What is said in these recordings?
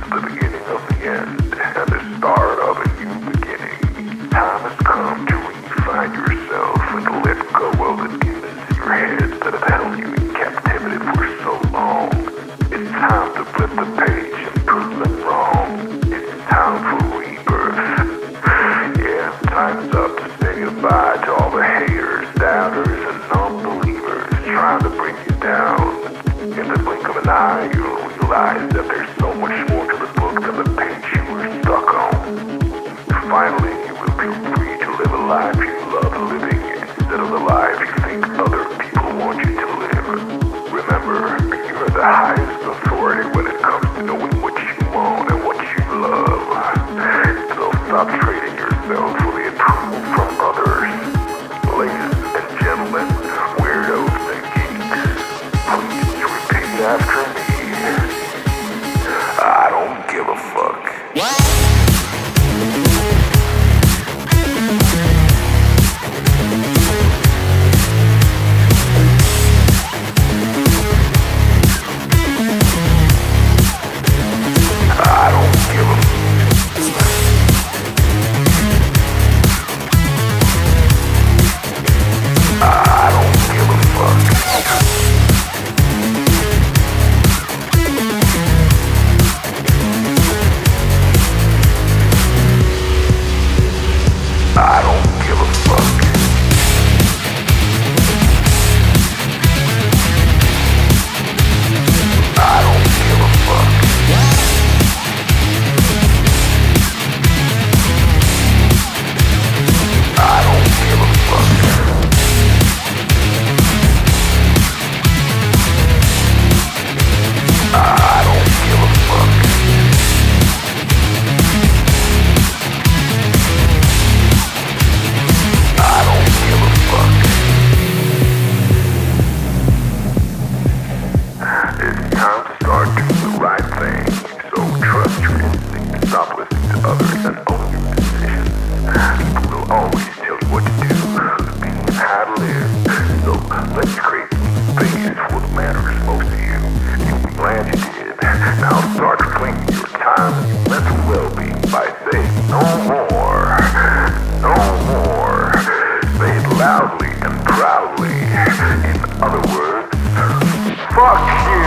the beginning of the end and the start of a new beginning. Time has come to redefine yourself and to let go of the demons in your head that have held you in captivity for so long. It's time to flip the page and prove them wrong. It's time for rebirth. Yeah, time's up to say goodbye to all the haters, doubters, and non-believers trying to bring you down. In the blink of an eye, you'll realize that there's so much more to the book than the page you were stuck on. Finally, you will feel free to live a life you love living instead of the life you think other people want you to live. Remember, you're the highest authority when it comes to knowing what you want and what you love. So stop trading yourself for the approval from others. Ladies and gentlemen, weirdos and geeks, please repeat after me. I don't give a fuck. I don't give a I don't give a fuck. I don't give a fuck. I don't give a fuck. I don't give a fuck. I don't give a fuck. I don't give a fuck. It's time to start doing the right thing. So trust your instinct, stop listening to others, and own your decisions. People will always tell you what to do, being and how to live. So let's create space for what matters most to you. You'll be glad you did. Now start claiming your time and your mental well-being by saying no more. No more. Say it loudly and proudly. In other words, fuck you.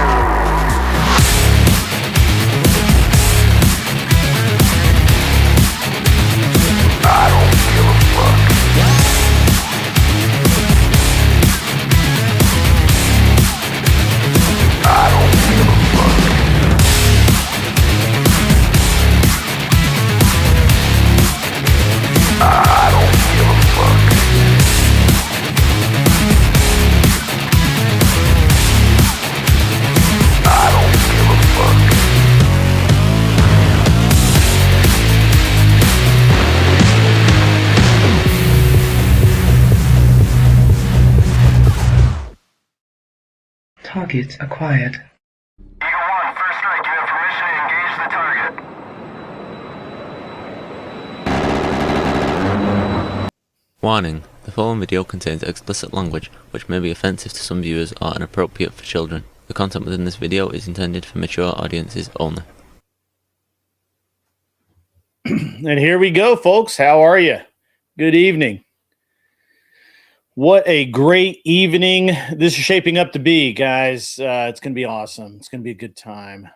I don't give a fuck. I don't give a fuck. I don't give a fuck. I don't give a fuck. Target acquired. Eagle 1, first strike. You have permission to engage the target. Warning: the following video contains explicit language which may be offensive to some viewers or inappropriate for children. The content within this video is intended for mature audiences only. And here we go, folks. How are you? Good evening. What a great evening this is shaping up to be, guys. It's going to be awesome. It's going to be a good time.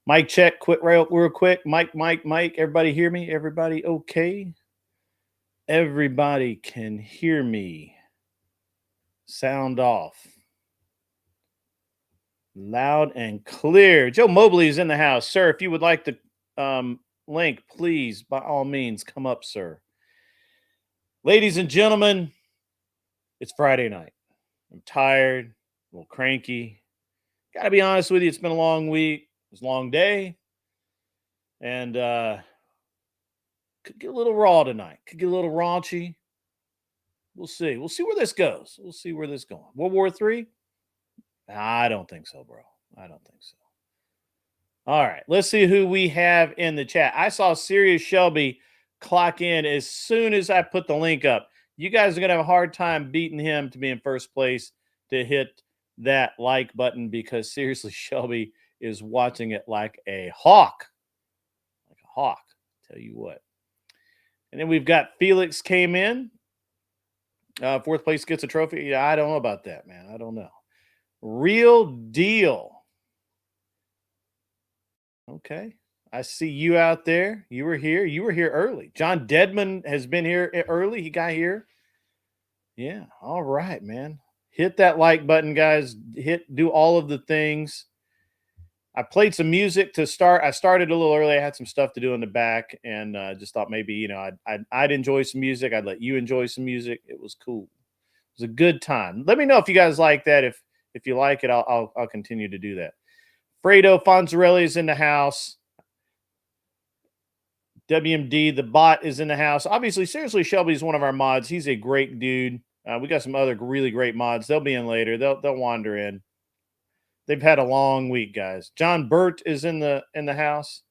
Mic check, real quick. Mic. Everybody hear me? Everybody okay? Everybody can hear me. Sound off. Loud and clear. Joe Mobley is in the house. Sir, if you would like the link, please, by all means, come up, sir. Ladies and gentlemen, it's Friday night. I'm tired, a little cranky. Got to be honest with you, it's been a long week. It was a long day. And could get a little raw tonight. Could get a little raunchy. We'll see. We'll see where this goes. We'll see where this is going. World War III? I don't think so, bro. I don't think so. All right. Let's see who we have in the chat. I saw Sirius Shelby clock in as soon as I put the link up. You guys are going to have a hard time beating him to be in first place to hit that like button because seriously, Shelby is watching it like a hawk. Like a hawk, tell you what. And then we've got Felix came in. Fourth place gets a trophy. Yeah, I don't know about that, man. I don't know. Real deal. Okay. I see you out there. You were here. You were here early. John Deadman has been here early. He got here. Yeah. All right, man. Hit that like button, guys. Do all of the things. I played some music to start. I started a little early. I had some stuff to do in the back, and just thought maybe I'd enjoy some music. I'd let you enjoy some music. It was cool. It was a good time. Let me know if you guys like that. If you like it, I'll continue to do that. Fredo Fonzarelli is in the house. WMD, the bot, is in the house. Obviously, seriously, Shelby's one of our mods. He's a great dude. We got some other really great mods. They'll be in later. They'll wander in. They've had a long week, guys. John Burt is in the house.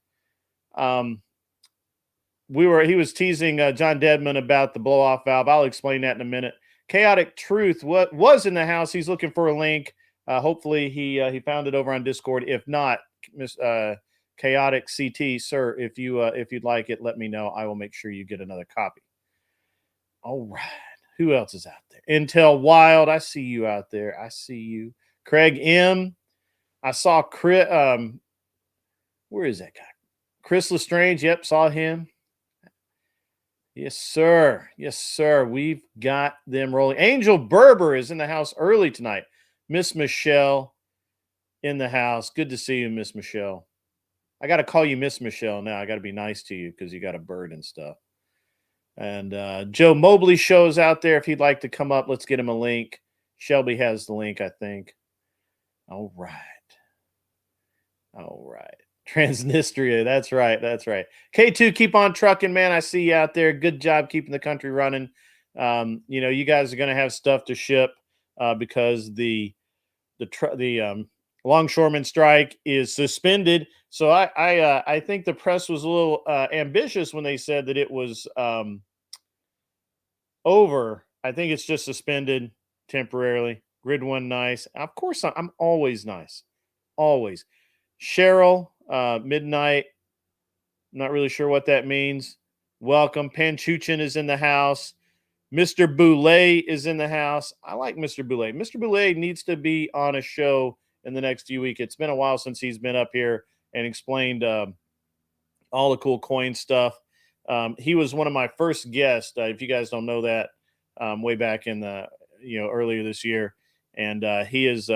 He was teasing John Deadman about the blow off valve. I'll explain that in a minute. Chaotic Truth was in the house. He's looking for a link. Hopefully he found it over on Discord. If not, Chaotic CT, sir, if you'd like it, let me know. I will make sure you get another copy. All right. Who else is out there? Intel Wild, I see you out there. I see you. Craig M. I saw Chris. Where is that guy? Chris Lestrange. Yep, saw him. Yes, sir. Yes, sir. We've got them rolling. Angel Berber is in the house early tonight. Miss Michelle in the house. Good to see you, Miss Michelle. I got to call you Miss Michelle now. I got to be nice to you because you got a bird and stuff. And Joe Mobley shows out there. If he'd like to come up, let's get him a link. Shelby has the link, I think. All right. All right. Transnistria. That's right. That's right. K2, keep on trucking, man. I see you out there. Good job keeping the country running. You guys are going to have stuff to ship because the longshoreman strike is suspended. So I think the press was a little ambitious when they said that it was over. I think it's just suspended temporarily. Grid one nice. Of course, I'm always nice. Always. Cheryl, midnight. Not really sure what that means. Welcome. Panchuchin is in the house. Mr. Boulay is in the house. I like Mr. Boulay. Mr. Boulay needs to be on a show in the next few weeks. It's been a while since he's been up here and explained all the cool coin stuff. He was one of my first guests. If you guys don't know that, way back in the earlier this year, and he's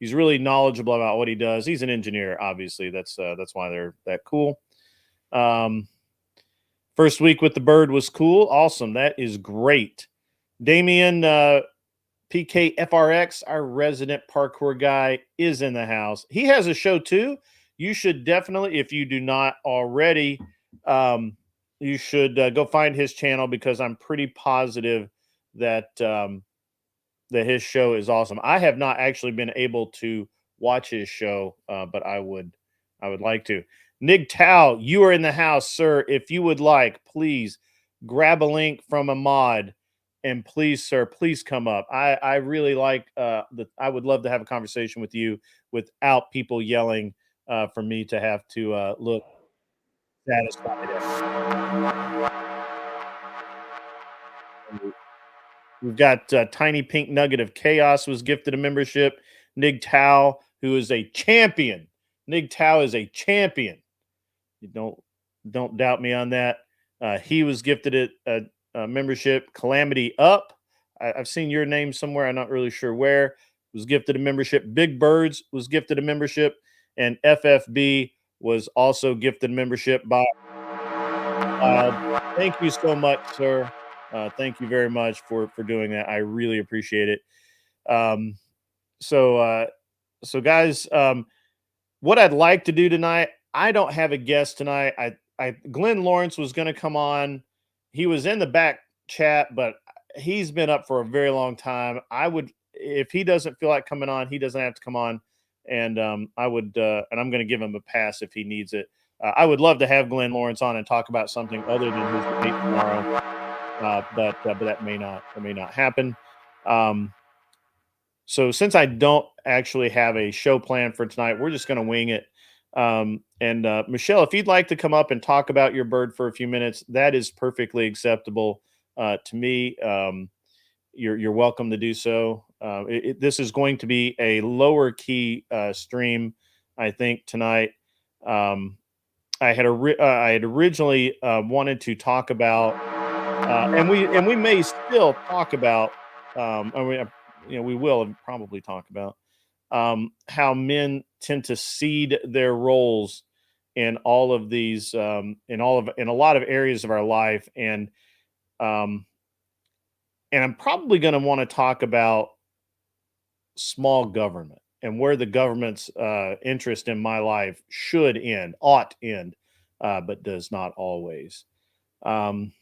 really knowledgeable about what he does. He's an engineer, obviously. That's why they're that cool. First week with the bird was cool. Awesome. That is great. Damian PKFRX, our resident parkour guy, is in the house. He has a show too. You should definitely, if you do not already, you should go find his channel because I'm pretty positive that that his show is awesome. I have not actually been able to watch his show, but I would like to. Nig Tao, you are in the house, sir. If you would like, please grab a link from a mod, and please, sir, please come up. I really like I would love to have a conversation with you without people yelling for me to have to look satisfied. We've got Tiny Pink Nugget of Chaos was gifted a membership. Nig Tao, who is a champion. Nig Tao is a champion. You don't doubt me on that. He was gifted a membership. Calamity Up. I've seen your name somewhere. I'm not really sure where. Was gifted a membership. Big Birds was gifted a membership. And FFB was also gifted a membership by thank you so much, sir. Thank you very much for doing that. I really appreciate it. So guys, what I'd like to do tonight, I don't have a guest tonight. Glenn Lawrence was going to come on. He was in the back chat, but he's been up for a very long time. If he doesn't feel like coming on, he doesn't have to come on. And and I'm going to give him a pass if he needs it. I would love to have Glenn Lawrence on and talk about something other than his debate tomorrow. But that may not happen. So since I don't actually have a show plan for tonight, we're just going to wing it. And Michelle, if you'd like to come up and talk about your bird for a few minutes, that is perfectly acceptable to me. You're welcome to do so. This is going to be a lower key stream, I think tonight. I had originally wanted to talk about, and we may still talk about. We will probably talk about how men tend to cede their roles in all of these, in a lot of areas of our life, um, and I'm probably going to want to talk about small government and where the government's interest in my life should end, ought end, but does not always. Um,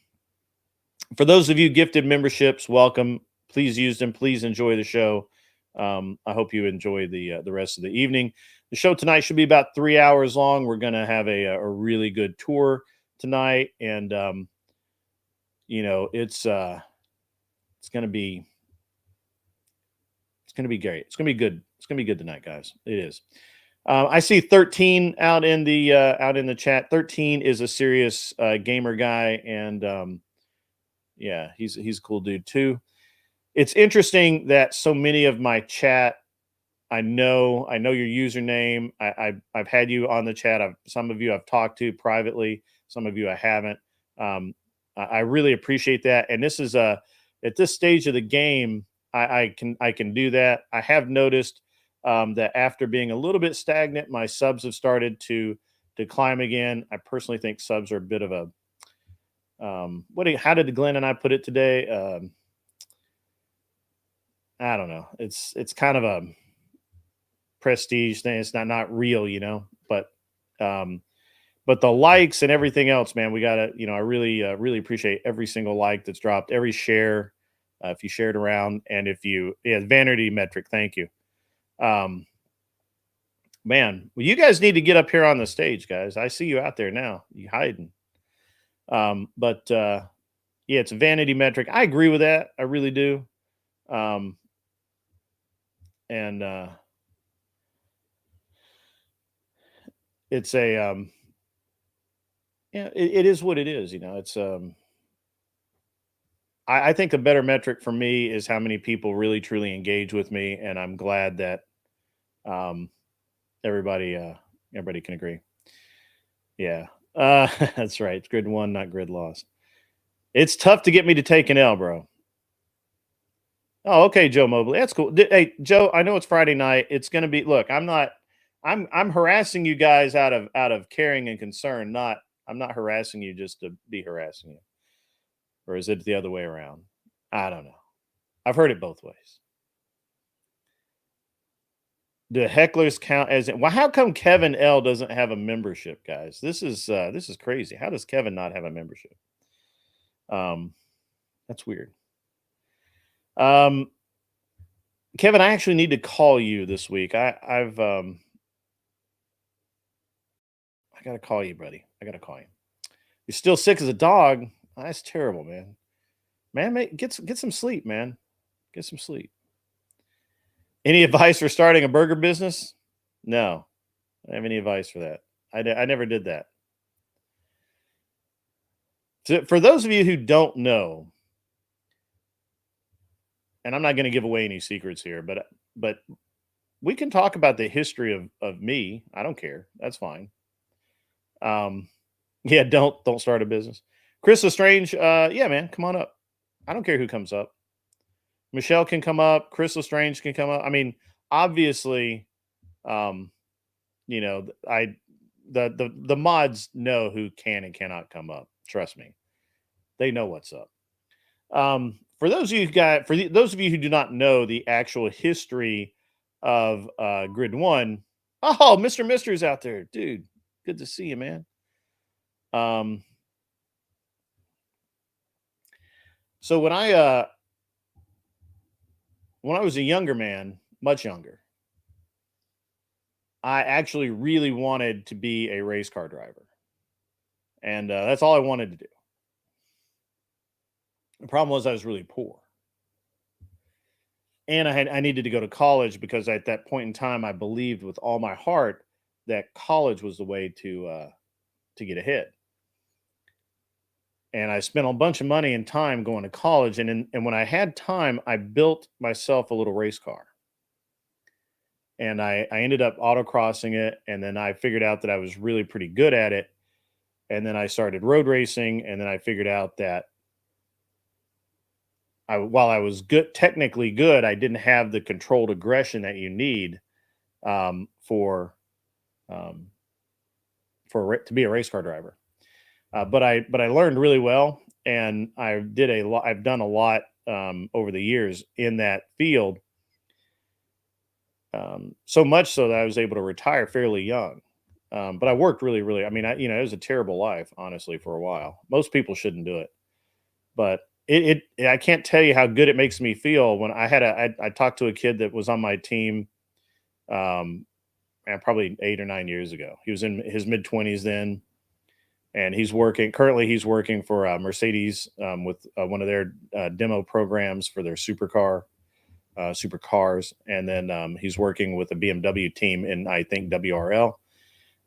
for those of you gifted memberships, welcome. Please use them. Please enjoy the show. I hope you enjoy the rest of the evening. The show tonight should be about 3 hours long. We're going to have a really good tour tonight, and it's going to be great. It's going to be good. It's going to be good tonight, guys. It is. I see 13 out in the chat. 13 is a serious gamer guy, and yeah, he's a cool dude too. It's interesting that so many of my chat, I know your username. I've had you on the chat. Some of you I've talked to privately. Some of you I haven't. I really appreciate that. And this is at this stage of the game, I can do that. I have noticed that after being a little bit stagnant, my subs have started to climb again. I personally think subs are a bit of a how did Glenn and I put it today? I don't know. It's kind of a prestige thing. It's not real, but the likes and everything else, man, we gotta, I really appreciate every single like that's dropped, every share, if you share it around, and vanity metric, thank you. Man, well, you guys need to get up here on the stage, guys. I see you out there now. You hiding. Yeah, it's a vanity metric. I agree with that. I really do. And it's a it is what it is. It's I think the better metric for me is how many people really truly engage with me, and I'm glad that everybody can agree. Yeah, that's right. It's grid one, not grid loss. It's tough to get me to take an L, bro. Oh, okay, Joe Mobley. That's cool. Hey, Joe, I know it's Friday night. It's going to be. Look, I'm harassing you guys out of caring and concern. I'm not harassing you just to be harassing you. Or is it the other way around? I don't know. I've heard it both ways. Do hecklers count as in? Well, how come Kevin L doesn't have a membership, guys? This is crazy. How does Kevin not have a membership? That's weird. Kevin, I actually need to call you this week. I got to call you, buddy. I got to call you. You're still sick as a dog. That's terrible, man. Man, get some sleep, man. Get some sleep. Any advice for starting a burger business? No, I don't have any advice for that. I never did that. So for those of you who don't know, and I'm not going to give away any secrets here, but we can talk about the history of me. I don't care. That's fine. Yeah, don't start a business. Chris Lestrange, yeah, man, come on up. I don't care who comes up. Michelle can come up. Chris Lestrange can come up. I mean, obviously, the mods know who can and cannot come up. Trust me, they know what's up. For those of you who do not know the actual history of Grid One, oh, Mr. Mister's out there, dude. Good to see you, man. So when I was a younger man, much younger, I actually really wanted to be a race car driver, and that's all I wanted to do. The problem was I was really poor. and I needed to go to college because at that point in time I believed with all my heart that college was the way to get ahead. And I spent a bunch of money and time going to college, and when I had time, I built myself a little race car. And I ended up autocrossing it, and then I figured out that I was really pretty good at it. And then I started road racing, and then I figured out that while I was good, technically good, I didn't have the controlled aggression that you need um, for um, to be a race car driver. But I learned really well, and I did a lot. I've done a lot over the years in that field. So much so that I was able to retire fairly young. But I worked really, really. I mean, it was a terrible life, honestly, for a while. Most people shouldn't do it, but I can't tell you how good it makes me feel when I talked to a kid that was on my team, and probably 8 or 9 years ago. He was in his mid-20s then, and currently he's working for Mercedes with one of their demo programs for their supercars, and then he's working with the BMW team in, I think, WRL.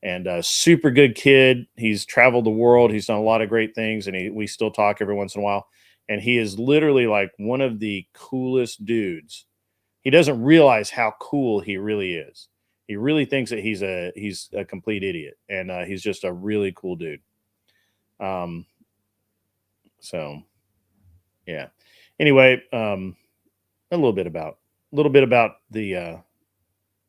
And super good kid. He's traveled the world. He's done a lot of great things, and we still talk every once in a while. And he is literally like one of the coolest dudes. He doesn't realize how cool he really is. He really thinks that he's a complete idiot, and he's just a really cool dude. So yeah. Anyway, a little bit about the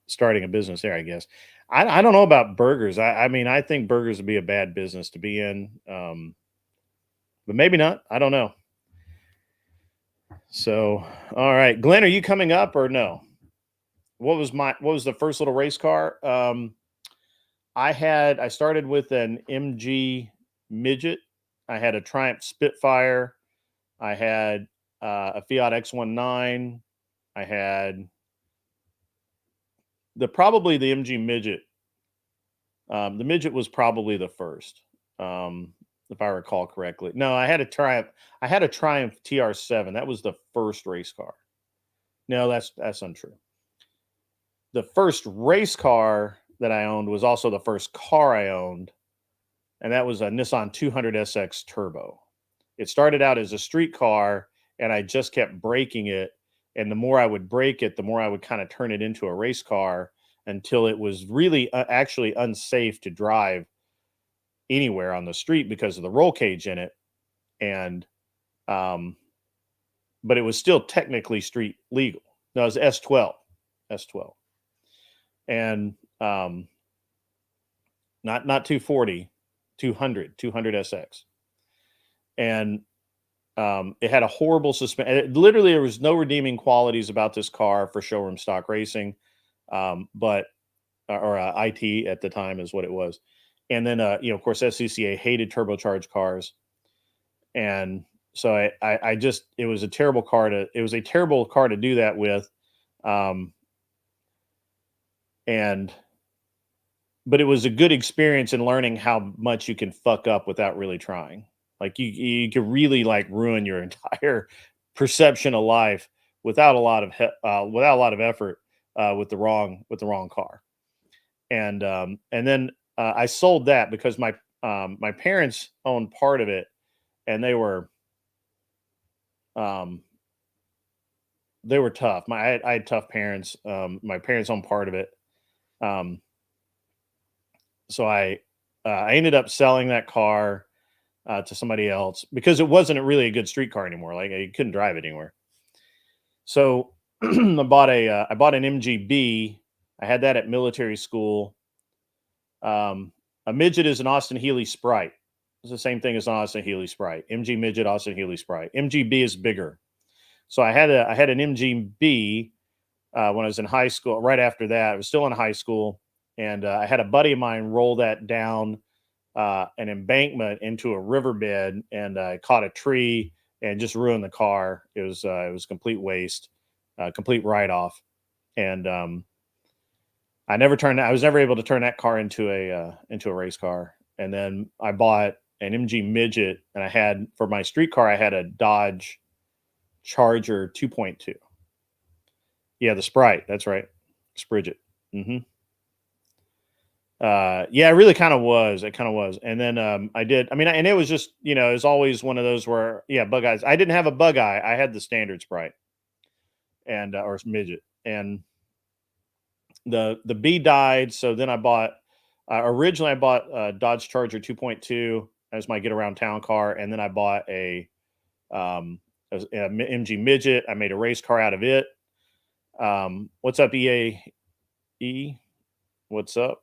starting a business there, I guess. I don't know about burgers. I mean, I think burgers would be a bad business to be in, but maybe not. I don't know. So, all right, Glenn, are you coming up or no? What was the first little race car? I started with an MG midget. I had a Triumph Spitfire. I had a Fiat X19. I had probably the MG midget. The midget was probably the first, if I recall correctly. No, I had a Triumph. I had a Triumph TR7. That was the first race car. No, that's untrue. The first race car that I owned was also the first car I owned, and that was a Nissan 200SX Turbo. It started out as a street car, and I just kept breaking it. And the more I would break it, the more I would kind of turn it into a race car until it was really actually unsafe to drive anywhere on the street because of the roll cage in it. And, but it was still technically street legal. No, it was S12. And, not 240, 200 SX. And it had a horrible suspension. Literally, there was no redeeming qualities about this car for showroom stock racing, but or IT at the time is what it was. And then, of course, SCCA hated turbocharged cars, and so I just it was a terrible car to do that with, but it was a good experience in learning how much you can fuck up without really trying. Like you could really like ruin your entire perception of life without a lot of effort with the wrong car. And then I sold that because my parents owned part of it, and they were tough. I had tough parents. My parents owned part of it. So I ended up selling that car to somebody else because it wasn't really a good street car anymore. Like you couldn't drive it anywhere. So I bought an MGB. I had that at military school. A midget is an Austin Healey Sprite. It's the same thing as an Austin Healey Sprite. MG midget, Austin Healey Sprite. MGB is bigger. So I had an MGB when I was in high school. Right after that, I was still in high school. And I had a buddy of mine roll that down an embankment into a riverbed, and caught a tree and just ruined the car. It was complete waste, complete write off. And I was never able to turn that car into a race car. And then I bought an MG midget, and I had for my street car I had a Dodge Charger 2.2. Yeah, the Sprite. That's right. Spridget. Mm-hmm. Yeah, it really kind of was. It kind of was. And then I did. I mean, and it was just it was always one of those where bug eyes. I didn't have a bug eye. I had the standard Sprite and or midget. And the B died. So then I bought. Originally, I bought a Dodge Charger 2.2 as my get around town car, and then I bought um, MG midget. I made a race car out of it. What's up, EAE? What's up?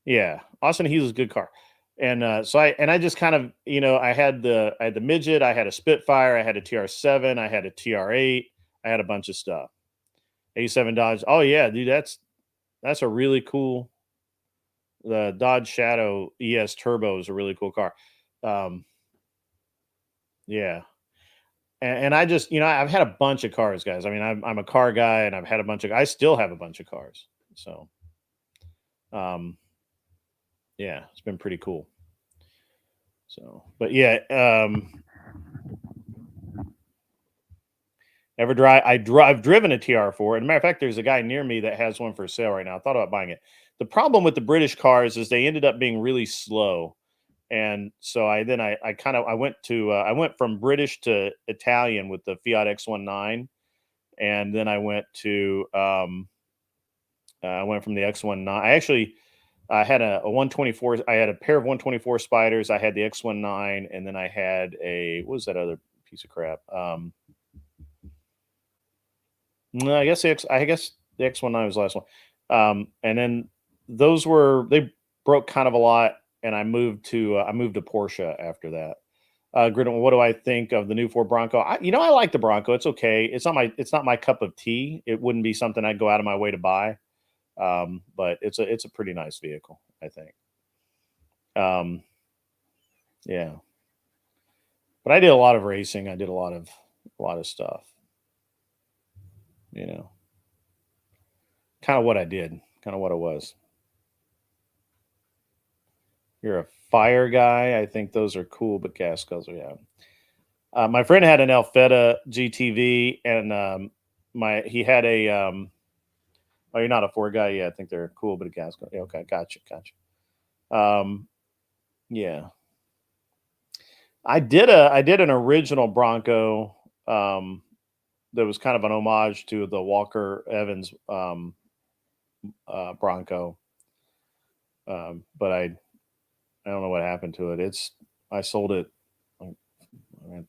Yeah, Austin He's a good car. And so I just kind of I had the midget, I had a Spitfire, I had a TR7, I had a TR8, I had a bunch of stuff. 87 Dodge. Oh yeah, dude, that's a really cool. The Dodge Shadow ES Turbo is a really cool car. Um, yeah, and I just I've had a bunch of cars, guys. I mean, I'm a car guy, and I've had a bunch of. I still have a bunch of cars. So, um, yeah, it's been pretty cool. So, but yeah, ever drive? I've driven a TR4. And a matter of fact, there's a guy near me that has one for sale right now. I thought about buying it. The problem with the British cars is they ended up being really slow, and so I went from British to Italian with the Fiat X19, and then I went from the X19. I actually I had a 124. I had a pair of 124 Spiders. I had the X19, and then I had what was that other piece of crap? No, I guess the X19 was the last one. And then they broke kind of a lot, and I moved to Porsche after that. Griddle, what do I think of the new Ford Bronco? I like the Bronco. It's okay. It's not my cup of tea. It wouldn't be something I'd go out of my way to buy. But it's a pretty nice vehicle, I think. Um, yeah. But I did a lot of racing. I did a lot of stuff. Kind of what I did, kind of what it was. You're a fire guy. I think those are cool, but gas guzzler, yeah. My friend had an Alfetta GTV, and he had a. Oh, you're not a Ford guy. Yeah, I think they're cool, but a gas guzzler. Yeah, okay, gotcha. Yeah. I did an original Bronco that was kind of an homage to the Walker Evans Bronco, but I don't know what happened to it. I sold it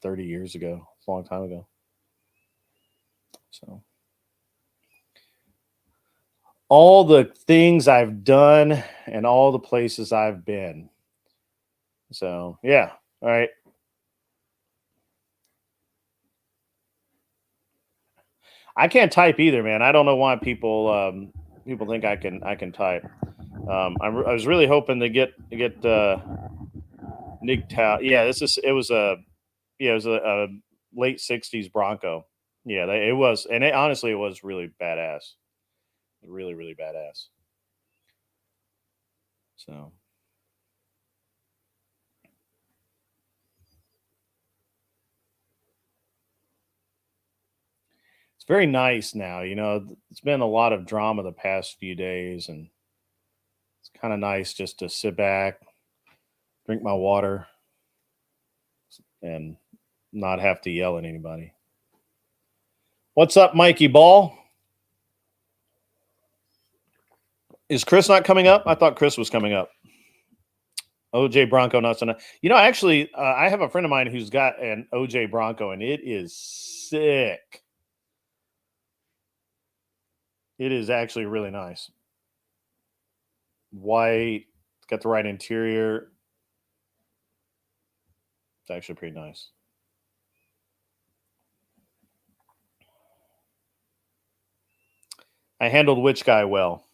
30 years ago. It's a long time ago. So all the things I've done and all the places I've been. So yeah, all right. I can't type either, man. I don't know why people think I can type. I was really hoping to get Nick Tao. Yeah, it was a late '60s Bronco. Yeah, it was, and honestly, it was really badass. Really, really badass. So. It's very nice now. It's been a lot of drama the past few days, and it's kind of nice just to sit back, drink my water, and not have to yell at anybody. What's up, Mikey Ball? Is Chris not coming up? I thought Chris was coming up. OJ Bronco, not so nice. Actually, I have a friend of mine who's got an OJ Bronco, and it is sick. It is actually really nice. White, it's got the right interior. It's actually pretty nice. I handled which guy well?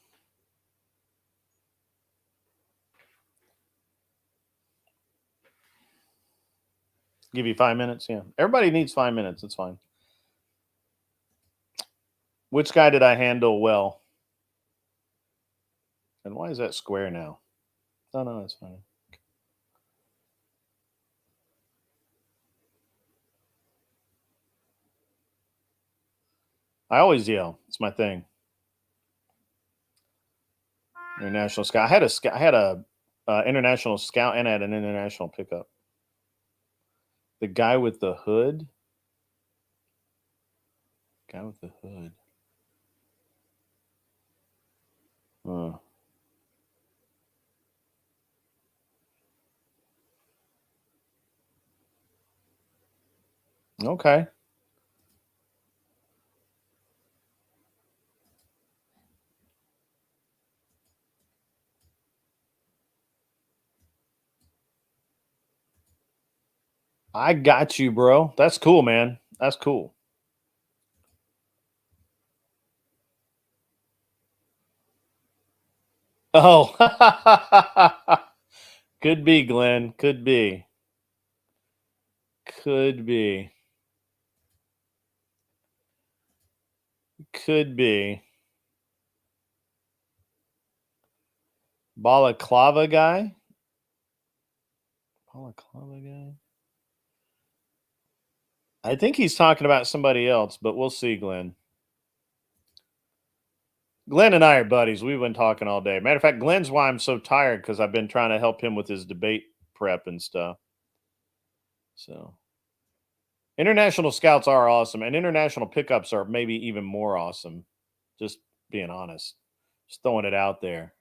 Give you 5 minutes? Yeah. Everybody needs 5 minutes. It's fine. Which guy did I handle well? And why is that square now? No, it's fine. I always yell. It's my thing. International Scout. I had a international scout and I had an international pickup. The guy with the hood. Guy with the hood. Okay. I got you, bro. That's cool, man. That's cool. Oh, could be, Glenn. Could be. Could be. Could be. Balaclava guy? Balaclava guy? I think he's talking about somebody else, but we'll see, Glenn. Glenn and I are buddies. We've been talking all day. Matter of fact, Glenn's why I'm so tired because I've been trying to help him with his debate prep and stuff. So, international scouts are awesome, and international pickups are maybe even more awesome. Just being honest, just throwing it out there.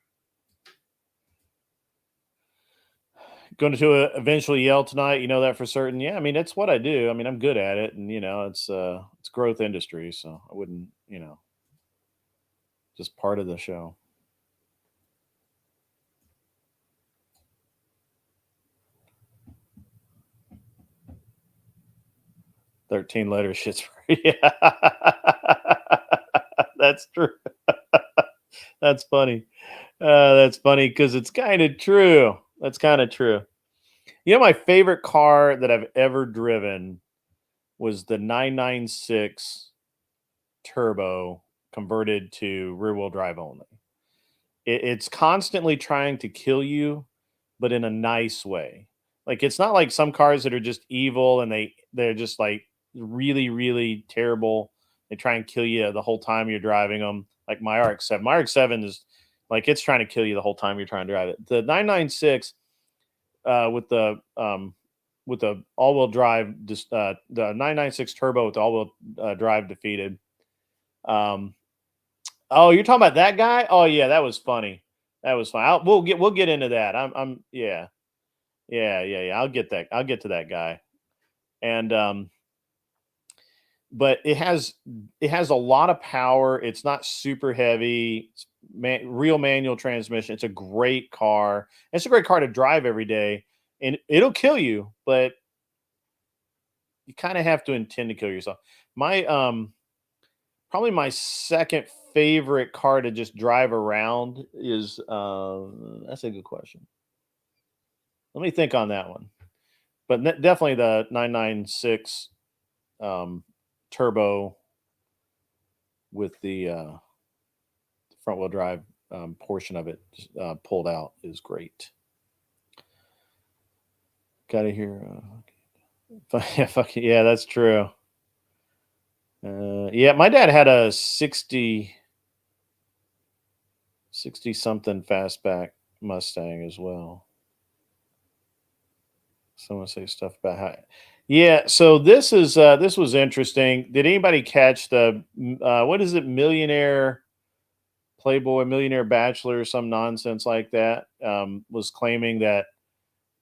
Going to eventually yell tonight. You know that for certain. Yeah, I mean it's what I do. I mean I'm good at it, and it's growth industry, so I wouldn't just part of the show. 13 letter shit's yeah. That's true. That's funny. That's funny because it's kind of true. That's kind of true. My favorite car that I've ever driven was the 996 turbo converted to rear wheel drive only. It's constantly trying to kill you, but in a nice way. Like it's not like some cars that are just evil and they're just like really really terrible. They try and kill you the whole time you're driving them. Like my RX-7. My RX-7 is like it's trying to kill you the whole time you're trying to drive it. The 996 with the all-wheel drive, the 996 turbo with the all-wheel drive defeated. Oh, you're talking about that guy? Oh yeah, that was funny. That was fun. We'll get into that. Yeah. I'll get to that guy. And but it has a lot of power. It's not super heavy. It's real manual transmission. It's a great car. It's a great car to drive every day, and it'll kill you, but you kind of have to intend to kill yourself. My probably my second favorite car to just drive around is that's a good question. Let me think on that one. But definitely the 996 turbo with the front wheel drive portion of it pulled out is great. Gotta hear. Yeah, that's true. Yeah, my dad had a 60 something fastback Mustang as well. Someone say stuff about how. Yeah, so this was interesting. Did anybody catch the what is it, millionaire Playboy, millionaire bachelor, or some nonsense like that? Was claiming that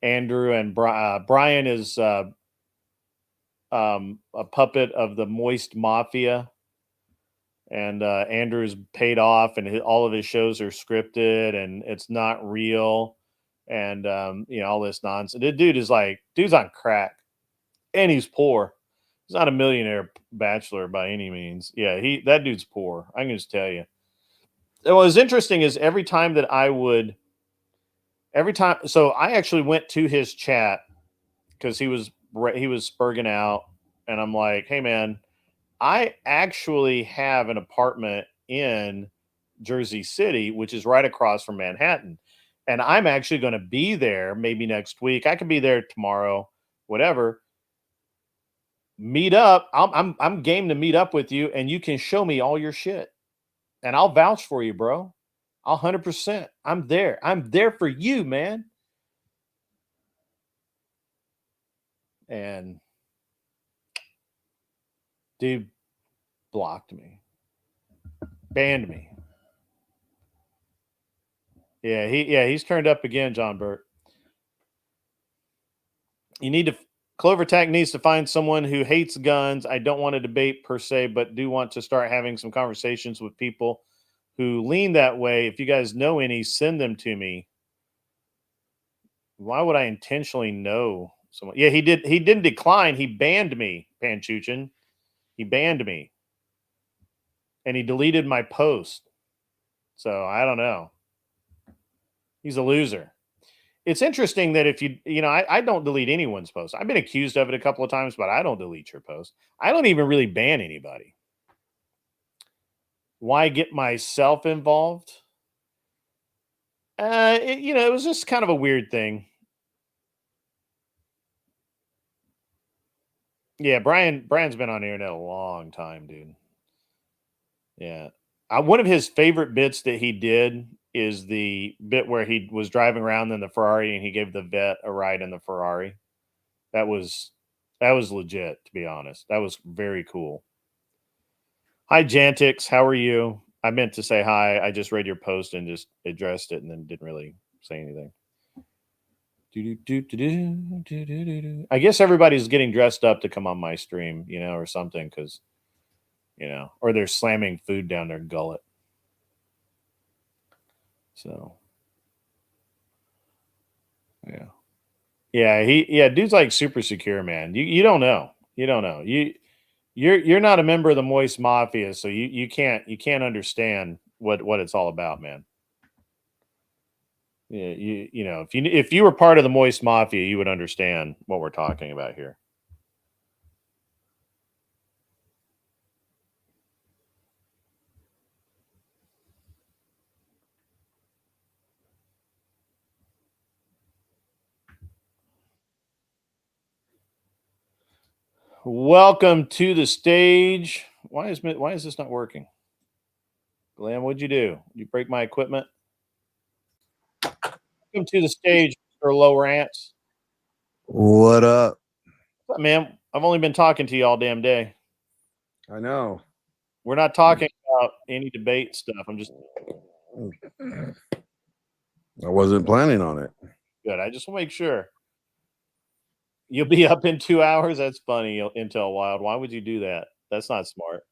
Andrew and Brian is a puppet of the Moist Mafia, and Andrew's paid off, and all of his shows are scripted, and it's not real, and all this nonsense. The dude's on crack, and he's poor. He's not a millionaire bachelor by any means. Yeah, that dude's poor. I can just tell you. What was interesting is every time, so I actually went to his chat because he was spurging out, and I'm like, hey man, I actually have an apartment in Jersey City, which is right across from Manhattan. And I'm actually going to be there maybe next week. I can be there tomorrow, whatever. meet up. I'm game to meet up with you, and you can show me all your shit, and I'll vouch for you, bro. I'll 100%. I'm there. I'm there for you, man. And dude blocked me, banned me. He's turned up again, John Burt. You need to CloverTac needs to find someone who hates guns. I don't want to debate per se, but do want to start having some conversations with people who lean that way. If you guys know any, send them to me. Why would I intentionally know someone? Yeah, he did. He didn't decline. He banned me, Panchuchin. He banned me. And he deleted my post. So I don't know. He's a loser. It's interesting that if I don't delete anyone's post. I've been accused of it a couple of times, but I don't delete your post. I don't even really ban anybody. Why get myself involved? It was just kind of a weird thing. Yeah, Brian's been on the internet a long time, dude. Yeah. One of his favorite bits that he did is the bit where he was driving around in the Ferrari and he gave the vet a ride in the Ferrari. That was legit, to be honest. That was very cool. Hi, Jantix. How are you? I meant to say hi. I just read your post and just addressed it and then didn't really say anything. I guess everybody's getting dressed up to come on my stream, or something, because, or they're slamming food down their gullet. So, dude's like super secure, man. You don't know. You don't know. You're not a member of the Moist Mafia, so you can't understand what it's all about, man. Yeah, if you were part of the Moist Mafia, you would understand what we're talking about here. Welcome to the stage. Why is this not working? Glenn, what'd you do? You break my equipment? Welcome to the stage, Mr. Lowrance. What up? What's up, man? I've only been talking to you all damn day. I know. We're not talking about any debate stuff. I'm just I wasn't planning on it. good. I just want to make sure. You'll be up in 2 hours? That's funny, Intel Wild. Why would you do that? That's not smart.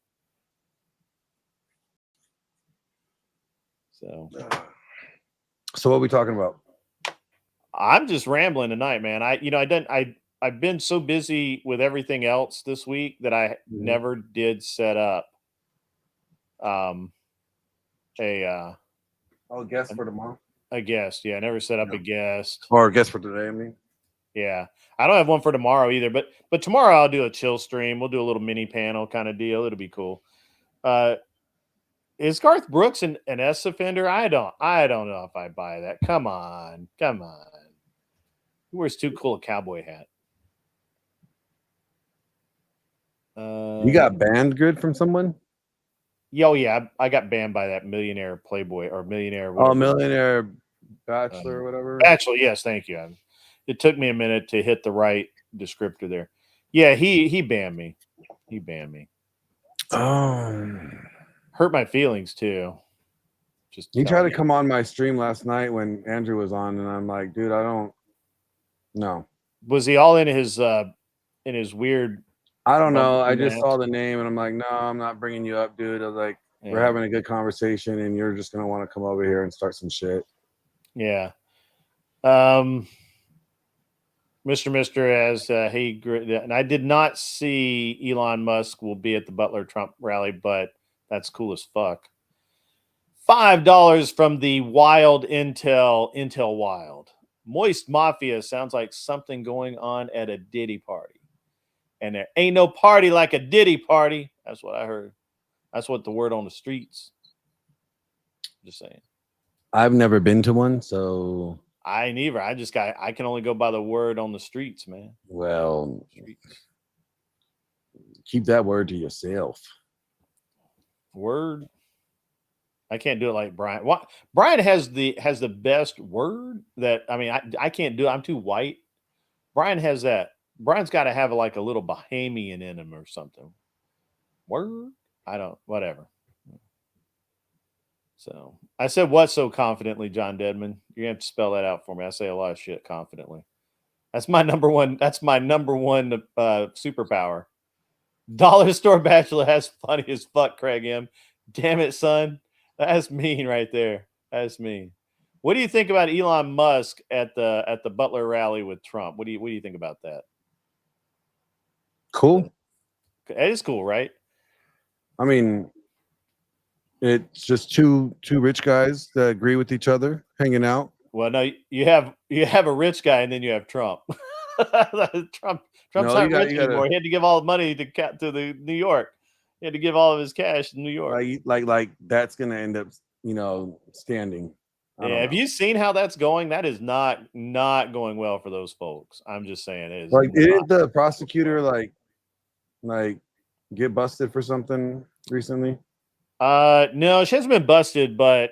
So what are we talking about? I'm just rambling tonight, man. I've been so busy with everything else this week that I never did set up guest for tomorrow. A guest. Yeah, I never set up a guest. Or a guest for today, I mean. Yeah. I don't have one for tomorrow either, but tomorrow I'll do a chill stream. We'll do a little mini panel kind of deal. It'll be cool. Is Garth Brooks an S offender? I don't know if I buy that. Come on. He wears too cool a cowboy hat. You got banned good from someone? Yeah, I got banned by that millionaire Playboy or millionaire. Whatever. Oh, millionaire bachelor or whatever. Bachelor, yes, thank you. It took me a minute to hit the right descriptor there. Yeah, he banned me. He banned me. Oh, hurt my feelings too. Just he tried to come on my stream last night when Andrew was on, and I'm like, dude, I don't know. Was he all in his weird? I don't know. I just saw the name and I'm like, no, I'm not bringing you up, dude. I was like, we're having a good conversation and you're just going to want to come over here and start some shit. Yeah. Mr. as and I did not see Elon Musk will be at the Butler Trump rally, but that's cool as fuck. $5 from the Wild Intel Wild. Moist Mafia sounds like something going on at a Diddy party. And there ain't no party like a Diddy party. That's what I heard. That's what the word on the streets. Just saying. I've never been to one, so I ain't either. I can only go by the word on the streets, man. Well, streets. keep that word to yourself. Word. I can't do it like Brian. What Brian has the best word that I mean I can't do it. I'm too white. Brian has that. Brian's got to have like a little Bahamian in him or something. Word. I don't. Whatever. So I said what so confidently, John Deadman. You have to spell that out for me. I say a lot of shit confidently. That's my number one. That's my number one superpower. Dollar Store Bachelor has funny as fuck, Craig M. Damn it, son. That's mean right there. That's mean. What do you think about Elon Musk at the Butler rally with Trump? What do you think about that? Cool. It is cool, right? I mean, it's just two rich guys that agree with each other, hanging out. Well, no, you have a rich guy and then you have Trump. Trump's not rich anymore. He had to give all the money to the New York. He had to give all of his cash to New York. Like that's gonna end up, standing. Yeah, have you seen how that's going? That is not going well for those folks. I'm just saying it is. Like, didn't the prosecutor like get busted for something recently? No, she hasn't been busted, but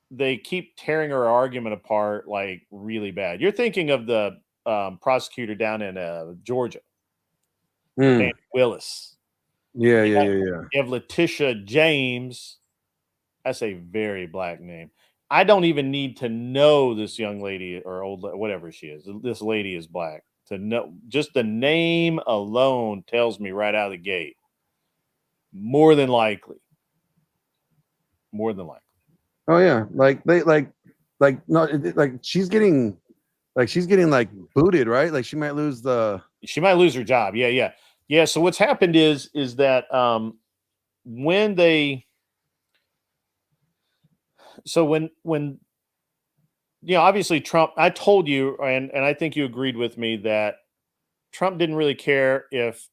they keep tearing her argument apart like really bad. You're thinking of the prosecutor down in Georgia, Danny Willis. Yeah. You have Letitia James. That's a very black name. I don't even need to know this young lady or old, whatever she is. This lady is black. To know just the name alone tells me right out of the gate. More than likely. Oh yeah, she's getting booted, right? Like she might lose her job. Yeah. So what's happened is that when obviously Trump, I told you, and I think you agreed with me that Trump didn't really care if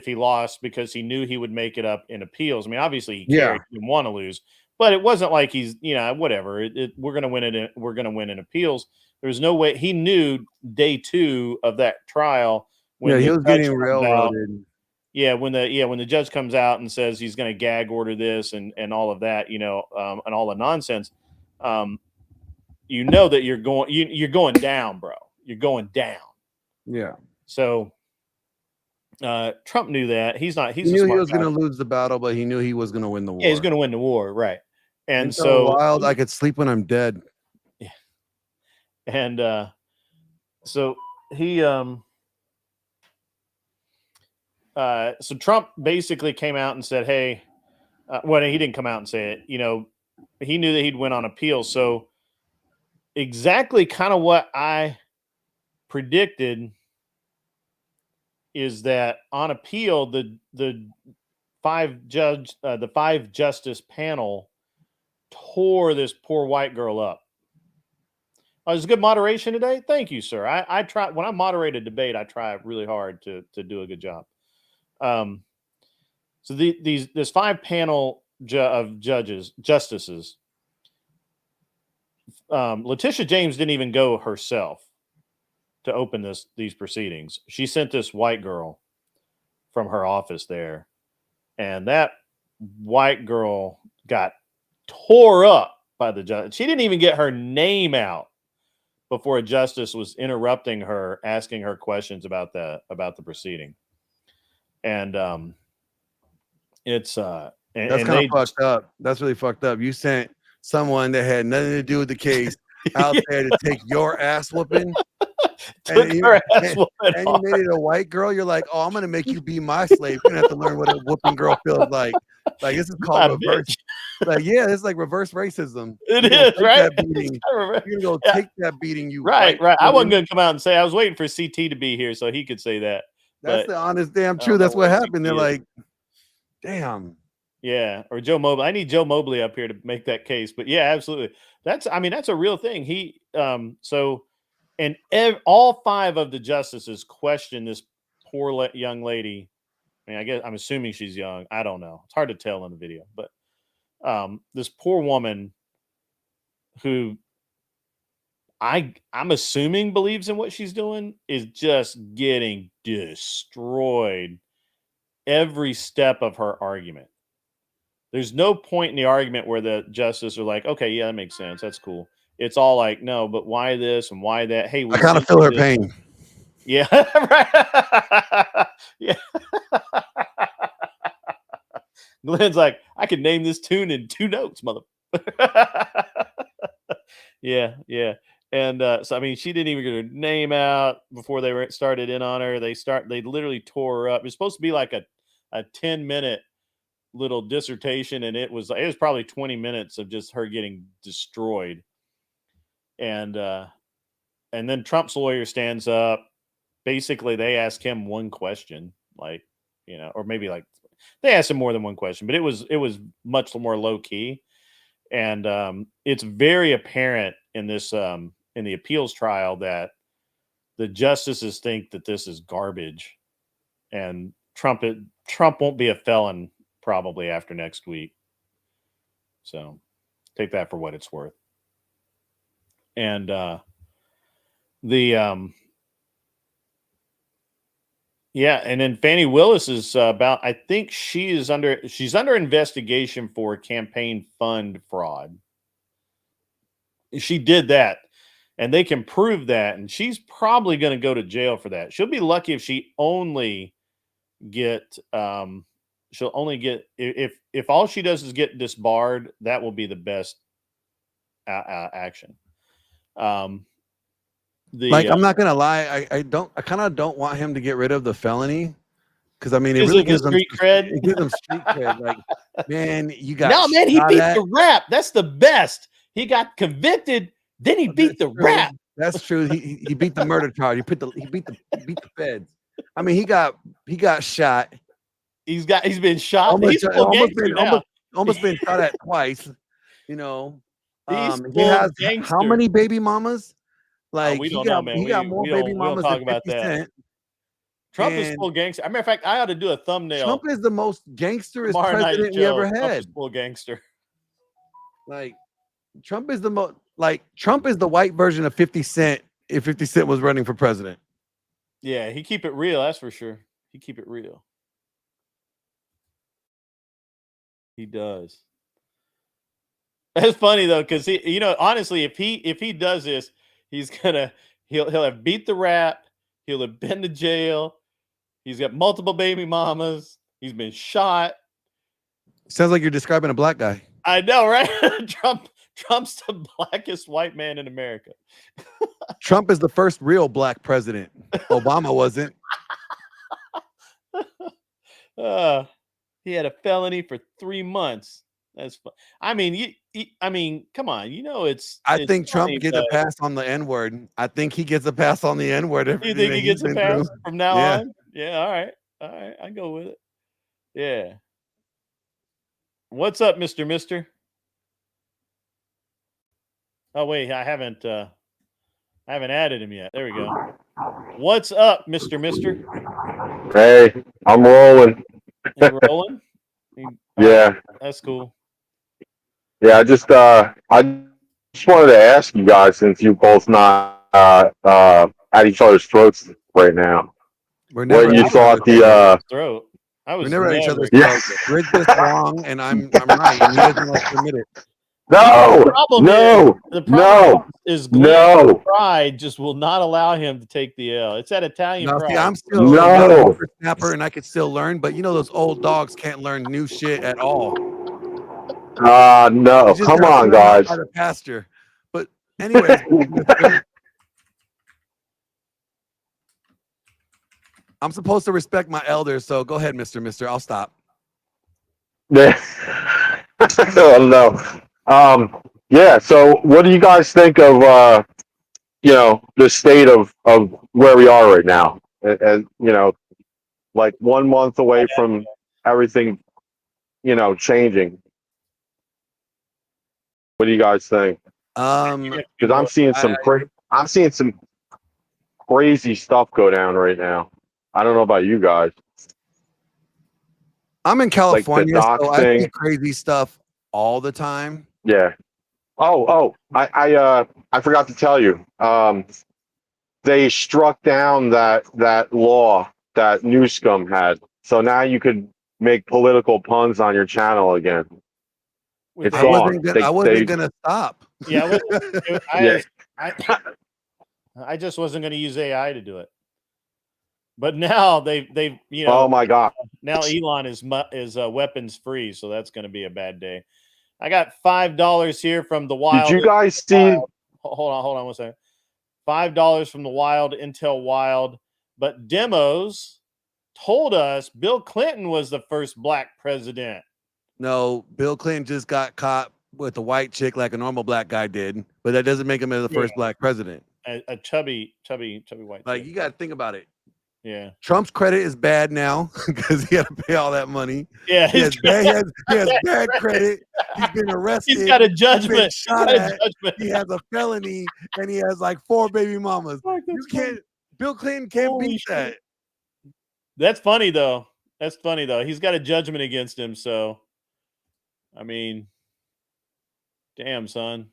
he lost because he knew he would make it up in appeals. I mean, obviously he cared, he didn't want to lose, but it wasn't like he's, whatever. We're going to win it. We're going to win in appeals. There's no way. He knew day 2 of that trial when he was getting railroaded. When the judge comes out and says he's going to gag order this and all of that, and all the nonsense, that you're going down, bro. You're going down. Yeah. So Trump knew that. He knew he was going to lose the battle, but he knew he was going to win the war. Yeah, he's going to win the war, right? And it's so wild. I could sleep when I'm dead. Yeah. And so he so Trump basically came out and said, "Hey," well, he didn't come out and say it. He knew that he'd win on appeal. So exactly kind of what I predicted is that on appeal, the 5 justice panel tore this poor white girl up. Oh, it was good moderation today. Thank you, sir. I try when I moderate a debate, I try really hard to do a good job. So this 5 panel of justices. Letitia James didn't even go herself to open these proceedings. She sent this white girl from her office there, and that white girl got tore up by the judge. She didn't even get her name out before a justice was interrupting her, asking her questions about the proceeding. And it's that's kind of fucked up. That's really fucked up. You sent someone that had nothing to do with the case out there to take your ass whooping. And you made it a white girl. You're like, oh, I'm gonna make you be my slave. You're gonna have to learn what a whooping girl feels like. Like, this is called reverse. Like, yeah, it's like reverse racism. It is, right? You're gonna go take that beating. You right. I wasn't gonna come out and say. I was waiting for CT to be here so he could say that. That's the honest damn truth. That's what happened. They're like, damn. Yeah, or Joe Mobley. I need Joe Mobley up here to make that case. But yeah, absolutely. That's a real thing. He and all 5 of the justices questioned this poor young lady. I mean, I guess I'm assuming she's young. I don't know. It's hard to tell in the video, but this poor woman who I'm assuming believes in what she's doing is just getting destroyed every step of her argument. There's no point in the argument where the justices are like, okay, yeah, that makes sense. That's cool. It's all like, no, but why this and why that? Hey, I kind of feel her pain. Yeah. Right. Yeah. Glenn's like, I could name this tune in 2 notes, mother. Yeah. And so I mean, she didn't even get her name out before they started in on her. They literally tore her up. It was supposed to be like a 10-minute little dissertation, and it was probably 20 minutes of just her getting destroyed. And then Trump's lawyer stands up. Basically, they ask him one question, like, or maybe like they asked him more than one question, but it was much more low key. And it's very apparent in this in the appeals trial that the justices think that this is garbage, and Trump won't be a felon probably after next week. So take that for what it's worth. And and then Fani Willis is about, I think she's under investigation for campaign fund fraud. She did that, and they can prove that, and she's probably going to go to jail for that. She'll be lucky if she only get if all she does is get disbarred. That will be the best action. I'm not gonna lie, I kind of don't want him to get rid of the felony, because I mean it really gives them street cred. It gives them street cred. Like, man, you got he beat the rap. That's the best. He got convicted, then he beat the rap. That's true. He beat the murder charge. He beat the feds. I mean, he got shot. He's been shot. Almost been shot at twice. He has how many baby mamas? Like, we don't know, man. He got more baby mamas than 50 Cent. Trump is full gangster. As a matter of fact, I ought to do a thumbnail. Trump is the most gangsterist president we ever had. Trump is full gangster. Like, Trump is the white version of 50 Cent if 50 Cent was running for president. Yeah, he keep it real, that's for sure. He keep it real. He does. That's funny though, because he, honestly, if he does this, he'll have beat the rap, he'll have been to jail, he's got multiple baby mamas, he's been shot. Sounds like you're describing a black guy. I know, right? Trump's the blackest white man in America. Trump is the first real black president. Obama wasn't. He had a felony for 3 months. That's fun. I mean, come on. I think Trump gets a pass on the N-word. I think he gets a pass on the N-word. You think he gets a pass from now on? Yeah. All right. I go with it. Yeah. What's up, Mr. Mister? Oh wait, I haven't added him yet. There we go. What's up, Mr. Mister? Hey, I'm rolling. You rolling? Yeah. That's cool. Yeah, I just wanted to ask you guys, since you both not at each other's throats right now. We're never what you thought the throat. We're never at each other's throats. Rick is wrong, and I'm right, and he doesn't like to admit it. No, the problem is Glenn's pride just will not allow him to take the L. It's that Italian pride. See, I'm still a snapper, and I could still learn, but those old dogs can't learn new shit at all. No, come on, guys. By the pasture. But anyways, I'm supposed to respect my elders, so go ahead, Mr. Mister. I'll stop. Oh, no. Yeah, so what do you guys think of the state of where we are right now? And like 1 month away from everything changing. What do you guys think? Because I'm seeing some crazy stuff go down right now. I don't know about you guys. I'm in California, so I see crazy stuff all the time. Yeah. Oh, I forgot to tell you. They struck down that law that Newscomb had So now you could make political puns on your channel again. It's I gone. wasn't gonna stop. Yeah, Yeah. I just wasn't going to use AI to do it. But now they've Oh my God. now Elon is weapons free, so that's going to be a bad day. I got $5 here from the Wild. Did you guys see? Hold on 1 second. $5 from the Wild Intel Wild, but Demos told us Bill Clinton was the first black president. No, Bill Clinton just got caught with a white chick like a normal black guy did, but that doesn't make him the first black president. A chubby white Like chick. you got to think about it. Yeah. Trump's credit is bad now because he got to pay all that money. Yeah, he has bad credit. He's been arrested. He's got a judgment. He has a felony, and he has like 4 baby mamas. You can't. Bill Clinton can't beat that. That's funny though. He's got a judgment against him. So, I mean, damn, son.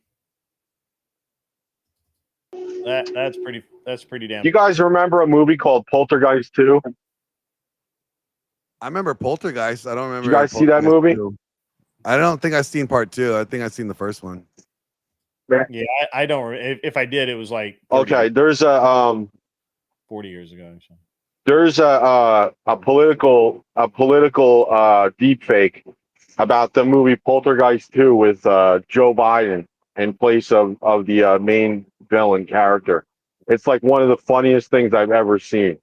That's pretty damn. You guys remember a movie called Poltergeist 2? I remember Poltergeist. I don't remember. Did you guys see that movie? 2. I don't think I've seen part 2. I think I've seen the first one. Yeah, I don't. If I did, it was like okay. There's a 40 years ago. Actually. There's a political deep fake about the movie Poltergeist 2 with Joe Biden in place of the main villain character. It's like one of the funniest things I've ever seen.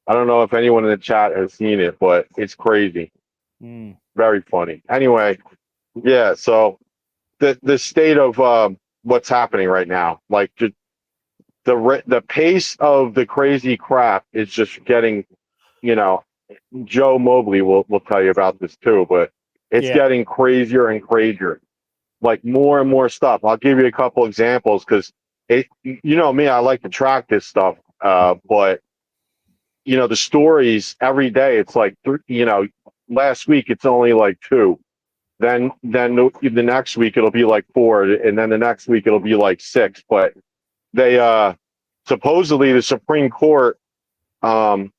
I don't know if anyone in the chat has seen it, but it's crazy. Very funny. Anyway, yeah, so the state of what's happening right now, like just the pace of the crazy crap is just getting, Joe Mobley will tell you about this too, but it's getting crazier and crazier. Like more and more stuff. I'll give you a couple examples because me, I like to track this stuff. But the stories every day, it's like, last week it's only like 2. Then the next week it'll be like 4, and then the next week it'll be like 6. But they supposedly the Supreme Court, some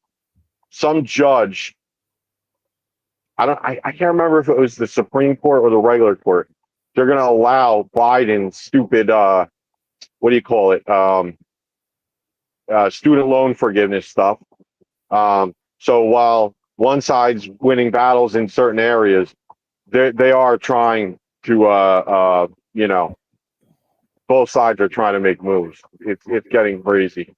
judge, I can't remember if it was the Supreme Court or the regular court. They're going to allow Biden's stupid, what do you call it? Student loan forgiveness stuff. So while one side's winning battles in certain areas, they are trying to, both sides are trying to make moves. It's getting crazy,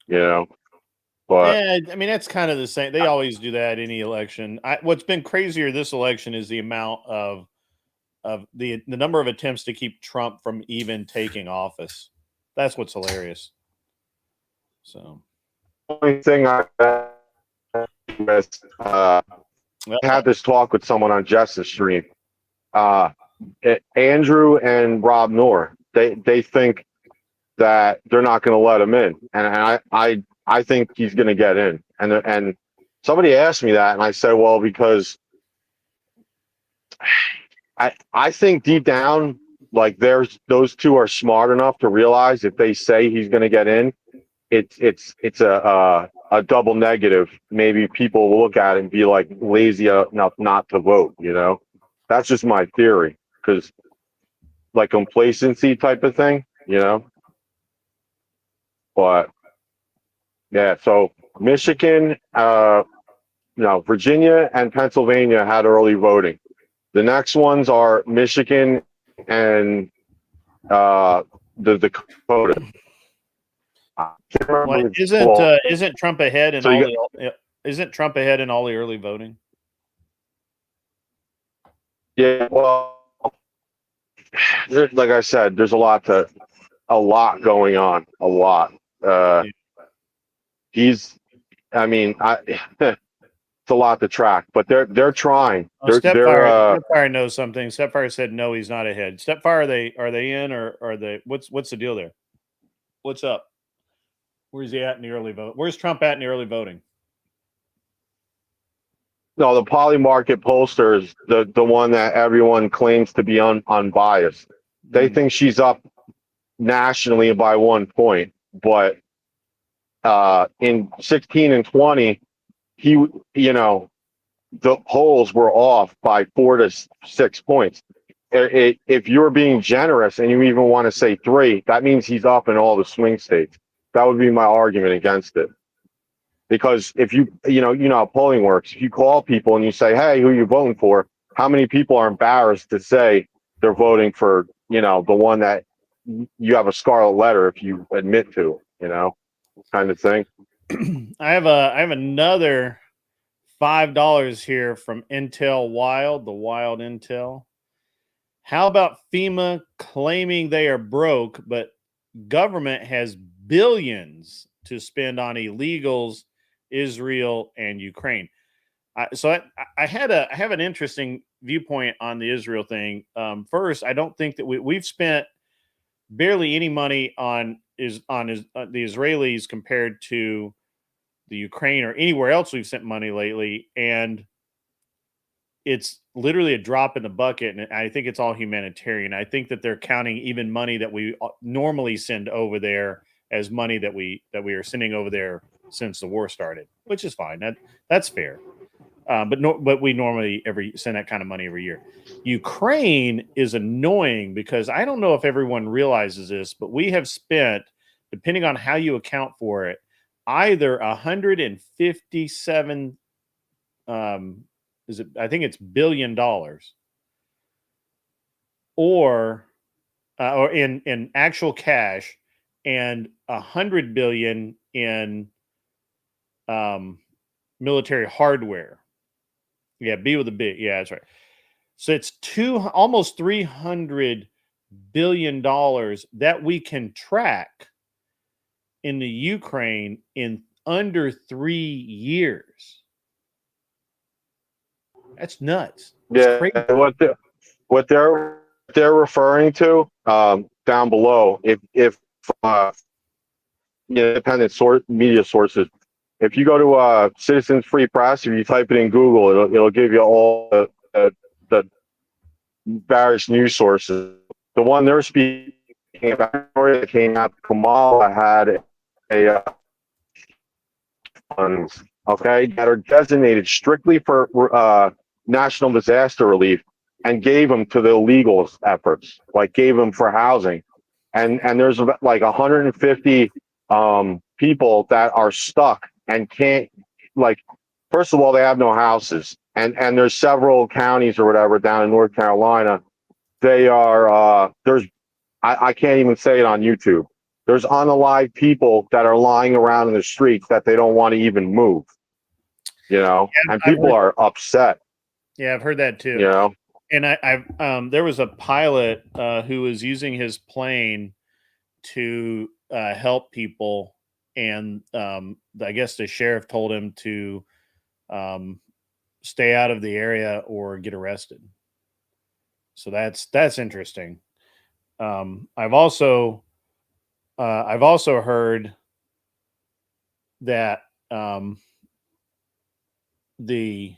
But yeah, I mean that's kind of the same. They always do that any election. What's been crazier this election is the amount of the number of attempts to keep Trump from even taking office. That's what's hilarious. So, only thing I had this talk with someone on Jess's stream. Andrew and Rob Noor, they think that they're not going to let him in, and I think he's going to get in. And somebody asked me that, and I said, well, because I think deep down, like those two are smart enough to realize if they say he's going to get in, it's a double negative. Maybe people will look at it and be like lazy enough not to vote. That's just my theory, because like complacency type of thing, But yeah, so Michigan, Virginia and Pennsylvania had early voting. The next ones are Michigan and the Dakota. Isn't Trump ahead in isn't Trump ahead in all the early voting? Yeah, well, like I said, there's a lot going on. A lot. It's a lot to track, but they're trying. Stepfire knows something. Stepfire said no, he's not ahead. Stepfire, are they in, or are they? What's the deal there? What's up? Where's he at in the early vote? Where's Trump at in the early voting? No, the Polymarket pollster is the one that everyone claims to be unbiased. They think she's up nationally by 1 point, but in 16 and 20, the polls were off by 4 to 6 points. If you're being generous and you even want to say 3, that means he's up in all the swing states. That would be my argument against it. Because if you know how polling works, if you call people and you say, hey, who are you voting for? How many people are embarrassed to say they're voting for, the one that you have a scarlet letter if you admit to, kind of thing. I have another $5 here from Intel Wild, the Wild Intel. How about FEMA claiming they are broke, but government has billions to spend on illegals, Israel and Ukraine? I have an interesting viewpoint on the Israel thing. First, I don't think that we've spent barely any money on the Israelis compared to the Ukraine or anywhere else we've sent money lately, and it's literally a drop in the bucket. And I think it's all humanitarian. I think that they're counting even money that we normally send over there as money that we are sending over there since the war started, which is fine. That's fair. But we normally send that kind of money every year. Ukraine is annoying because I don't know if everyone realizes this, but we have spent, depending on how you account for it, either 157 I think it's $1 billion, or in actual cash, and 100 billion in military hardware. Yeah, B with a B. Yeah, that's right. So it's almost $300 billion that we can track in the Ukraine in under 3 years. That's nuts. It's crazy. What they're referring to down below, if independent media sources, if you go to Citizens Free Press, if you type it in Google, it'll give you all the various news sources. The one they're speaking about that came out, Kamala had funds, that are designated strictly for national disaster relief, and gave them to the illegals efforts, like gave them for housing. And there's like 150 people that are stuck and can't, first of all, they have no houses. And there's several counties or whatever down in North Carolina. They are, I can't even say it on YouTube. There's unalive people that are lying around in the streets that they don't want to even move, and people are upset. Yeah, I've heard that too. And I've there was a pilot who was using his plane to help people, and I guess the sheriff told him to stay out of the area or get arrested. So that's interesting. I've also heard that the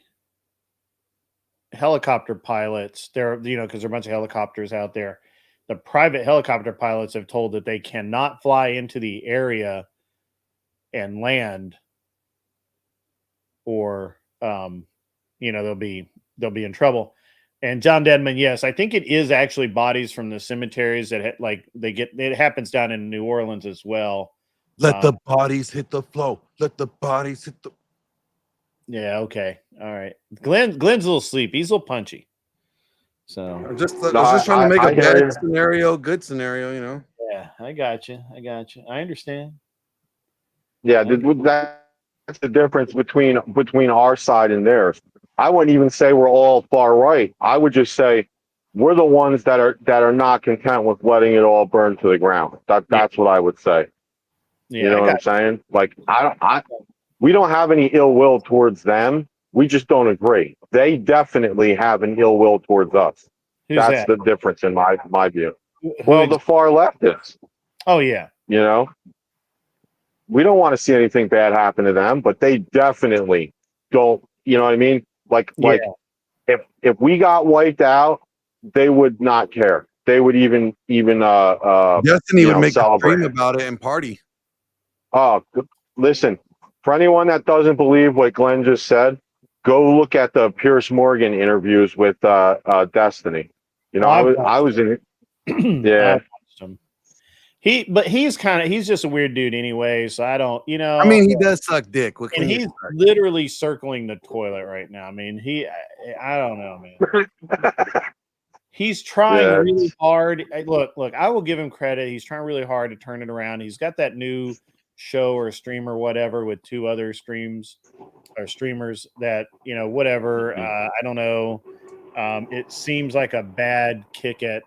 helicopter pilots, because there are a bunch of helicopters out there, the private helicopter pilots have told that they cannot fly into the area and land, or they'll be in trouble. And John Denman, yes, I think it is actually bodies from the cemeteries that it happens down in New Orleans as well. Let the bodies hit the flow. Let the bodies hit the. Yeah. Okay. All right. Glenn's a little sleepy. He's a little punchy. So I was just trying to make a bad scenario, good scenario. Yeah, I got you. I understand. Yeah, that's the difference between our side and theirs. I wouldn't even say we're all far right. I would just say we're the ones that are not content with letting it all burn to the ground. That's what I would say. Yeah, you know what I'm saying? Like we don't have any ill will towards them. We just don't agree. They definitely have an ill will towards us. That's the difference in my view. Well, the far leftists. Oh yeah. We don't want to see anything bad happen to them, but they definitely don't. You know what I mean? Like if we got wiped out, they would not care. They would even Destiny would make a celebrate dream about it and party. Oh, listen, For anyone that doesn't believe what Glenn just said, go look at the Pierce Morgan interviews with Destiny. You know, I was in it. Yeah. He's just a weird dude anyway. So I don't, I mean, he does suck dick. What and can you he's expect? literally circling the toilet right now. I mean, I don't know, man. He's trying Yeah, really hard. Look, I will give him credit. He's trying really hard to turn it around. He's got that new show or stream or whatever with 2 other streams or streamers that, whatever. I don't know. It seems like a bad kick at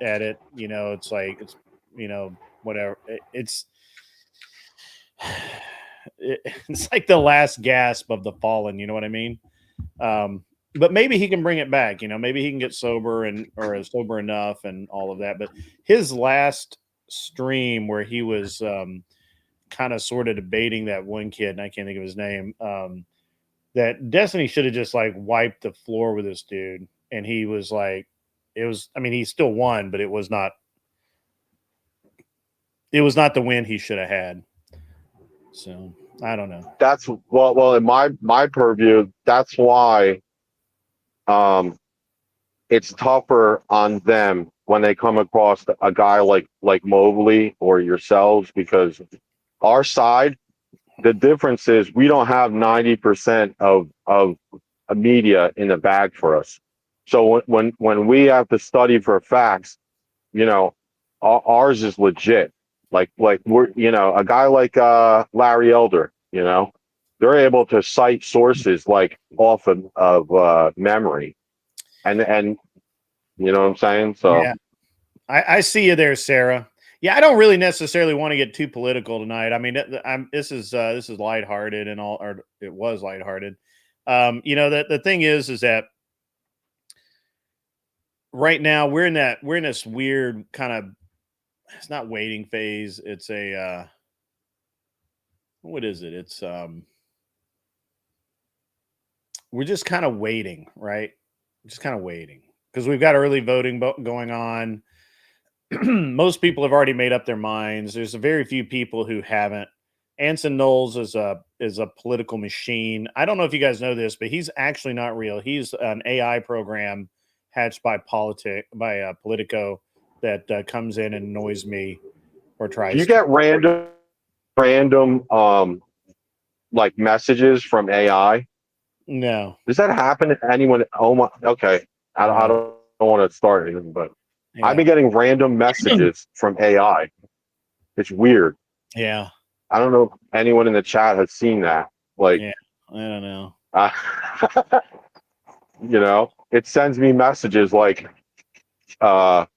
it. It's like, whatever. It's like the last gasp of the fallen. You know what I mean? But maybe he can bring it back. Maybe he can get sober or sober enough and all of that. But his last stream where he was kind of sort of debating that one kid, and I can't think of his name, that Destiny should have just like wiped the floor with this dude. And he was like, I mean, he still won, but it was not the win he should have had. So I don't know. that's well in my purview. That's why it's tougher on them when they come across a guy like Mobley or yourselves, because our side, the difference is we don't have 90% of media in the bag for us. So when we have to study for facts, ours is legit. Like we're a guy like Larry Elder, they're able to cite sources like off of memory, and you know what I'm saying. So yeah, I see you there, Sarah. Yeah, I don't really necessarily want to get too political tonight. I mean, this is lighthearted and all, or it was lighthearted. The thing is that right now we're in this weird kind of, it's not waiting phase. It's a what is it? It's we're just kind of waiting, right? Just kind of waiting because we've got early voting going on. Most people have already made up their minds. There's a very few people who haven't. Anson Knowles is a political machine. I don't know if you guys know this, but he's actually not real. He's an AI program hatched by Politico that comes in and annoys me or tries. do you get random like messages from AI? No. Does that happen to anyone? Oh my. Okay, I don't want to start anything, but Yeah. I've been getting random messages from AI. It's weird. Yeah. I don't know if anyone in the chat has seen that. Like, Yeah. I don't know. It sends me messages like, how's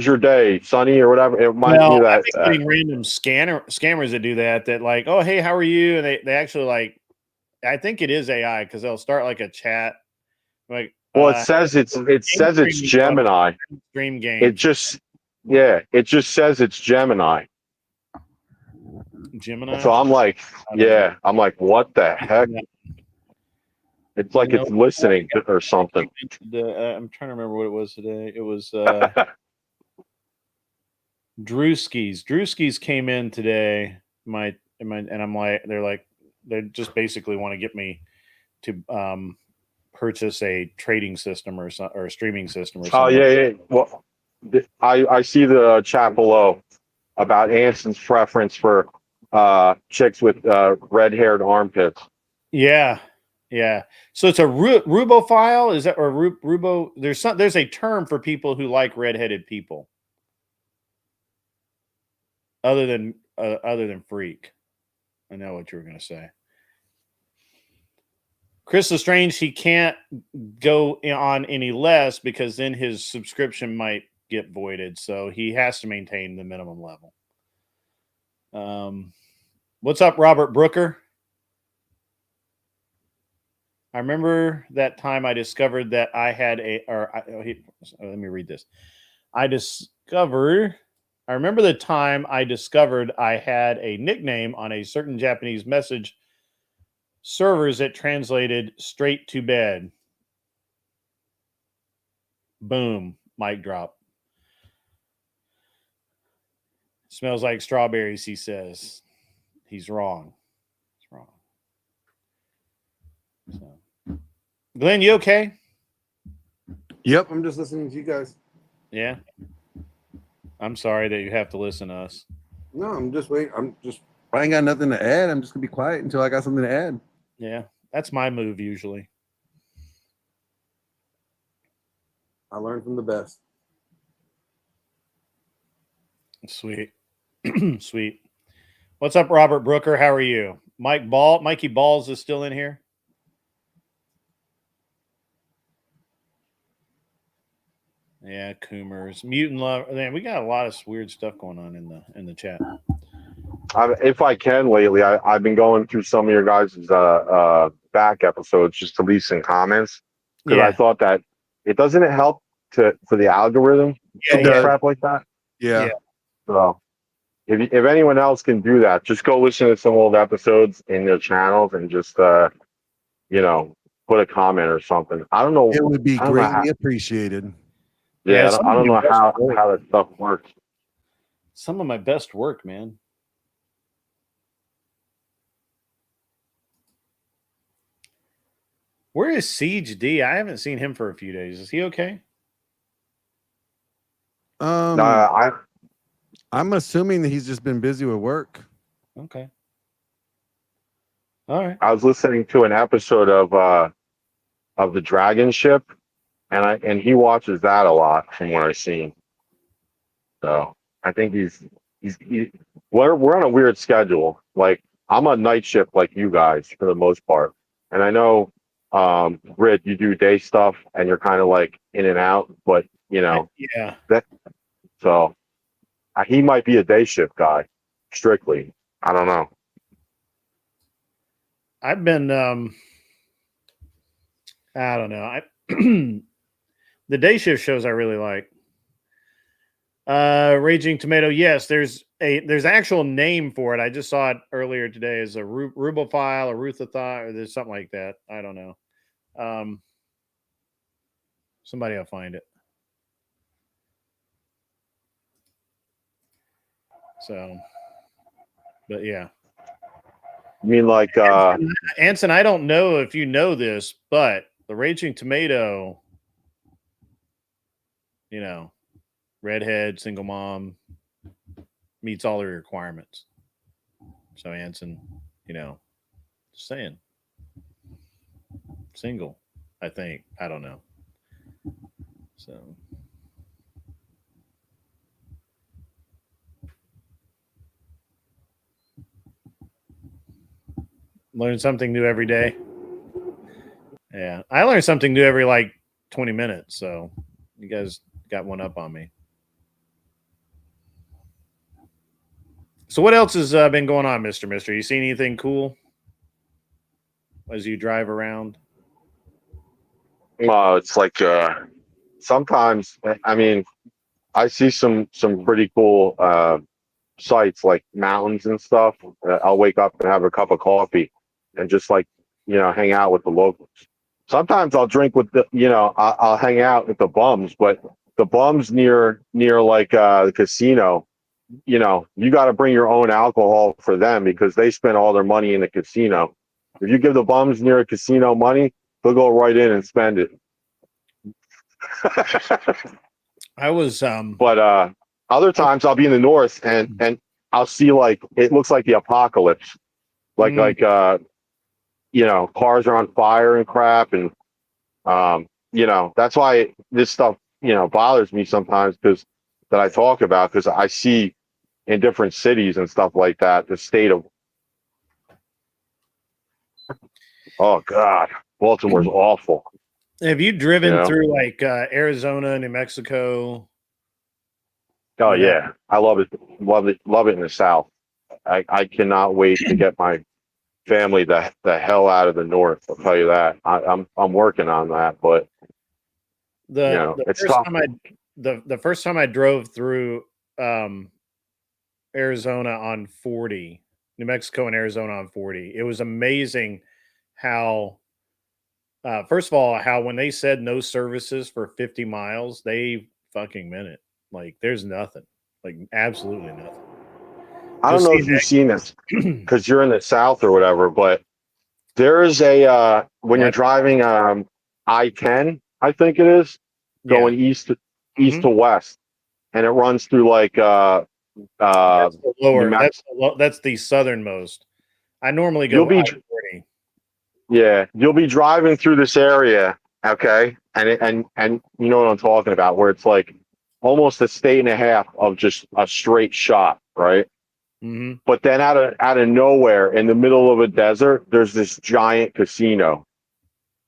your day, sunny or whatever. It reminds me of I've that. been getting random scammers that do that like, oh, hey, how are you? And they actually like, I think it is AI because they'll start like a chat. Like, Well, it says it's Gemini. Stream game. It just says it's Gemini. Gemini. So I'm like, what the heck? It's like it's listening or something. I'm trying to remember what it was today. It was Drewskis. Drewskis came in today. And I'm like, they just basically want to get me to purchase a trading system or a streaming system or something. Oh yeah. Well, I see the chat below about Anson's preference for chicks with red-haired armpits. Yeah. So it's a rubophile, is that, or rubo? There's a term for people who like redheaded people, other than freak. I know what you were going to say. Chris Lestrange, he can't go on any less because then his subscription might get voided. So he has to maintain the minimum level. What's up, Robert Brooker? I remember that time I discovered that I had let me read this. I remember the time I discovered I had a nickname on a certain Japanese message servers that translated straight to bed. Boom, mic drop. Smells like strawberries, he says. He's wrong. So. Glenn, you okay? Yep, I'm just listening to you guys. Yeah. I'm sorry that you have to listen to us. No, I'm just waiting. I ain't got nothing to add. I'm just gonna be quiet until I got something to add. Yeah, that's my move usually. I learned from the best. Sweet. Sweet. What's up, Robert Brooker? How are you? Mikey Balls is still in here. Yeah, Coomers, Mutant Love. Man, we got a lot of weird stuff going on in the chat. If I can lately, I've been going through some of your guys' back episodes just to leave some comments because I thought that doesn't help for the algorithm Yeah. crap like that. Yeah. So if anyone else can do that, just go listen to some old episodes in their channels and just put a comment or something. I don't know. It would be greatly appreciated. Yeah, I don't know how that stuff works. Some of my best work, man. Where is Siege D? I haven't seen him for a few days. Is he okay? I'm assuming that he's just been busy with work. Okay. All right. I was listening to an episode of the Dragon Ship, and he watches that a lot from what I've seen. So I think we're on a weird schedule. Like I'm on night shift like you guys for the most part, and I know Rid, you do day stuff and you're kind of like in and out, but yeah. So he might be a day shift guy strictly. I don't know. I've been I don't know. The day shift shows I really like. Raging Tomato. Yes, there's actual name for it. I just saw it earlier today as a rubophile, a ruthothon, or there's something like that. I don't know. Somebody will find it. So, but yeah. You mean like Anson, I don't know if you know this, but the Raging Tomato, redhead, single mom, meets all the requirements. So Anson, just saying. Single, I think. I don't know. So learn something new every day. Yeah. I learn something new every 20 minutes. So you guys got one up on me. So what else has been going on, Mr. Mister? You seen anything cool as you drive around? it's like sometimes I see some pretty cool sights like mountains and stuff. I'll wake up and have a cup of coffee and just hang out with the locals. Sometimes I'll drink with I'll hang out with the bums, but the bums near the casino, you got to bring your own alcohol for them because they spend all their money in the casino. If you give the bums near a casino money, they'll go right in and spend it. I was but other times I'll be in the north and I'll see it looks like the apocalypse. Cars are on fire and crap, and that's why this stuff bothers me sometimes because that I talk about because I see in different cities and stuff like that the state of Baltimore's awful. Have you driven through Arizona, New Mexico? Oh yeah, I love it in the South. I cannot wait to get my family the hell out of the north. I'll tell you that. I'm working on that, but the first time I drove through Arizona on 40, New Mexico and Arizona on 40, it was amazing how first of all, how when they said no services for 50 miles, they fucking meant it. There's nothing, absolutely nothing. I don't know if you've seen this because you're in the South or whatever, but There is a when you're What? driving I-10, I think it is, going east to west, and it runs through like That's the New lower. Mexico. That's the southernmost. I normally You'll go be I-40. you'll be driving through this area, okay, and you know what I'm talking about, where it's like almost a state and a half of just a straight shot, right? Mm-hmm. But then out of nowhere, in the middle of a desert, there's this giant casino.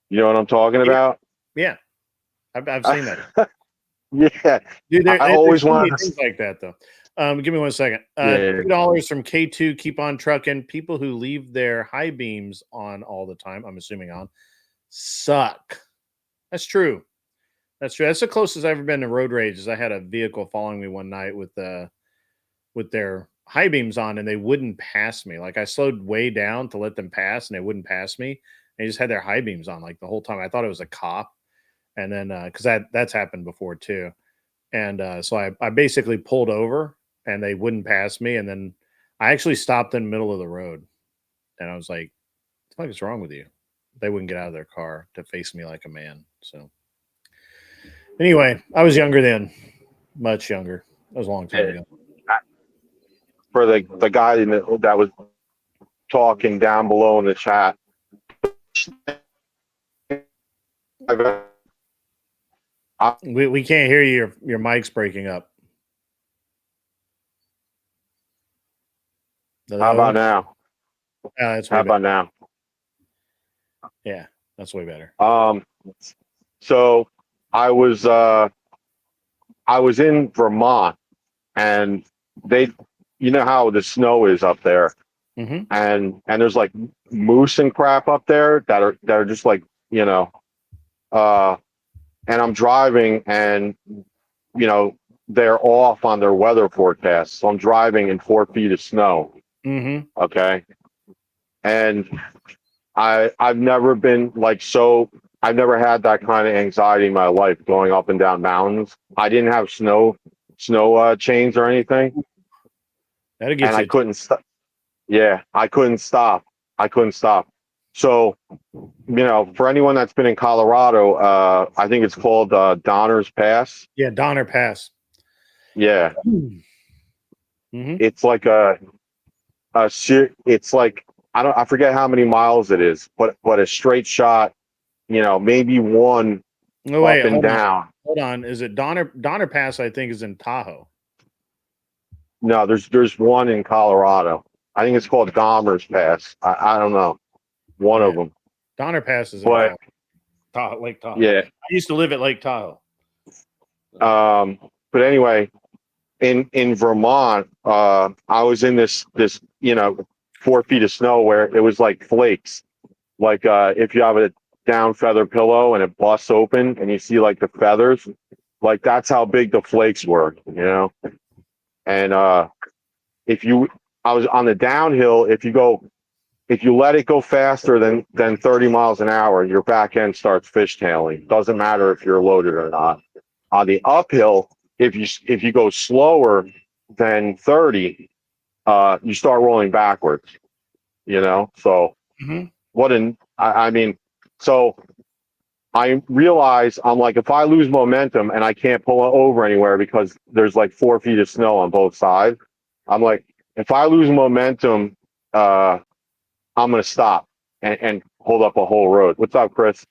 You know what I'm talking about? Yeah, I've seen that. Yeah, Dude, I there's always so many wanted to. things like that, though. Give me 1 second. Yeah, $2 from K2. Keep on trucking. People who leave their high beams on all the time, I'm assuming on, suck. That's true. That's true. That's the closest I've ever been to road rage. Is I had a vehicle following me one night with their high beams on, and they wouldn't pass me. Like I slowed way down to let them pass, and they wouldn't pass me. They just had their high beams on like the whole time. I thought it was a cop, and then because that's happened before too. And so I basically pulled over and they wouldn't pass me. And then I actually stopped in the middle of the road. And I was like, what the fuck is wrong with you? They wouldn't get out of their car to face me like a man. So anyway, I was younger then, much younger. That was a long time ago. for the guy that was talking down below in the chat. We can't hear you. Your mic's breaking up. Hello? How about now? That's How way about better. now? Yeah, that's way better. So I was in Vermont, and you know how the snow is up there, Mm-hmm. and there's like moose and crap up there that are just like, you know, and I'm driving, and you know, they're off on their weather forecast, so I'm driving in 4 feet of snow. Mm-hmm. Okay, and I've never been like I've never had that kind of anxiety in my life going up and down mountains. I didn't have snow chains or anything, That'll get and I you. couldn't stop. Yeah, I couldn't stop. So, you know, for anyone that's been in Colorado, I think it's called Donner's Pass. Yeah, Donner Pass. Yeah, Mm-hmm. it's like it's like I forget how many miles it is, but a straight shot. You know, maybe one Oh, wait, up and down. Hold on. Is it Donner Pass? I think is in Tahoe. No, there's one in Colorado. I think it's called Dahmer's Pass. I don't know. One of them. Donner Pass is in But Tahoe, Lake Tahoe. yeah. I used to live at Lake Tahoe. But anyway, in Vermont, I was in this, you know, 4 feet of snow where it was like flakes. Like if you have a down feather pillow and it busts open and you see like the feathers, like that's how big the flakes were, you know. And I was on the downhill, if you let it go faster than 30 miles an hour, your back end starts fishtailing. Doesn't matter if you're loaded or not. On the uphill, if you go slower than 30, you start rolling backwards. You know, so I mean, so I realize I'm like, if I lose momentum and I can't pull over anywhere because there's like 4 feet of snow on both sides, I'm like, if I lose momentum, I'm gonna stop and hold up a whole road. What's up, Chris?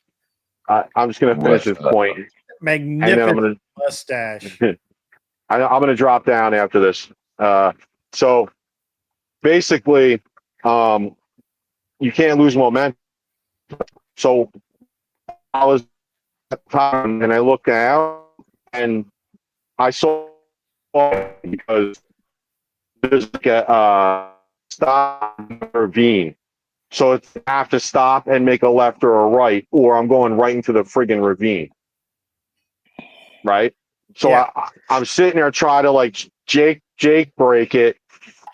I'm just gonna finish this point, Magnificent and then I'm gonna mustache. I'm gonna drop down after this. So basically, you can't lose momentum. So I was at the top, and I looked out, and I saw because there's like a stop ravine. So it's I have to stop and make a left or a right, or I'm going right into the friggin' ravine. Right? So Yeah. I'm sitting there trying to like Jake break it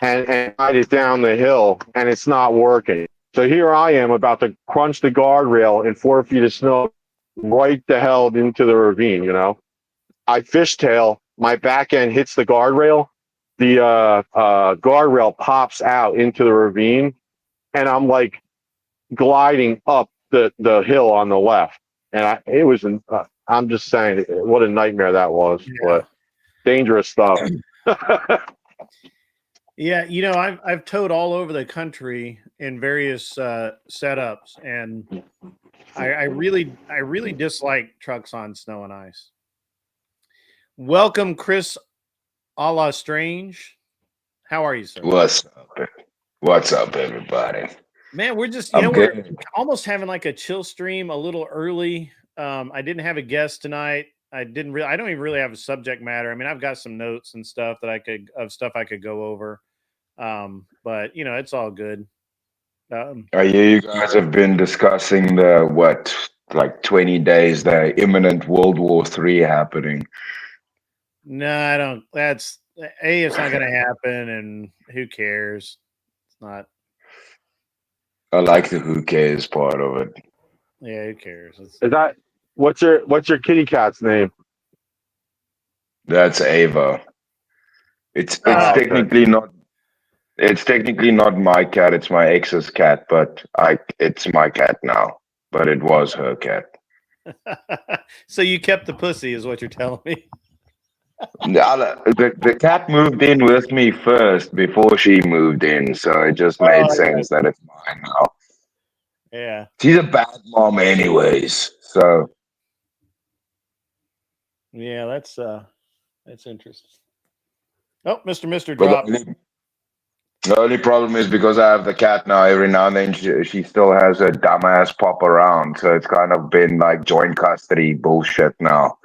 and ride it down the hill, and it's not working. So here I am about to crunch the guardrail in 4 feet of snow right the hell into the ravine, you know. I fishtail, my back end hits the guardrail, the guardrail pops out into the ravine, and I'm like gliding up the hill on the left, and it was. I'm just saying, what a nightmare that was. Yeah. But dangerous stuff. Yeah, I've towed all over the country in various setups, and I really dislike trucks on snow and ice. Welcome, Chris a la Strange. How are you, sir? What's up, everybody? Man, we're just I'm we're good. almost having like a chill stream a little early. I didn't have a guest tonight. I don't even really have a subject matter. I mean, I've got some notes and stuff that I could go over. But it's all good. I hear you guys have been discussing like 20 days, the imminent World War III happening. No, I don't. It's not going to happen, and who cares? It's not. I like the who cares part of it. Yeah, who cares? Is that what's your kitty cat's name? That's Ava. It's okay. technically not. It's technically not my cat. It's my ex's cat, but it's my cat now. But it was her cat. So you kept the pussy, is what you're telling me? The cat moved in with me first before she moved in, so it just made sense that it's mine now. Yeah. She's a bad mom anyways, so. Yeah, that's interesting. Oh, Mr. But Drop. the only problem is because I have the cat now, every now and then she still has a dumbass pop around, so it's kind of been like joint custody bullshit now.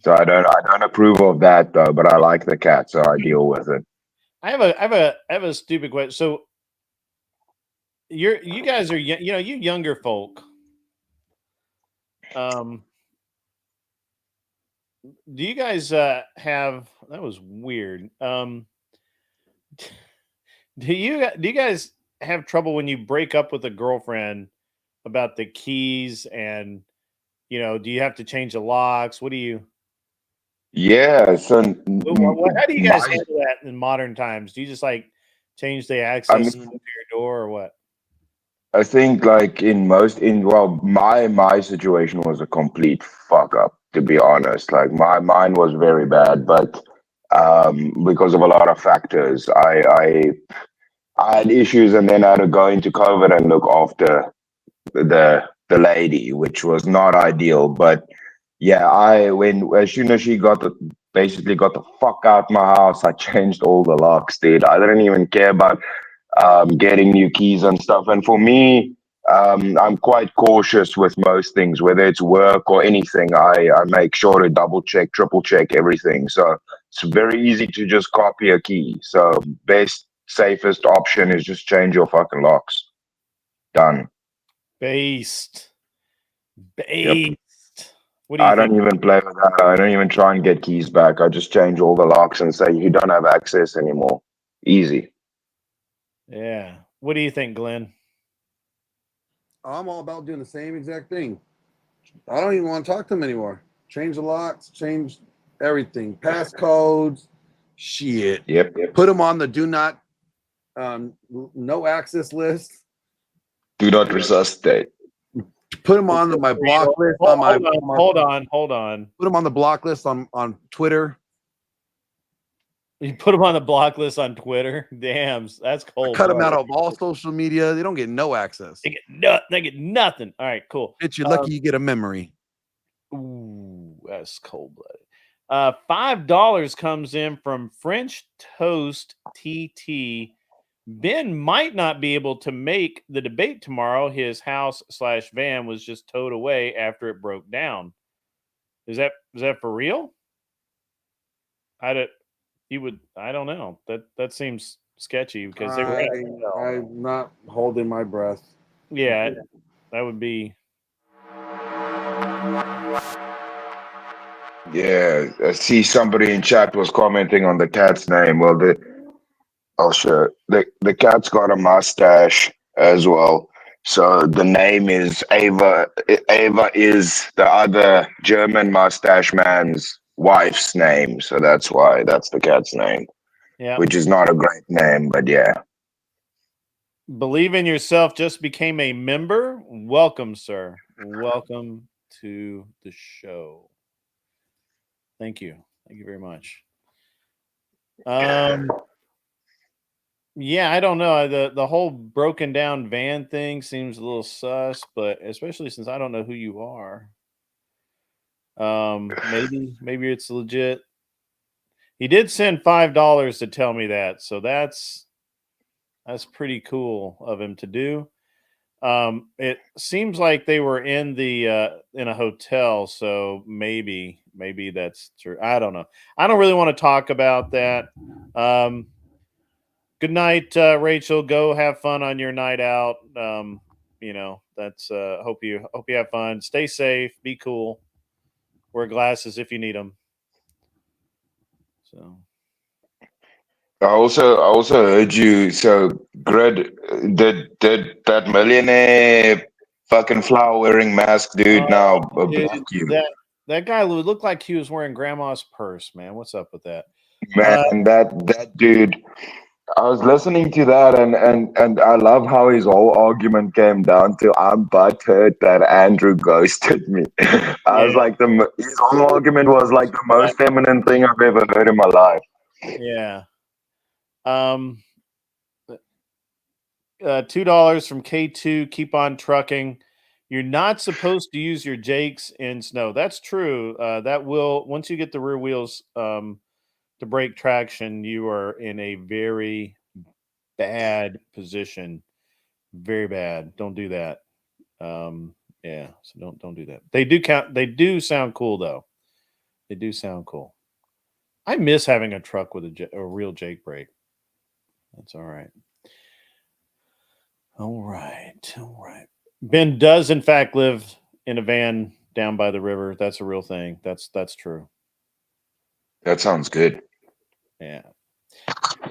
So I don't approve of that though, but I like the cat, so I deal with it. I have a stupid question. So you guys are you younger folk. Do you guys have, that was weird. Do you guys have trouble when you break up with a girlfriend about the keys, and do you have to change the locks? What do you? Yeah, so How do you guys handle that in modern times? Do you just like change the access to your door or what? I think like my situation was a complete fuck up, to be honest. Like mine was very bad, but because of a lot of factors, I had issues, and then I had to go into COVID and look after the lady, which was not ideal. But yeah, as soon as she basically got the fuck out my house, I changed all the locks, dude. I didn't even care about getting new keys and stuff. And for me, I'm quite cautious with most things, whether it's work or anything. I make sure to double check, triple check everything. So it's very easy to just copy a key. So best, safest option is just change your fucking locks. Done. Based. Yep. What do you I don't even play with that. I don't even try and get keys back. I just change all the locks and say you don't have access anymore. Easy. Yeah. What do you think, Glenn? I'm all about doing the same exact thing. I don't even want to talk to them anymore. Change the locks, change everything, passcodes, shit. Yep. Put them on the do not, no access list. Do not resuscitate. Put them on my block list. Hold on. Put them on the block list on Twitter. You put them on the block list on Twitter. Damn, that's cold. Cut them out of all social media. They don't get no access. They get nothing. All right, cool. Bitch, you're lucky you get a memory. Ooh, that's cold blooded. $5 comes in from French Toast TT. Ben might not be able to make the debate tomorrow. His house/van was just towed away after it broke down. Is that for real? I don't know. That seems sketchy because I'm not holding my breath. Yeah, that would be. Yeah, I see somebody in chat was commenting on the cat's name. Well, sure. The cat's got a mustache as well. So the name is Ava. Ava is the other German mustache man's wife's name. So that's why that's the cat's name. Yeah. Which is not a great name, but yeah. Believe in Yourself just became a member. Welcome, sir. Welcome to the show. Thank you. Thank you very much. Yeah, I don't know. The whole broken down van thing seems a little sus, but especially since I don't know who you are. Maybe it's legit. He did send $5 to tell me that, so that's pretty cool of him to do. It seems like they were in a hotel, so maybe that's true. I don't know. I don't really want to talk about that. Good night, Rachel. Go have fun on your night out. That's hope you have fun. Stay safe. Be cool. Wear glasses if you need them. So. I also heard you. So, Grid, did that millionaire fucking flower wearing mask dude now Dude, block you? that guy looked like he was wearing grandma's purse, man. What's up with that? Man, that dude. I was listening to that, and I love how his whole argument came down to I'm butthurt that Andrew ghosted me. I was like, his whole argument was like the most feminine thing I've ever heard in my life. Yeah. $2 from K2. Keep on trucking. You're not supposed to use your Jakes in snow. That's true. That will, once you get the rear wheels to break traction, you are in a very bad position. Very bad. Don't do that. Yeah. So don't do that. They do sound cool though. They do sound cool. I miss having a truck with a real Jake brake. That's all right. All right. Ben does in fact live in a van down by the river. That's a real thing. That's true. That sounds good. Yeah.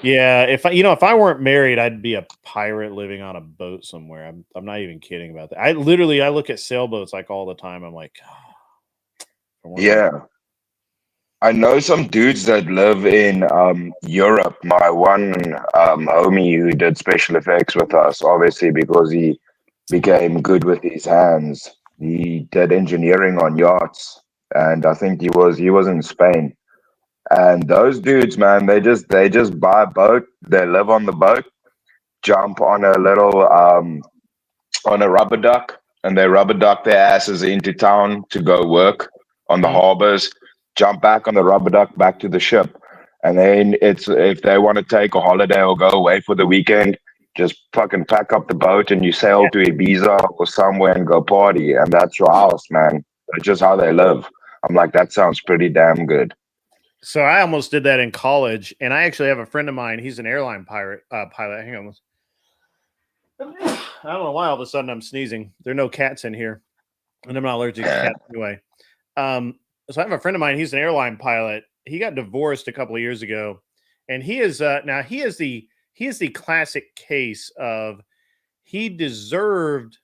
If I weren't married, I'd be a pirate living on a boat somewhere. I'm not even kidding about that. I look at sailboats like all the time. I'm like, yeah. I know some dudes that live in Europe. My one homie who did special effects with us, obviously because he became good with his hands. He did engineering on yachts, and I think he was in Spain. And those dudes, man, they just buy a boat. They live on the boat, jump on a little on a rubber duck, and they rubber duck their asses into town to go work on the harbors. Jump back on the rubber duck back to the ship, and then it's if they want to take a holiday or go away for the weekend, just fucking pack up the boat and you sail to Ibiza or somewhere and go party, and that's your house, man. That's just how they live. I'm like, that sounds pretty damn good. So I almost did that in college, and I actually have a friend of mine. He's an airline pilot. Hang on. I don't know why all of a sudden I'm sneezing. There are no cats in here, and I'm not allergic to cats anyway. So I have a friend of mine. He's an airline pilot. He got divorced a couple of years ago, and he is the classic case of he deserved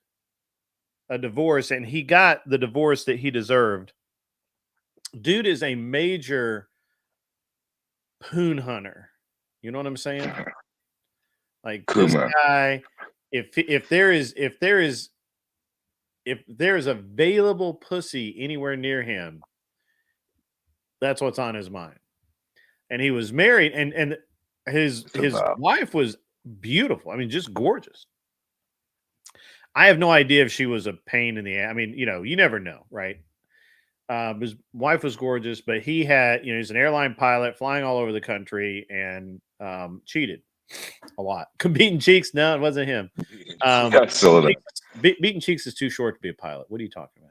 a divorce, and he got the divorce that he deserved. Dude is a major poon hunter. You know what I'm saying? Like this guy, if there is available pussy anywhere near him, that's what's on his mind. And he was married, and his wife was beautiful. I mean, just gorgeous. I have no idea if she was a pain in the ass. I mean, you never know, right? His wife was gorgeous, but he had, he's an airline pilot flying all over the country and cheated a lot. Beating cheeks? No, it wasn't him. Beating cheeks is too short to be a pilot. What are you talking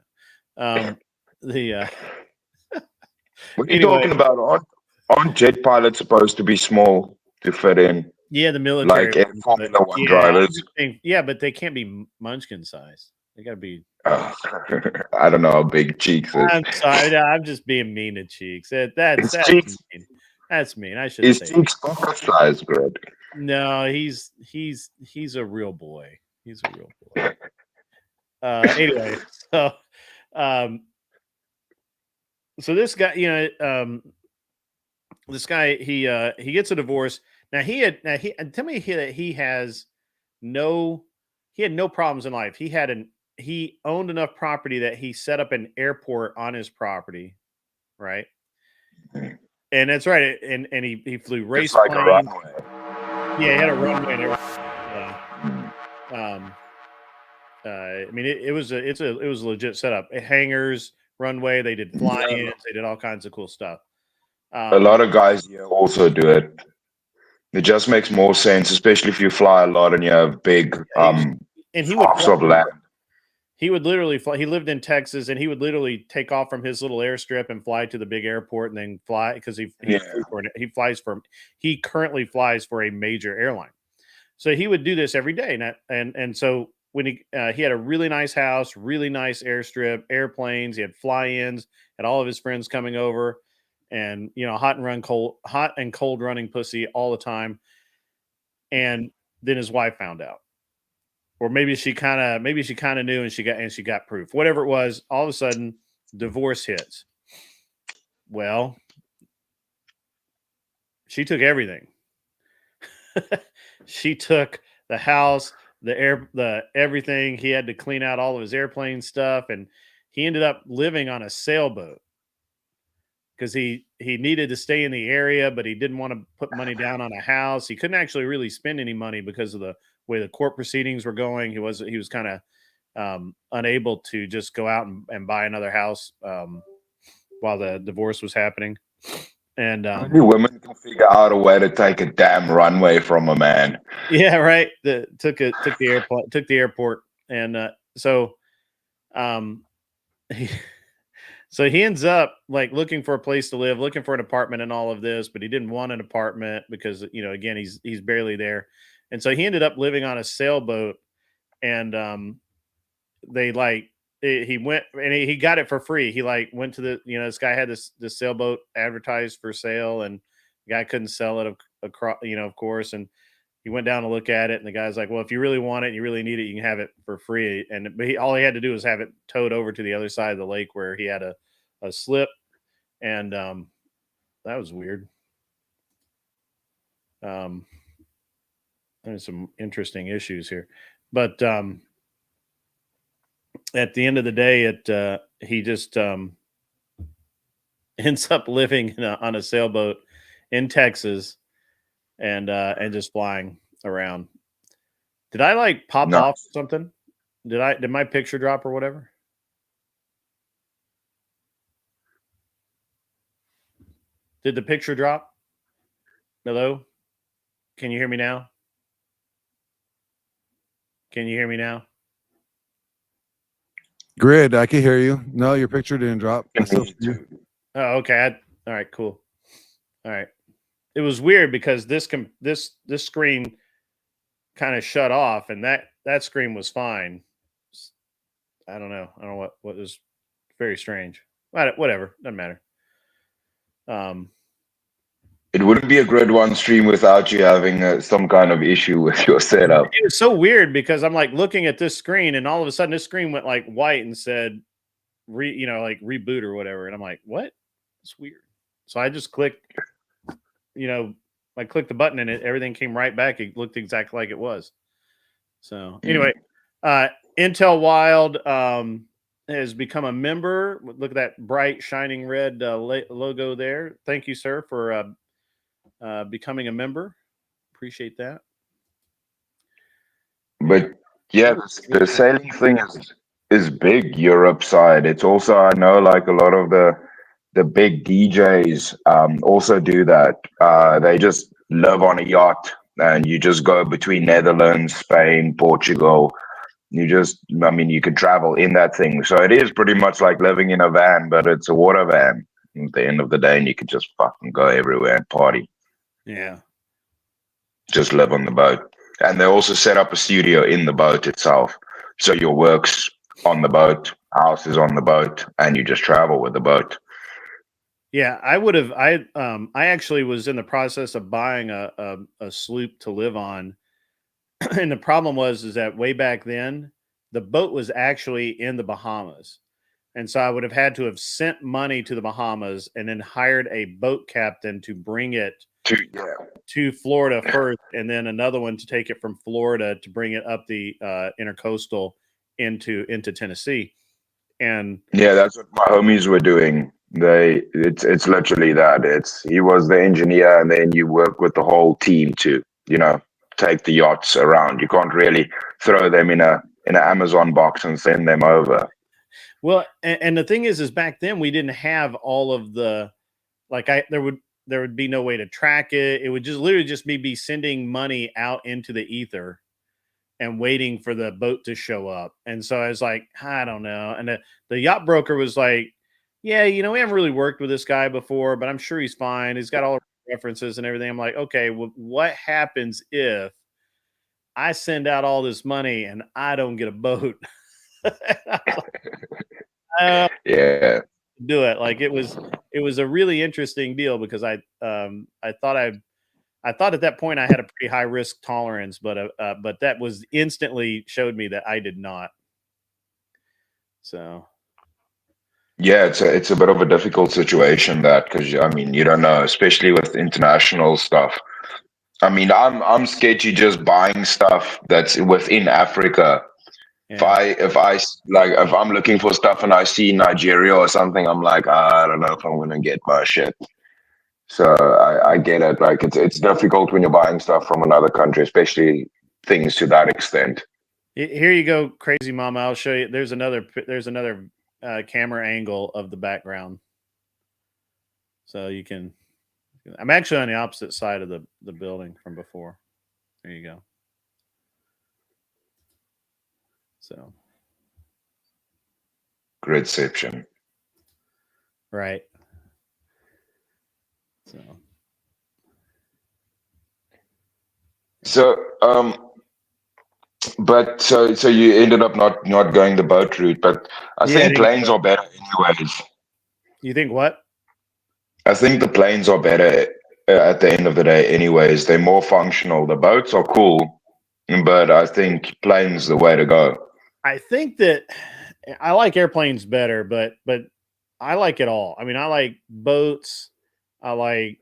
about? What are you talking about? Aren't jet pilots supposed to be small to fit in? Yeah, the military. Like Formula One drivers. Yeah, but they can't be munchkin size. They got to be. I don't know how big Cheeks is. I'm sorry. I'm just being mean to Cheeks. That's mean. That's mean. I should say. Is Cheeks size, bro? No, he's a real boy. He's a real boy. Anyway, so this guy, he gets a divorce. Now tell me that he has he had no problems in life. He owned enough property that he set up an airport on his property, right? And that's right. And he flew race Just like a planes. runway. Yeah, he had a runway and everything. I mean, it was a legit setup. Hangars, runway. They did fly-ins. They did all kinds of cool stuff. A lot of guys here also do it. It just makes more sense, especially if you fly a lot and you have big and he would swaths of land. He would literally fly. He lived in Texas, and he would literally take off from his little airstrip and fly to the big airport, and then fly because he currently flies for a major airline. So he would do this every day, and so when he had a really nice house, really nice airstrip, airplanes. He had fly-ins, had all of his friends coming over, and hot and cold running pussy all the time. And then his wife found out. Or maybe she kind of knew and she got proof. Whatever it was, all of a sudden, divorce hits. Well, she took everything. She took the house, the everything. He had to clean out all of his airplane stuff, and he ended up living on a sailboat because he needed to stay in the area, but he didn't want to put money down on a house. He couldn't actually really spend any money because of the way the court proceedings were going. He was kind of unable to just go out and buy another house while the divorce was happening. And only women can figure out a way to take a damn runway from a man. Yeah, right. Took the airport, and so he ends up like looking for a place to live, looking for an apartment and all of this, but he didn't want an apartment because again he's barely there. And so he ended up living on a sailboat, and he went and he got it for free. He went to this guy had this sailboat advertised for sale, and the guy couldn't sell it across, of course. And he went down to look at it, and the guy's like, "Well, if you really want it and you really need it, you can have it for free." But all he had to do was have it towed over to the other side of the lake where he had a slip, and that was weird. There's some interesting issues here, but at the end of the day, he just ends up living on a sailboat in Texas, and just flying around. Did I pop off something? Did my picture drop or whatever? Did the picture drop? Hello? Can you hear me now? Can you hear me now? Grid, I can hear you. No, your picture didn't drop. Oh, okay. All right, cool. All right. It was weird because this screen kind of shut off, and that screen was fine. I don't know. I don't know what was very strange. Whatever. Doesn't matter. It wouldn't be a Grid One stream without you having some kind of issue with your setup. It was so weird because I'm looking at this screen, and all of a sudden this screen went white and said, reboot or whatever. And I'm like, what? It's weird. So I just clicked, I clicked the button and everything came right back. It looked exactly like it was. So anyway, Intel Wild has become a member. Look at that bright, shining red logo there. Thank you, sir, for becoming a member. Appreciate that. But yeah, the sailing thing is big Europe side. It's also, I know, like a lot of the big DJs also do that. They just live on a yacht, and you just go between Netherlands, Spain, Portugal. You can travel in that thing. So it is pretty much like living in a van, but it's a water van at the end of the day, and you can just fucking go everywhere and party. Yeah. Just live on the boat. And they also set up a studio in the boat itself. So your work's on the boat, house is on the boat, and you just travel with the boat. Yeah, I actually was in the process of buying a sloop to live on. And the problem is that way back then, the boat was actually in the Bahamas. And so I would have had to have sent money to the Bahamas and then hired a boat captain to bring it to Florida first, and then another one to take it from Florida to bring it up the intercoastal into Tennessee. And yeah, that's what my homies were doing. It's literally that. He was the engineer, and then you work with the whole team to, take the yachts around. You can't really throw them in an Amazon box and send them over. Well, and the thing is back then we didn't have all of the, there would be no way to track it. It would just literally just be sending money out into the ether and waiting for the boat to show up. And so I was like, I don't know. And the yacht broker was like, yeah, we haven't really worked with this guy before, but I'm sure he's fine. He's got all the references and everything. I'm like, okay, well, what happens if I send out all this money and I don't get a boat? Yeah. Do it. Like it was a really interesting deal because I thought at that point I had a pretty high risk tolerance, but that was instantly showed me that I did not. So yeah, it's a bit of a difficult situation because you don't know, especially with international stuff. I'm sketchy just buying stuff that's within Africa. yeah. If I'm looking for stuff and I see Nigeria or something, I'm like, I don't know if I'm gonna get my shit. So I get it. Like it's difficult when you're buying stuff from another country, especially things to that extent. Here you go, crazy mama. I'll show you. There's another camera angle of the background, so you can. I'm actually on the opposite side of the building from before. There you go. So, Gridception. Right. So so you ended up not going the boat route, but I think planes are better anyways. You think what? I think the planes are better at the end of the day anyways. They're more functional. The boats are cool, but I think planes the way to go. I think that I like airplanes better, but I like it all. I mean, I like boats. I like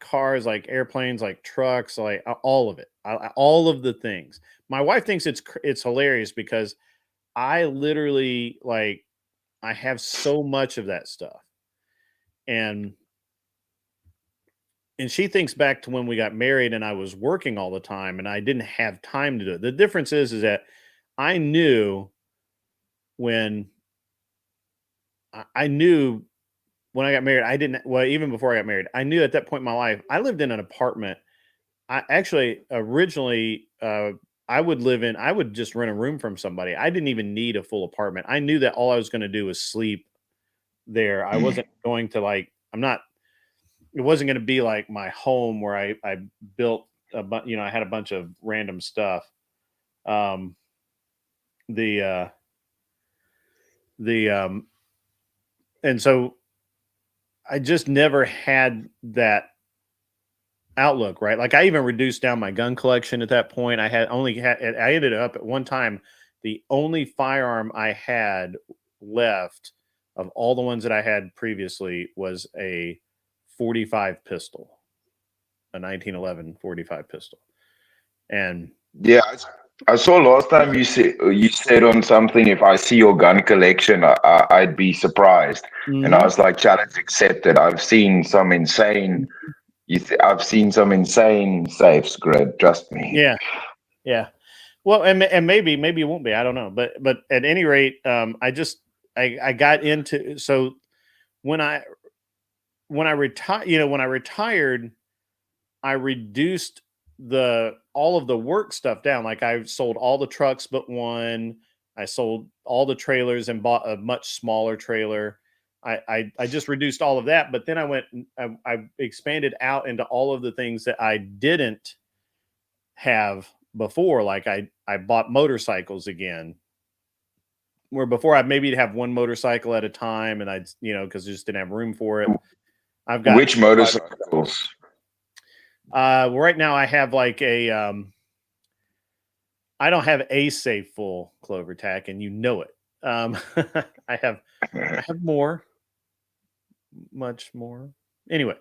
cars, like airplanes, like trucks, like all of it. All of the things. My wife thinks it's hilarious because I literally I have so much of that stuff. And she thinks back to when we got married and I was working all the time and I didn't have time to do it. The difference is that I knew when I knew when I got married, even before I got married, I knew at that point in my life, I lived in an apartment. I actually originally, I would just rent a room from somebody. I didn't even need a full apartment. I knew that all I was going to do was sleep there. I wasn't going to it wasn't going to be like my home where I built I had a bunch of random stuff. And so I just never had that outlook, right? Like I even reduced down my gun collection at that point. I ended up at one time, the only firearm I had left of all the ones that I had previously was a 45 pistol, a 1911 45 pistol. And yeah, I saw last time you said on something, if I see your gun collection, I'd be surprised. Mm-hmm. And I was like, challenge accepted. I've seen some insane safes, Grid. Trust me. Yeah. Well, and maybe it won't be. I don't know. But at any rate, I got into, so when I retired, I reduced all of the work stuff down. Like I sold all the trucks but one. I sold all the trailers and bought a much smaller trailer. I just reduced all of that, but then I expanded out into all of the things that I didn't have before. Like I bought motorcycles again, where before I maybe have one motorcycle at a time, and I'd because I just didn't have room for it. I've got which motorcycles? Well, right now I have like a I don't have a safe full Clover Tack, and it. I have more, much more. Anyway,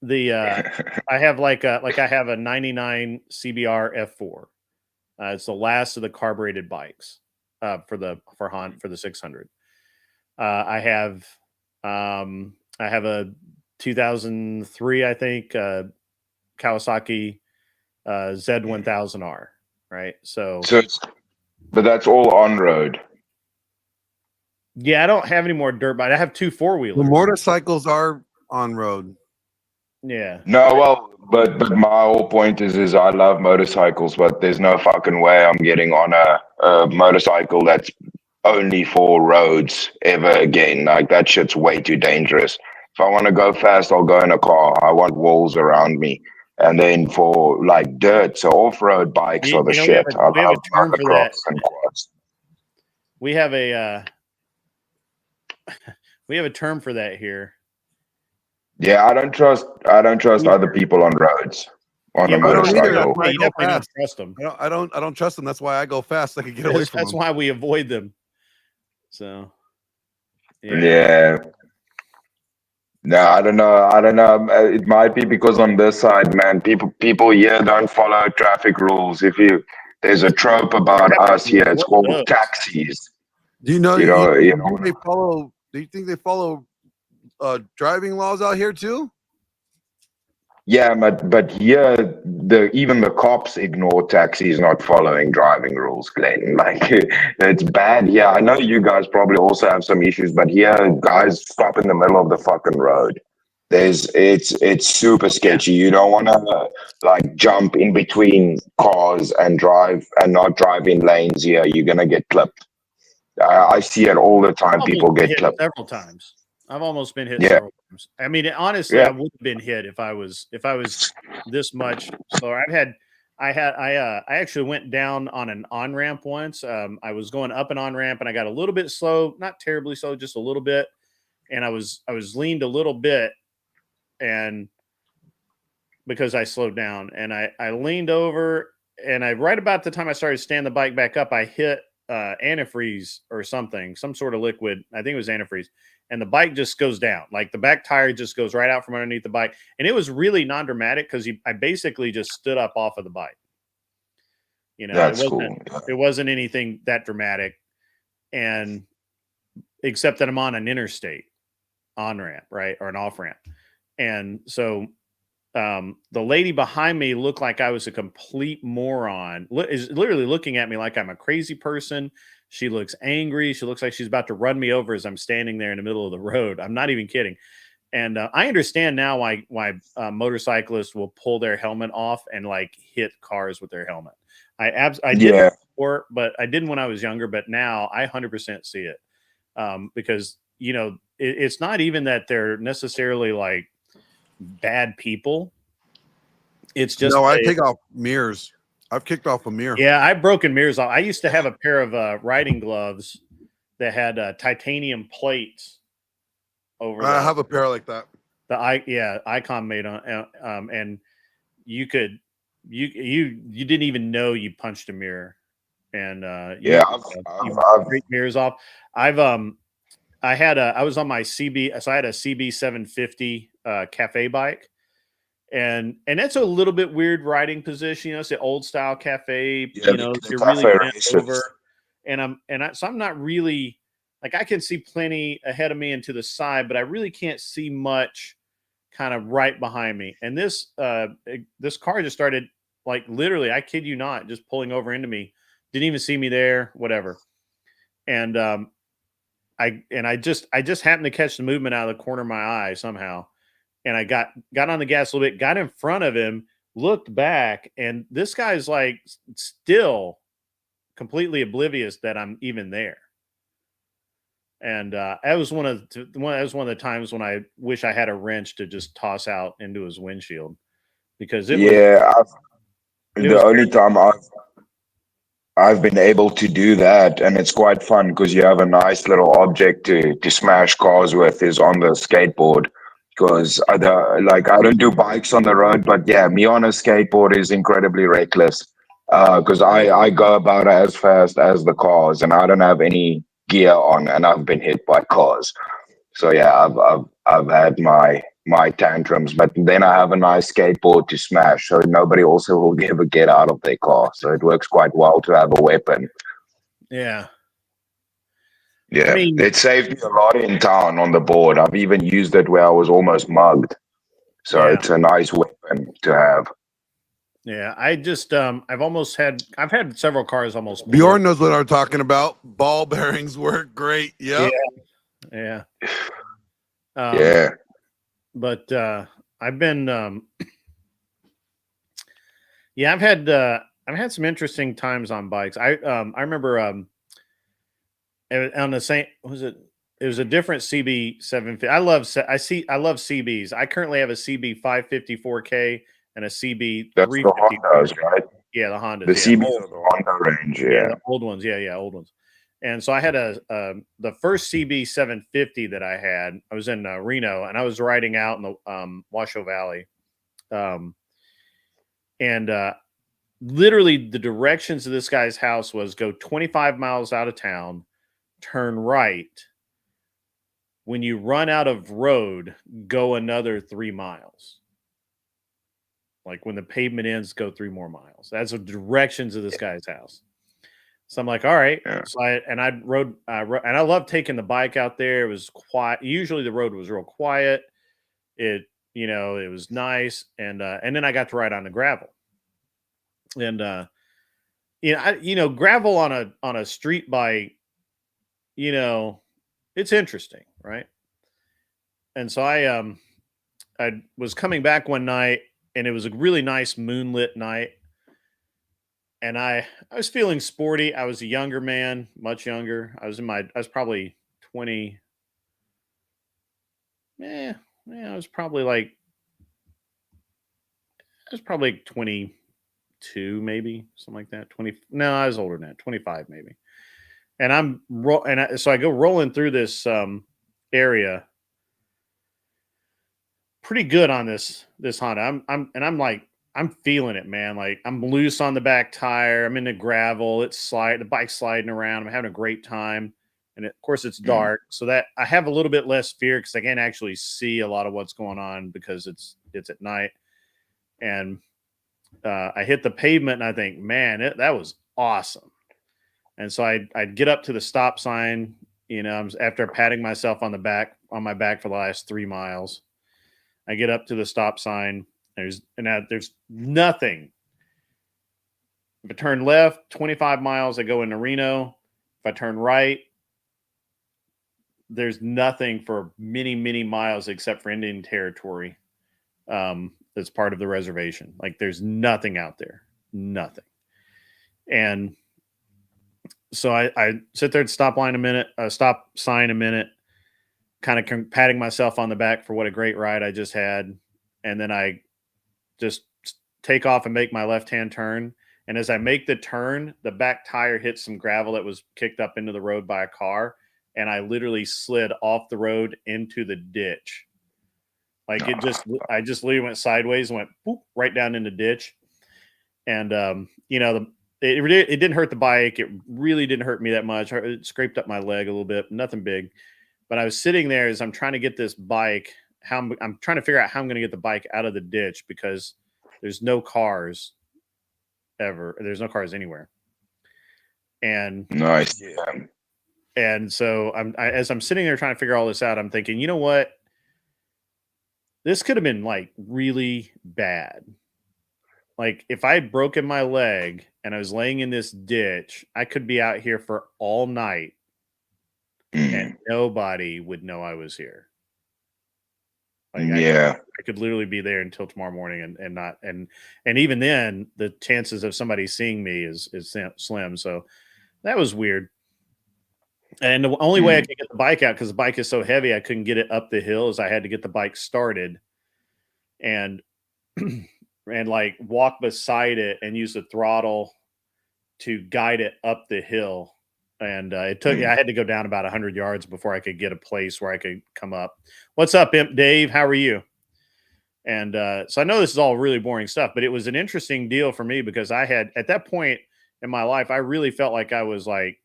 I have I have a 99 CBR F4. It's the last of the carbureted bikes for the 600. I have a 2003, I think, Kawasaki Z1000R, right? But that's all on road. Yeah, I don't have any more dirt bikes. I have 2 4-wheelers. The motorcycles are on road. Yeah. No, well, but my whole point is I love motorcycles, but there's no fucking way I'm getting on a motorcycle that's only for roads ever again. Like, that shit's way too dangerous. If I want to go fast, I'll go in a car. I want walls around me. And then for like dirt, so off-road bikes are the shit. I love motocross and quads. We have a term for that here. Yeah, I don't trust other people on roads on a motorcycle. You definitely don't trust them. I don't trust them. That's why I go fast. I can get away from them. That's why we avoid them. So yeah. No, I don't know. It might be because on this side, man, people here don't follow traffic rules. There's a trope about us here. It's called taxis. Do you know? Do you think they follow driving laws out here too? Yeah, but here even the cops ignore taxis not following driving rules, Glenn. Like, it's bad. Yeah, I know you guys probably also have some issues, but here guys stop in the middle of the fucking road. It's super sketchy. You don't want to like jump in between cars and not drive in lanes here. You're gonna get clipped. I see it all the time. People get clipped several times. I've almost been hit several times. I mean, honestly, I would have been hit if I was this much slower. I actually went down on an on-ramp once. I was going up an on-ramp and I got a little bit slow, not terribly slow, just a little bit. And I was leaned a little bit, and because I slowed down, and I leaned over, and right about the time I started to stand the bike back up, I hit antifreeze or something, some sort of liquid. I think it was antifreeze. And the bike just goes down. Like, the back tire just goes right out from underneath the bike. And it was really non-dramatic because I basically just stood up off of the bike. It wasn't anything that dramatic. And except that I'm on an interstate on-ramp, right? Or an off-ramp. And so the lady behind me looked like I was a complete moron. Is literally looking at me like I'm a crazy person. She looks angry. She looks like she's about to run me over as I'm standing there in the middle of the road. I'm not even kidding. And I understand now why motorcyclists will pull their helmet off and like hit cars with their helmet. I did it before, but I didn't when I was younger. But now I 100% see it because it's not even that they're necessarily like bad people. It's just I take off mirrors. I've kicked off a mirror. Yeah, I've broken mirrors off. I used to have a pair of riding gloves that had titanium plates over. I have a pair like that. Icon made on, and you could you didn't even know you punched a mirror, and I've break mirrors off. I was on my CB, so I had a CB 750 cafe bike. And that's a little bit weird riding position, it's an old style cafe, you're really bent over. So I'm not really like, I can see plenty ahead of me and to the side, but I really can't see much kind of right behind me. And this car just started, like, literally, I kid you not, just pulling over into me. Didn't even see me there, whatever. And I just happened to catch the movement out of the corner of my eye somehow. And I got on the gas a little bit, got in front of him, looked back, and this guy's like still completely oblivious that I'm even there. And that was one of the times when I wish I had a wrench to just toss out into his windshield, because the only time I've been able to do that, and it's quite fun because you have a nice little object to smash cars with, is on the skateboard. Because I don't do bikes on the road, but yeah, me on a skateboard is incredibly reckless. Because I go about as fast as the cars, and I don't have any gear on, and I've been hit by cars. So yeah, I've had my my tantrums, but then I have a nice skateboard to smash, so nobody also will ever get out of their car. So it works quite well to have a weapon. Yeah. Yeah, I mean, it saved me a lot in town on the board. I've even used it where I was almost mugged. So Yeah. it's a nice weapon to have. yeah, I just I've had several cars almost blow Bjorn up. knows what I'm talking about. Ball bearings work great. Yep. Yeah. Yeah. But I've been yeah, I've had some interesting times on bikes. I remember on the same it was a different CB 750. I love CBs. I currently have a CB 554K and a CB That's the 350. Hondas, right? Yeah, the Hondas. The Yeah, CBs are the Honda range, yeah, yeah. the old ones. Yeah, old ones. And so I had the first CB 750 that I had. I was in Reno, and I was riding out in the Washoe Valley, and literally the directions of this guy's house was go 25 miles out of town, turn right. When you run out of road, go another 3 miles. Like when the pavement ends, go 3 more miles. That's the directions of this guy's house. So I'm like, all right. Yeah. So I rode, and I love taking the bike out there. It was quiet. Usually the road was real quiet. It was nice, and then I got to ride on the gravel. And gravel on a street bike, it's interesting, right? And so I was coming back one night, and it was a really nice moonlit night. And I was feeling sporty. I was a younger man, much younger. I was probably 20. I was probably like 22, maybe something like that. 20. No, I was older than that, 25 maybe. And so I go rolling through this area pretty good on this Honda. I'm feeling it, man. Like I'm loose on the back tire. I'm in the gravel. The bike's sliding around. I'm having a great time. And of course it's dark. So that I have a little bit less fear because I can't actually see a lot of what's going on because it's at night. And I hit the pavement and I think, man, that was awesome. And so I'd get up to the stop sign, after patting myself on my back for the last 3 miles. I get up to the stop sign. There's nothing. If I turn left 25 miles, I go into Reno. If I turn right, there's nothing for many, many miles except for Indian territory. That's part of the reservation. Like there's nothing out there, nothing. And so I sit there at stop sign a minute, kind of patting myself on the back for what a great ride I just had. And then I just take off and make my left-hand turn. And as I make the turn, the back tire hits some gravel that was kicked up into the road by a car. And I literally slid off the road into the ditch. Like I just literally went sideways and went boop, right down in the ditch. And, it didn't hurt the bike. It really didn't hurt me that much. It scraped up my leg a little bit, nothing big. But I was sitting there as I'm trying to get this bike. I'm trying to figure out how I'm going to get the bike out of the ditch because there's no cars ever. There's no cars anywhere. And nice. Yeah. And so as I'm sitting there trying to figure all this out, I'm thinking, you know what? This could have been like really bad. Like if I had broken my leg and I was laying in this ditch, I could be out here for all night and nobody would know I was here. Like I could literally be there until tomorrow morning and even then the chances of somebody seeing me is slim. So that was weird. And the only way I could get the bike out, because the bike is so heavy, I couldn't get it up the hill, is I had to get the bike started and like walk beside it and use the throttle to guide it up the hill. And I had to go down about 100 yards before I could get a place where I could come up. What's up, Imp Dave? How are you? And so I know this is all really boring stuff, but it was an interesting deal for me because I had, at that point in my life, I really felt like I was like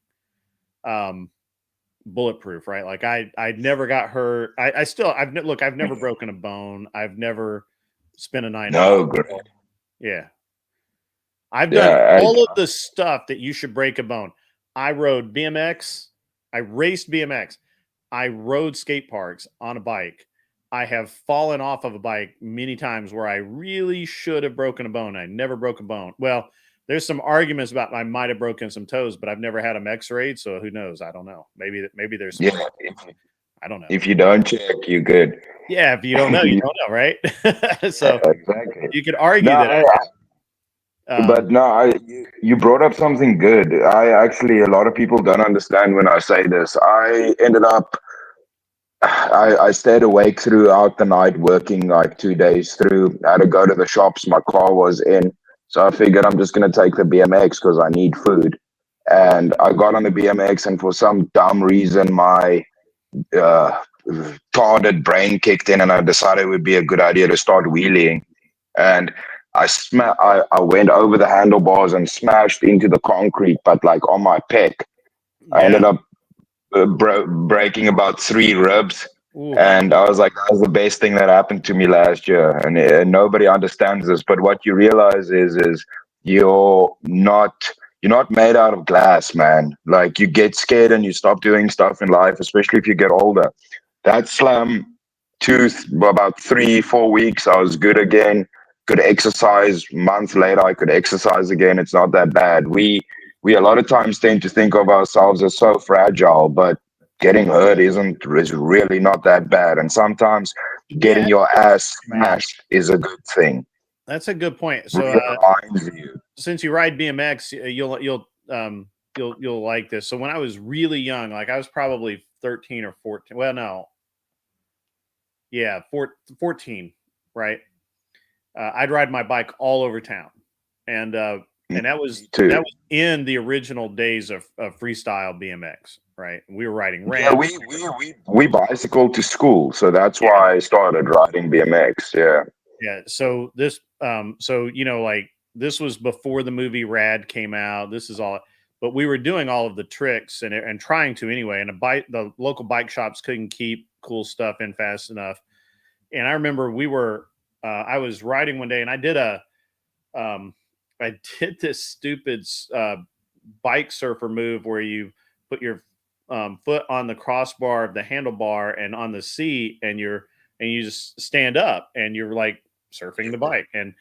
bulletproof, right? Like I never got hurt. I've never broken a bone. I've never spent a night in the No, hospital. Yeah. I've done yeah, all of the stuff that you should break a bone. I rode BMX. I raced BMX. I rode skate parks on a bike. I have fallen off of a bike many times where I really should have broken a bone. I never broke a bone. Well, there's some arguments about I might have broken some toes, but I've never had them x-rayed, so who knows? I don't know. Maybe there's some, yeah. I don't know. If you don't check, you're good. Yeah, if you don't know, you don't know, right? So Exactly. you could argue No, that. but no, you brought up something good. I actually, a lot of people don't understand when I say this. I ended up, I stayed awake throughout the night working like 2 days through. I had to go to the shops. My car was in. So I figured I'm just going to take the BMX because I need food. And I got on the BMX, and for some dumb reason, my uh, retarded brain kicked in, and I decided it would be a good idea to start wheeling. And I went over the handlebars and smashed into the concrete, but like on my pec. I ended up breaking about 3 ribs. Ooh. And I was like, that was the best thing that happened to me last year. And nobody understands this. But what you realize is you're not made out of glass, man. Like, you get scared and you stop doing stuff in life, especially if you get older. That slam tooth, about 3-4 weeks, I was good again. Could exercise. Month later, I could exercise again. It's not that bad. We a lot of times tend to think of ourselves as so fragile, but getting hurt is really not that bad. And sometimes getting your ass smashed is a good thing. That's a good point. So reminds you. Since you ride BMX, you'll like this. So when I was really young, like I was probably 13 or 14. Well, no. Yeah, 14, right? I'd ride my bike all over town. And that was in the original days of freestyle BMX, right? We were riding ramps. Yeah, we bicycled to school, so that's why I started riding BMX. Yeah. Yeah. So this, like this was before the movie Rad came out. This is all, but we were doing all of the tricks and trying to anyway. And the local bike shops couldn't keep cool stuff in fast enough. And I remember I was riding one day, and I did this stupid bike surfer move where you put your foot on the crossbar of the handlebar and on the seat, and you just stand up and you're like surfing the bike. And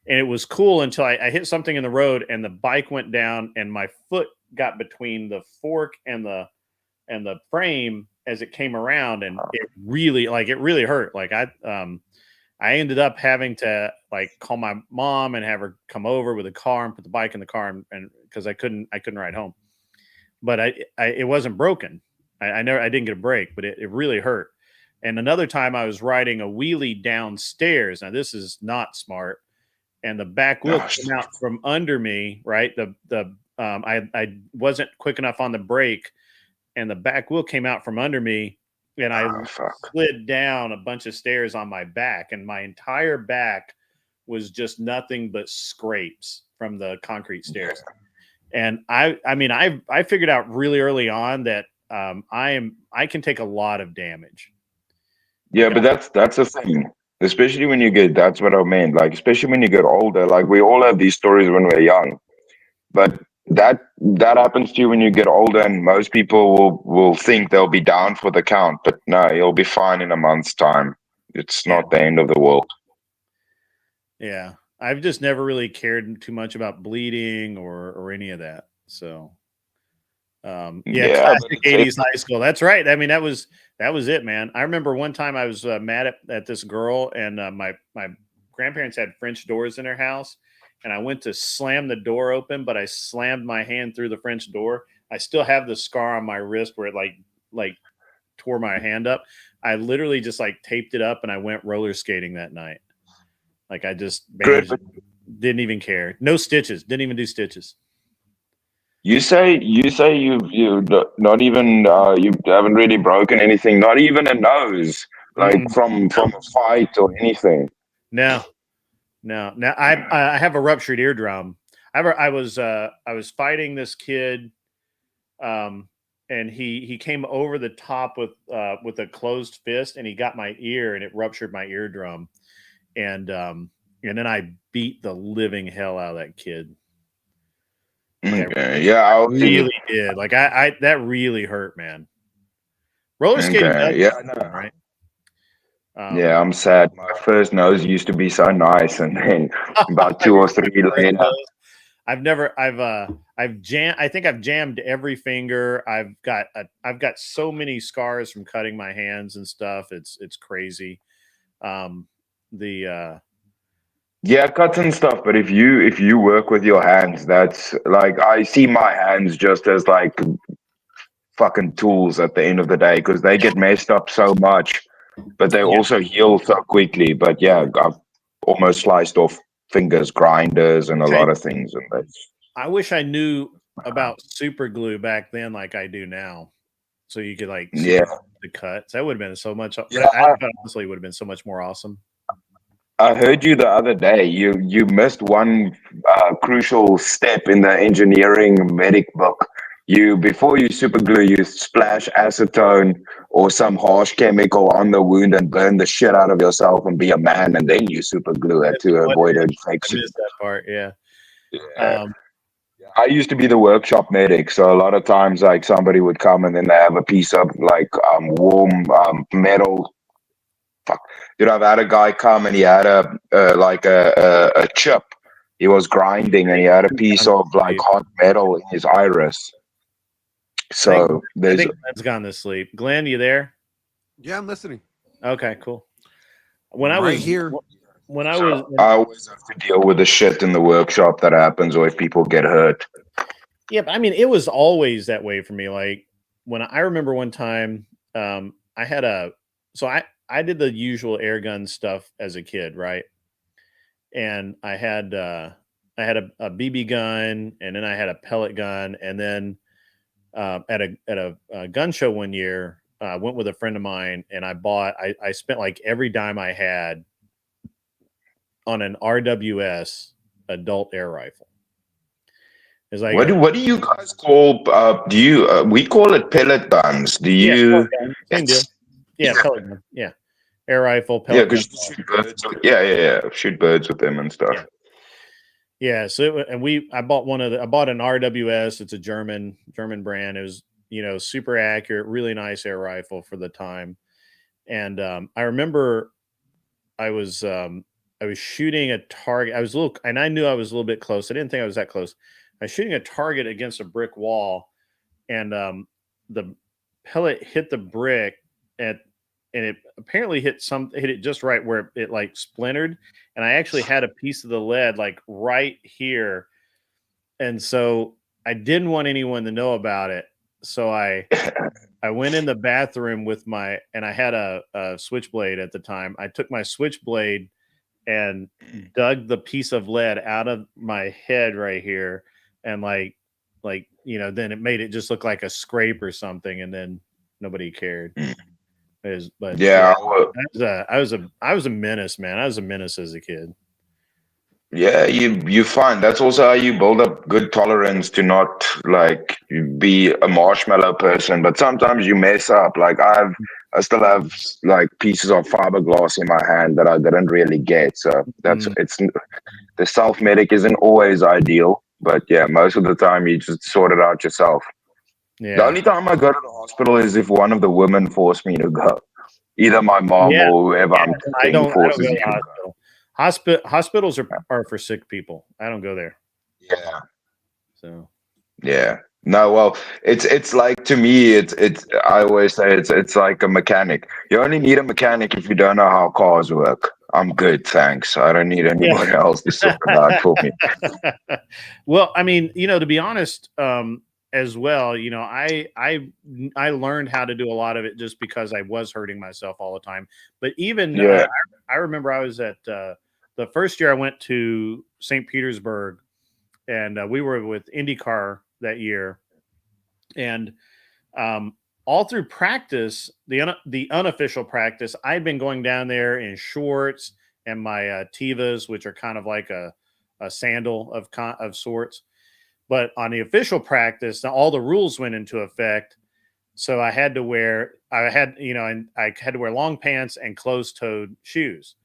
it was cool until I hit something in the road and the bike went down and my foot got between the fork and the frame as it came around, and it really hurt. Like I ended up having to like call my mom and have her come over with a car and put the bike in the car, and because I couldn't ride home. But it wasn't broken. I didn't get a break, but it really hurt. And another time I was riding a wheelie downstairs. Now this is not smart. And the back wheel came out from under me, right? I wasn't quick enough on the brake, and the back wheel came out from under me, and I slid down a bunch of stairs on my back, and my entire back was just nothing but scrapes from the concrete stairs. And I figured out really early on that I can take a lot of damage. Yeah, but that's the thing. Especially when you that's what I meant. Like, especially when you get older, like we all have these stories when we're young, but that happens to you when you get older, and most people will think they'll be down for the count, but no, you'll be fine in a month's time. It's not the end of the world. Yeah. I've just never really cared too much about bleeding or any of that. So classic 80s high school. That's right. I mean, that was it, man. I remember one time I was mad at this girl, and my grandparents had French doors in their house, and I went to slam the door open, but I slammed my hand through the French door. I still have the scar on my wrist where it like tore my hand up. I literally just like taped it up, and I went roller skating that night. Like I just didn't even care. No stitches. Didn't even do stitches. You say you not even you haven't really broken anything, not even a nose, like from a fight or anything. No. Now I have a ruptured eardrum. I was fighting this kid, and he came over the top with a closed fist, and he got my ear, and it ruptured my eardrum, and then I beat the living hell out of that kid. Okay. Yeah, I Really did. Like I that really hurt, man. Roller skating does Okay. Yeah, hurt, no. right? Yeah, I'm sad. My first nose used to be so nice, and then about 2 or 3 later, I've jammed. I think I've jammed every finger. I've got so many scars from cutting my hands and stuff. It's crazy. The yeah, cuts and stuff. But if you work with your hands, that's like I see my hands just as like fucking tools at the end of the day because they get messed up so much, but they also heal so quickly. But yeah, I've almost sliced off fingers, grinders, and a lot of things, and that's. I wish I knew about super glue back then, like I do now, so you could like Yeah. the cuts. That would have been so much. Yeah, I honestly would have been so much more awesome. I heard you the other day. You missed one crucial step in the engineering medic book. Before you super glue, you splash acetone or some harsh chemical on the wound and burn the shit out of yourself and be a man, and then you super glue it to avoid infection. I missed that part. Yeah. I used to be the workshop medic, so a lot of times like somebody would come and then they have a piece of like warm metal. Fuck. Dude, I've had a guy come and he had a chip. He was grinding and he had a piece of like hot metal in his iris. So I think Glenn's gone to sleep. Glenn, you there? Yeah, I'm listening. Okay, cool. When I Right was here. when I I always have to deal with the shit in the workshop that happens or if people get hurt. Yeah, but I mean, it was always that way for me. Like when I remember one time, I had I did the usual air gun stuff as a kid, right? And I had a BB gun, and then I had a pellet gun, and then at a gun show one year, I went with a friend of mine, and I spent like every dime I had on an RWS adult air rifle. It's like What do you guys call? Do you? We call it pellet guns. Do you? Same deal. Yeah, pellet gun. Yeah, air rifle. Yeah, Pellet because gun. shoot birds. Yeah. Shoot birds with them and stuff. Yeah. So I bought I bought an RWS. It's a German brand. It was super accurate, really nice air rifle for the time. And I remember I was shooting a target. And I knew I was a little bit close. I didn't think I was that close. I was shooting a target against a brick wall, and the pellet hit the brick and it apparently hit it just right where it like splintered, and I actually had a piece of the lead like right here, and so I didn't want anyone to know about it. So I went in the bathroom and I had a switchblade at the time. I took my switchblade and dug the piece of lead out of my head right here, and then it made it just look like a scrape or something, and then nobody cared. But yeah, I was a menace, man. I was a menace as a kid. Yeah, you find that's also how you build up good tolerance to not like be a marshmallow person. But sometimes you mess up. Like I still have like pieces of fiberglass in my hand that I didn't really get. So it's the self medic isn't always ideal, but yeah, most of the time you just sort it out yourself. Yeah. The only time I go to the hospital is if one of the women force me to go, either my mom or whoever I'm taking forces me to go. Hospitals are for sick people. I don't go there. Yeah. So. Yeah. No, well, it's like to me, it's I always say it's like a mechanic. You only need a mechanic if you don't know how cars work. I'm good, thanks. I don't need anybody else to sort it out for me. Well, I mean, to be honest, as well, I learned how to do a lot of it just because I was hurting myself all the time. But even I remember I was at the first year I went to St. Petersburg, and we were with IndyCar that year, and all through practice, the unofficial practice, I'd been going down there in shorts and my Tevas, which are kind of like a sandal of sorts. But on the official practice, all the rules went into effect, So I had to wear long pants and closed-toed shoes.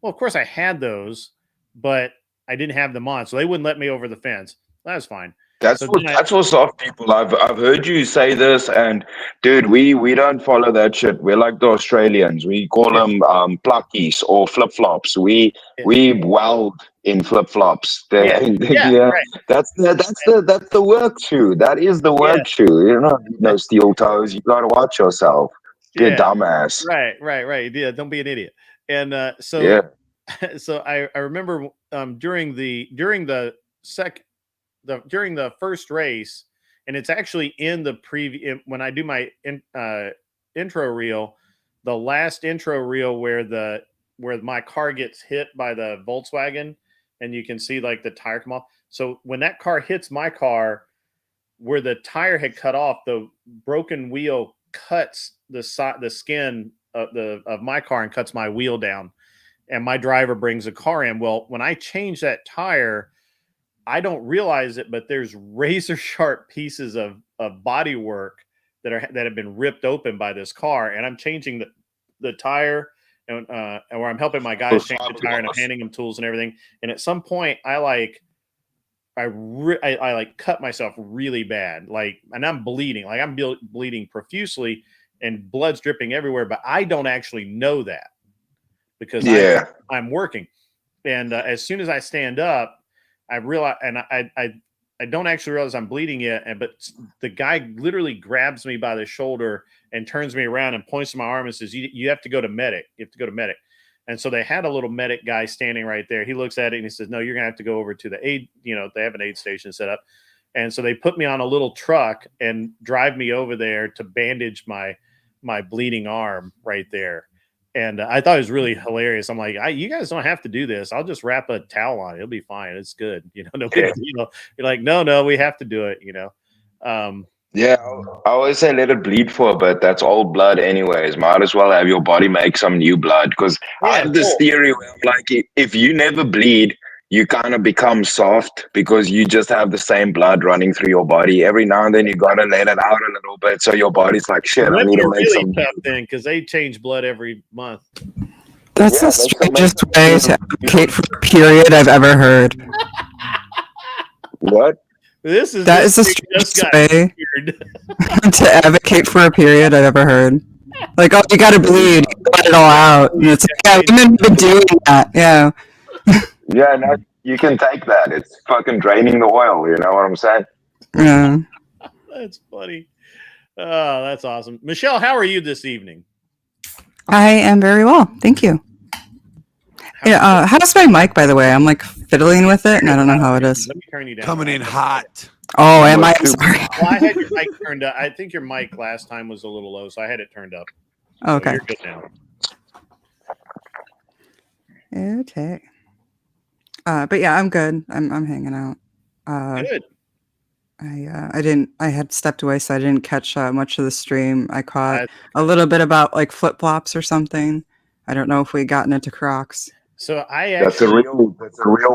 Well, of course I had those, but I didn't have them on, so they wouldn't let me over the fence. That was fine. That's what soft people. I've heard you say this, and dude, we don't follow that shit. We're like the Australians. We call them pluckies or flip flops. We weld in flip flops. Yeah, right. That's the work shoe. That is the work shoe. You know, no steel toes. You gotta watch yourself. Be a dumbass. Right. Yeah, don't be an idiot. And Yeah. so I remember during the first race, and it's actually in the when I do my intro reel, the last intro reel where my car gets hit by the Volkswagen, and you can see like the tire come off. So when that car hits my car, where the tire had cut off, the broken wheel cuts the skin of my car and cuts my wheel down, and my driver brings a car in. Well, when I change that tire, I don't realize it, but there's razor sharp pieces of body work that have been ripped open by this car, and I'm changing the tire, and where I'm helping my guys change the tire, and I'm handing them tools and everything. And at some point, I cut myself really bad, and I'm bleeding, I'm bleeding profusely, and blood's dripping everywhere. But I don't actually know that because I'm working, and as soon as I stand up, I realize, and I don't actually realize I'm bleeding yet. But the guy literally grabs me by the shoulder and turns me around and points to my arm and says, "You have to go to medic. You have to go to medic." And so they had a little medic guy standing right there. He looks at it and he says, "No, you're gonna have to go over to the aid. They have an aid station set up." And so they put me on a little truck and drive me over there to bandage my bleeding arm right there. And I thought it was really hilarious. I'm like, you guys don't have to do this. I'll just wrap a towel on it. It'll be fine. It's good. No big deal. You're like, no, we have to do it. Yeah, I always say let it bleed for a bit. That's old blood anyways. Might as well have your body make some new blood. Because I have this theory where I'm like, if you never bleed, you kind of become soft because you just have the same blood running through your body. Every now and then you got to let it out a little bit. So your body's like, shit, I need to make some. Tough then, because they change blood every month. That's the strangest way to advocate for a period I've ever heard. What? That is the strangest way to advocate for a period I've ever heard. Like, oh, you gotta bleed, let it all out. And it's like, yeah, women have been doing that, yeah. Yeah, no, you can take that. It's fucking draining the oil, you know what I'm saying? Yeah. That's funny. Oh, that's awesome. Michelle, how are you this evening? I am very well, thank you. Yeah, how's my mic, by the way? I'm like fiddling with it, and I don't know how it is. Let me turn you down. Coming in hot. Oh, am I? Sorry. Well, I had your mic turned up. I think your mic last time was a little low, so I had it turned up. Okay. So you're good now. Okay. But yeah, I'm good. I'm hanging out. Good. I had stepped away, so I didn't catch much of the stream. I caught a little bit about like flip flops or something. I don't know if we gotten into Crocs. So that's a real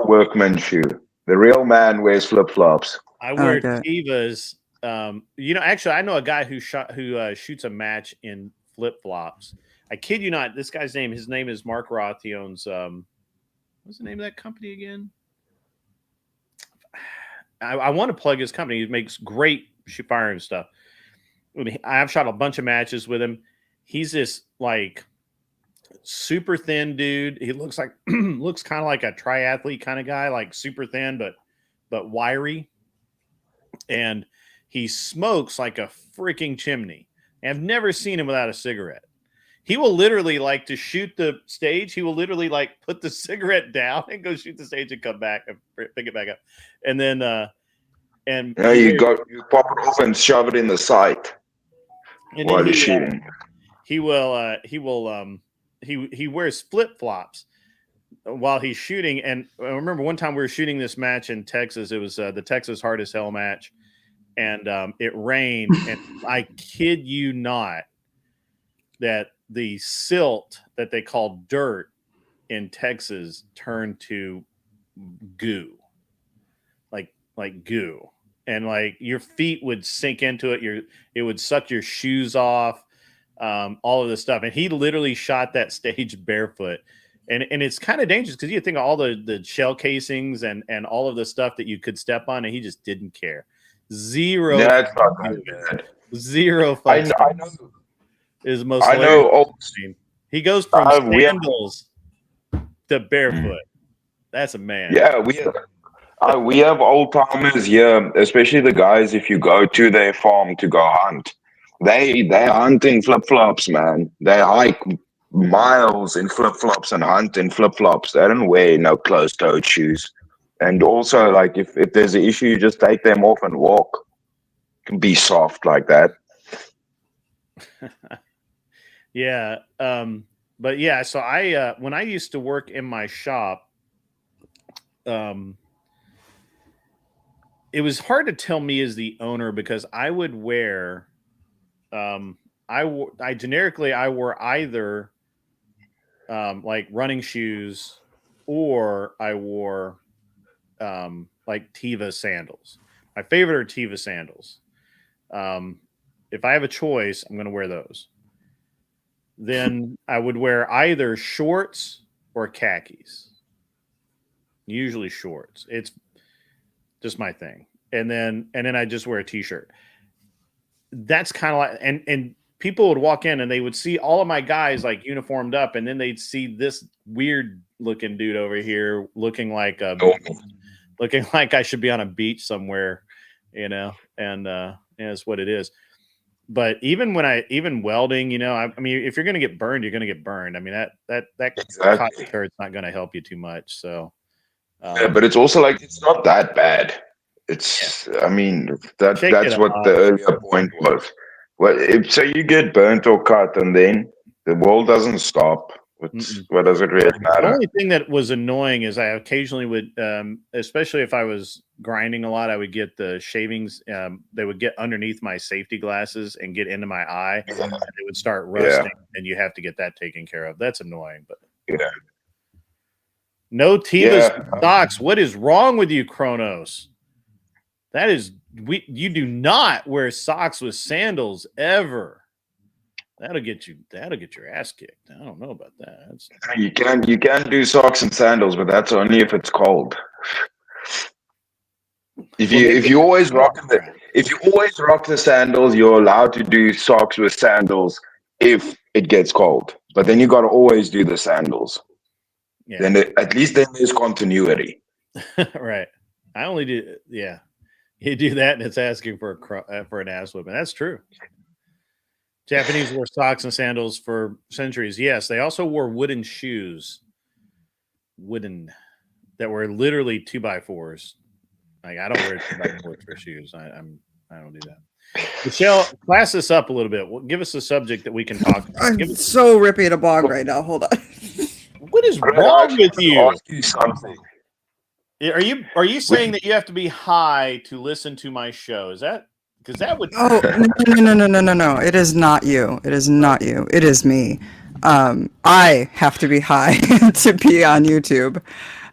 workman shoe. The real man wears flip flops. I wear Tevas. Actually, I know a guy who shoots a match in flip flops. I kid you not. This guy's name. His name is Mark Roth. He owns what's the name of that company again? I want to plug his company. He makes great firearm stuff. I've shot a bunch of matches with him. He's this like super thin dude. He looks kind of like a triathlete kind of guy, like super thin but wiry. And he smokes like a freaking chimney. I've never seen him without a cigarette. He will literally like to shoot the stage. He will literally like put the cigarette down and go shoot the stage and come back and pick it back up. And then you pop it off and shove it in the sight while you're shooting. He wears flip flops while he's shooting. And I remember one time we were shooting this match in Texas. It was the Texas Hard as Hell match, and it rained. And I kid you not, that the silt that they call dirt in Texas turned to goo, like goo. and like your feet would sink into it. It would suck your shoes off, all of this stuff. And he literally shot that stage barefoot. And it's kind of dangerous because you think of all the shell casings and all of the stuff that you could step on, and he just didn't care. Zero. That's not that bad. Zero. I know. Is the most. I know. He goes from sandals to barefoot. That's a man. Yeah, we have old timers here, especially the guys. If you go to their farm to go hunt, they hunt in flip flops, man. They hike miles in flip flops and hunt in flip flops. They don't wear no closed toed shoes. And also, like if there's an issue, you just take them off and walk. You can be soft like that. Yeah. But yeah, so I when I used to work in my shop, it was hard to tell me as the owner because I would wear I generically wore either like running shoes, or I wore like Teva sandals. My favorite are Teva sandals. If I have a choice, I'm going to wear those. Then I would wear either shorts or khakis. Usually shorts. It's just my thing. And then I just wear a t-shirt. That's kind of like, and people would walk in and they would see all of my guys like uniformed up, and then they'd see this weird looking dude over here looking like I should be on a beach somewhere, and that's what it is. But even welding, I mean, if you're going to get burned, you're going to get burned. I mean, that cotton shirt's not going to help you too much. So, yeah, but it's also like, it's not that bad. It's, I mean, that's what the earlier point was. Well, so you get burnt or cut, and then the world doesn't stop. What does it really matter? The only thing that was annoying is I occasionally would, especially if I was grinding a lot, I would get the shavings. They would get underneath my safety glasses and get into my eye, and they would start rusting, and you have to get that taken care of. That's annoying, but no Tevas socks. What is wrong with you, Kronos? That is, you do not wear socks with sandals ever. That'll get your ass kicked. I don't know about that. You can do socks and sandals, but that's only if it's cold. If you always rock the sandals, you're allowed to do socks with sandals if it gets cold. But then you got to always do the sandals. Yeah. Then at least there's continuity. Right. I only do. Yeah. You do that, and it's asking for an ass whipping. That's true. Japanese wore socks and sandals for centuries. Yes, they also wore wooden shoes. That were literally 2x4s. Like, I don't wear 2x4s for shoes. I don't do that. Michelle, class this up a little bit. Give us a subject that we can talk about. I'm so rippy at a bog right now. Hold on. What is wrong with you? Ask you something. Are you saying that you have to be high to listen to my show? Is that because that would? Oh no! It is not you. It is not you. It is me. I have to be high to be on YouTube.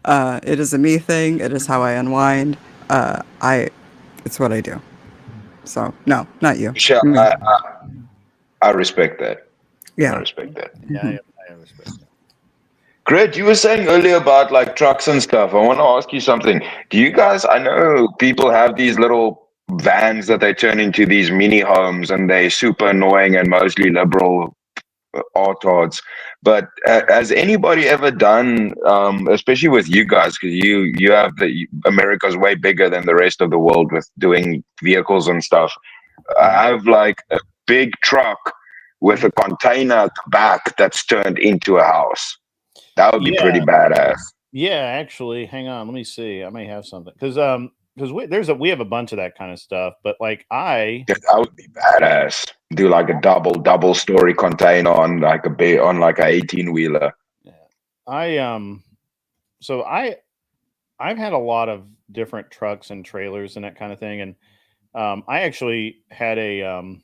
It is a me thing. It is how I unwind. It's what I do. So no, not you. Michelle, I respect that. Yeah, I respect that. Yeah, I respect that. Gret, you were saying earlier about like trucks and stuff. I want to ask you something. Do you guys, I know people have these little vans that they turn into these mini homes, and they're super annoying and mostly liberal artards. But has anybody ever done, especially with you guys, because you have America's way bigger than the rest of the world with doing vehicles and stuff. I have like a big truck with a container at the back that's turned into a house. That would be pretty badass. Yeah, actually, hang on. Let me see. I may have something because we have a bunch of that kind of stuff. But like that would be badass. Do like a double story container on like a 18-wheeler. Yeah, I've had a lot of different trucks and trailers and that kind of thing, and I actually had a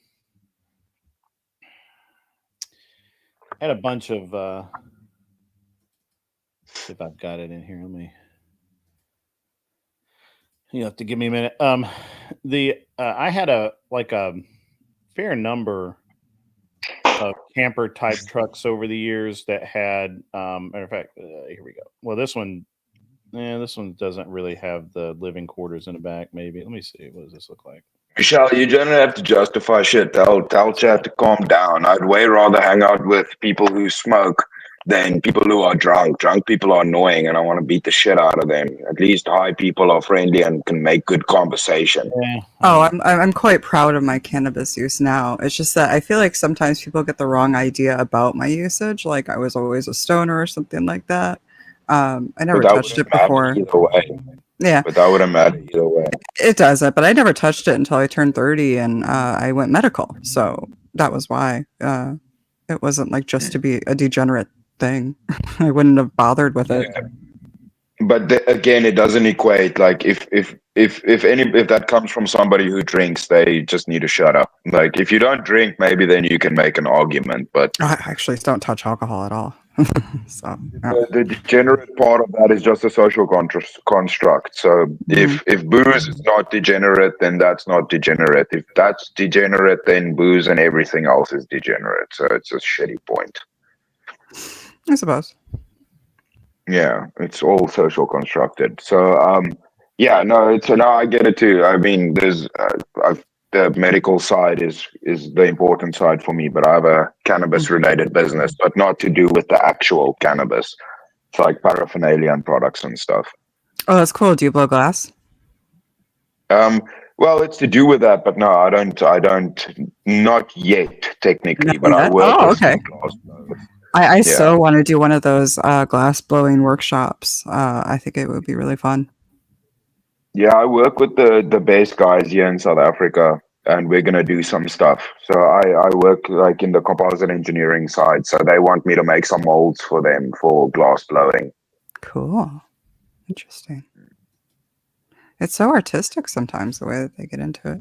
bunch of. If I've got it in here, you have to give me a minute. I had a fair number of camper type trucks over the years that had matter of fact, here we go. Well, this one doesn't really have the living quarters in the back. Maybe let me see. What does this look like? Michelle, you don't have to justify shit. Tell chat to calm down. I'd way rather hang out with people who smoke than people who are drunk. Drunk people are annoying, and I want to beat the shit out of them. At least high people are friendly and can make good conversation. Yeah. Oh, I'm quite proud of my cannabis use now. It's just that I feel like sometimes people get the wrong idea about my usage. Like I was always a stoner or something like that. I never But that touched it wouldn't matter before. either way. Yeah, But that wouldn't matter either way. it doesn't. But I never touched it until I turned 30 and I went medical. So that was why. It wasn't like just to be a degenerate thing. I wouldn't have bothered with it. But again, it doesn't equate. Like if that comes from somebody who drinks, they just need to shut up. Like if you don't drink, maybe then you can make an argument. But I actually don't touch alcohol at all. So yeah. the degenerate part of that is just a social construct. So if booze is not degenerate, then that's not degenerate. If that's degenerate, then booze and everything else is degenerate. So it's a shitty point. I suppose. Yeah, it's all social constructed. So yeah, no, no, I get it too. I mean, there's the medical side is the important side for me, but I have a cannabis related business, but not to do with the actual cannabis. It's like paraphernalia and products and stuff. Oh, that's cool. Do you blow glass? Well, it's to do with that, but no, I don't, not yet technically, but I work with okay. glass blowers. I so want to do one of those glass blowing workshops. I think it would be really fun. Yeah, I work with the best guys here in South Africa, and we're gonna do some stuff. So I work like in the composite engineering side. So they want me to make some molds for them for glass blowing. Cool. Interesting. It's so artistic sometimes the way that they get into it.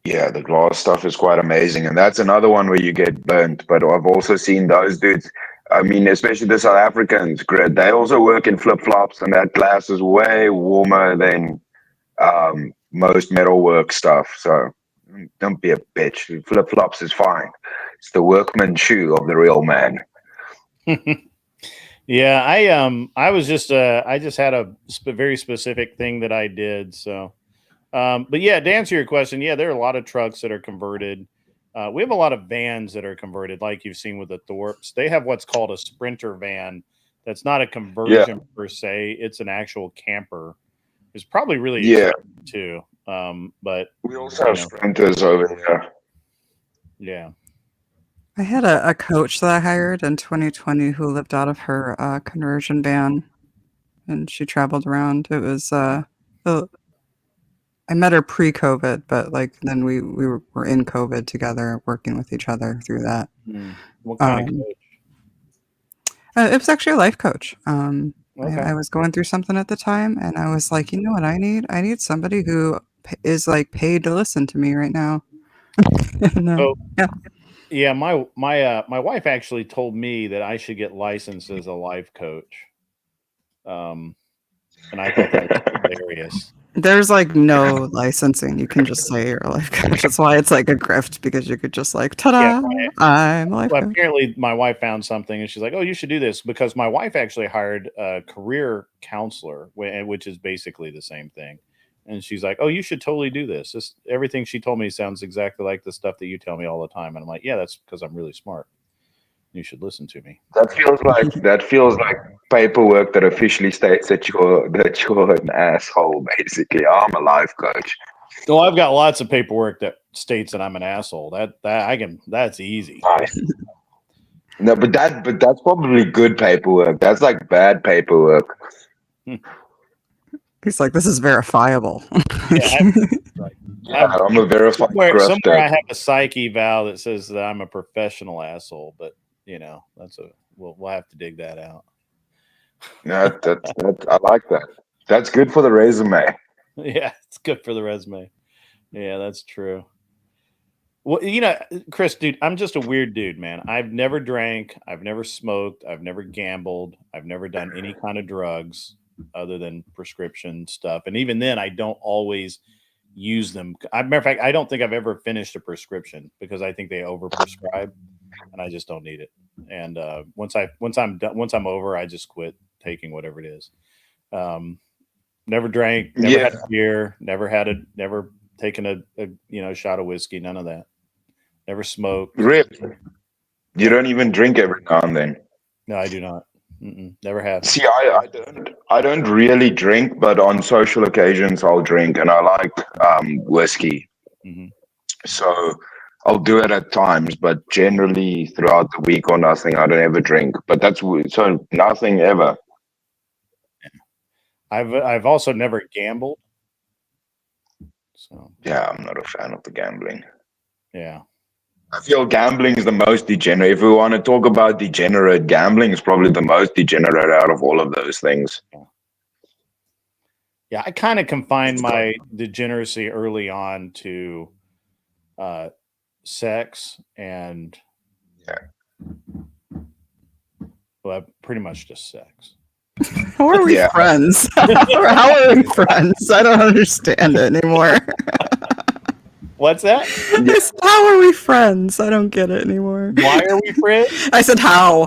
Yeah, the glass stuff is quite amazing, and that's another one where you get burnt. But I've also seen those dudes. I mean, especially the South Africans, they also work in flip-flops, and that glass is way warmer than most metalwork stuff. So don't be a bitch. Flip-flops is fine. It's the workman shoe of the real man. Yeah, I was just I just had a very specific thing that I did. So, but yeah, to answer your question, yeah, there are a lot of trucks that are converted. We have a lot of vans that are converted, like you've seen with the Thorpes. They have what's called a Sprinter van. That's not a conversion per se; it's an actual camper. It's probably really expensive too. But we also have Sprinters over here. Yeah. I had a coach that I hired in 2020 who lived out of her conversion van, and she traveled around. It was I met her pre-COVID, but like then we were in COVID together, working with each other through that. What kind of coach? It was actually a life coach. Okay. I was going through something at the time, and I was like, you know what I need? I need somebody who is like paid to listen to me right now. And, yeah, my wife actually told me that I should get licensed as a life coach. And I thought that was hilarious. There's like no licensing. You can just say you're a life coach. That's why it's like a grift, because you could just like, ta-da, I'm a life coach. Apparently my wife found something and she's like, oh, you should do this, because my wife actually hired a career counselor, which is basically the same thing. And she's like, oh, you should totally do this. Everything she told me sounds exactly like the stuff that you tell me all the time. And I'm like, yeah, that's because I'm really smart. You should listen to me. That feels like paperwork that officially states that you're an asshole. Basically, I'm a life coach. Well, I've got lots of paperwork that states that I'm an asshole. That's easy. Nice. No, but that's probably good paperwork. That's like bad paperwork. He's like, this is verifiable. I'm a verified somewhere I have a psych eval that says that I'm a professional asshole, but we'll have to dig that out. No, I like that. That's good for the resume. Yeah, it's good for the resume. Yeah, that's true. Well, Chris, dude, I'm just a weird dude, man. I've never drank, I've never smoked, I've never gambled, I've never done any kind of drugs other than prescription stuff. And even then, I don't always use them. Matter of fact, I don't think I've ever finished a prescription because I think they overprescribe, and I just don't need it. And once I'm over, I just quit taking whatever it is. Never drank, never had a beer, never taken a shot of whiskey, none of that. Never smoked. Really? You don't even drink every now and then? No, I do not. Never have. See, I don't really drink, but on social occasions I'll drink, and I like whiskey. Mm-hmm. So I'll do it at times, but generally throughout the week or nothing, I don't ever drink. But that's so nothing ever. I've also never gambled. So yeah, I'm not a fan of the gambling. Yeah. I feel gambling is the most degenerate. If we want to talk about degenerate, gambling is probably the most degenerate out of all of those things. Yeah, I kind of confined my degeneracy early on to sex and pretty much just sex. How are we friends? How are we friends? I don't understand it anymore. What's that? How are we friends? I don't get it anymore. Why are we friends? I said how?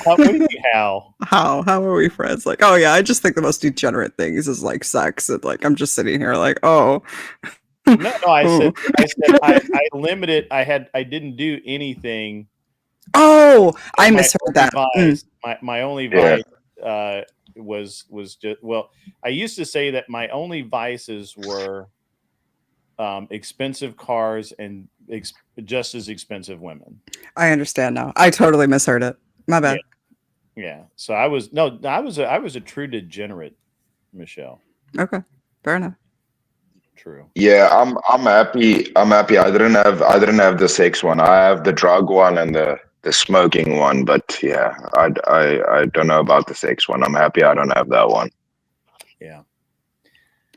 What do you mean how? How are we friends? Like, oh yeah, I just think the most degenerate things is like sex. And like I'm just sitting here like, oh. No, I said I limited. I didn't do anything. Oh, I misheard that. My only vice was just, well, I used to say that my only vices were expensive cars and just as expensive women. I understand now. I totally misheard it. My bad. Yeah. So I was a true degenerate, Michelle. Okay. Fair enough. True. Yeah, I'm happy. I didn't have the sex one. I have the drug one and the smoking one. But yeah, I don't know about the sex one. I'm happy I don't have that one. Yeah.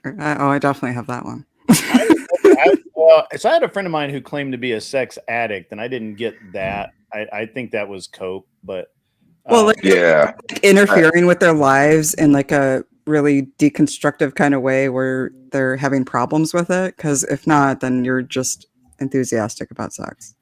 I definitely have that one. So I had a friend of mine who claimed to be a sex addict, and I didn't get that. I think that was coke, but interfering with their lives in like a really deconstructive kind of way where they're having problems with it. Because if not, then you're just enthusiastic about sex.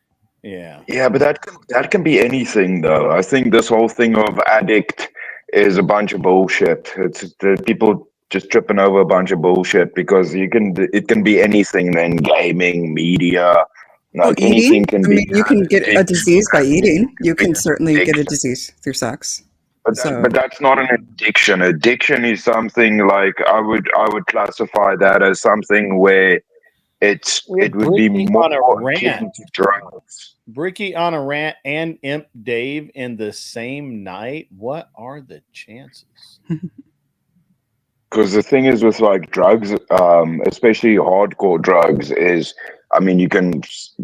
Yeah, but that can be anything though. I think this whole thing of addict is a bunch of bullshit. It's the people just tripping over a bunch of bullshit because it can be anything. Then gaming, media, like anything can be. You can get a disease by eating. You can certainly get a disease through sex. But that's not an addiction. Addiction is something like I would classify that as something where it would be more akin to drugs. Bricky on a rant and Imp Dave in the same night. What are the chances? Because the thing is with like drugs, especially hardcore drugs, is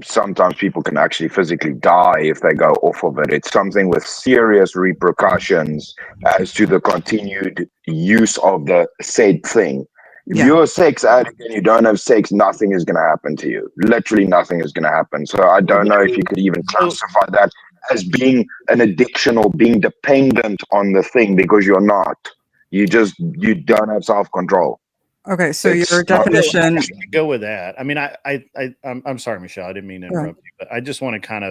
sometimes people can actually physically die if they go off of it. It's something with serious repercussions as to the continued use of the said thing. If you're a sex addict and you don't have sex, nothing is going to happen to you. Literally nothing is going to happen. So I don't know if you could even classify that as being an addiction or being dependent on the thing, because you're not. You don't have self-control. Okay, so your definition. Go with that. I mean, I'm sorry, Michelle. I didn't mean to interrupt you, but I just want to kind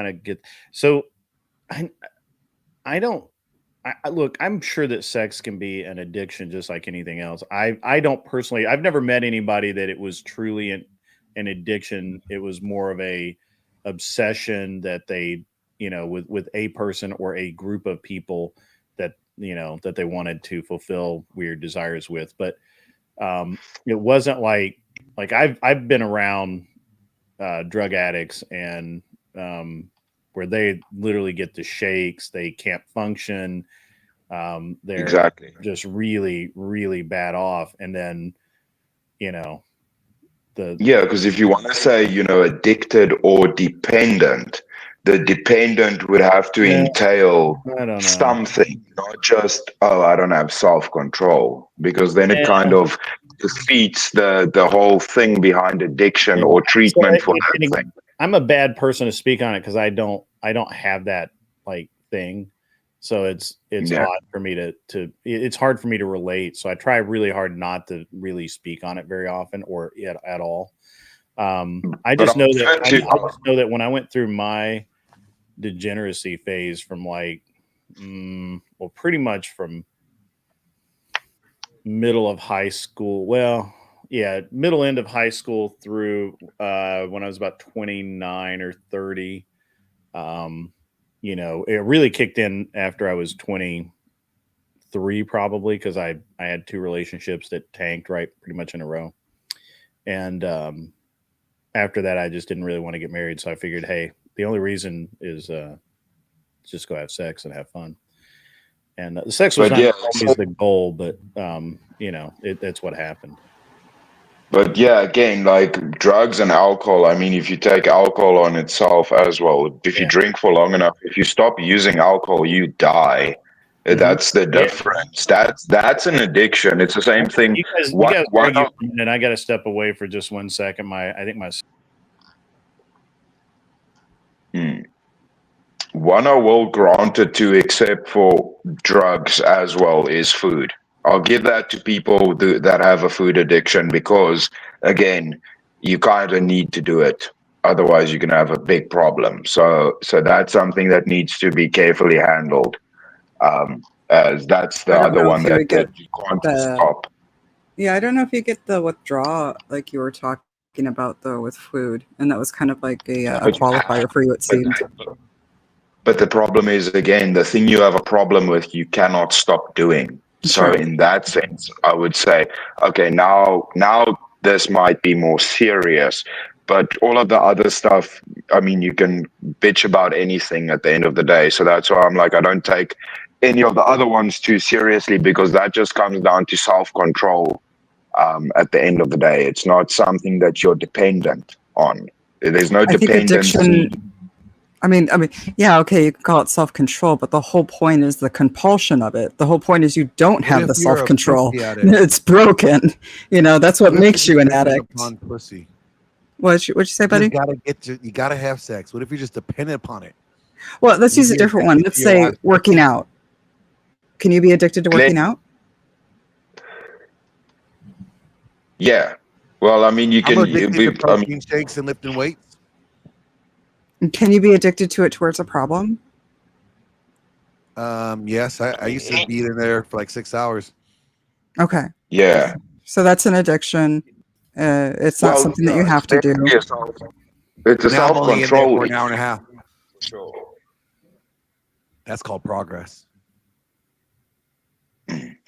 of get. So, I don't. Look, I'm sure that sex can be an addiction just like anything else. I don't personally. I've never met anybody that it was truly an addiction. It was more of a obsession that they, with a person or a group of people that that they wanted to fulfill weird desires with. But it wasn't like I've been around drug addicts and where they literally get the shakes, they can't function, they're just really, really bad off. And then because if you want to say addicted or dependent, the dependent would have to entail something, not just, I don't have self-control, because then it kind of defeats the whole thing behind addiction or treatment for that thing. I'm a bad person to speak on it because I don't have that thing. So it's Yeah. odd for me it's hard for me to relate. So I try really hard not to really speak on it very often or at all. I just know that I just know that when I went through my degeneracy phase from like, well, pretty much from middle of high school. Well, yeah, middle end of high school through when I was about 29 or 30. You know, it really kicked in after I was 23, probably, because I had 2 relationships that tanked right pretty much in a row. And after that, I just didn't really want to get married. So I figured, hey, the only reason is just go have sex and have fun. And the sex was not always the goal, but you know, that's what happened. But yeah, again, like drugs and alcohol, I mean, if you take alcohol on itself as well, if you drink for long enough, if you stop using alcohol, you die. That's the difference. That's an addiction. It's the same thing. You guys and I got to step away for just 1 second. I think my one I will grant it to, except for drugs as well, is food. I'll give that to people that have a food addiction because, again, you kind of need to do it. Otherwise, you're going to have a big problem. So that's something that needs to be carefully handled. As that's the other one that you can't stop. Yeah, I don't know if you get the withdrawal like you were talking about, though, with food. And that was kind of like a qualifier for you, it seemed. But the problem is, again, the thing you have a problem with, you cannot stop doing. So in that sense, I would say, okay, now this might be more serious, but all of the other stuff, I mean, you can bitch about anything at the end of the day. So that's why I'm like, I don't take any of the other ones too seriously, because that just comes down to self-control. At the end of the day, it's not something that you're dependent on. There's no dependency. I mean, yeah, okay, you can call it self-control, but the whole point is the compulsion of it. The whole point is you don't have the self-control. It's broken. You know, that's what makes you an addict. Upon pussy. What'd you say, buddy? You gotta have sex. What if you're just dependent upon it? Well, let's use a different one. Let's say working out. Can you be addicted to working out? Yeah. Well, I mean, you can. Protein shakes and lifting weights. Can you be addicted to it to where it's a problem? Yes, I used to be in there for like 6 hours. Okay. Yeah. So that's an addiction. It's not something that you have to do. It's a self-control for an hour and a half. That's called progress.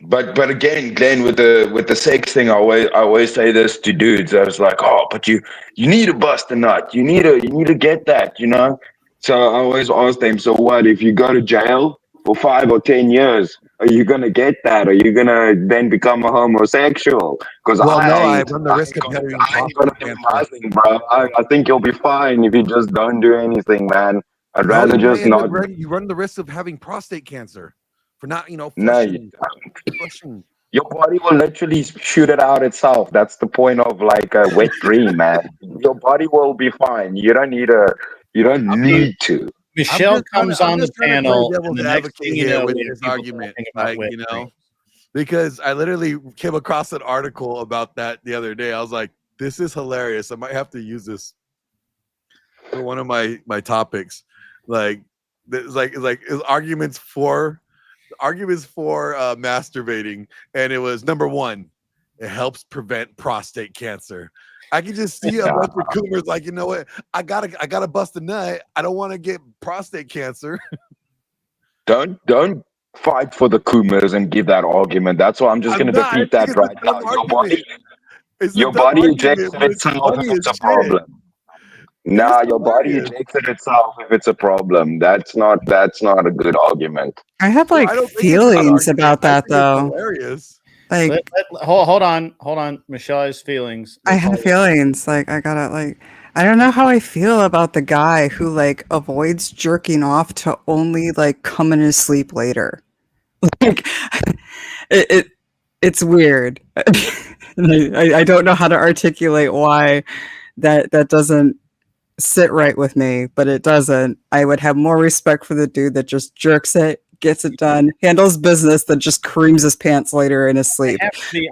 But again, Glenn, with the sex thing, I always say this to dudes. I was like, oh, but you need to bust a nut. You need to get that, you know. So I always ask them, so what if you go to jail for 5 or 10 years? Are you gonna get that? Are you gonna then become a homosexual? Because I run the risk of getting nothing, bro. I think you'll be fine if you just don't do anything, man. I'd rather just not. You run the risk of having prostate cancer. For not, flushing. Your body will literally shoot it out itself. That's the point of like a wet dream, man. Your body will be fine. You don't need to. Michelle comes on the panel, and the next thing you know, with his argument, because I literally came across an article about that the other day. I was like, this is hilarious. I might have to use this for one of my topics. Like, it's arguments for masturbating, and it was number 1, it helps prevent prostate cancer. I can just see a bunch of coomers like, you know what, I gotta bust a nut. I don't want to get prostate cancer. Don't fight for the coomers and give that argument. That's why I'm just going to defeat that right now. Your body ejects itself if it's a problem. Nah, your body ejects it itself if it's a problem. That's not a good argument. I have feelings about that though. Hilarious. Like, hold on. Michelle has feelings. I have feelings. Like, I gotta I don't know how I feel about the guy who avoids jerking off to only come in his sleep later. Like, it's weird. I don't know how to articulate why that doesn't sit right with me, but it doesn't. I would have more respect for the dude that just jerks it, gets it done, handles business, then just creams his pants later in his sleep. I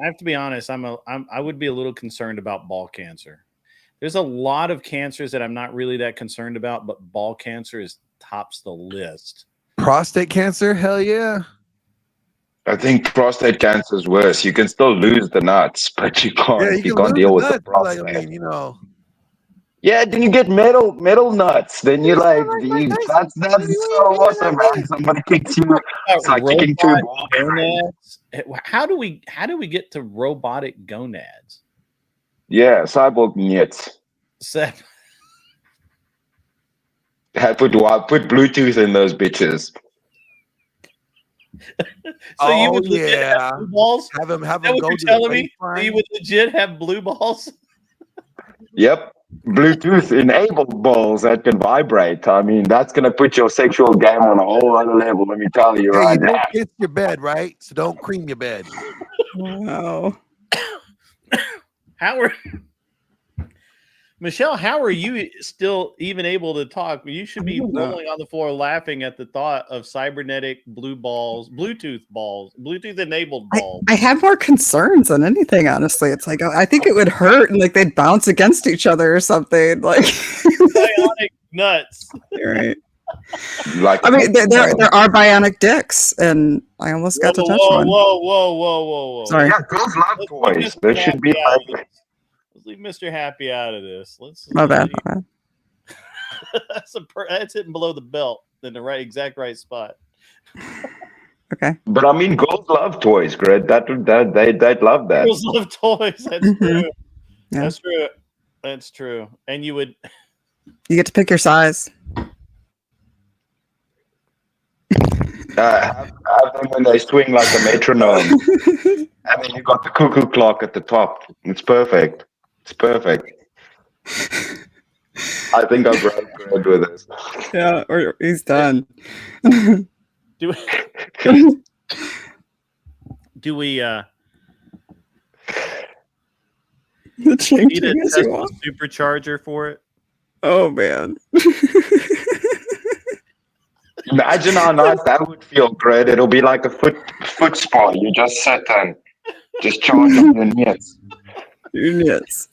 have to be honest. I would be a little concerned about ball cancer. There's a lot of cancers that I'm not really that concerned about, but ball cancer tops the list. Prostate cancer? Hell yeah. I think prostate cancer is worse. You can still lose the nuts, but you can't. Yeah, you can't deal with the prostate. Like, I mean, you know. Yeah, then you get metal nuts. Then you're like, that's so awesome, man. Somebody kicks you. It's like kicking two gonads. How do we get to robotic gonads? Yeah, cyborg nuts. Put Bluetooth in those bitches. So you would legit have blue balls? Have them go to telling me you would legit have blue balls? Yep. Bluetooth enabled balls that can vibrate. I mean, that's going to put your sexual game on a whole other level, let me tell you right now. Don't kiss your bed, right? So don't cream your bed. Wow. Michelle, how are you still even able to talk? You should be rolling on the floor laughing at the thought of cybernetic Bluetooth enabled balls. I have more concerns than anything, honestly. It's like, I think it would hurt and like they'd bounce against each other or something. Like bionic nuts. Right. I mean, there are bionic dicks, and I almost got to touch one. Whoa. Sorry. Yeah, girls love toys. There should be like... Leave Mr. Happy out of this. My bad. That's hitting below the belt in the exact right spot. Okay. But I mean, girls love toys, Greg. They'd love that. Girls love toys. That's true. Yeah. That's true. And you get to pick your size. Have them when they swing like a metronome. And then you got the cuckoo clock at the top. It's perfect. I think I'll grab with this. Yeah, or he's done. Do we need a Tesla supercharger for it? Oh man. Imagine how nice that would feel, Greg. It'll be like a foot spa. You just sit and just charge up your nuts.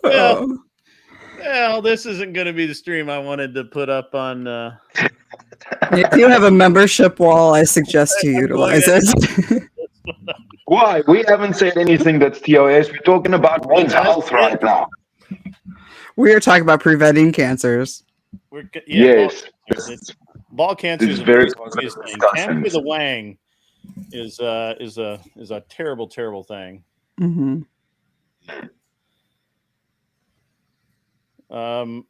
Well, this isn't going to be the stream I wanted to put up on. If you have a membership wall, I suggest you utilize it. Why? We haven't said anything that's TOS. We're talking about men's health right now. We are talking about preventing cancers. Yes. Ball cancer is a very serious thing. Cancer of the wang is a terrible, terrible thing. Mm-hmm. Why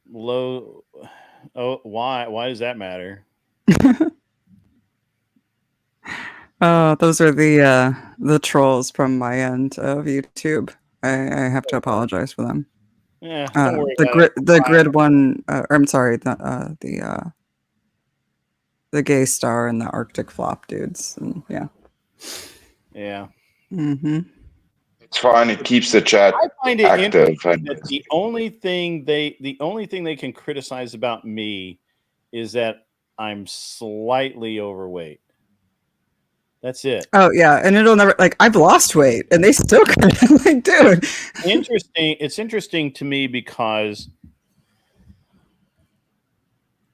does that matter? Those are the trolls from my end of YouTube. I have to apologize for them. Yeah, the grid one. I'm sorry. The gay star and the Arctic flop dudes. And yeah. Mm-hmm. It's fine. It keeps the chat I find it active. That the only thing they can criticize about me is that I'm slightly overweight. That's it. Oh yeah, and it'll never I've lost weight, and they still like, dude. Interesting. It's interesting to me because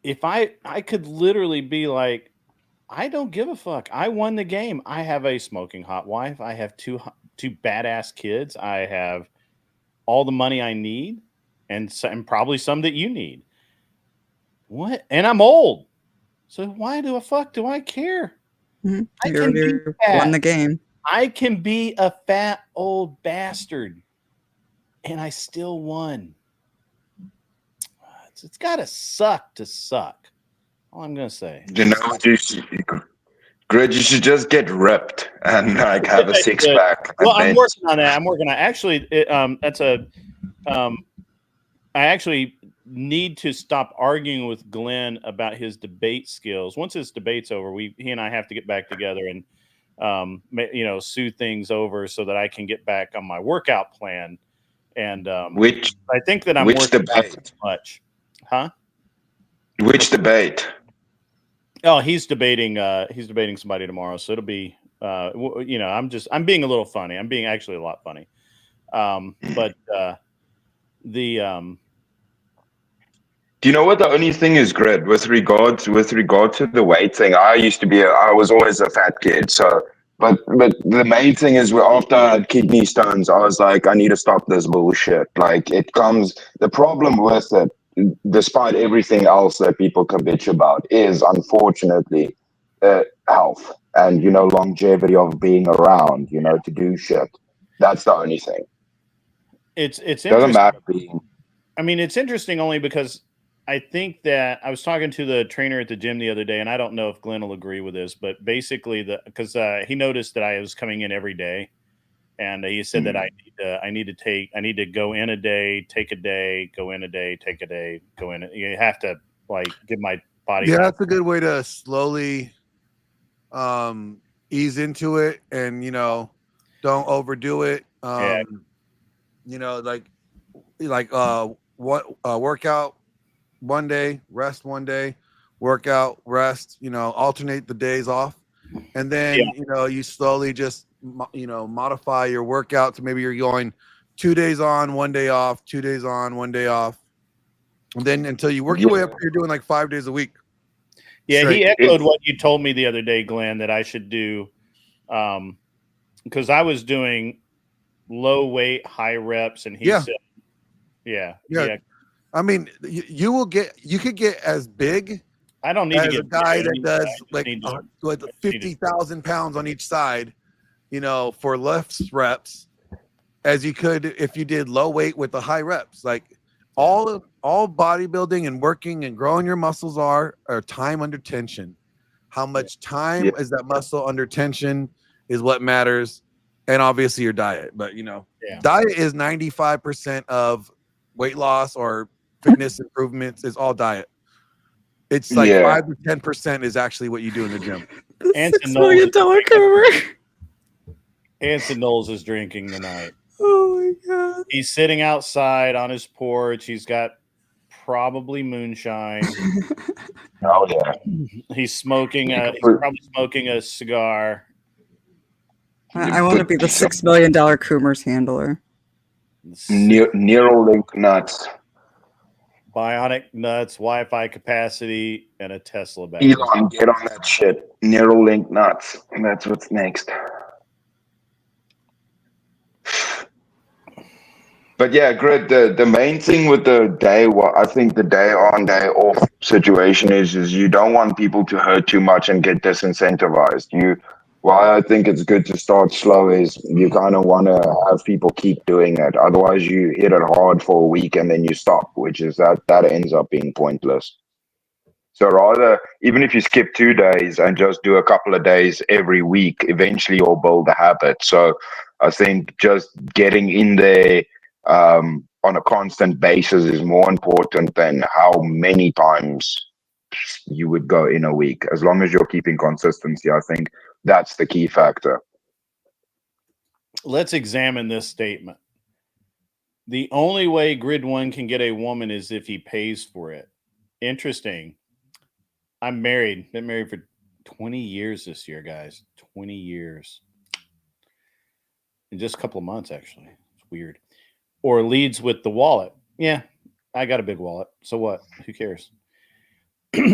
if I could literally be like, I don't give a fuck. I won the game. I have a smoking hot wife. I have two badass kids. I have all the money I need, and probably some that you need. What? And I'm old. So why do I care? Mm-hmm. You won the game. I can be a fat old bastard, and I still won. It's got to suck to suck. All I'm gonna say. You know, Greg, you should just get ripped and have a six pack. Well, I'm working on that. Actually, I actually need to stop arguing with Glenn about his debate skills. Once his debate's over, he and I have to get back together and smooth things over so that I can get back on my workout plan. And I think that I'm working out too much. Huh? Which debate? Oh, he's debating somebody tomorrow, so it'll be I'm being a little funny. I'm being actually a lot funny. But the Do you know what the only thing is, Grid, with regard to the weight thing? I was always a fat kid. So, but the main thing is, after I had kidney stones, I was like, I need to stop this bullshit. Like, the problem with it, despite everything else that people can bitch about, is unfortunately health and longevity of being around, to do shit. That's the only thing. it's Doesn't interesting. matter being. I mean, it's interesting only because I think that I was talking to the trainer at the gym the other day, and I don't know if Glenn will agree with this, but basically because he noticed that I was coming in every day, and he said that I need to go in a day, take a day, go in a day, take a day, go in. You have to give my body. Yeah, that's a good way to slowly ease into it, and don't overdo it. Workout one day, rest one day, workout, rest, alternate the days off. And then, you slowly just, modify your workout to maybe you're going 2 days on, 1 day off, 2 days on, 1 day off. And then until you work your way up, you're doing like 5 days a week. Yeah, straight. he echoed what you told me the other day, Glenn, that I should do. Because I was doing low weight, high reps, and he said, yeah. I mean, you could get as big. I don't need as to get a guy big. that does 50,000 pounds on each side, for lifts reps, as you could if you did low weight with the high reps. Like all bodybuilding and working and growing your muscles are time under tension. How much time is that muscle under tension is what matters, and obviously your diet. But diet is 95% of weight loss or fitness improvements is all diet. It's like 5 to 10% is actually what you do in the gym. $6 million cover. Anson Knowles is drinking tonight. Oh my god! He's sitting outside on his porch. He's got probably moonshine. Oh yeah. He's smoking. He's probably smoking a cigar. I want to be the $6 million Coomers handler. Neuralink nuts. Bionic nuts, Wi-Fi capacity, and a Tesla battery. Elon, get on that shit. Neuralink nuts. That's what's next. But yeah, Grid, the main thing with I think the day on, day off situation is you don't want people to hurt too much and get disincentivized. Why I think it's good to start slow is you kind of want to have people keep doing it. Otherwise, you hit it hard for a week and then you stop, which is that ends up being pointless. So rather, even if you skip 2 days and just do a couple of days every week, eventually you'll build a habit. So I think just getting in there on a constant basis is more important than how many times you would go in a week. As long as you're keeping consistency, I think that's the key factor. Let's examine this statement. The only way Grid 1 can get a woman is if he pays for it. Interesting. I'm married. Been married for 20 years this year, guys. 20 years. In just a couple of months, actually. It's weird. Or leads with the wallet. Yeah, I got a big wallet. So what? Who cares?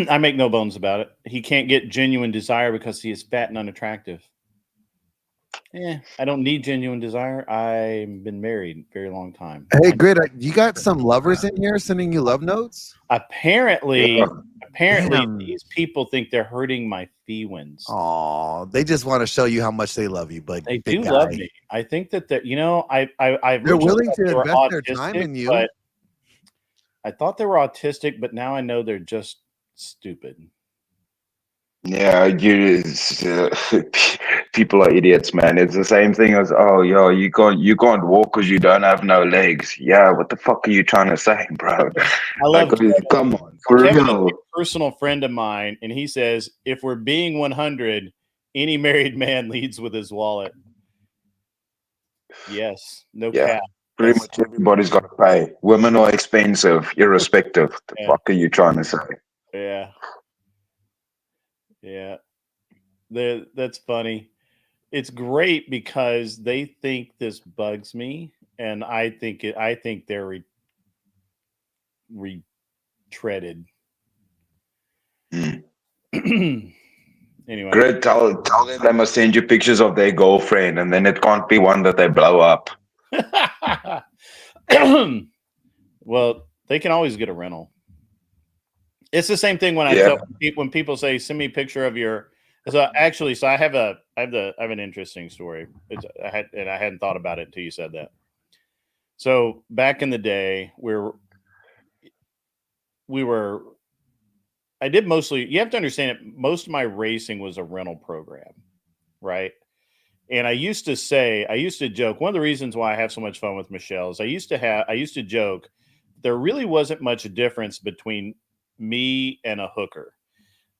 I make no bones about it. He can't get genuine desire because he is fat and unattractive. I don't need genuine desire. I've been married a very long time. Hey, Grid, you got some lovers in here sending you love notes? Apparently, these people think they're hurting my feelings. Oh, they just want to show you how much they love you, but they do love me. I think that they're willing to invest their time in you. But I thought they were autistic, but now I know they're just stupid. Yeah, people are idiots, man. It's the same thing as, you can't walk because you don't have no legs. Yeah, what the fuck are you trying to say, bro? I love come on, for real. A personal friend of mine, and he says, if we're being 100, any married man leads with his wallet. Yes, no cap. Pretty much everybody's got to pay. Women are expensive, irrespective. The fuck are you trying to say? Yeah. Yeah. That's funny. It's great because they think this bugs me, and I think they're retreaded. Hmm. Anyway. Great. Tell them they must send you pictures of their girlfriend, and then it can't be one that they blow up. Well, they can always get a rental. It's the same thing when when people say, "Send me a picture of your." So actually, I have an interesting story. I hadn't thought about it until you said that. So back in the day, I did mostly. You have to understand it. Most of my racing was a rental program, right? And I used to joke. One of the reasons why I have so much fun with Michelle is I used to joke. There really wasn't much difference between me and a hooker.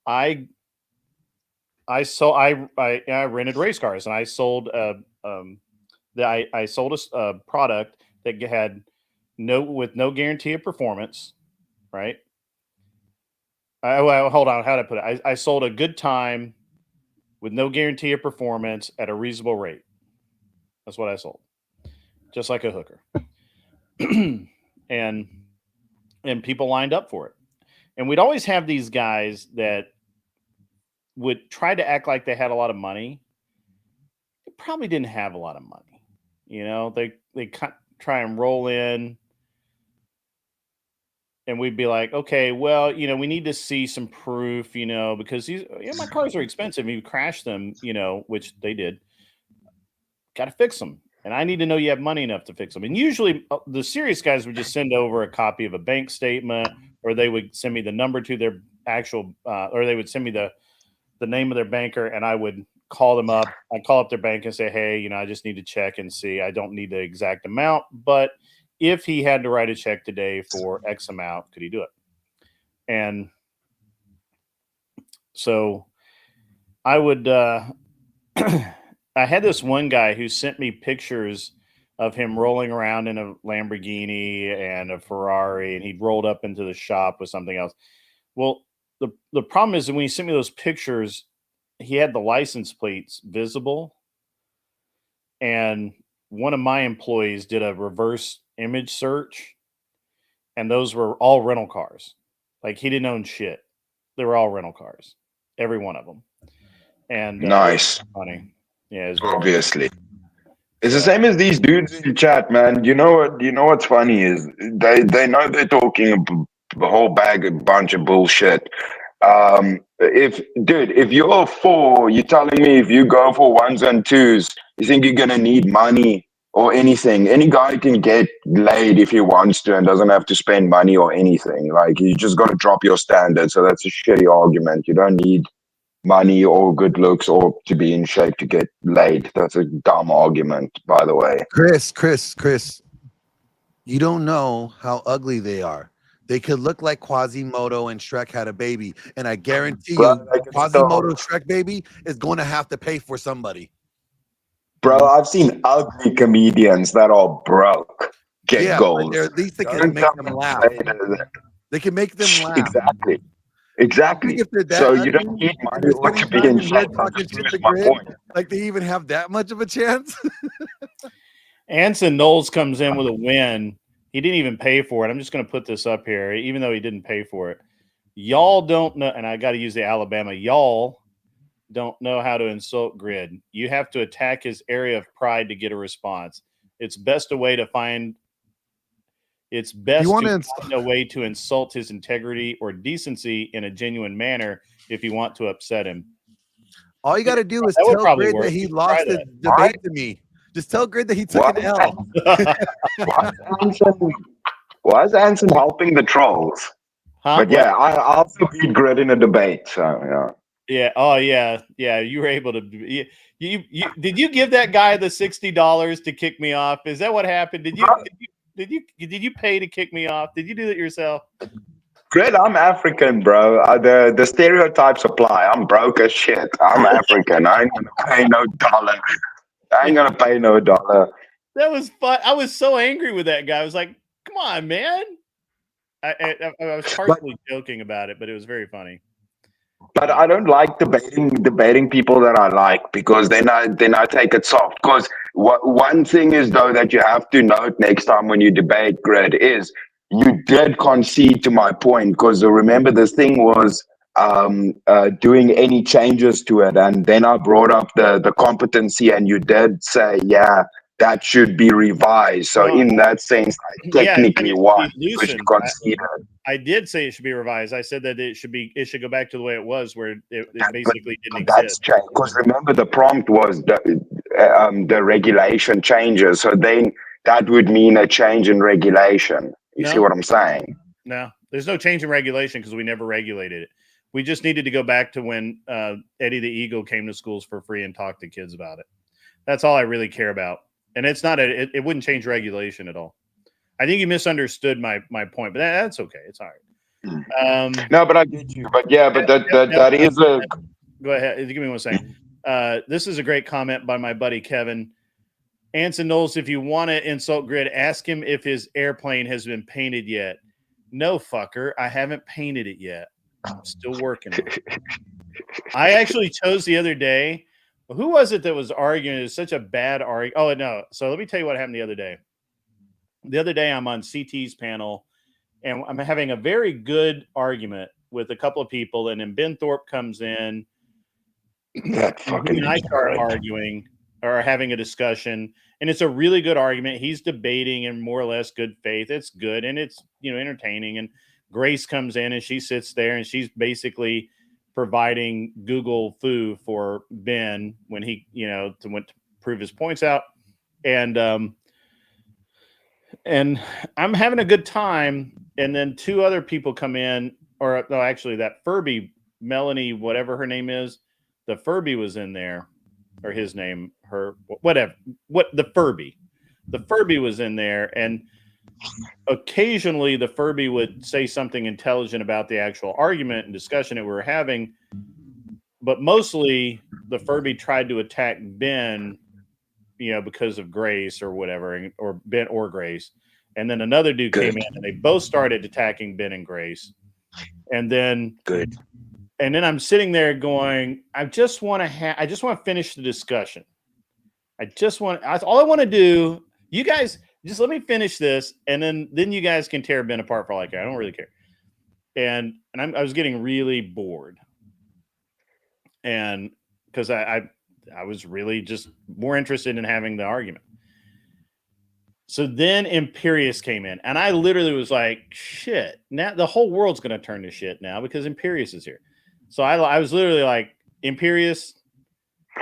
I rented race cars, and I sold I sold a product that had no guarantee of performance, right? Hold on, how did I put it? I sold a good time with no guarantee of performance at a reasonable rate. That's what I sold, just like a hooker, and people lined up for it. And we'd always have these guys that would try to act like they had a lot of money. They probably didn't have a lot of money. You know, they try and roll in, and we'd be like, okay, well, we need to see some proof, because my cars are expensive. You crash them, which they did. Got to fix them. And I need to know you have money enough to fix them. And usually the serious guys would just send over a copy of a bank statement, or they would send me the number to their actual, or they would send me the name of their banker, and I would call them up. I'd call up their bank and say, hey, I just need to check and see. I don't need the exact amount, but if he had to write a check today for X amount, could he do it? And so I would, I had this one guy who sent me pictures of him rolling around in a Lamborghini and a Ferrari, and he'd rolled up into the shop with something else. Well, the problem is that when he sent me those pictures, he had the license plates visible, and one of my employees did a reverse image search, and those were all rental cars. Like, he didn't own shit. They were all rental cars, every one of them. And nice, funny, yeah. Obviously, it's the same as these dudes in the chat, man. You know what's funny is they know they're talking a whole bunch of bullshit. If you're you're telling me if you go for ones and twos, you think you're gonna need money or anything. Any guy can get laid if he wants to and doesn't have to spend money or anything. Like, you just got to drop your standards. So that's a shitty argument. You don't need money or good looks or to be in shape to get laid. That's a dumb argument, by the way. Chris, you don't know how ugly they are. They could look like Quasimodo and Shrek had a baby, and I guarantee you, Quasimodo Shrek baby is going to have to pay for somebody. Bro, I've seen ugly comedians that are broke get gold. At least they can make them laugh. They can make them laugh. Exactly. So you don't need money or to be in shape. Like, they even have that much of a chance. Anson Knowles comes in with a win. He didn't even pay for it. I'm just going to put this up here, even though he didn't pay for it. Y'all don't know, and I got to use the Alabama. Y'all don't know how to insult Grid. You have to attack his area of pride to get a response. It's best a way to find a way to insult his integrity or decency in a genuine manner if you want to upset him. All you got to do is tell Grid that he lost the debate to me. Just tell Grid that he took an L. Why is Anson helping the trolls? Huh? But yeah, I also beat Grid in a debate. So yeah. Yeah. Oh yeah. Yeah. You were able to. You did you give that guy the $60 to kick me off? Is that what happened? Did you pay to kick me off? Did you do it yourself? Grid, I'm African, bro. The stereotypes apply. I'm broke as shit. I'm African. I ain't gonna pay no dollar. That was fun. I was so angry with that guy. I was like, "Come on, man." I was partially joking about it, but it was very funny. But I don't like debating people that I like, because then I take it soft. Because one thing is, though, that you have to note next time when you debate, Grid, is you did concede to my point. Because remember, this thing was doing any changes to it, and then I brought up the competency, and you did say, yeah, that should be revised. So in that sense, I technically won because you conceded. I did say it should be revised. I said that it should go back to the way it was, where it basically didn't exist. Because remember, the prompt was the regulation changes. So then that would mean a change in regulation. You see what I'm saying? No, there's no change in regulation because we never regulated it. We just needed to go back to when Eddie the Eagle came to schools for free and talked to kids about it. That's all I really care about. And it's not it wouldn't change regulation at all. I think you misunderstood my point, but that's okay. It's all right. No, but I get you. But yeah, but that is a. Go ahead. Give me one second. This is a great comment by my buddy Kevin. Anson Knowles, if you want to insult Grid, ask him if his airplane has been painted yet. No, fucker. I haven't painted it yet. I'm still working on it. I actually chose the other day. Who was it that was arguing? It was such a bad argument. Oh, no. So let me tell you what happened the other day. The other day, I'm on CT's panel, and I'm having a very good argument with a couple of people, and then Ben Thorpe comes in, and I start arguing or having a discussion, and it's a really good argument. He's debating in more or less good faith. It's good, and it's entertaining. And Grace comes in, and she sits there, and she's basically providing Google foo for Ben when he to prove his points out, and I'm having a good time. And then two other people come in, or no, actually that Furby, Melanie, whatever her name is, the Furby was in there, or his name, her, whatever, the Furby was in there. And occasionally the Furby would say something intelligent about the actual argument and discussion that we were having. But mostly the Furby tried to attack Ben, because of Grace or whatever, or Ben or Grace. And then another dude came in, and they both started attacking Ben and Grace. And then And then I'm sitting there going, I just want to finish the discussion. All I want to do, you guys just let me finish this, and then you guys can tear Ben apart for all I care. I don't really care. And I was getting really bored. And because I was really just more interested in having the argument. So then Imperius came in, and I literally was like, shit, now the whole world's going to turn to shit now because Imperius is here. So I was literally like, Imperius,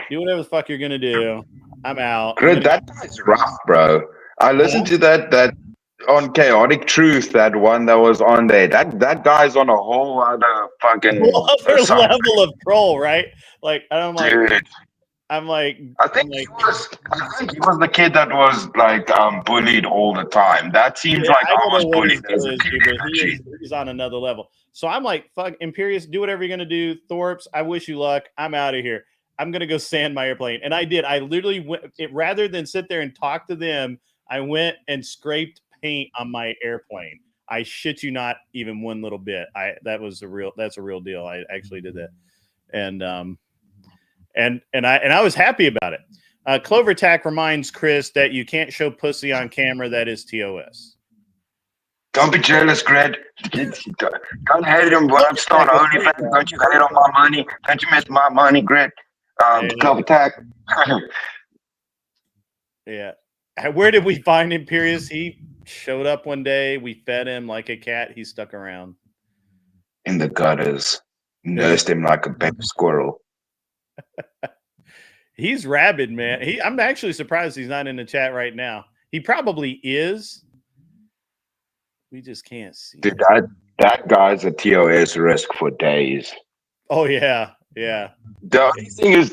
do whatever the fuck you're going to do. I'm out. That guy's rough, bro. I listened to that on Chaotic Truth, that one that was on there. That guy's on a whole other fucking level of troll, right? Like, I'm like, dude. I think he was the kid that was like bullied all the time. That seems like I was bullied as a kid. He's on another level. So I'm like, fuck, Imperius, do whatever you're gonna do. Thorpe's, I wish you luck. I'm out of here. I'm gonna go sand my airplane. And I did. I literally went rather than sit there and talk to them, I went and scraped paint on my airplane. I shit you not even one little bit. That's a real deal. I actually did that. And I was happy about it. Clover Tack reminds Chris that you can't show pussy on camera. That is TOS. Don't be jealous, Greg. Don't hate him when I'm starting OnlyFans. Don't you hate on my money? Don't you miss my money, Greg? Clover Tack. Yeah. Where did we find Imperius? He showed up one day. We fed him like a cat. He stuck around. In the gutters. Nursed him like a baby squirrel. He's rabid, man. I'm actually surprised he's not in the chat right now. He probably is. We just can't see. Dude, that guy's a TOS risk for days. Oh yeah, yeah. The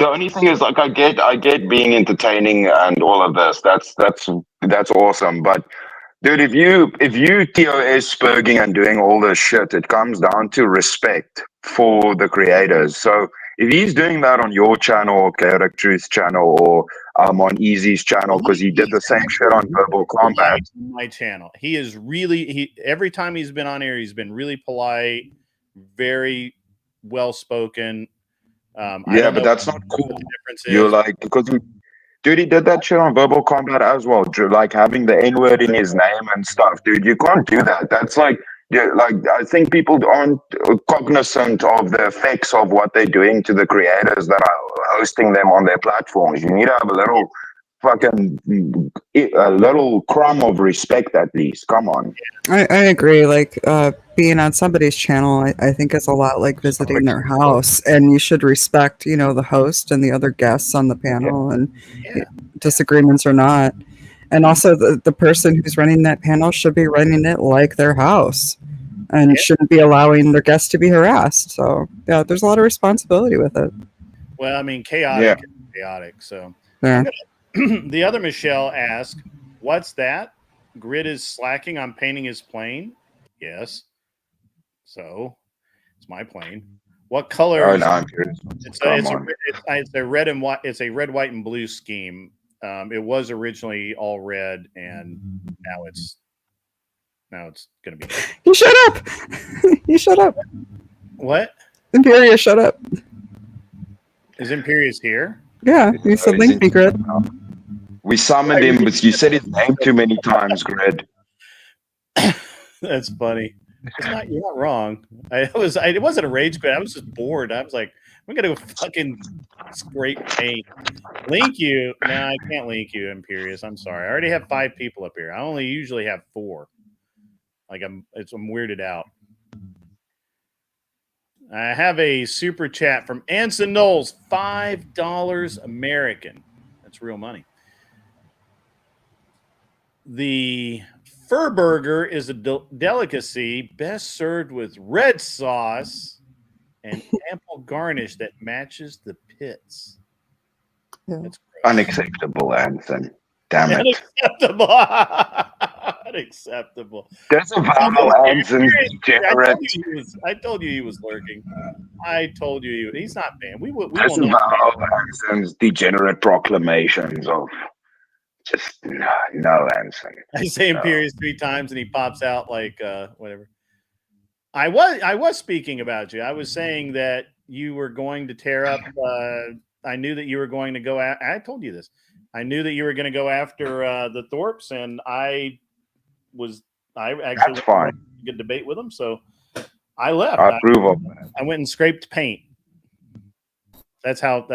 only thing is like I get being entertaining and all of this. That's awesome. But dude, if you TOS spurging and doing all this shit, it comes down to respect for the creators. So if he's doing that on your channel or Chaotic Truth's channel or on Easy's channel, because he did the same shit on Verbal Combat. My channel. He is really every time he's been on air, he's been really polite, very well spoken. I Yeah, don't but know that's not what cool. the difference You're is. like, because dude, he did that shit on Verbal Combat as well. Like having the N word in his name and stuff, dude. You can't do that. That's like, yeah, like I think people aren't cognizant of the effects of what they're doing to the creators that are hosting them on their platforms. You need to have a little a little crumb of respect at least. Come on. I agree. Like being on somebody's channel, I think it's a lot like visiting their house, and you should respect, you know, the host and the other guests on the panel, and Yeah. disagreements or not. And also, the person who's running that panel should be running it like their house, and shouldn't be allowing their guests to be harassed. So yeah, there's a lot of responsibility with it. Well, I mean, chaotic is chaotic. So Yeah. The other Michelle asked, "What's that? Grid is slacking on painting his plane." Yes. So it's my plane. What color? Oh no, I'm curious. It's a red and white. It's a red, white, and blue scheme. It was originally all red, and now it's going to be. You shut up. You shut up. What? Imperia, shut up. Is Imperius here? Yeah, you said link me, Grid. We summoned him, but you said his name too many times, Grid. That's funny. You're not wrong. It wasn't a rage quit. I was just bored. I was like, I'm gonna go fucking scrape paint. Link you? No, I can't link you, Imperius. I'm sorry. I already have 5 people up here. I only usually have 4. Like I'm weirded out. I have a super chat from Anson Knowles, $5 American. That's real money. The fur burger is a delicacy best served with red sauce and ample garnish that matches the pits. Yeah. That's Unacceptable, Anson. Damn it. Unacceptable. Unacceptable. Disavow Anson's degenerate. I told you he was lurking. I told you he's not banned. We will not Disavow Anson's degenerate proclamations of just no, Anson. I say Imperius 3 times and he pops out like whatever. I was speaking about you. I was saying that you were going to tear up. I knew that you were going to go. I told you this. I knew that you were going to go after the Thorpes, and I actually That's fine. A good debate with them, so I left. I approve of that. I went and scraped paint. That's how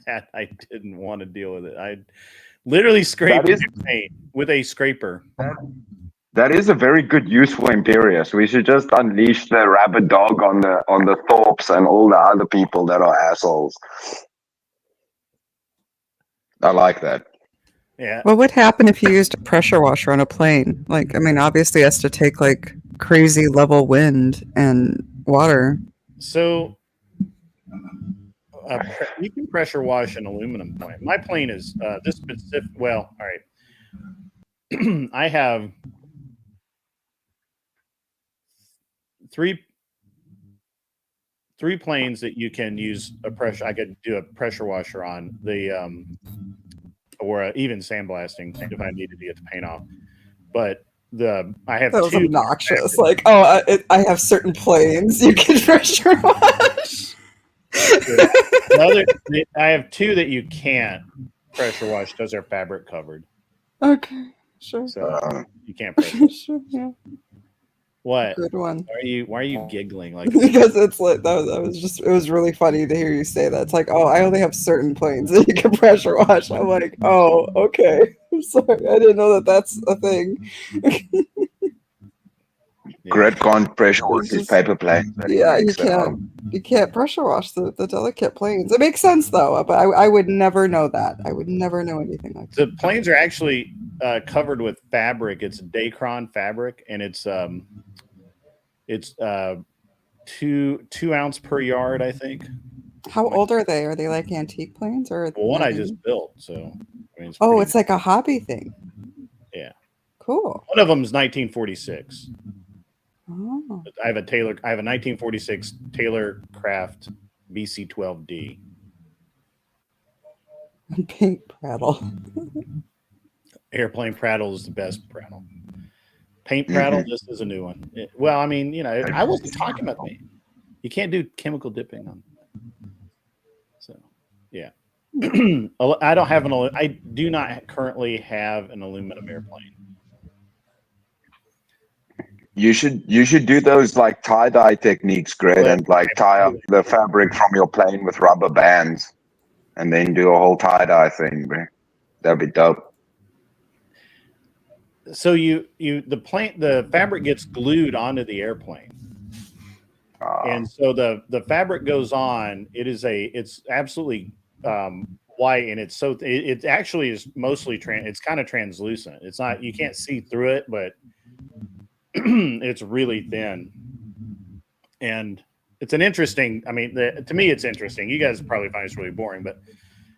bad I didn't want to deal with it. I literally scraped paint with a scraper. That is a very good use for Imperius. We should just unleash the rabid dog on the Thorpes and all the other people that are assholes. I like that. Yeah. What would happen if you used a pressure washer on a plane? Like, I mean, obviously it has to take like crazy level wind and water. So you can pressure wash an aluminum plane. My plane is this specific. Well, all right. I have 3 planes that you can use a pressure. I could do a pressure washer on the or even sandblasting if I needed to get the paint off. But I have that was 2 obnoxious. Like, I have certain planes you can pressure wash. I have 2 that you can't pressure wash because they're fabric covered. Okay, sure. So you can't pressure wash. Sure, yeah. What? Good one. Why are you giggling like because it's like it was really funny to hear you say that. It's like, oh, I only have certain planes that you can pressure wash. I'm like, oh, okay. I'm sorry. I didn't know that that's a thing. Grid can't pressure wash his paper plane. Yeah, you can't. You can't pressure wash the delicate planes. It makes sense though, but I would never know that. I would never know anything like that. The planes are actually covered with fabric. It's Dacron fabric, and it's 2 ounce per yard, I think. How old are they? Are they like antique planes or? Well, one I just built, so. I mean, it's like a hobby thing. Yeah. Cool. One of them is 1946. Oh. I have a 1946 Taylor Craft BC-12D. Pink prattle. Airplane prattle is the best prattle. Paint prattle, this is a new one. Well, I mean, I wasn't talking about me. You can't do chemical dipping on. So, yeah. I don't have I do not currently have an aluminum airplane. You should do those like tie-dye techniques, Grid, and like tie up the fabric from your plane with rubber bands, and then do a whole tie-dye thing, man. That'd be dope. So the fabric gets glued onto the airplane, and so the fabric goes on. It's absolutely white, and it actually is mostly it's kind of translucent. It's not, you can't see through it, but it's really thin, and it's an interesting. I mean, to me, it's interesting. You guys probably find it's really boring, but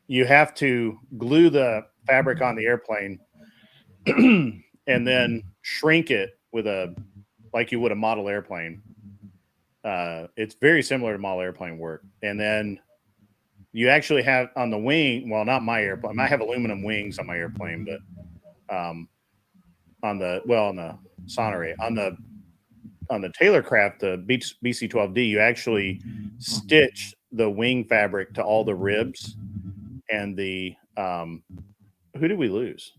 you have to glue the fabric on the airplane and then shrink it like you would a model airplane. It's very similar to model airplane work, and then you actually have on the wing. Well, not my airplane. I have aluminum wings on my airplane, but on the Sonnery, on the Taylorcraft, the BC-12D, you actually stitch the wing fabric to all the ribs and the who did we lose?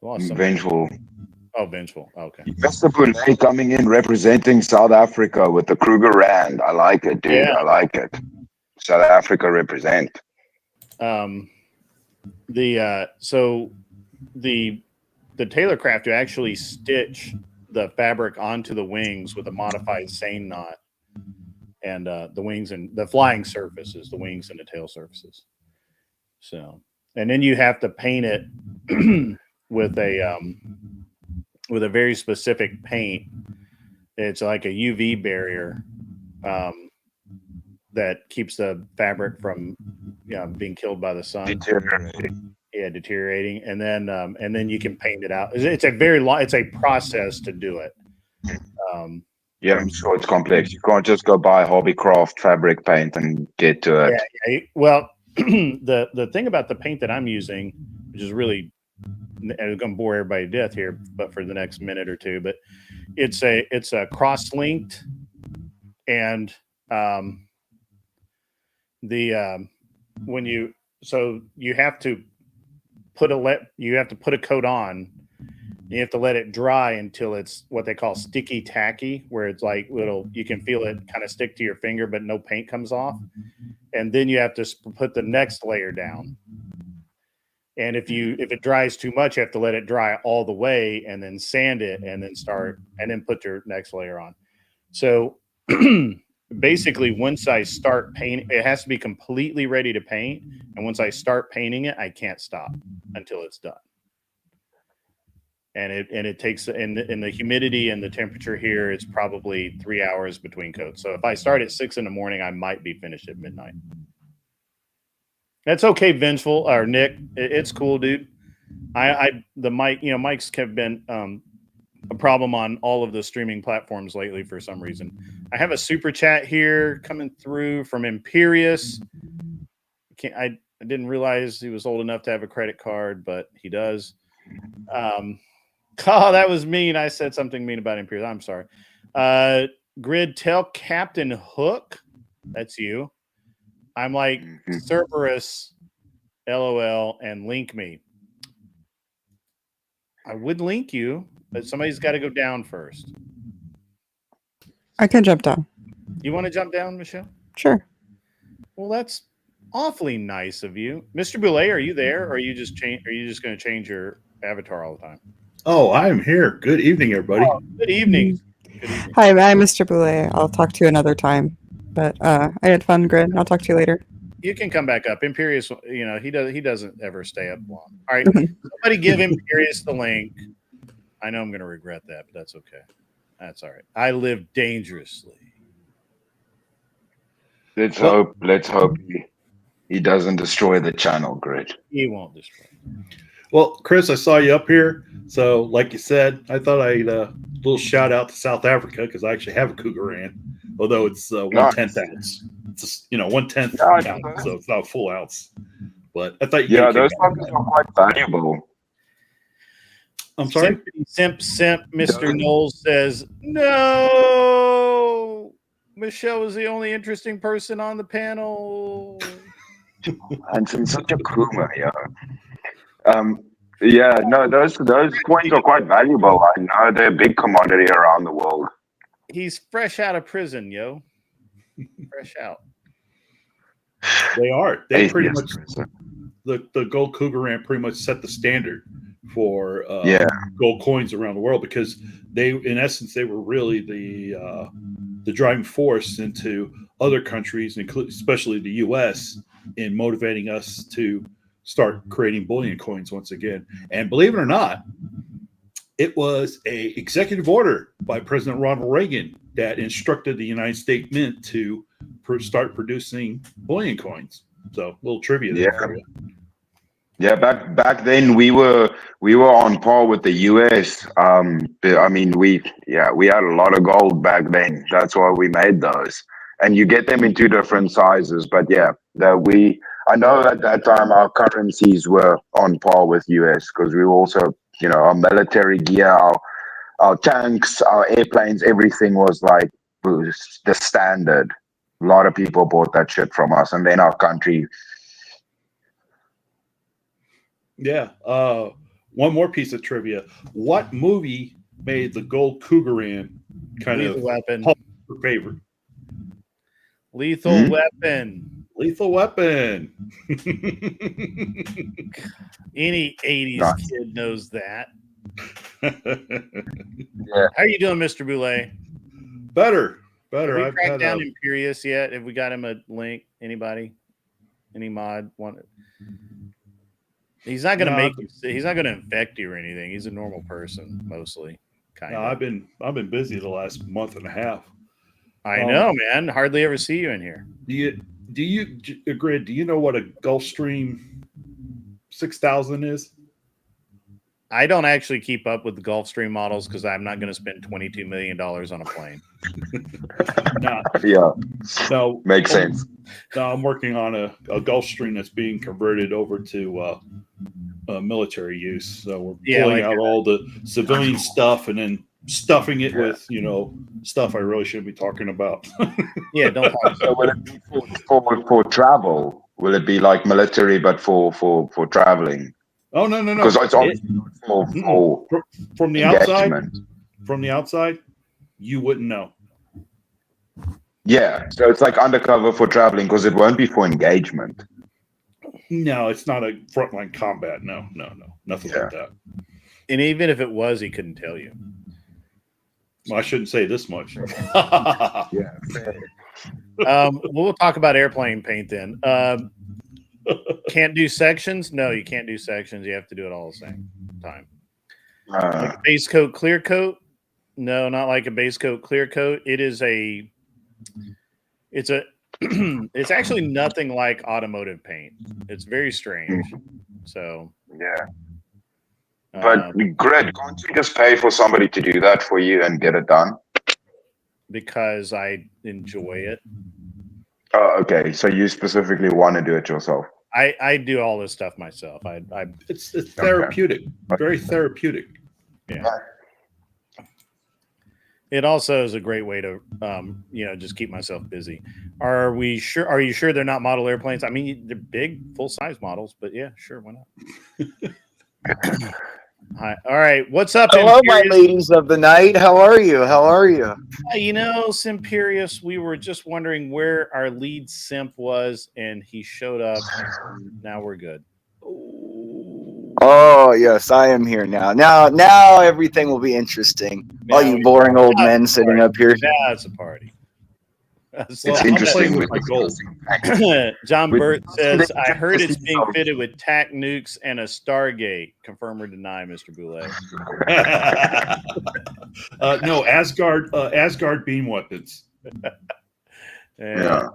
Vengeful. Oh, Vengeful. Okay. Mr. Bonet coming in representing South Africa with the Kruger Rand. I like it, dude. Yeah. I like it. South Africa represent. The Taylorcraft, you actually stitch the fabric onto the wings with a modified seine knot, and the wings and the flying surfaces, the wings and the tail surfaces. So, and then you have to paint it with a very specific paint. It's like a UV barrier that keeps the fabric from being killed by the sun. Deteriorating, and then you can paint it out. It's a very long. It's a process to do it. Yeah, I'm sure it's complex. You can't just go buy Hobbycraft fabric paint and get to it. Yeah. Well, the thing about the paint that I'm using, which is really, I'm going to bore everybody to death here, but for the next minute or two, but it's a cross-linked, and you have to put a coat on. You have to let it dry until it's what they call sticky tacky, where it's like you can feel it kind of stick to your finger, but no paint comes off. And then you have to put the next layer down. And if it dries too much, you have to let it dry all the way and then sand it and then put your next layer on. So basically, once I start painting, it has to be completely ready to paint. And once I start painting it, I can't stop until it's done. And it takes, in the humidity and the temperature here, it's probably 3 hours between coats. So if I start at 6 a.m, I might be finished at midnight. That's okay, Vengeful or Nick. It's cool, dude. Mics have been a problem on all of the streaming platforms lately for some reason. I have a super chat here coming through from Imperious. I didn't realize he was old enough to have a credit card, but he does. Oh, that was mean. I said something mean about Imperious. I'm sorry. Grid, tell Captain Hook, that's you. I'm like Cerberus, LOL, and link me. I would link you, but somebody's got to go down first. I can jump down. You want to jump down, Michelle? Sure. Well, that's awfully nice of you, Mr. Boulay. Are you there, or are you just going to change your avatar all the time? Oh, I'm here. Good evening, everybody. Oh, good evening. Good evening. Hi, I'm Mr. Boulay. I'll talk to you another time. But I had fun, Grid. I'll talk to you later. You can come back up. Imperious, he doesn't ever stay up long. All right, somebody give Imperious the link. I know I'm going to regret that, but that's okay. That's all right. I live dangerously. Let's hope he doesn't destroy the channel, Grid. He won't destroy it. Well, Chris, I saw you up here. So, like you said, I thought I'd a little shout out to South Africa because I actually have a Cougar Rand, although it's 1/10 ounce. It's just, 1/10 ounce, so it's not a full ounce. But I thought those fuckers are quite valuable. I'm sorry? Simp. Mr. Knowles says, no. Michelle was the only interesting person on the panel. And some such a groomer, yeah. Yeah, no, those coins are quite valuable. I know they're a big commodity around the world. He's fresh out of prison, yo. Fresh out. They are. They pretty Atheist much prison. the gold cougar ant pretty much set the standard for Yeah. gold coins around the world, because they, in essence, they were really the driving force into other countries, especially the U.S., in motivating us to start creating bullion coins once again. And believe it or not, it was a executive order by President Ronald Reagan that instructed the United States Mint to start producing bullion coins. So, a little trivia there for you. Yeah, back then we were on par with the US. I mean, we had a lot of gold back then. That's why we made those. And you get them in two different sizes. But yeah, I know at that time our currencies were on par with US, because we were also, our military gear, our tanks, our airplanes, everything was like the standard. A lot of people bought that shit from us, and then our country. Yeah. One more piece of trivia. What movie made the gold cougar ant kind Lethal of Weapon. her favorite? Lethal Weapon. Lethal Weapon. Any 80s Nice. kid knows that. Yeah. How are you doing, Mr. Boulay? Better. Have we I've tracked had down Imperious yet? Have we got him a link? Anybody? Any mod want it? He's not gonna make you. He's not gonna infect you or anything. He's a normal person, mostly. Kind no, of. I've been busy the last month and a half. I know, man. Hardly ever see you in here. Do you Grid? Do you know what a Gulfstream 6000 is? I don't actually keep up with the Gulfstream models because I'm not going to spend $22 million on a plane. No. Yeah. No. Makes sense. No, I'm working on a Gulfstream that's being converted over to military use. So we're pulling out all the civilian stuff and then stuffing it with, stuff I really shouldn't be talking about. Yeah, don't talk. So will it be for travel? Will it be like military, but for traveling? Oh no! Because it's obviously for from the engagement. outside. From the outside, you wouldn't know. Yeah, so it's like undercover for traveling, because it won't be for engagement. No, it's not a frontline combat. No, nothing like that. And even if it was, he couldn't tell you. Well, I shouldn't say this much. Yeah. We'll talk about airplane paint then. Can't do sections? No, you can't do sections. You have to do it all the same time. Like a base coat, clear coat? No, not like a base coat, clear coat. It's actually nothing like automotive paint. It's very strange. So yeah. But Greg, can't you just pay for somebody to do that for you and get it done? Because I enjoy it. Oh, okay. So you specifically want to do it yourself? I do all this stuff myself. It's therapeutic. Okay. Very therapeutic. Yeah. It also is a great way to just keep myself busy. Are you sure they're not model airplanes? I mean, they're big, full-size models, but yeah, sure, why not? Hi. All right, what's up? Hello, my ladies of the night. How are you? Simperius, we were just wondering where our lead simp was, and he showed up. And now we're good. Oh, yes, I am here now. Now everything will be interesting. All you boring old men sitting up here. Yeah, it's a party. It's interesting with my gold. John Burt says, I heard it's being fitted with TAC nukes and a Stargate. Confirm or deny, Mr. Boulay? No, Asgard beam weapons. Yeah.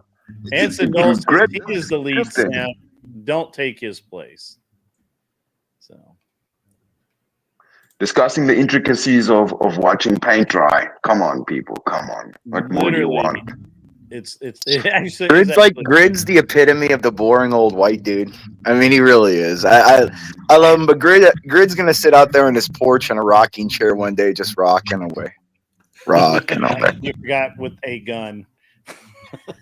Hanson Knowles says he is the lead simp. Don't take his place. So, discussing the intricacies of watching paint dry. Come on, people. Come on. What more do you want? It actually Grid's the epitome of the boring old white dude. I mean, he really is. I love him, but Grid's gonna sit out there on his porch on a rocking chair one day, just rocking away. You forgot with a gun.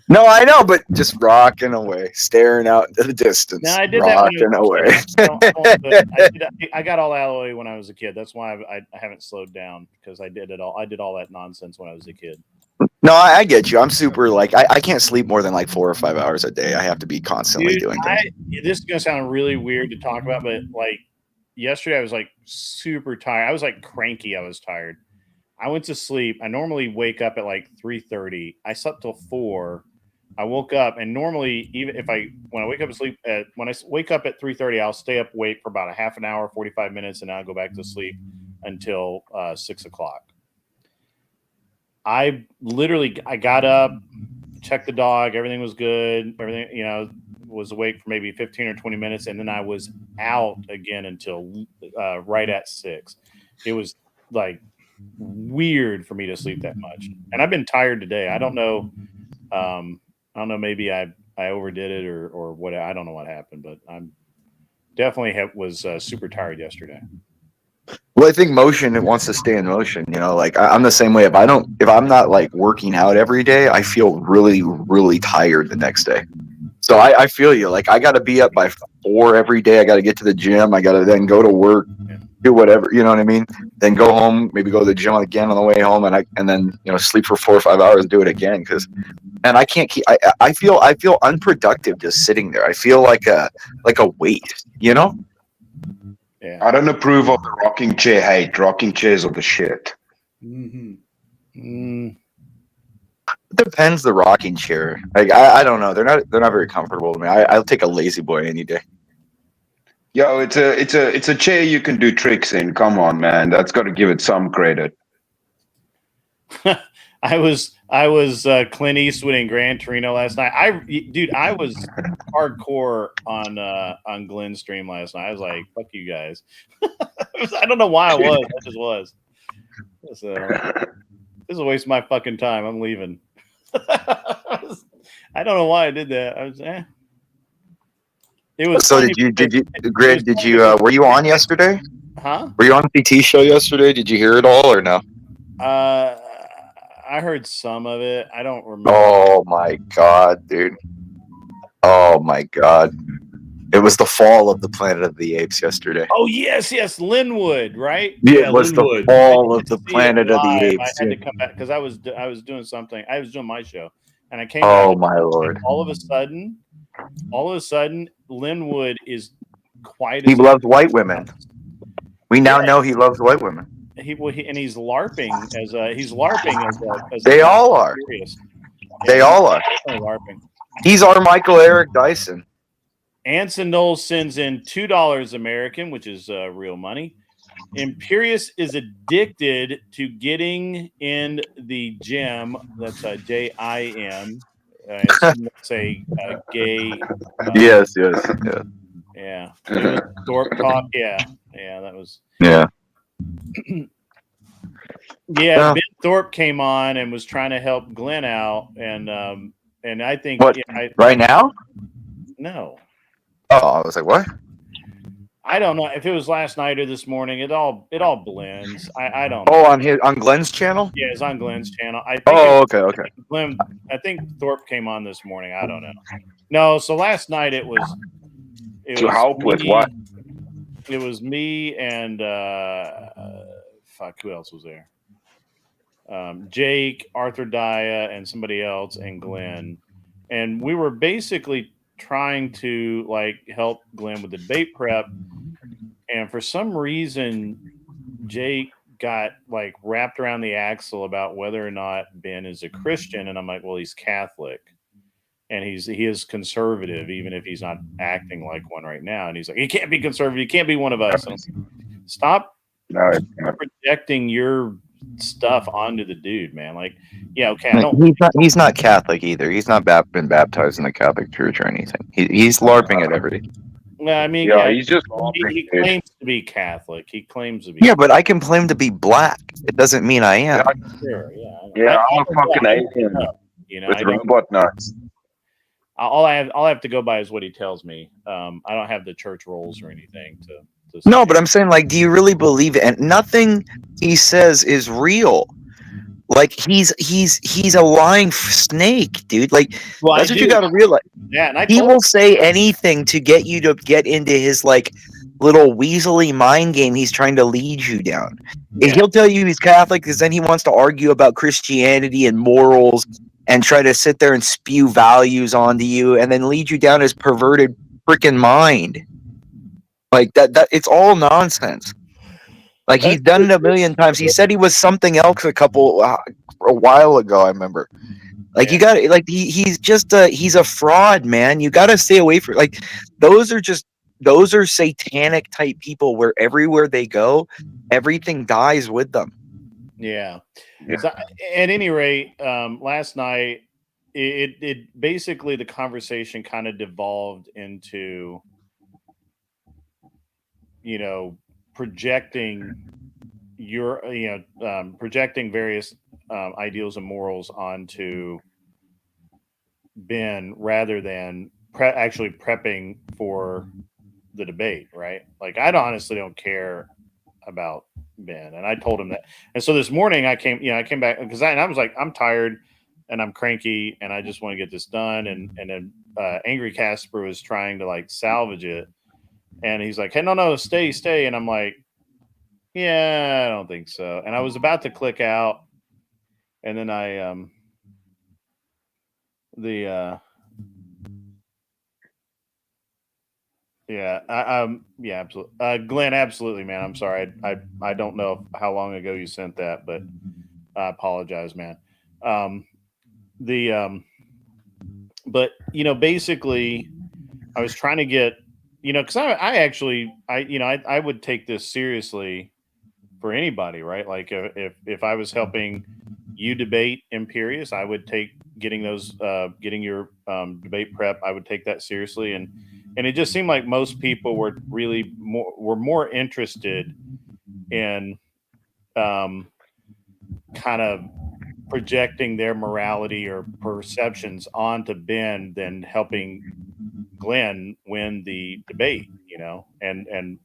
No, I know, but just rocking away, staring out into the distance. No, I did rocking that away. I got all that away when I was a kid. That's why I haven't slowed down, because I did it all. I did all that nonsense when I was a kid. No, I get you. I'm super like I can't sleep more than like 4 or 5 hours a day. I have to be constantly doing things. This is gonna sound really weird to talk about, but like yesterday, I was like super tired. I was like cranky. I was tired. I went to sleep. I normally wake up at like 3:30. I slept till 4. I woke up, and normally, even if when I wake up and sleep when I wake up at 3:30, I'll stay up, wait for about a half an hour, 45 minutes, and then I'll go back to sleep until 6 o'clock. I got up, checked the dog, everything was good, everything, was awake for maybe 15 or 20 minutes, and then I was out again until right at 6. It was like weird for me to sleep that much, and I've been tired today. I don't know. Maybe I overdid it or what. I don't know what happened, but I'm definitely was super tired yesterday. Well, I think motion, it wants to stay in motion. Like I'm the same way. If I'm not like working out every day, I feel really, really tired the next day. So I feel you. Like I got to be up by 4 every day. I got to get to the gym. I got to then go to work, do whatever. You know what I mean? Then go home, maybe go to the gym again on the way home, and then sleep for 4 or 5 hours and do it again. And I can't keep. I feel unproductive just sitting there. I feel like a weight. Yeah. I don't approve of the rocking chair hate. Rocking chairs are the shit. Mm-hmm. It depends the rocking chair. Like I don't know. They're not very comfortable to me. I'll take a lazy boy any day. Yo, it's a chair you can do tricks in. Come on, man. That's got to give it some credit. I was Clint Eastwood in Gran Torino last night. I was hardcore on Glenn's stream last night. I was like, "Fuck you guys." I don't know why I was. I just was. So, this is a waste of my fucking time. I'm leaving. I don't know why I did that. I was It was. So funny did you, because- Grid? Did you? Were you on yesterday? Huh? Were you on PT show yesterday? Did you hear it all or no? I heard some of it. I don't remember. Oh my god, dude! Oh my god! It was the fall of the Planet of the Apes yesterday. Oh yes, Linwood, right? Yeah, it was the fall of the Planet of the Apes. I had to come back because I was doing something. I was doing my show, and I came. Oh back, my lord! All of a sudden, Linwood is quite. He loves white women. We now know he loves white women. He's LARPing as they all are. They all are. LARPing. He's our Michael Eric Dyson. Anson Knowles sends in $2 American, which is real money. Imperious is addicted to getting in the gym. That's JIM. It's a gay. Yes. Yeah. It was Thorpe talk. Yeah. That was. Yeah. Ben Thorpe came on and was trying to help Glenn out, and I think right now? No. Oh, I was like, what? I don't know if it was last night or this morning. It all blends. I don't know. Oh, on Glenn's channel? Yeah, it's on Glenn's channel. Okay. Glenn, I think Thorpe came on this morning. I don't know. No, so last night it was to help with what? It was me and who else was there? Jake, Arthur Daya, and somebody else, and Glenn. And we were basically trying to help Glenn with the debate prep. And for some reason, Jake got wrapped around the axle about whether or not Ben is a Christian. And I'm like, well, he's Catholic. And he is conservative, even if he's not acting like one right now. And he's like, he can't be conservative. He can't be one of us. Stop projecting your stuff onto the dude, man. He's not Catholic either. He's not been baptized in the Catholic Church or anything. He's LARPing at everything. He's just he claims to be Catholic. He claims to be. Yeah, but I can claim to be black. It doesn't mean I am. Sure, I'm a fucking alien with robot nuts. All I have to go by is what he tells me. I don't have the church rolls or anything to No, but I'm saying, do you really believe it? And nothing he says is real. Like he's a lying snake, dude. Like Well, that's what you got to realize. Yeah, and I He told will say anything to get you to get into his like little weaselly mind game he's trying to lead you down. Yeah. He'll tell you he's Catholic because then he wants to argue about Christianity and morals and try to sit there and spew values onto you and then lead you down his perverted freaking mind. Like that it's all nonsense. Like he's done it a million times. He said he was something else a while ago, I remember. Like you got like he's just he's a fraud, man. You got to stay away from like those are satanic type people where everywhere they go, everything dies with them. Yeah. So at any rate, last night it basically the conversation kind of devolved into projecting projecting various ideals and morals onto Ben rather than actually prepping for the debate, right? Like I honestly don't care about Ben, and I told him that. And so this morning I came back because I was like, I'm tired and I'm cranky and I just want to get this done. And then Angry Casper was trying to like salvage it, and he's like, hey, no, stay. And I'm like, yeah, I don't think so. And I was about to click out, and then I absolutely. Glenn, absolutely, man. I'm sorry. I don't know how long ago you sent that, but I apologize, man. But basically, I was trying to get, because I would take this seriously for anybody, right? Like if I was helping you debate Imperius, I would take getting your debate prep. I would take that seriously, and it just seemed like most people were really more interested in kind of projecting their morality or perceptions onto Ben than helping Glenn win the debate,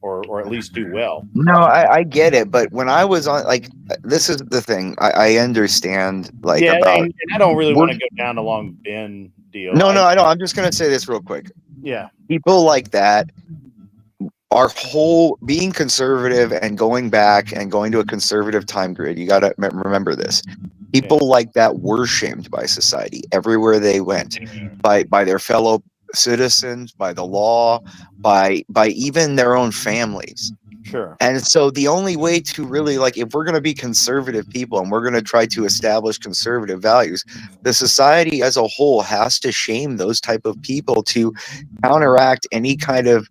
or at least do well. No, I get it, but when I was on, like, this is the thing. I understand, like, about. And I don't really want to go down the long Ben deal. No, I don't. I'm just gonna say this real quick. Yeah, people like that. Our whole being conservative and going back and going to a conservative time grid. You got to remember this. People like that were shamed by society everywhere they went, by their fellow citizens, by the law, by even their own families. Sure. And so the only way to really, like, if we're going to be conservative people and we're going to try to establish conservative values, the society as a whole has to shame those type of people to counteract any kind of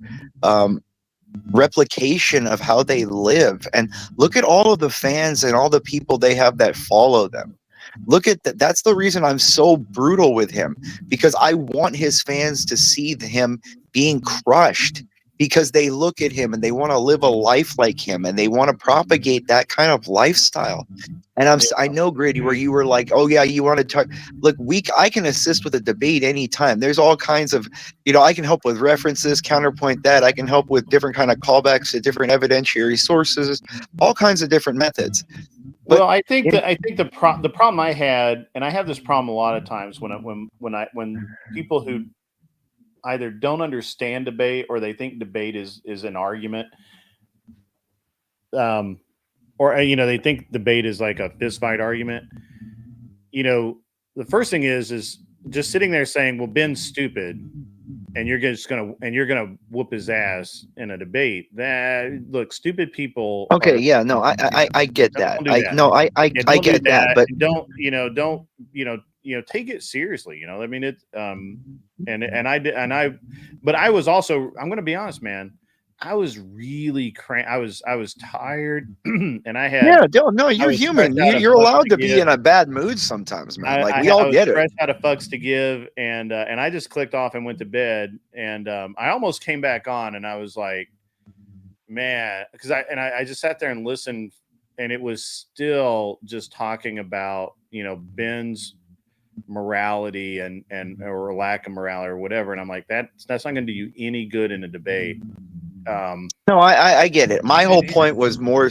replication of how they live. And look at all of the fans and all the people they have that follow them. Look at that. That's the reason I'm so brutal with him, because I want his fans to see him being crushed, because they look at him and they want to live a life like him and they want to propagate that kind of lifestyle. And I know, Grady, where you were like, oh yeah, you want to talk. Look, I can assist with a debate anytime. There's all kinds of, I can help with references, counterpoint that. I can help with different kind of callbacks to different evidentiary sources, all kinds of different methods. But well, I think the problem I had, and I have this problem a lot of times when people who either don't understand debate or they think debate is an argument, or they think debate is like a fist fight argument. The first thing is just sitting there saying, well, Ben's stupid, and you're gonna whoop his ass in a debate. That, look, stupid people. Okay, I get that. I get that, but don't take it seriously. I mean, it. But I was also, I'm going to be honest, man. I was really I was tired, and I had you're human. You're allowed to be in a bad mood sometimes, man. We all get it. Fresh out of fucks to give, and I just clicked off and went to bed, and I almost came back on, and I was like, man, because I just sat there and listened, and it was still just talking about Ben's morality and or lack of morality or whatever, and I'm like, that's not going to do you any good in a debate. No, I get it. My whole point was more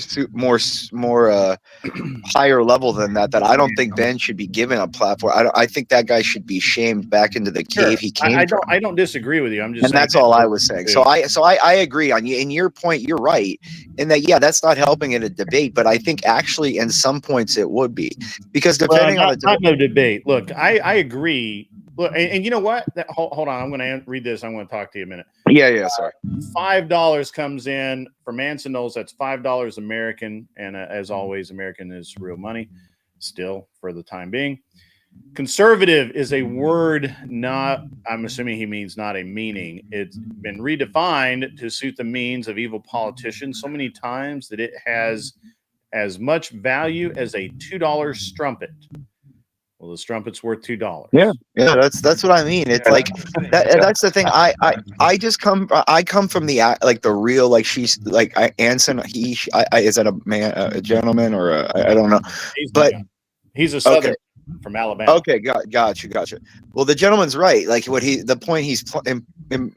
higher level than that. That I don't think Ben should be given a platform. I think that guy should be shamed back into the cave he came from. I don't disagree with you. I'm just and saying that's all I was saying. So I agree on you. In your point, you're right. In that, yeah, that's not helping in a debate. But I think actually, in some points, it would be because depending on the no debate. Look, I agree. Look, and you know what? Hold on. I'm going to read this. I'm going to talk to you a minute. Yeah. Sorry. $5 comes in for Manson Knowles. That's $5 American, and as always, American is real money. Still, for the time being, conservative is a word. Not, I'm assuming he means not a meaning. It's been redefined to suit the means of evil politicians so many times that it has as much value as a $2 strumpet. Well, the strumpet's worth $2. Yeah, that's what I mean. It's like that's the thing. I come from the like the real, like she's like Anson. Is that a man, a gentleman, or I don't know, but he's a Southern from Alabama. Okay, gotcha. Well, the gentleman's right. Like the point he's putting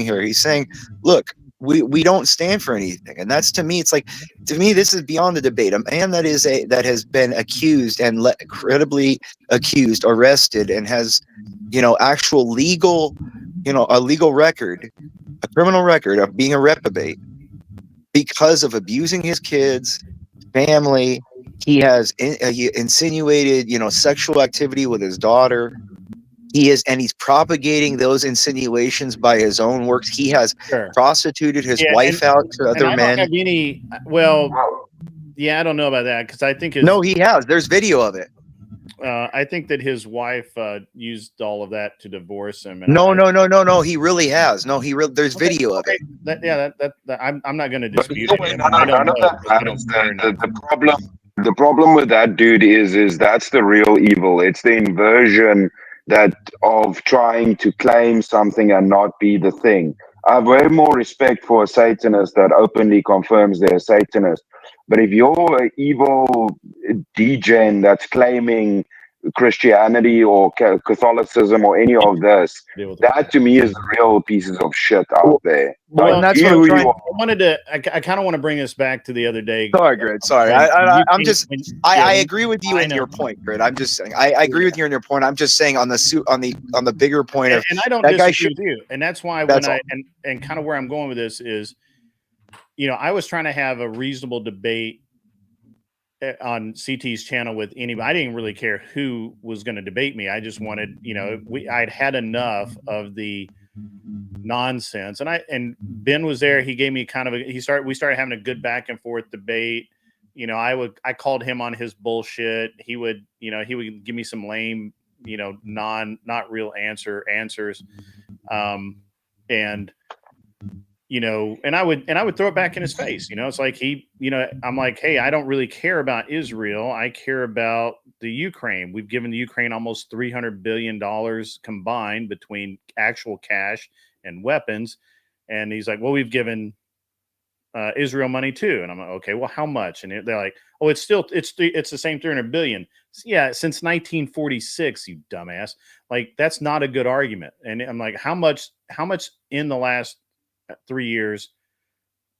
here, he's saying, look, we don't stand for anything, and that's to me, it's like, to me, this is beyond the debate. A man that has been accused and credibly accused, arrested, and has actual legal, a legal record, a criminal record of being a reprobate because of abusing his kids, family. He has insinuated, sexual activity with his daughter. He's propagating those insinuations by his own works. He has prostituted his wife out to other men. I don't know about that, because I think he has. There's video of it. I think that his wife used all of that to divorce him. And No. He really has. No, there's video of it. I'm not going to dispute it. The problem with that, dude, is that's the real evil. It's the inversion of trying to claim something and not be the thing. I have way more respect for a Satanist that openly confirms they're a Satanist. But if you're an evil degen that's claiming Christianity or Catholicism or any of this, that to me is the real pieces of shit out there. Well, that's what I'm trying. I kind of want to bring us back to the other day. Sorry, Grid. Sorry, I agree with you in your point, Grid. I'm just saying I agree with you in your point. I'm just saying on the bigger point of, and I don't disagree with you, and that's why and kind of where I'm going with this is, I was trying to have a reasonable debate on CT's channel with anybody. I didn't really care who was going to debate me. I just wanted, I'd had enough of the nonsense, and Ben was there. He gave me we started having a good back and forth debate. I called him on his bullshit. He would give me some lame, not real answers. And I would throw it back in his face. It's like I'm like, hey, I don't really care about Israel. I care about the Ukraine. We've given the Ukraine almost $300 billion combined between actual cash and weapons. And he's like, well, we've given Israel money too. And I'm like, okay, well, how much? And they're like, oh, it's the same 300 billion. Yeah, since 1946, you dumbass. Like, that's not a good argument. And I'm like, how much in the last 3 years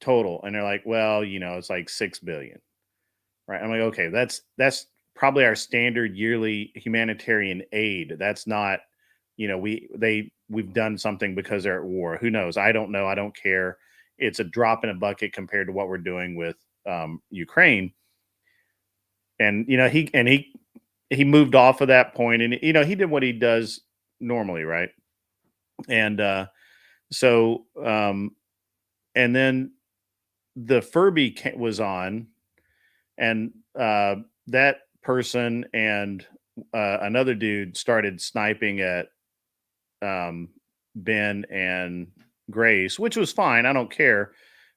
total? And they're like, well, it's like 6 billion, right? I'm like, okay, that's probably our standard yearly humanitarian aid. That's not, we've done something because they're at war. Who knows? I don't know. I don't care. It's a drop in a bucket compared to what we're doing with Ukraine. And he moved off of that point, and he did what he does normally, right? And so, and then the Furby was on, and that person and another dude started sniping at Ben and Grace, which was fine. I don't care.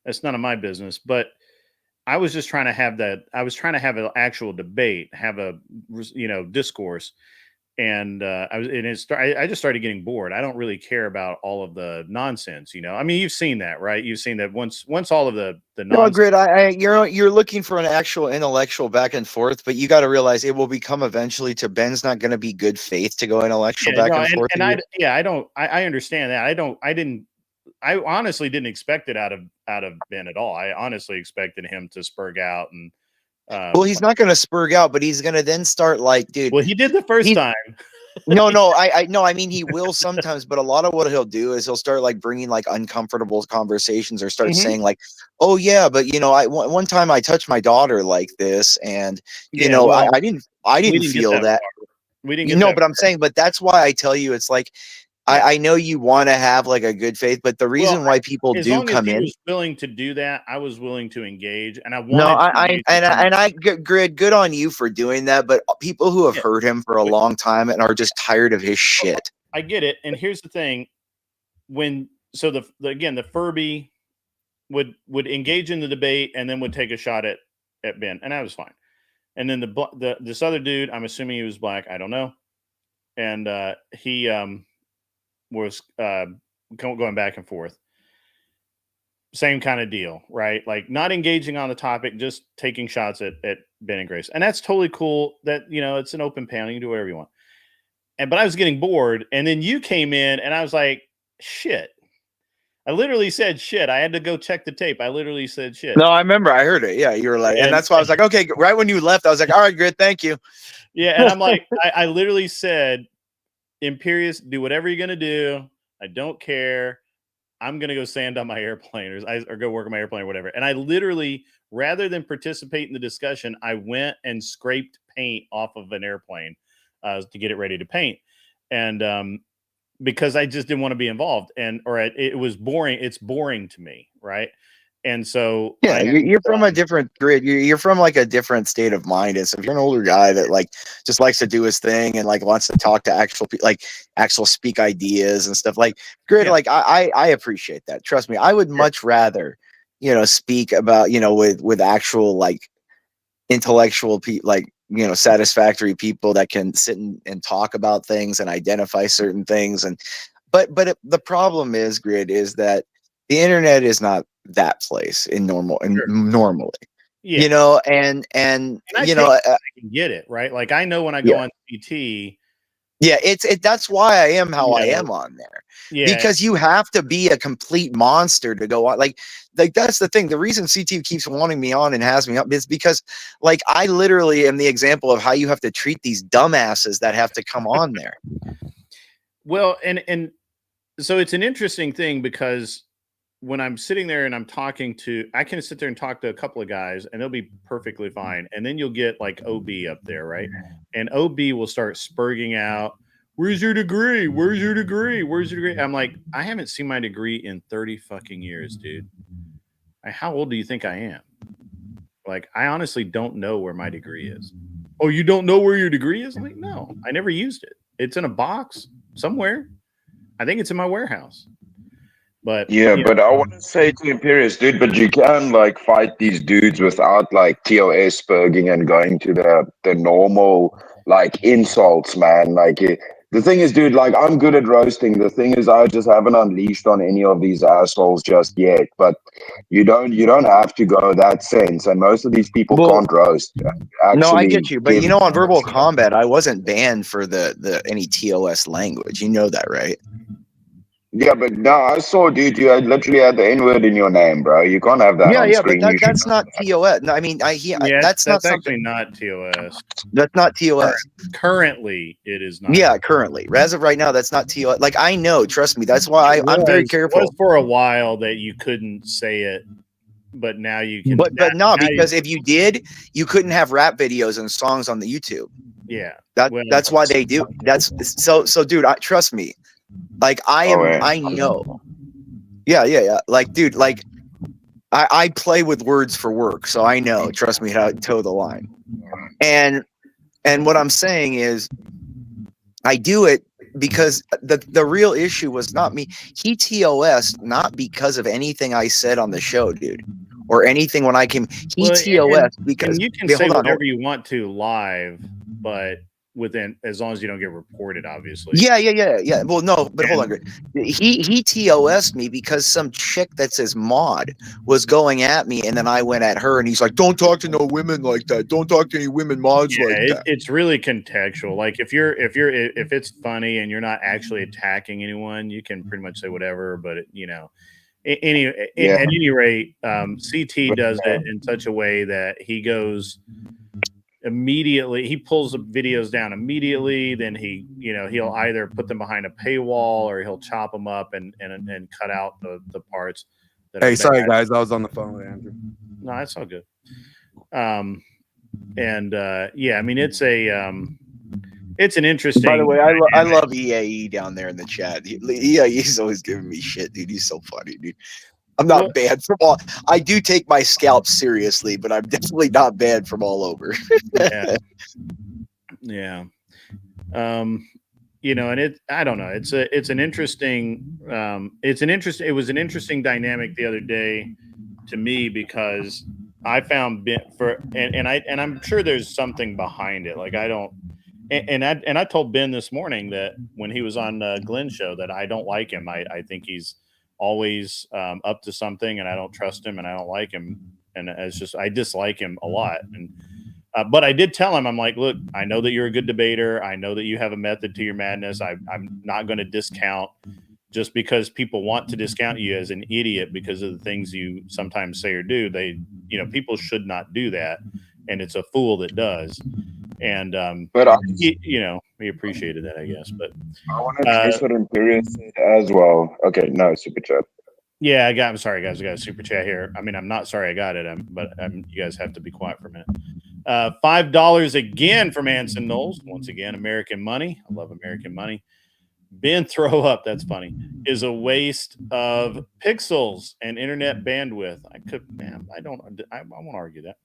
That's none of my business. But I was just trying to have I was trying to have an actual debate, have a discourse. And I just started getting bored. I don't really care about all of the nonsense, I mean, you've seen that, right? You've seen that once all of the nonsense. Grid, you're looking for an actual intellectual back and forth, but you got to realize it will become eventually to Ben's not going to be good faith to go intellectual back and forth. And I understand that. I honestly didn't expect it out of Ben at all. I honestly expected him to spurg out and. Well, he's not going to spurg out, but he's going to then start like, dude. Well, he did the first time. No, I mean, he will sometimes, but a lot of what he'll do is he'll start like bringing like uncomfortable conversations or start saying like, oh yeah, but you know, one time I touched my daughter like this, and you know, well, I didn't feel that. We didn't get but I'm saying, but that's why I tell you, it's like, I know you want to have like a good faith, but the reason why people do come in, was willing to do that, I was willing to engage, and I wanted. Grid, good on you for doing that. But people who have heard him for a long time and are just tired of his shit. I get it, and here's the thing: the Furby would engage in the debate and then would take a shot at Ben, and that was fine. And then this other dude, I'm assuming he was black, I don't know, and he was going back and forth. Same kind of deal, right? Like not engaging on the topic, just taking shots at Ben and Grace. And that's totally cool. That, you know, it's an open panel. You can do whatever you want. But I was getting bored. And then you came in and I was like, shit. I literally said shit. I had to go check the tape. I literally said shit. No, I remember. I heard it. Yeah, you were like, and that's why I was like, okay, right when you left, I was like, all right, Grid, thank you. Yeah, and I'm like, I literally said, Imperious, do whatever you're gonna do. I don't care. I'm gonna go sand on my airplane or go work on my airplane or whatever. And I literally, rather than participate in the discussion, I went and scraped paint off of an airplane to get it ready to paint. And because I just didn't want to be involved, it was boring. It's boring to me, right? And so yeah, you're from a different grid. You're from like a different state of mind. And so if you're an older guy that like just likes to do his thing and like wants to talk to actual speak ideas and stuff, like Grid, like I appreciate that. Trust me, I would much rather, you know, speak about, you know, with actual like intellectual people, like, you know, satisfactory people that can sit and talk about things and identify certain things. And but the problem is, Grid, is that the internet is not that place normally, you know, and you know, I can get it right. Like I know when I go on CT, that's why I am how I am on there, because you have to be a complete monster to go on. Like that's the thing. The reason CT keeps wanting me on and has me up is because like I literally am the example of how you have to treat these dumbasses that have to come on there. Well, and so it's an interesting thing because when I'm sitting there and I'm talking I can sit there and talk to a couple of guys and they'll be perfectly fine. And then you'll get like OB up there, right? And OB will start spurging out, where's your degree? Where's your degree? Where's your degree? I'm like, I haven't seen my degree in 30 fucking years, dude. How old do you think I am? Like, I honestly don't know where my degree is. Oh, you don't know where your degree is? I'm like, no, I never used it. It's in a box somewhere. I think it's in my warehouse. But but I want to say to Imperious, dude, but you can like fight these dudes without like TOS spurging and going to the normal like insults, man. Like the thing is, dude, like I'm good at roasting. The thing is, I just haven't unleashed on any of these assholes just yet. But you don't have to go that sense. And most of these people can't roast. No, I get you. But you know, on Verbal Combat, I wasn't banned for the any TOS language. You know that, right? Yeah, but no, I saw, dude, you literally had the N-word in your name, bro. You can't have that on screen. But that's not TOS. No, I mean, that's actually not TOS. That's not TOS. Currently, it is not. Yeah, currently. As of right now, that's not TOS. Like, I know, trust me. That's why I'm very careful. It was for a while that you couldn't say it, but now you can. But no, because if you did, you couldn't have rap videos and songs on the YouTube. Yeah. That's why they do. That's so dude, trust me. Like I know. Yeah. Like, dude, like I play with words for work, so I know, trust me, how to toe the line. And what I'm saying is I do it because the real issue was not me. He TOS not because of anything I said on the show, dude, or anything when I came. He TOS because you can say whatever you want to live, but within, as long as you don't get reported, obviously. Yeah. Well, no, but hold on, Greg. He TOS'd me because some chick that says mod was going at me, and then I went at her, and he's like, "Don't talk to no women like that. Don't talk to any women mods like that." It's really contextual. Like if it's funny and you're not actually attacking anyone, you can pretty much say whatever. But at any rate, CT does it in such a way that he goes immediately. He pulls the videos down immediately. Then he'll either put them behind a paywall or he'll chop them up and cut out the parts. Hey, sorry guys, I was on the phone with Andrew. No, that's all good. I mean, it's an interesting. By the way, I love EAE down there in the chat. EAE's always giving me shit, dude. He's so funny, dude. I'm not banned from all. I do take my scalp seriously, but I'm definitely not banned from all over. Yeah. And I don't know. It was an interesting dynamic the other day to me, because I found and I'm sure there's something behind it. Like I told Ben this morning that when he was on Glenn's show that I don't like him. I think he's always up to something, and I don't trust him, and I don't like him, and I dislike him a lot. And but I did tell him, I'm like, look, I know that you're a good debater. I know that you have a method to your madness. I'm not going to discount just because people want to discount you as an idiot because of the things you sometimes say or do. People should not do that, and it's a fool that does. And we appreciated that, I guess. But I want to address what Imperius said as well. Okay, no, super chat. Yeah, I'm sorry, guys. I got a super chat here. I mean, I'm not sorry I got it, but you guys have to be quiet for a minute. $5 again from Anson Knowles. Once again, American money. I love American money. Ben throw up, that's funny, is a waste of pixels and internet bandwidth. I won't argue that.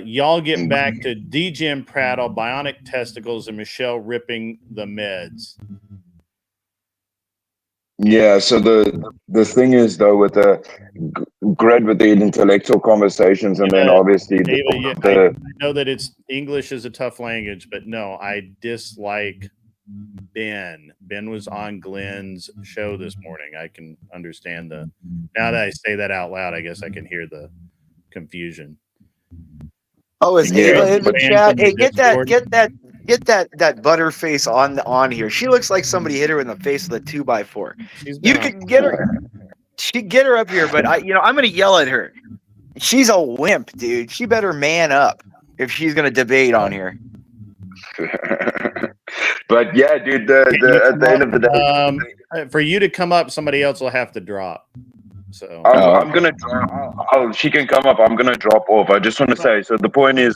Y'all get back to DJM Prattle, bionic testicles, and Michelle ripping the meds. Yeah, so the thing is though with the grid with the intellectual conversations, and then obviously I know that English is a tough language, but no, I dislike Ben. Ben was on Glenn's show this morning. I can understand now that I say that out loud, I guess I can hear the confusion. Oh, in the chat. Hey, get that butterface on here. She looks like somebody hit her in the face with a 2x4. You could get her. Get her up here, but I'm gonna yell at her. She's a wimp, dude. She better man up if she's gonna debate on here. But yeah, dude. At the end of the day, for you to come up, somebody else will have to drop. So I'm gonna drop. She can come up. I'm gonna drop off. I just want to say. So the point is,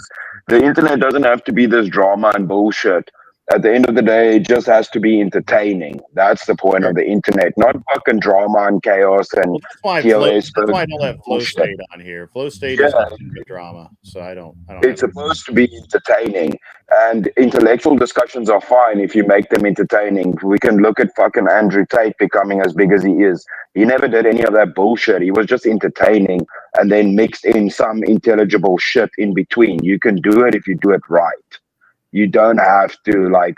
the internet doesn't have to be this drama and bullshit. At the end of the day, it just has to be entertaining. That's the point of the internet, not fucking drama and chaos and. That's why I don't have Flow State on here. Flow State is drama, so I don't. It's supposed to be entertaining, and intellectual discussions are fine if you make them entertaining. We can look at fucking Andrew Tate becoming as big as he is. He never did any of that bullshit. He was just entertaining, and then mixed in some intelligible shit in between. You can do it if you do it right. You don't have to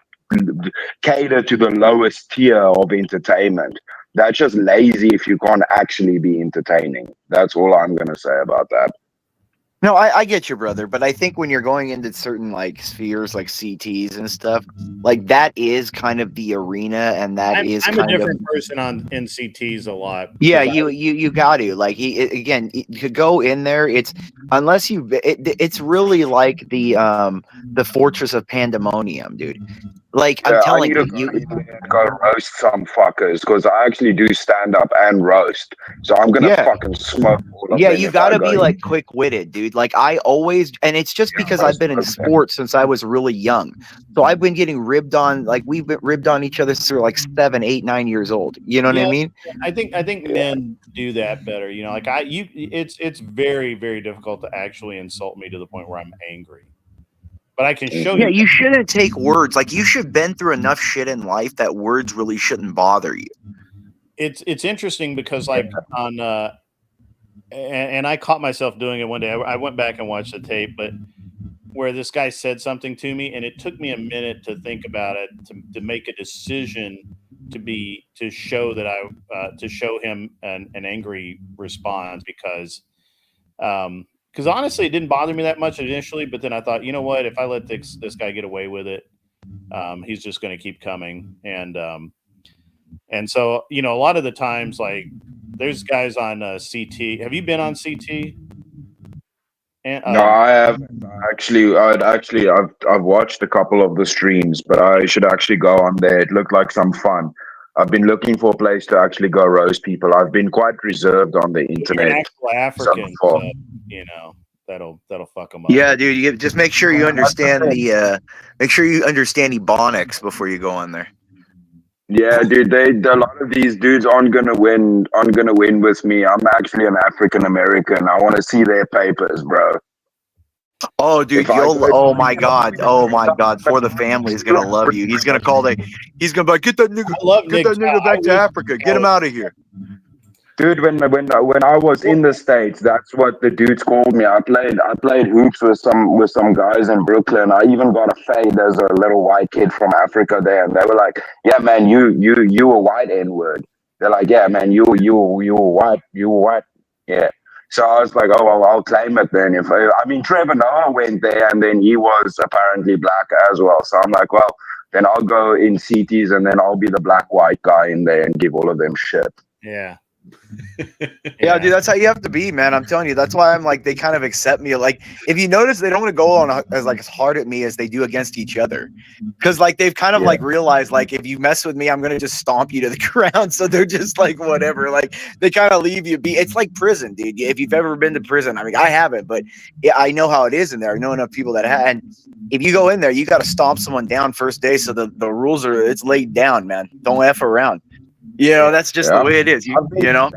cater to the lowest tier of entertainment. That's just lazy if you can't actually be entertaining. That's all I'm going to say about that. No, I get you, brother, but I think when you're going into certain spheres like CTs and stuff, that is kind of the arena, and I'm a different person in CTs a lot. Yeah, you got to to go in there. It's it's really like the Fortress of Pandemonium, dude. I'm telling you, gotta roast some fuckers because I actually do stand up and roast. So I'm gonna fucking smoke all of them. You gotta be quick witted, dude. I always, and it's just because I've been in sports since I was really young. So I've been getting ribbed on. We've been ribbed on each other since we were 7, 8, 9 years old. You know what I mean? I think men do that better. It's very, very difficult to actually insult me to the point where I'm angry. But I can show you. Yeah, you shouldn't take words. You should been through enough shit in life that words really shouldn't bother you. It's interesting because on and I caught myself doing it one day. I went back and watched the tape, but where this guy said something to me, and it took me a minute to think about it, to make a decision to show that to show him an angry response, because honestly, it didn't bother me that much initially, but then I thought, you know what, if I let this guy get away with it, he's just going to keep coming. And so, you know, a lot of the times, like, there's guys on CT. Have you been on CT? And, No, I haven't. I've watched a couple of the streams, but I should actually go on there. It looked like some fun. I've been looking for a place to actually go roast people. I've been quite reserved on the you're an internet. actual African, far. so, you know, that'll fuck them up. Yeah, dude. You just make sure you understand Ebonics before you go on there. Yeah, dude. A lot of these dudes aren't gonna win with me. I'm actually an African American. I want to see their papers, bro. Oh, dude, oh my god, For the Family is gonna love you. He's gonna he's gonna be like, get that nigga back to Africa, get him out of here. Dude, when I was in the States, that's what the dudes called me. I played hoops with some guys in Brooklyn. I even got a fade as a little white kid from Africa there, and they were like, "Yeah, man, you a white N-word." They're like, "Yeah, man, you white, yeah." So I was like, "Oh, well, I'll claim it then." Trevor Noah went there, and then he was apparently black as well. So I'm like, well, then I'll go in CTs, and then I'll be the black white guy in there and give all of them shit. Yeah. Yeah, dude, that's how you have to be, man. I'm telling you. That's why I'm like, they kind of accept me. Like, if you notice, they don't want to go on as hard at me as they do against each other, because like they've kind of like realized, like, if you mess with me, I'm gonna just stomp you to the ground. So they're just like, whatever. Like, they kind of leave you be. It's like prison, dude. If you've ever been to prison, I mean, I haven't, but yeah, I know how it is in there. I know enough people that have. And if you go in there, you got to stomp someone down first day. So the rules it's laid down, man. Don't F around. You know, that's just the way it is. You know,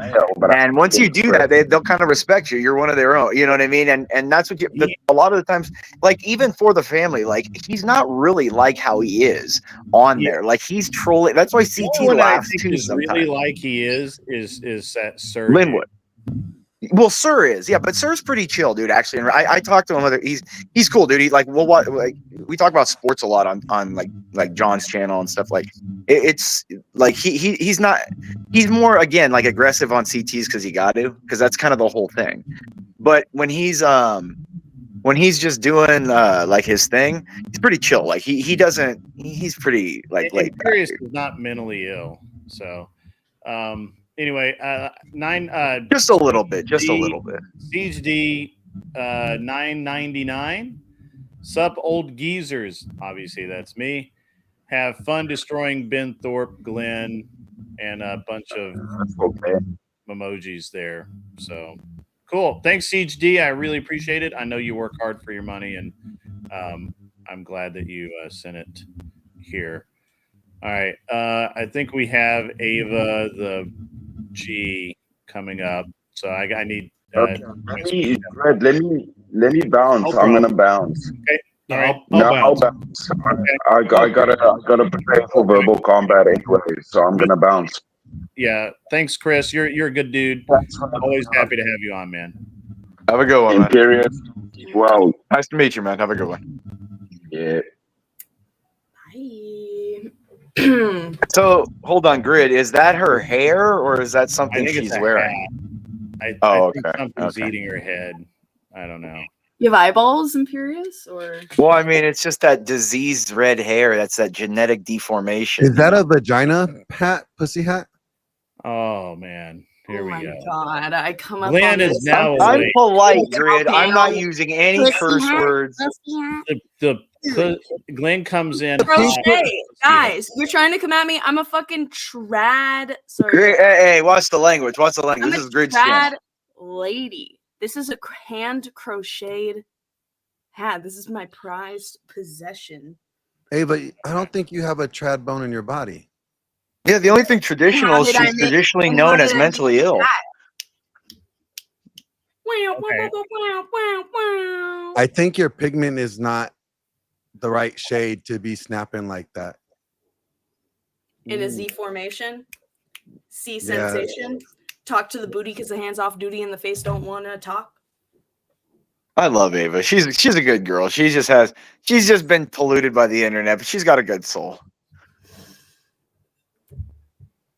and once you do that, they'll kind of respect you. You're one of their own. You know what I mean? And that's what a lot of the times, like, even For the Family, like, he's not really like how he is on there. Like, he's trolling. That's why CT laughs too sometimes. Really like he is that Sir Linwood. Well, Sir is, yeah, but Sir's pretty chill, dude. Actually, and I talked to him. He's cool, dude. He like, well, what? Like, we talk about sports a lot on like John's channel and stuff. Like, it's like he's not. He's more, again, like, aggressive on CTs because because that's kind of the whole thing. But when he's just doing like his thing, he's pretty chill. Like, he doesn't. He's pretty like laid back. Is not mentally ill, so. Anyway, just a little bit. Siege D, 999. Sup, old geezers. Obviously, that's me. Have fun destroying Ben Thorpe, Glenn, and a bunch of emojis there. So cool. Thanks, Siege D. I really appreciate it. I know you work hard for your money, and I'm glad that you sent it here. All right. I think we have Ava the G coming up, so I need. Let me bounce. I'm gonna bounce. Okay. All right. I'll bounce. Okay. I gotta prepare for verbal combat anyway, so I'm gonna bounce. Yeah. Thanks, Chris. You're a good dude. Always happy to have you on, man. Have a good one, Imperious. Man. Well, nice to meet you, man. Have a good one. Yeah. So hold on, Grid. Is that her hair, or is that something she's wearing? I think okay. Something's eating her head. I don't know. You have eyeballs, Imperious, or? Well, I mean, it's just that diseased red hair. That's that genetic deformation. Is that a vagina hat, pussy hat? Oh man, here we go. Oh my god, I come up. Glenn is now. I'm polite, Grid. I'm not using any curse words. Glenn comes in. Guys, you're trying to come at me. I'm a fucking trad. Sorry. Hey, watch the language. Watch the language. This is Grid's trad lady. This is a hand crocheted hat. This is my prized possession. Hey, but I don't think you have a trad bone in your body. Yeah, the only thing traditional is she's traditionally known as mentally ill. Okay. I think your pigment is not the right shade to be snapping like that. In a Z formation. C sensation. Talk to the booty because the hands off duty and the face don't want to talk. I love Ava. She's a good girl. She's just been polluted by the internet, but she's got a good soul.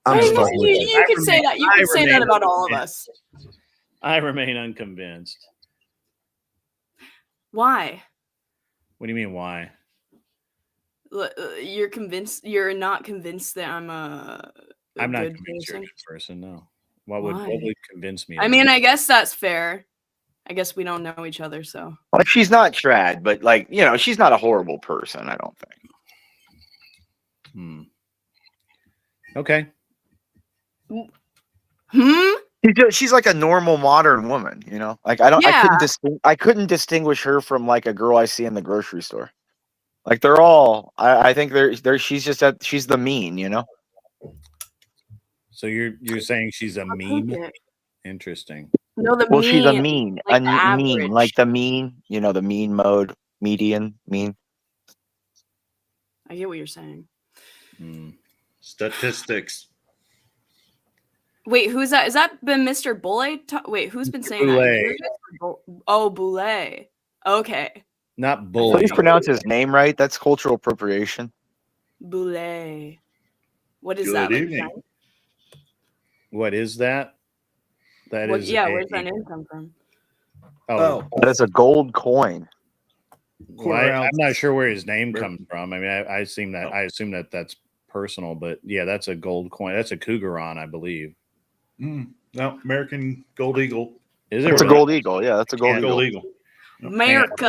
I'm just You, fucking with you. you could say that. You could say that about all of us. I remain unconvinced. Why? What do you mean, why? You're convinced. You're not convinced that I'm I'm not good convinced you're a person? good person. No. What would convince me? I mean, I guess that's fair. I guess we don't know each other, so. Like she's not trad, but like she's not a horrible person. I don't think. Okay. She's like a normal modern woman, Like I couldn't distinguish her from like a girl I see in the grocery store. Like they're all. I think they're. She's the mean, So you're saying she's a meme? Interesting. No, the well, mean. she's a mean, like mean, like the mean, the mean mode, median, mean. I get what you're saying. Statistics. Wait, who's that? Is that been Mr. Boulay? Wait, who's been saying that? Oh, Boulay. Okay. Not Boulay. Please pronounce his name right. That's cultural appropriation. Boulay. What is Good that? evening. What is that? Where's that name come from? Oh, that is a gold coin. Well, I'm not sure where his name comes from. I mean, I assume that that's personal, but yeah, that's a gold coin. That's a Cougaron, I believe. No, American Gold Eagle. Is it? It's a gold eagle. Yeah, that's a gold eagle. America,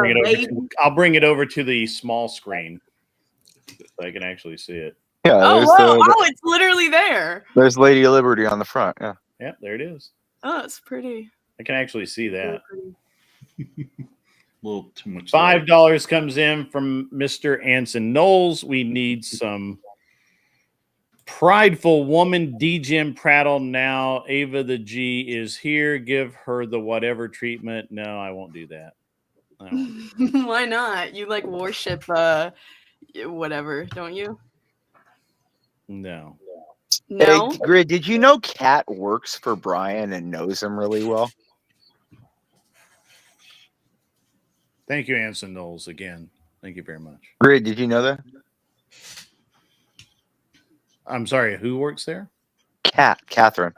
I'll bring it over to the small screen so I can actually see it. Yeah. It's literally there. There's Lady Liberty on the front. Yeah. Yeah, there it is. Oh, it's pretty. I can actually see that. A little too much. $5 comes in from Mr. Anson Knowles. We need some prideful woman. D-Jim Prattle now. Ava the G is here. Give her the whatever treatment. No, I won't do that. Why not? You like worship whatever, don't you? No. No. Hey, Grid, did you know Kat works for Brian and knows him really well? Thank you, Anson Knowles, again. Thank you very much. Grid, did you know that? I'm sorry, who works there? Catherine.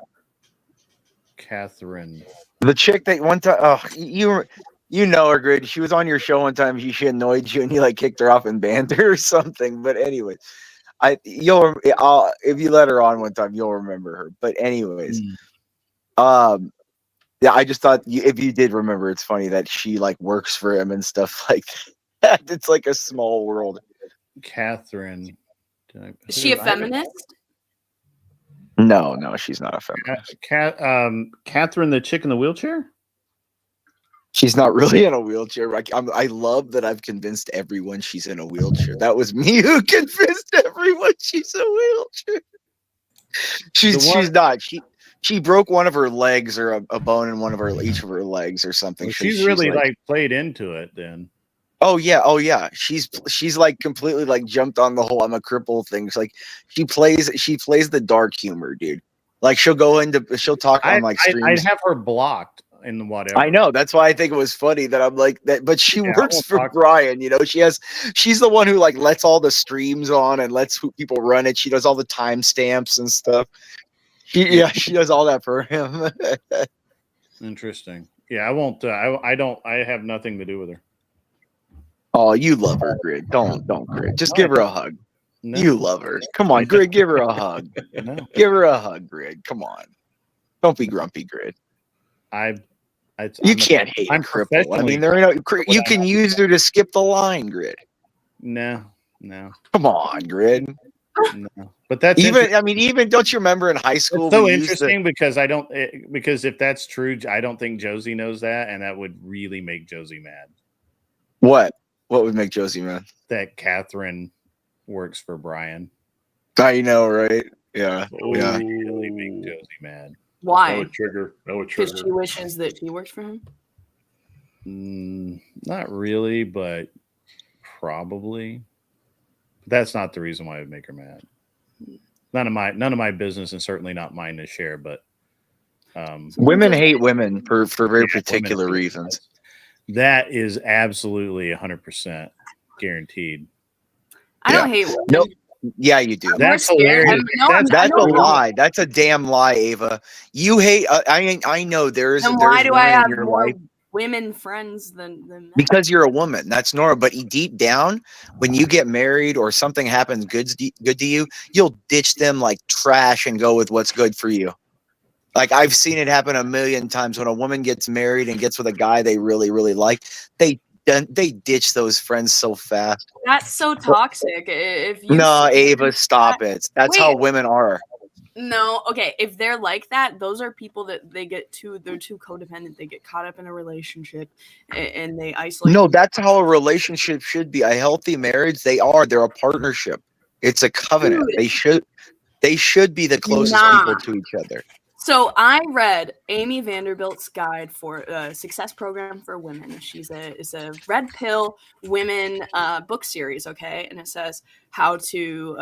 Catherine. The chick that one time, you know her, Grid. She was on your show one time. She annoyed you, and you like kicked her off and banned her or something. But anyway, if you let her on one time, you'll remember her. But anyways, yeah, I just thought if you did remember, it's funny that she like works for him and stuff like that. It's like a small world. Catherine. Is she a feminist? No, she's not a feminist. Catherine, the chick in the wheelchair? She's not really in a wheelchair. I love that I've convinced everyone she's in a wheelchair. That was me who convinced everyone she's in a wheelchair. She's not. She broke one of her legs or a bone in each of her legs or something. Well, she's really like played into it then. Oh yeah. She's like completely like jumped on the whole I'm a cripple thing. It's like she plays the dark humor, dude. Like she'll talk on like streams. I'd have her blocked in whatever. I know, that's why I think it was funny that I'm like that, but she works for Brian, she's the one who like lets all the streams on and lets people run it. She does all the timestamps and stuff. She does all that for him. Interesting. Yeah, I won't. I have nothing to do with her. Oh, you love her, Grid. Don't Grid. Just give her a hug. No. You love her. Come on, Grid. Give her a hug. No. Give her a hug, Grid. Come on. Don't be grumpy, Grid. You can't hate a cripple. I mean, you can use her to skip the line, Grid. No. Come on, Grid. No. But that's even don't you remember in high school? It's so interesting because because if that's true, I don't think Josie knows that, and that would really make Josie mad. What would make Josie mad? That Catherine works for Brian. I know, right? Yeah. Yeah. Really make Josie mad. Why? That would trigger. Because she wishes that she worked for him. Not really, but probably. That's not the reason why I would make her mad. None of my business, and certainly not mine to share. But women hate women for very particular reasons. That is absolutely 100% guaranteed. I don't hate women. No, yeah, you do. That's scared. hilarious. That's a lie. That's a damn lie, Ava. You hate. I know there's. Then there's why do I women in have your more life women friends than men? because you're a woman. That's normal. But deep down, when you get married or something happens good to you, you'll ditch them like trash and go with what's good for you. Like I've seen it happen a million times when a woman gets married and gets with a guy they really, really like. They ditch those friends so fast. That's so toxic. If you No, say Ava, stop it. That's how women are. No, okay. If they're like that, those are people that they're too codependent. They get caught up in a relationship and they isolate. No, that's how a relationship should be. A healthy marriage, they're a partnership. It's a covenant. Dude. They should be the closest people to each other. So I read Amy Vanderbilt's guide for a success program for women. It's a red pill women book series, okay? And it says how to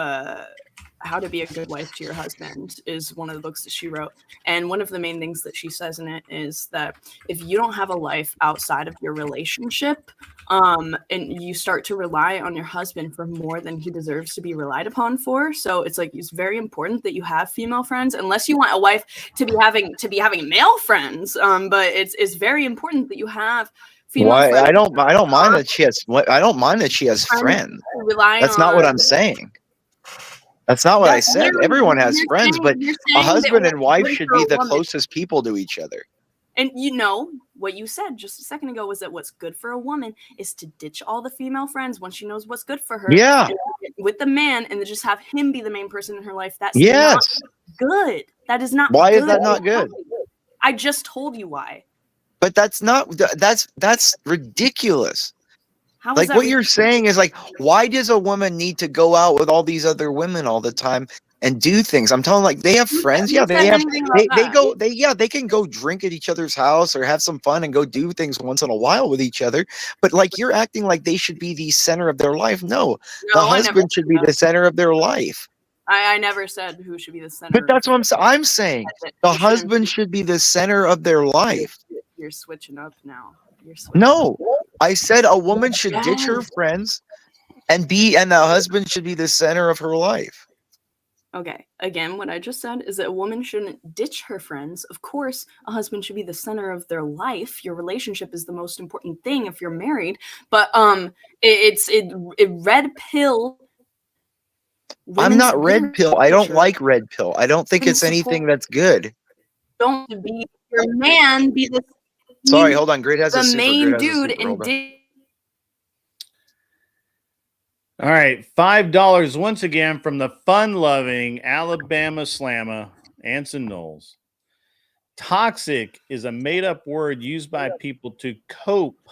be a good wife to your husband is one of the books that she wrote. And one of the main things that she says in it is that if you don't have a life outside of your relationship, and you start to rely on your husband for more than he deserves to be relied upon for. So it's like, it's very important that you have female friends, unless you want a wife to be having male friends. But it's very important that you have female friends. I don't mind that she has. I don't mind that she has friends. That's not what I'm saying. That's not what I said. Everyone has friends, but a husband and wife should be the closest people to each other. And you know what you said just a second ago was that what's good for a woman is to ditch all the female friends once she knows what's good for her. Yeah. With the man, and then just have him be the main person in her life. That's not good. That is not. Why good. is that not good? I just told you why. But that's ridiculous. How like what you're saying is like, why does a woman need to go out with all these other women all the time and do things? I'm telling like they have friends. Yeah, they can go drink at each other's house or have some fun and go do things once in a while with each other. But like you're acting like they should be the center of their life. No, the husband should be the center of their life. I never said who should be the center. But that's what I'm saying. The husband should be the center of their life. You're switching up now. No, I said a woman should ditch her friends and the husband should be the center of her life. Okay. Again, what I just said is that a woman shouldn't ditch her friends. Of course, a husband should be the center of their life. Your relationship is the most important thing if you're married. But it's red pill. I'm not red pill. I don't like red pill. I don't think it's anything that's good. Don't be your man. Be the. Sorry, hold on. Great has the main dude and all right, $5 once again from the fun-loving Alabama Slammer, Anson Knowles. Toxic is a made-up word used by people to cope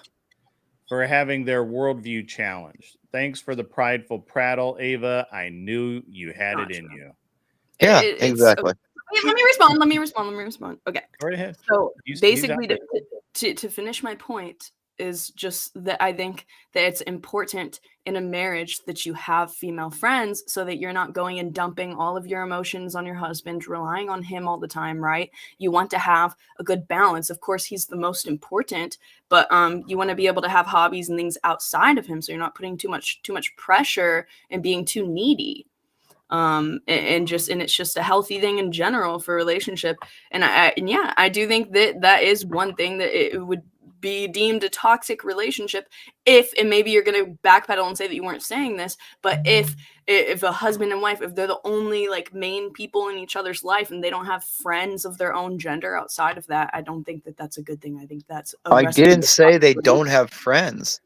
for having their worldview challenged. Thanks for the prideful prattle, Ava. I knew you had it in you. Yeah, exactly. Let me respond. Okay. Go right ahead. So basically, to finish my point is just that I think that it's important in a marriage that you have female friends so that you're not going and dumping all of your emotions on your husband, relying on him all the time, right? You want to have a good balance. Of course, he's the most important, but you want to be able to have hobbies and things outside of him so you're not putting too much pressure and being too needy. And it's just a healthy thing in general for a relationship. And I do think that is one thing that it would be deemed a toxic relationship and maybe you're going to backpedal and say that you weren't saying this, but if a husband and wife, if they're the only like main people in each other's life and they don't have friends of their own gender outside of that, I don't think that that's a good thing. I think that's I didn't say they don't have friends.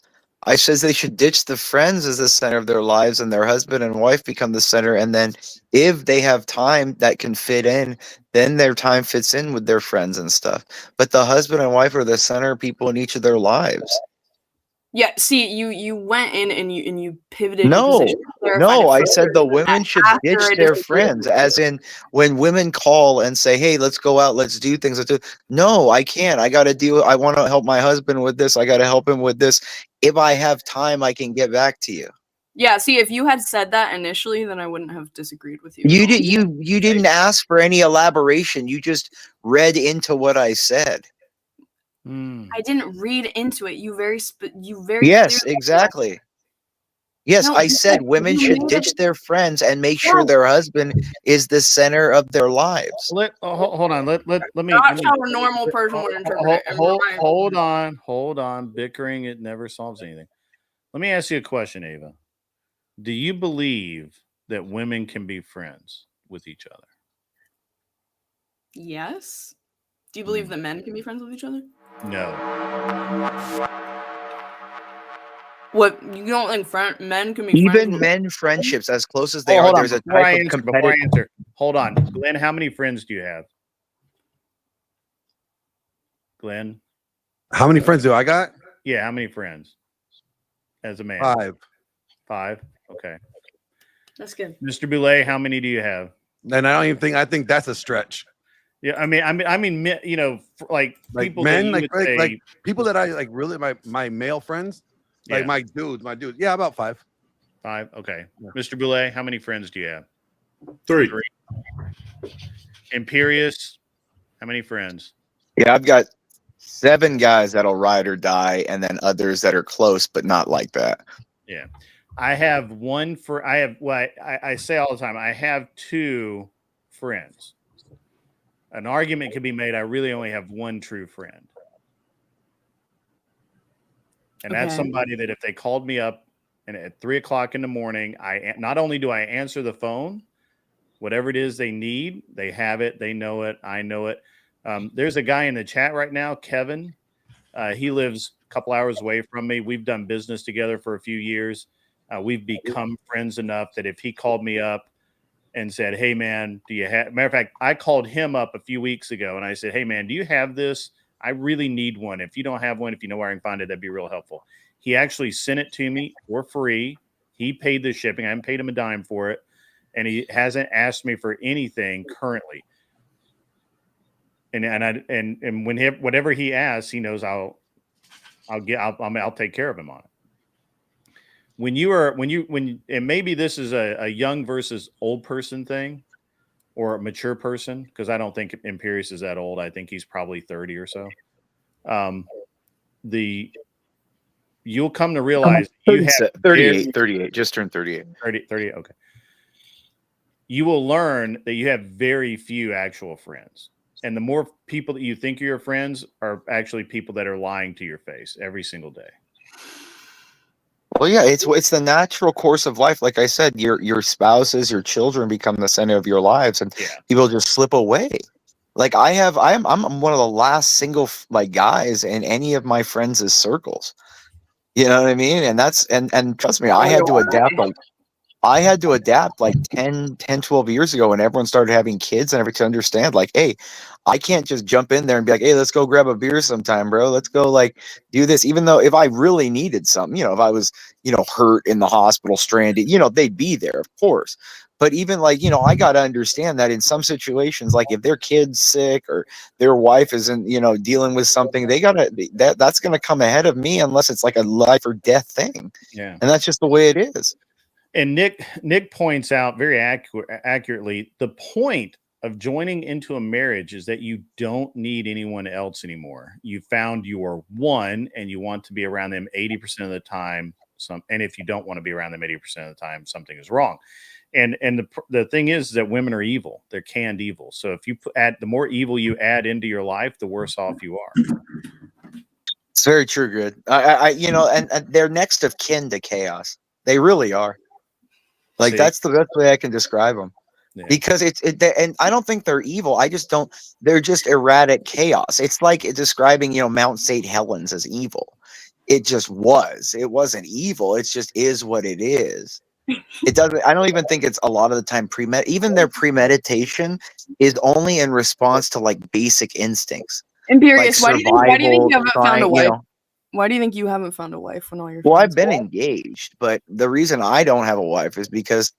I says they should ditch the friends as the center of their lives and their husband and wife become the center. And then if they have time that can fit in, then their time fits in with their friends and stuff. But the husband and wife are the center people in each of their lives. Yeah, see, you went in and you pivoted. No, I said the women should ditch their friends, as in when women call and say, "Hey, let's go out, let's do things." No, I can't. I got to do. I want to help my husband with this. I got to help him with this. If I have time, I can get back to you. Yeah, see, if you had said that initially, then I wouldn't have disagreed with you. You didn't ask for any elaboration. You just read into what I said. I didn't read into it. You very Yes, clearly exactly. Yes, No, I you said said women you should made ditch it- their friends and make sure No. their husband is the center of their lives. Hold on. Let me. That's how a normal person would interpret it. Hold on. Bickering, it never solves anything. Let me ask you a question, Ava. Do you believe that women can be friends with each other? Yes. Do you believe that men can be friends with each other? No. What, you don't think men can be friends Even with men friendships, as close as they Oh, are, hold on. there's a Before type I of answer, competitive. hold on. Glenn, how many friends do you have? Glenn? How many friends do I got? Yeah, how many friends? As a man? 5. 5? Okay. That's good. Mr. Boulay, how many do you have? And I think that's a stretch. Yeah, I mean, you know, like people that men, you would say, like people that I like really my male friends, like Yeah. my dudes. Yeah, about 5. 5. Okay. Mr. Boulay, how many friends do you have? 3. Imperious, how many friends? Yeah, I've got 7 guys that'll ride or die, and then others that are close, but not like that. Yeah. I have I say all the time, I have 2 friends. An argument could be made, I really only have 1 true friend. And that's somebody that if they called me up and at 3:00 in the morning, not only do I answer the phone, whatever it is they need, they have it, they know it, I know it. There's a guy in the chat right now, Kevin. He lives a couple hours away from me. We've done business together for a few years. We've become friends enough that if he called me up and said, "Hey man, do you have," matter of fact, I called him up a few weeks ago and I said, "Hey man, do you have this? I really need one. If you don't have one, if you know where I can find it, that'd be real helpful." He actually sent it to me for free. He paid the shipping. I haven't paid him a dime for it. And he hasn't asked me for anything currently. And when whatever he asks, he knows I'll take care of him on it. And maybe this is a young versus old person thing, or a mature person, because I don't think Imperious is that old. I think he's probably 30 or so. You'll come to realize you have 38, just turned 38. 30, okay. You will learn that you have very few actual friends. And the more people that you think are your friends are actually people that are lying to your face every single day. Well, yeah, it's the natural course of life. Like I said, your spouses, your children become the center of your lives, and people just slip away. Like I'm one of the last single like guys in any of my friends' circles. You know what I mean? And that's and trust me, I had to adapt like 10, 12 years ago when everyone started having kids and everything to understand, like, hey, I can't just jump in there and be like, hey, let's go grab a beer sometime, bro. Let's go like do this. Even though if I really needed something, if I was, hurt in the hospital, stranded, they'd be there, of course. But even like, I got to understand that in some situations, like if their kid's sick or their wife isn't, dealing with something, that's going to come ahead of me unless it's like a life or death thing. Yeah. And that's just the way it is. And Nick points out very accurately, the point of joining into a marriage is that you don't need anyone else anymore. You found your one and you want to be around them 80% of the time. And if you don't want to be around them 80% of the time, something is wrong. And the thing is that women are evil. They're canned evil. So if you the more evil you add into your life, the worse off you are. It's very true, good. And they're next of kin to chaos. They really are. Like, that's the best way I can describe them. Yeah. Because and I don't think they're evil. They're just erratic chaos. It's like describing, Mount St. Helens as evil. It just was. It wasn't evil. It just is what it is. It doesn't. I don't even think it's a lot of the time even their premeditation is only in response to like basic instincts. Imperious, like why do you think you haven't found a wife? You know, Why do you think you haven't found a wife when all your Well, friends I've been engaged, but the reason I don't have a wife is because,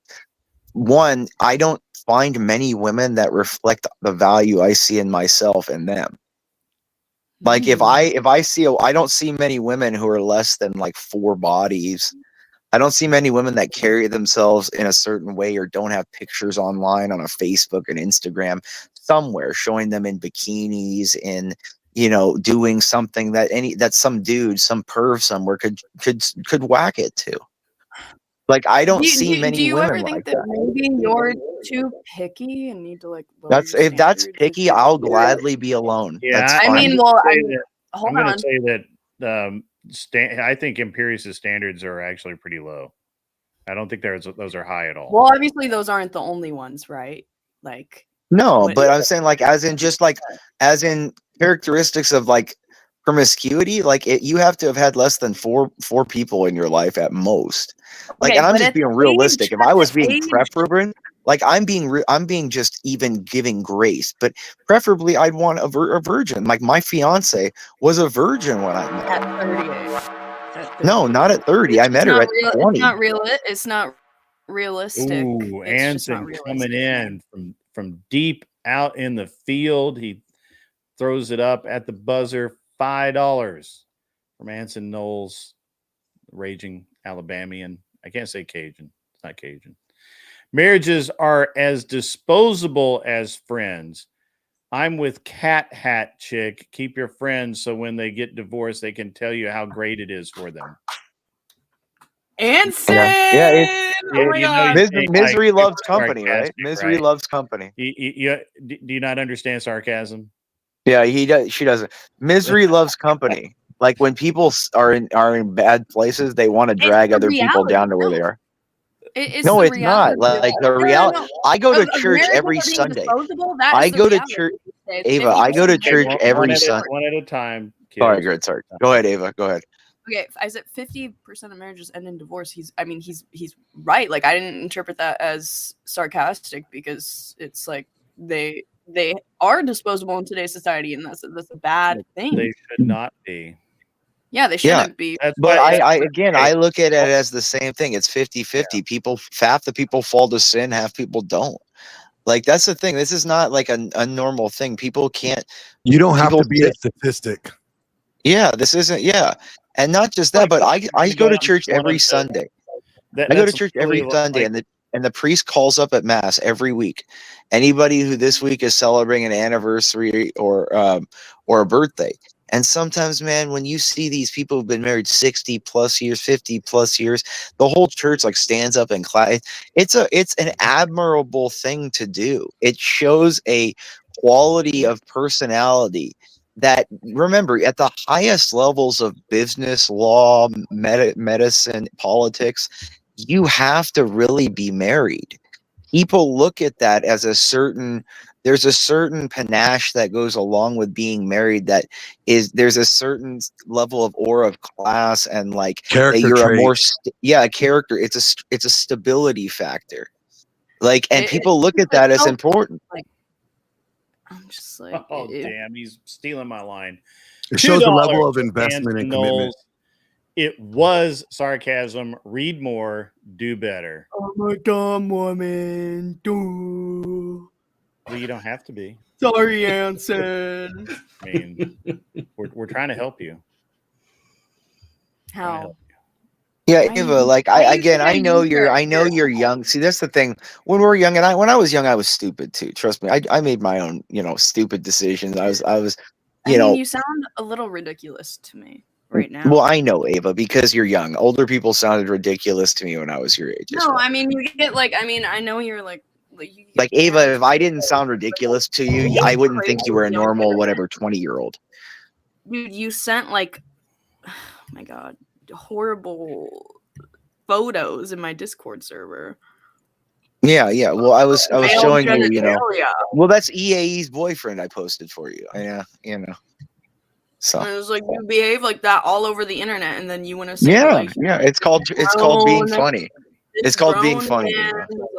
one, I don't find many women that reflect the value I see in myself and them. Like if I see I don't see many women who are less than like 4 bodies. I don't see many women that carry themselves in a certain way or don't have pictures online on a Facebook and Instagram somewhere showing them in bikinis, in doing something that some dude, some perv somewhere could whack it to. Like, I don't see many do you women ever think like that that. maybe you're too picky and need to like lower That's your if that's standards picky, and I'll do it? gladly be alone. Yeah, That's I fine. mean, well, I'm hold going on. to say that I think Imperius' standards are actually pretty low. I don't think those are high at all. Well, obviously those aren't the only ones, right? Like, No, what- but I'm saying, like, as in characteristics of like promiscuity, like you have to have had less than four people in your life at most. Like, okay, and I'm but just at being the realistic. age- If I at was the being age- preferable, like I'm being just even giving grace, but preferably I'd want a virgin. Like, my fiance was a virgin when I met her. at 38. No, not at 30. I met her at 20. It's not realistic. Ooh, It's just not Anson realistic. coming in from deep out in the field. He throws it up at the buzzer. $5 from Anson Knowles, raging Alabamian. I can't say Cajun. It's not Cajun. Marriages are as disposable as friends. I'm with Cat Hat Chick. Keep your friends so when they get divorced, they can tell you how great it is for them. Anson! Yeah, Oh my God. Misery loves company, right? Sarcastic, Misery loves company. Do you not understand sarcasm? Yeah, he does. She doesn't. Misery loves company. Like, when people are in bad places, they want to drag the other people reality, down to where they are. It's No, the it's not. reality. Like, the reality. I go to church every Sunday. I go to church. Ava, I go to church every Sunday. One at a time. Sorry, good. Sorry. Go ahead, Ava. Go ahead. Okay, I said 50% of marriages end in divorce. He's right. Like, I didn't interpret that as sarcastic, because it's like they are disposable in today's society, and that's a bad thing. They should not be. Yeah, they shouldn't be. But I look at it as the same thing. It's 50-50. People, half the people fall to sin, half people don't. Like, that's the thing. This is not like a normal thing. People can't. You don't have to be a statistic. Yeah, this isn't. Yeah, and not just that, but I go to church every Sunday. I go to church every Sunday, and the priest calls up at mass every week. Anybody who this week is celebrating an anniversary or a birthday. And sometimes, man, when you see these people who've been married 60 plus years, 50 plus years, the whole church like stands up and claps. It's an admirable thing to do. It shows a quality of personality that, remember, at the highest levels of business, law, medicine, politics, you have to really be married. People look at that as there's a certain panache that goes along with being married, there's a certain level of aura of class and like character you're trait. a more character. It's a stability factor. Like, and people look at that as important. Like, I'm just like, oh damn, he's stealing my line. It shows a level of investment and commitment. Knowles. It was sarcasm. Read more, do better. I'm a dumb woman. Well, you don't have to be. Sorry, Anson. I mean, we're trying to help you. How? Yeah, Eva, like I know you're young. See, that's the thing. When we're young, and when I was young, I was stupid too. Trust me. I made my own, stupid decisions. I was, you sound a little ridiculous to me right now. Well, I know, Ava, because you're young. Older people sounded ridiculous to me when I was your age. No, I mean, you get I know you're like Ava, if I didn't sound ridiculous to you, I wouldn't think you were a normal, 20-year-old. Dude, you sent oh my God, horrible photos in my Discord server. Yeah. Well, I was showing you, Well, that's EAE's boyfriend I posted for you. Yeah, So and it was like, you behave like that all over the internet, and then you want to say, it's called being funny. It's called being funny,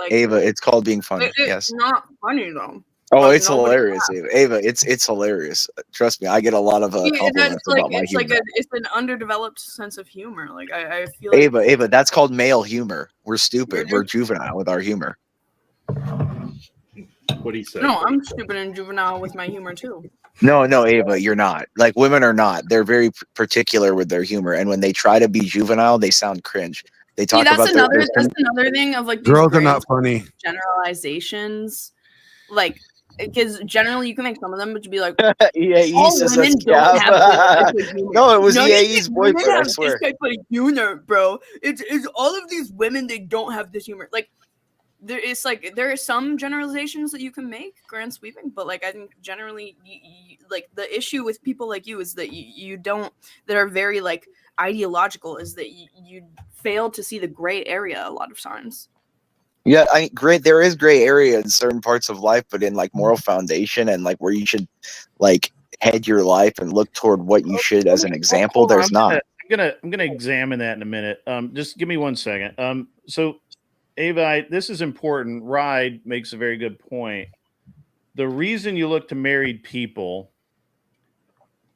Ava. It's called being funny. Yes. It's not funny though. Oh, it's hilarious, Ava. It's hilarious. Trust me, I get a lot of compliments about my humor. It's an underdeveloped sense of humor. Like I feel like Ava, that's called male humor. We're stupid. We're juvenile with our humor. What do you say? No, I'm stupid and juvenile with my humor too. No, Ava, you're not. Like, women are not. They're very particular with their humor, and when they try to be juvenile, they sound cringe. They talk about that's another thing of like girls are not funny. Generalizations, like because generally you can make some of them, but you'd be like, EAE all says women that's don't Cap. have this type of humor. No, it was None of EAE's these women boyfriend, I have swear. this type of humor, bro. It's all of these women, they don't have this humor. Like, there are some generalizations that you can make, grand sweeping, but like I think generally, like the issue with people like you is that you don't, that are very like ideological, is that you fail to see the gray area a lot of times. Yeah, there is gray area in certain parts of life, but in like moral foundation and like where you should like head your life and look toward what you should as an example, Hold on, there's not. I'm gonna examine that in a minute. Just give me 1 second. So Ava, this is important. Ride makes a very good point. The reason you look to married people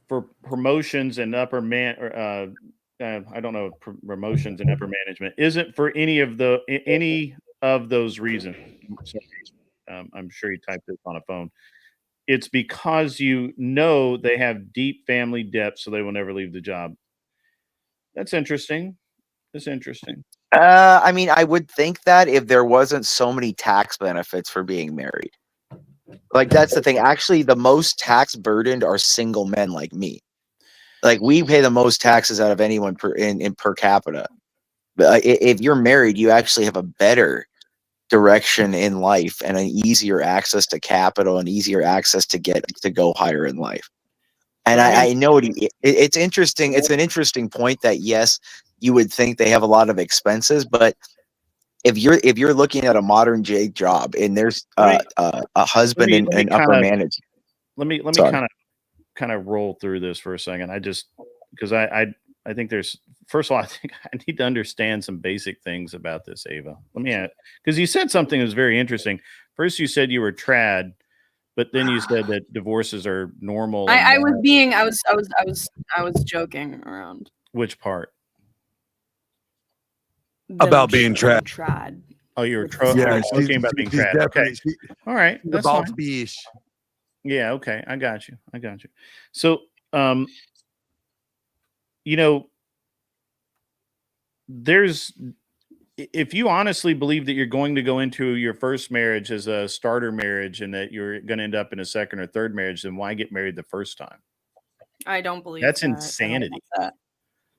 for promotions and upper I don't know, promotions and upper management isn't for any of those reasons. I'm sure he typed this on a phone. It's because you know they have deep family debt, so they will never leave the job. That's interesting. That's interesting. I mean, I would think that if there wasn't so many tax benefits for being married. Like, that's the thing. Actually, the most tax burdened are single men like me. Like, we pay the most taxes out of anyone in per capita. But if you're married, you actually have a better direction in life and an easier access to capital and easier access to get to go higher in life. And I know it's interesting. It's an interesting point that yes, you would think they have a lot of expenses, but if you're looking at a modern day job and there's a husband in upper management, let me kind of roll through this for a second. I just because I think there's, first of all, I think I need to understand some basic things about this, Ava. Let me add, because you said something that was very interesting. First, you said you were trad, but then you said that divorces are normal. I was joking around. Which part? About being trad. Oh, you were yeah, joking about being trad. Okay. All right. That's about fine. to be ish. Yeah, okay. I got you. So, you know, if you honestly believe that you're going to go into your first marriage as a starter marriage and that you're going to end up in a second or third marriage, then why get married the first time? I don't believe that's that. insanity.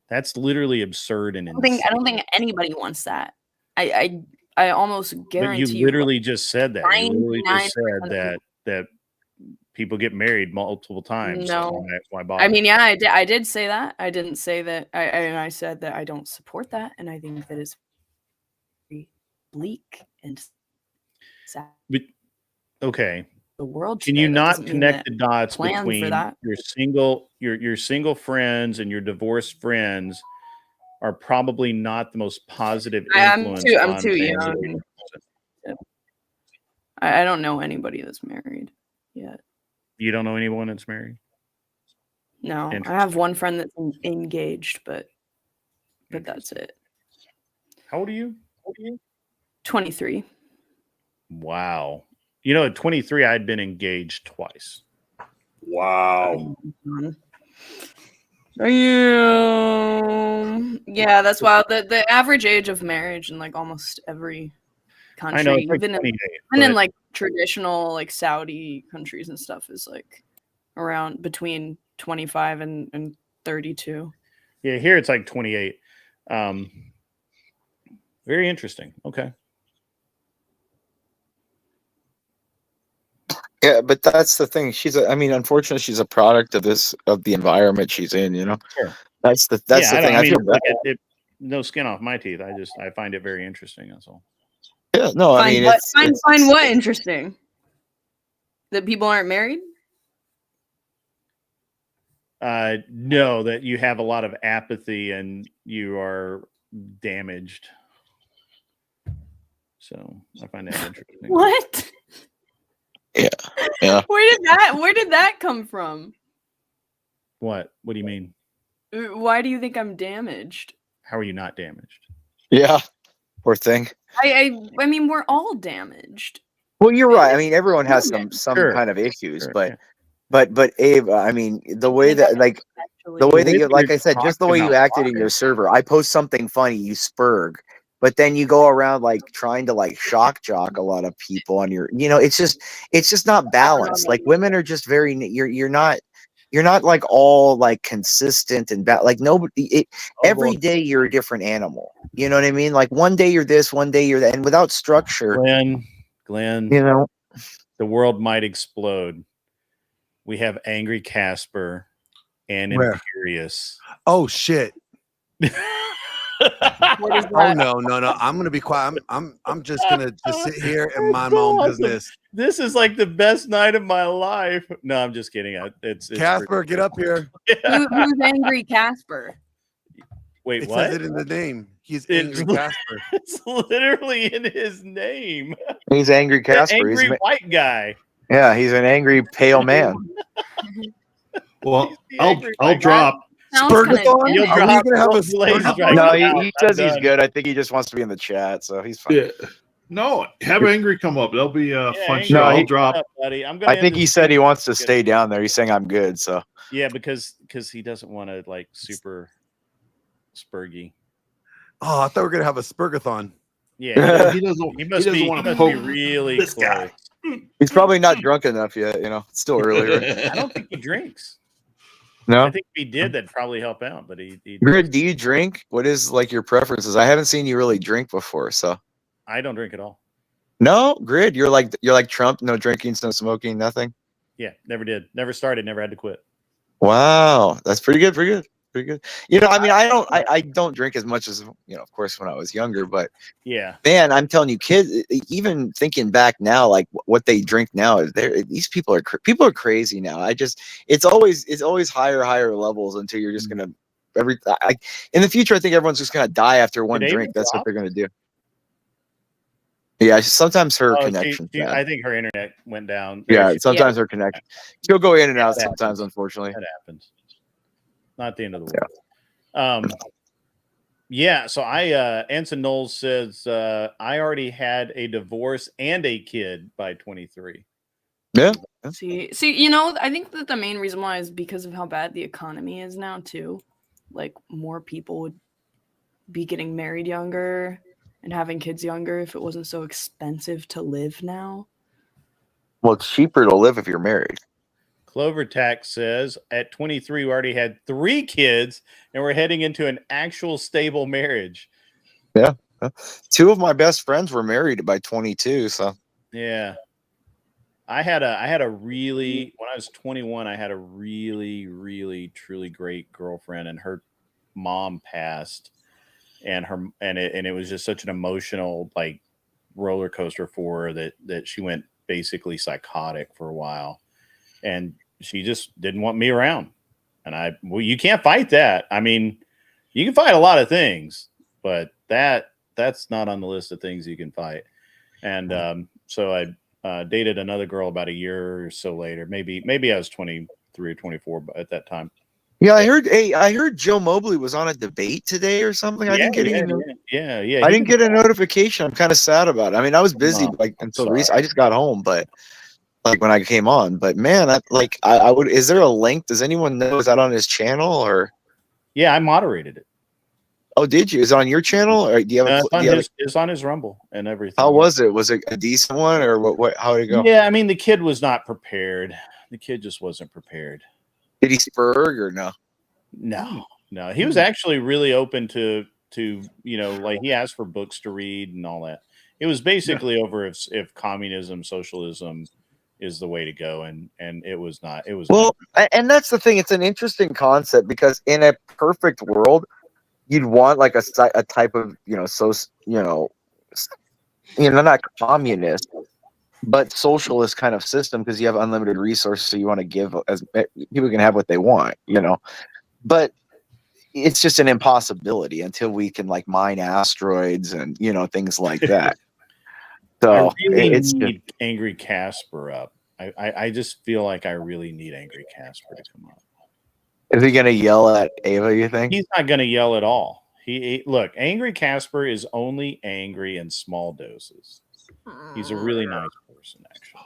That's literally absurd and insane. I don't think anybody wants that. I almost guarantee. But you literally just said that. You literally just said that people get married multiple times. No, so why bother? I mean, yeah, I did say that. I didn't say that. I said that I don't support that, and I think that is very bleak and sad. But, okay. The world. Can you not connect the dots between your single friends and your divorced friends are probably not the most positive influence? I'm too young. I don't know anybody that's married yet. You don't know anyone that's married? No, I have one friend that's engaged, but that's it. How old are you? 23. Wow. You know, at 23, I'd been engaged twice. Wow. Yeah, that's wild. The average age of marriage in like almost every country, I know, even in like traditional like Saudi countries and stuff, is like around between 25 and 32. Yeah, here it's like 28. Very interesting. Okay. Yeah, but that's the thing. Unfortunately, she's a product of the environment she's in. You know, sure. That's the thing. I feel bad. No skin off my teeth. I find it very interesting. That's all. Yeah, no, find what interesting? That people aren't married? No, that you have a lot of apathy and you are damaged. So I find that interesting. What? Yeah. Where did that come from? What do you mean? Why do you think I'm damaged? How are you not damaged? Yeah, poor thing. I mean, we're all damaged. Well, you're right. I mean, everyone has some kind of issues, but Abe, I mean, the way that you, like I said, just the way you acted in your server. I post something funny, you spurg, but then you go around like trying to like shock jock a lot of people on your, it's just not balanced. Like women are just very, you're not like all like consistent and like nobody, every day you're a different animal. You know what I mean? Like one day you're this, one day you're that, and without structure, Glenn, the world might explode. We have Angry Casper and Imperious. Oh shit. What is that? Oh no. I'm gonna be quiet. I'm just gonna sit here and mind my own business. This is like the best night of my life. No, I'm just kidding. It's Casper, get up here. Who's Angry Casper? Wait, it what? says it in the name. He's Angry Casper. It's literally in his name. He's Angry Casper. Angry He's white guy. Yeah, he's an angry pale man. Well, I'll drop. Spurgathon? You'll Are we drop gonna have a Spurgathon? No, he says he's good. I think he just wants to be in the chat, so he's fine. Yeah. No, have Angry come up. That'll be a fun show. No, I'll drop. Buddy. I think he said he wants to stay down there. He's saying I'm good, so yeah, because he doesn't want to like super spurgy. Oh, I thought we were gonna have a Spurgathon. Yeah, he doesn't. He must be really this close. guy. He's probably not drunk enough yet. It's still early. Right? I don't think he drinks. No, I think if he did, that'd probably help out. But he Grid, do you drink? What is like your preferences? I haven't seen you really drink before, so I don't drink at all. no, Grid. You're like Trump. No drinking, no smoking, nothing. Yeah, never did. Never started. Never had to quit. Wow, that's pretty good. Pretty good. Pretty good. I mean, I don't drink as much as of course, when I was younger, but yeah, man, I'm telling you, kids, even thinking back now, like what they drink now is these people are crazy now. It's always higher levels until you're just gonna in the future. I think everyone's just gonna die after one drink. That's what they're gonna do. Yeah, sometimes her connection. I think her internet went down. Yeah, sometimes her connection. She'll go in and out sometimes. Unfortunately, that happens. Not the end of the world. Yeah. So Anson Knowles says I already had a divorce and a kid by 23. Yeah. See, I think that the main reason why is because of how bad the economy is now too. Like more people would be getting married younger and having kids younger if it wasn't so expensive to live now. Well, it's cheaper to live if you're married. Clover Tax says at 23 we already had 3 kids and we're heading into an actual stable marriage. Yeah. 2 of my best friends were married by 22, so yeah. I had a really, when I was 21, I had a really, really, truly great girlfriend, and her mom passed, and it was just such an emotional like roller coaster for her that she went basically psychotic for a while, and she just didn't want me around. And you can't fight that. I mean, you can fight a lot of things, but that's not on the list of things you can fight. And so I dated another girl about a year or so later. Maybe I was 23 or 24 at that time. Yeah, I heard Joe Mobley was on a debate today or something. I didn't get I didn't get a notification. I'm kind of sad about it. I mean, I was busy until recently. I just got home, but like when I came on. But man, I would. Is there a link? Does anyone know? Is that on his channel or? Yeah, I moderated it. Oh, did you? Is it on your channel or do you have? It's on his Rumble and everything. How was it? Was it a decent one or what? How did it go? Yeah, I mean, the kid was not prepared. The kid just wasn't prepared. Did he spurg or no? No. He was actually really open to like he asked for books to read and all that. It was basically over if communism, socialism is the way to go, and it was not. It was and that's the thing. It's an interesting concept because in a perfect world, you'd want like a type of not communist, but socialist kind of system because you have unlimited resources, so you want to give as people can have what they want, But it's just an impossibility until we can like mine asteroids and things like that. So I really it's need Angry Casper up. I just feel like I really need Angry Casper to come up. Is he gonna yell at Ava, you think? He's not gonna yell at all. Look, Angry Casper is only angry in small doses. He's a really nice person, actually.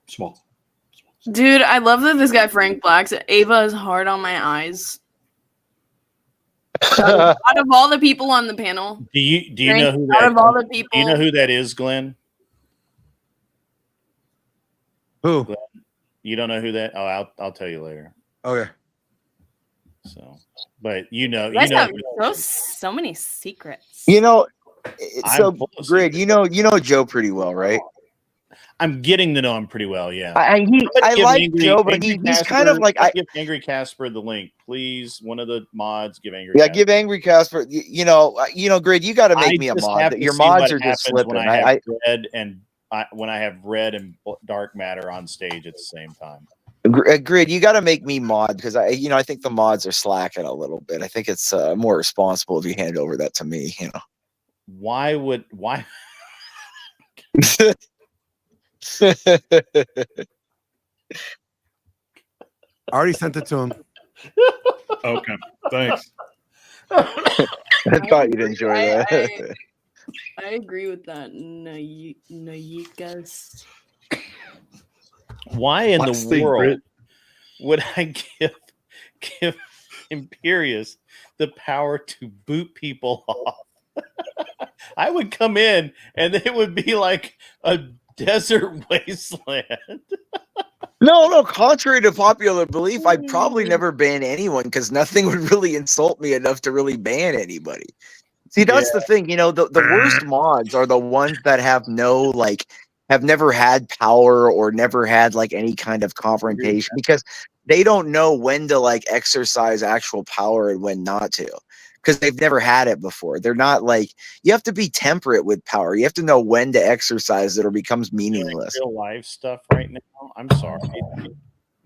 Small. Dude, I love that this guy Frank Black's Ava is hard on my eyes. Out of all the people on the panel, Do you know who out that? of all the people, Do you know who that is, Glenn? Who? Glenn? You don't know who that? Oh, I'll tell you later. Okay. So, but you know, you guys have who it is. so many secrets. You know, so I'm full of Grid, you know Joe pretty well, right? I'm getting to know him pretty well. Yeah. I like Joe, but he's kind of like give Angry Casper the link, please. One of the mods give Angry. Yeah, give Angry Casper. You know, Grid, you got to make me a mod. Your mods are just slipping. When I have red and dark matter on stage at the same time. Grid, you got to make me mod because I think the mods are slacking a little bit. I think it's more responsible if you hand over that to me. You know. Why? I already sent it to him. Okay, thanks. I thought you'd enjoy that. I agree with that. Nayikas. Why in the world would I give Imperious the power to boot people off? I would come in and it would be like a desert wasteland. No. Contrary to popular belief, I'd probably never ban anyone because nothing would really insult me enough to really ban anybody. See, that's the thing. You know, the worst mods are the ones that have never had power or never had like any kind of confrontation because they don't know when to like exercise actual power and when not to. Because they've never had it before. They're not like, you have to be temperate with power. You have to know when to exercise it or becomes meaningless. Real life stuff right now. I'm sorry.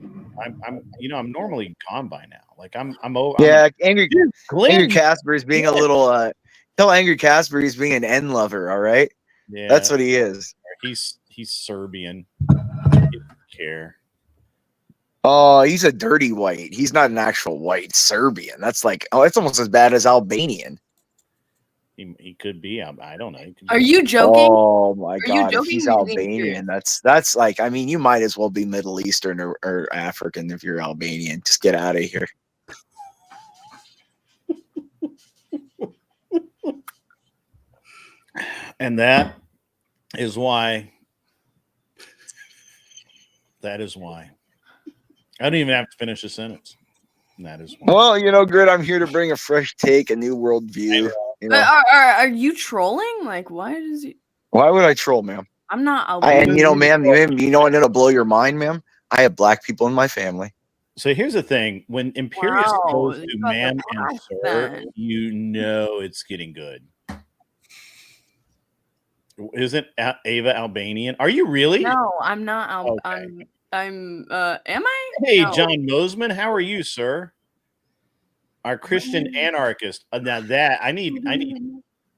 I'm normally gone by now. Like I'm Angry Casper is being a little tell Angry Casper he's being an N lover, all right? Yeah. That's what he is. He's Serbian. He doesn't care. Oh, he's a dirty white. He's not an actual white Serbian. That's like, it's almost as bad as Albanian. He could be. I don't know. Are you joking? Oh my God! If he's Albanian, that's like. I mean, you might as well be Middle Eastern or African if you're Albanian. Just get out of here. And that is why. That is why. I don't even have to finish the sentence. And that is why. Well, Grid, I'm here to bring a fresh take, a new worldview. Are you trolling? Like, why does he? Why would I troll, ma'am? I'm not. And ma'am, you know what? It'll blow your mind, ma'am. I have black people in my family. So here's the thing: when Imperious goes to ma'am and sir, you know it's getting good. Isn't Ava Albanian? Are you really? No, I'm not. Okay. Am I? Hey, no. John Mosman, how are you, sir? Our Christian anarchist. Now that I need,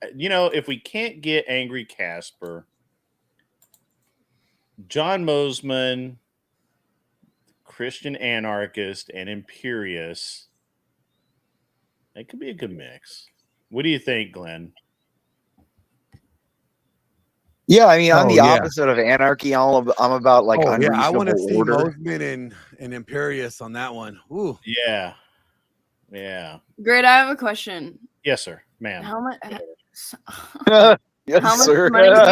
if we can't get Angry Casper, John Mosman, Christian anarchist, and Imperious, that could be a good mix. What do you think, Glenn? Yeah, I mean, I'm the opposite of anarchy. I'm about like unreasonable I want to see order. Mosman and Imperious on that one. Ooh. Yeah. Great. I have a question. Yes, sir, ma'am. How much? Yes, how much sir. money do you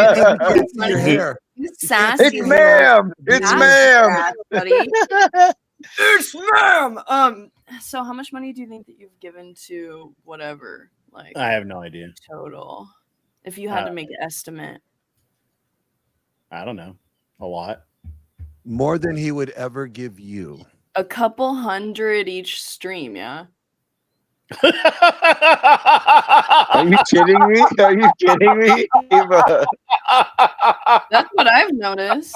think Your hair. Sassy. It's ma'am. It's ma'am. It's ma'am. So how much money do you think that you've given to whatever? Like, I have no idea. Total. If you had to make an estimate. I don't know. A lot. More than he would ever give you. A couple hundred each stream, yeah? Are you kidding me? Are you kidding me? Eva? That's what I've noticed.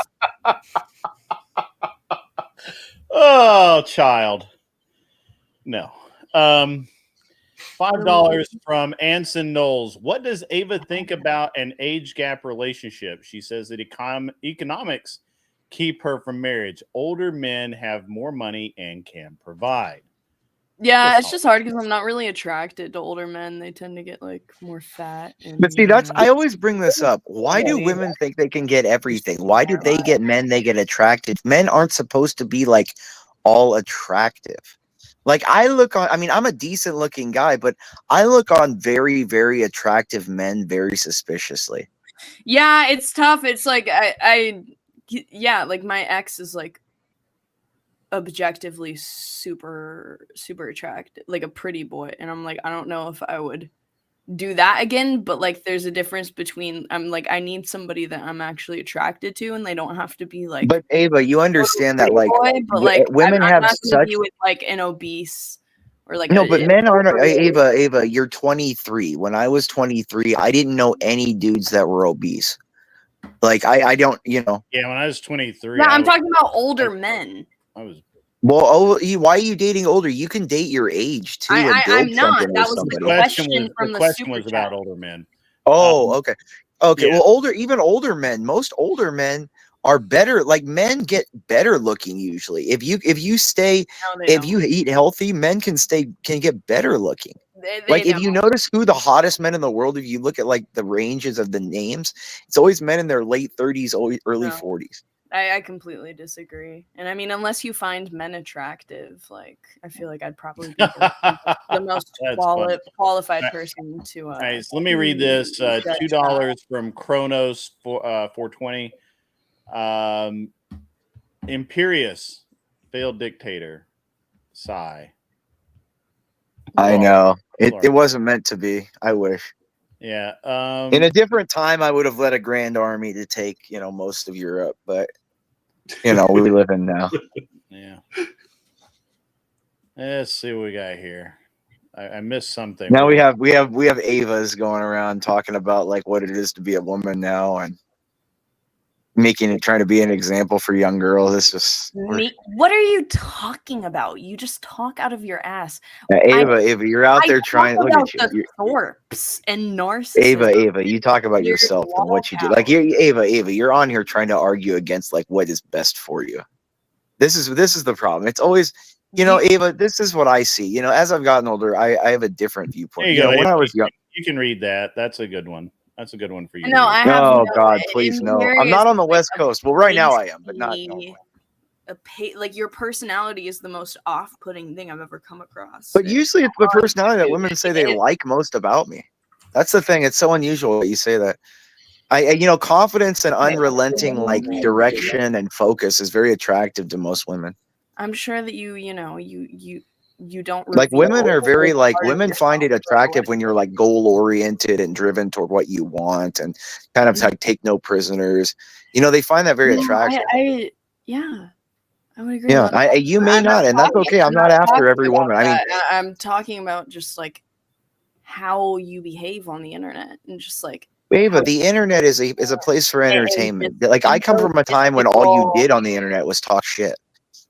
Oh, child. No. $5 from Anson Knowles. What does Ava think about an age gap relationship? She says that economics keep her from marriage. Older men have more money and can provide. Yeah, it's just hard because I'm not really attracted to older men. They tend to get like more fat. But see, I always bring this up. Why do women think they can get everything? Why do they get attracted? Men aren't supposed to be like all attractive. Like I look on, I mean, I'm a decent looking guy, but I look on very, very attractive men very suspiciously. Yeah, it's tough. It's like yeah, like my ex is like objectively super attractive, like a pretty boy, and I'm like, I don't know if I would do that again, but like there's a difference between I'm like I need somebody that I'm actually attracted to, and they don't have to be like. But Ava, you understand that like boy, but like women I'm have not gonna such be with like an obese or like no, but men aren't. overweight. Ava, you're 23. When I was 23, I didn't know any dudes that were obese. Like I don't, you know. Yeah, when I was 23. Yeah, I'm talking about older men. I was. Well, why are you dating older? You can date your age too and build I'm not. something That with was the somebody. question was about older men. Oh, okay. Okay. Yeah. Well, even older men, most older men are better. Like men get better looking usually. If you eat healthy, men can get better looking. Like if you notice who the hottest men in the world, if you look at like the ranges of the names, it's always men in their late 30s, early 40s. I completely disagree. And I mean, unless you find men attractive, like I feel like I'd probably be the most qualified person to. All right, so let me read this. $2 from Kronos for 420. Imperious, failed dictator, sigh. I know it wasn't meant to be. I wish. Yeah. In a different time, I would have led a grand army to take most of Europe, but we live in now. Yeah. Let's see what we got here. I missed something. Now we have Avas going around talking about like what it is to be a woman now and trying to be an example for young girls. It's just what are you talking about? You just talk out of your ass. Ava, you're out there trying. Look at you. The Thorpes and narcissists. Ava, you talk about yourself and what you do. Like Ava, you're on here trying to argue against like what is best for you. This is the problem. It's always, Ava, this is what I see. As I've gotten older, I have a different viewpoint. There you go. When I was young, you can read that. That's a good one. That's a good one for you. No, I have oh God, please no. I'm not on the West Coast. Well, right now I am, but not. Like your personality is the most off-putting thing I've ever come across. But usually it's the personality that women say they like most about me. That's the thing. It's so unusual that you say that. Confidence and unrelenting like direction and focus is very attractive to most women. I'm sure that you don't like women are very like women find it attractive when you're like goal oriented and driven toward what you want and kind of like take no prisoners. They find that very attractive. Yeah. I would agree. Yeah, you may not, and that's okay. I'm not after every woman. I mean, I'm talking about just like how you behave on the internet and just like. Ava, the internet is a place for entertainment. Like I come from a time when all you did on the internet was talk shit.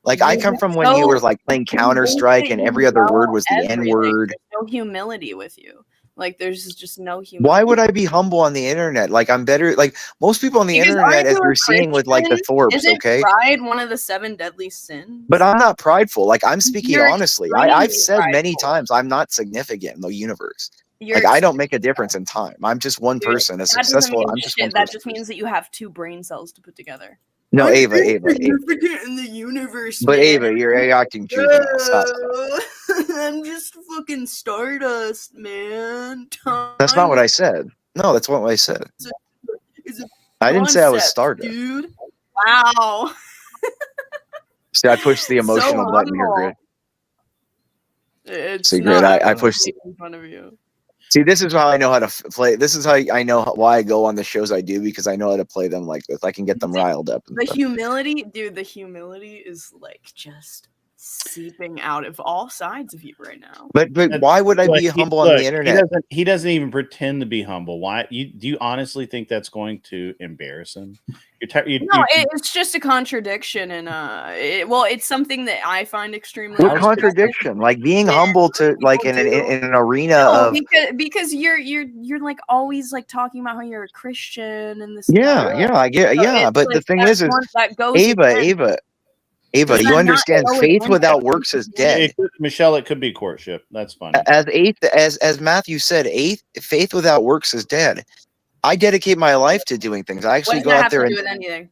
Like I come from when you were like playing Counter-Strike and every other word was the N-word. There's no humility with you. Like there's just no humility. Why would I be humble on the internet? Like I'm better. Like most people on the internet, as you're seeing with like the Thorpes, Isn't okay? Pride one of the 7 deadly sins? But I'm not prideful. Like I'm speaking honestly. I've said prideful. many times I'm not significant in the universe. Like I don't make a difference in time. I'm just one person. As successful, I'm just one person. That just means that you have 2 brain cells to put together. No, Ava. In the universe. But man. Ava, you're acting juvenile. Stop. I'm just fucking stardust, man. That's not what I said. No, that's what I said. I didn't say I was stardust. Dude. Wow. See, I pushed the emotional button here, Grid. It's Grid, I pushed in front of you. See, this is how I know how to play. This is how I know why I go on the shows I do, because I know how to play them like this. I can get them riled up. The humility, dude, the humility is like just seeping out of all sides of you right now. But why would I be humble on the internet? He doesn't even pretend to be humble. Why? Do you honestly think that's going to embarrass him? It's just a contradiction, and it's something that I find extremely. What contradiction? Like being humble to like in an arena of because you're like always like talking about how you're a Christian and this. Yeah, I get. Yeah, but the thing is Ava, you understand faith without works is dead. Michelle, it could be courtship. That's fine. As Matthew said, faith without works is dead. I dedicate my life to doing things. I actually go out there and do with anything?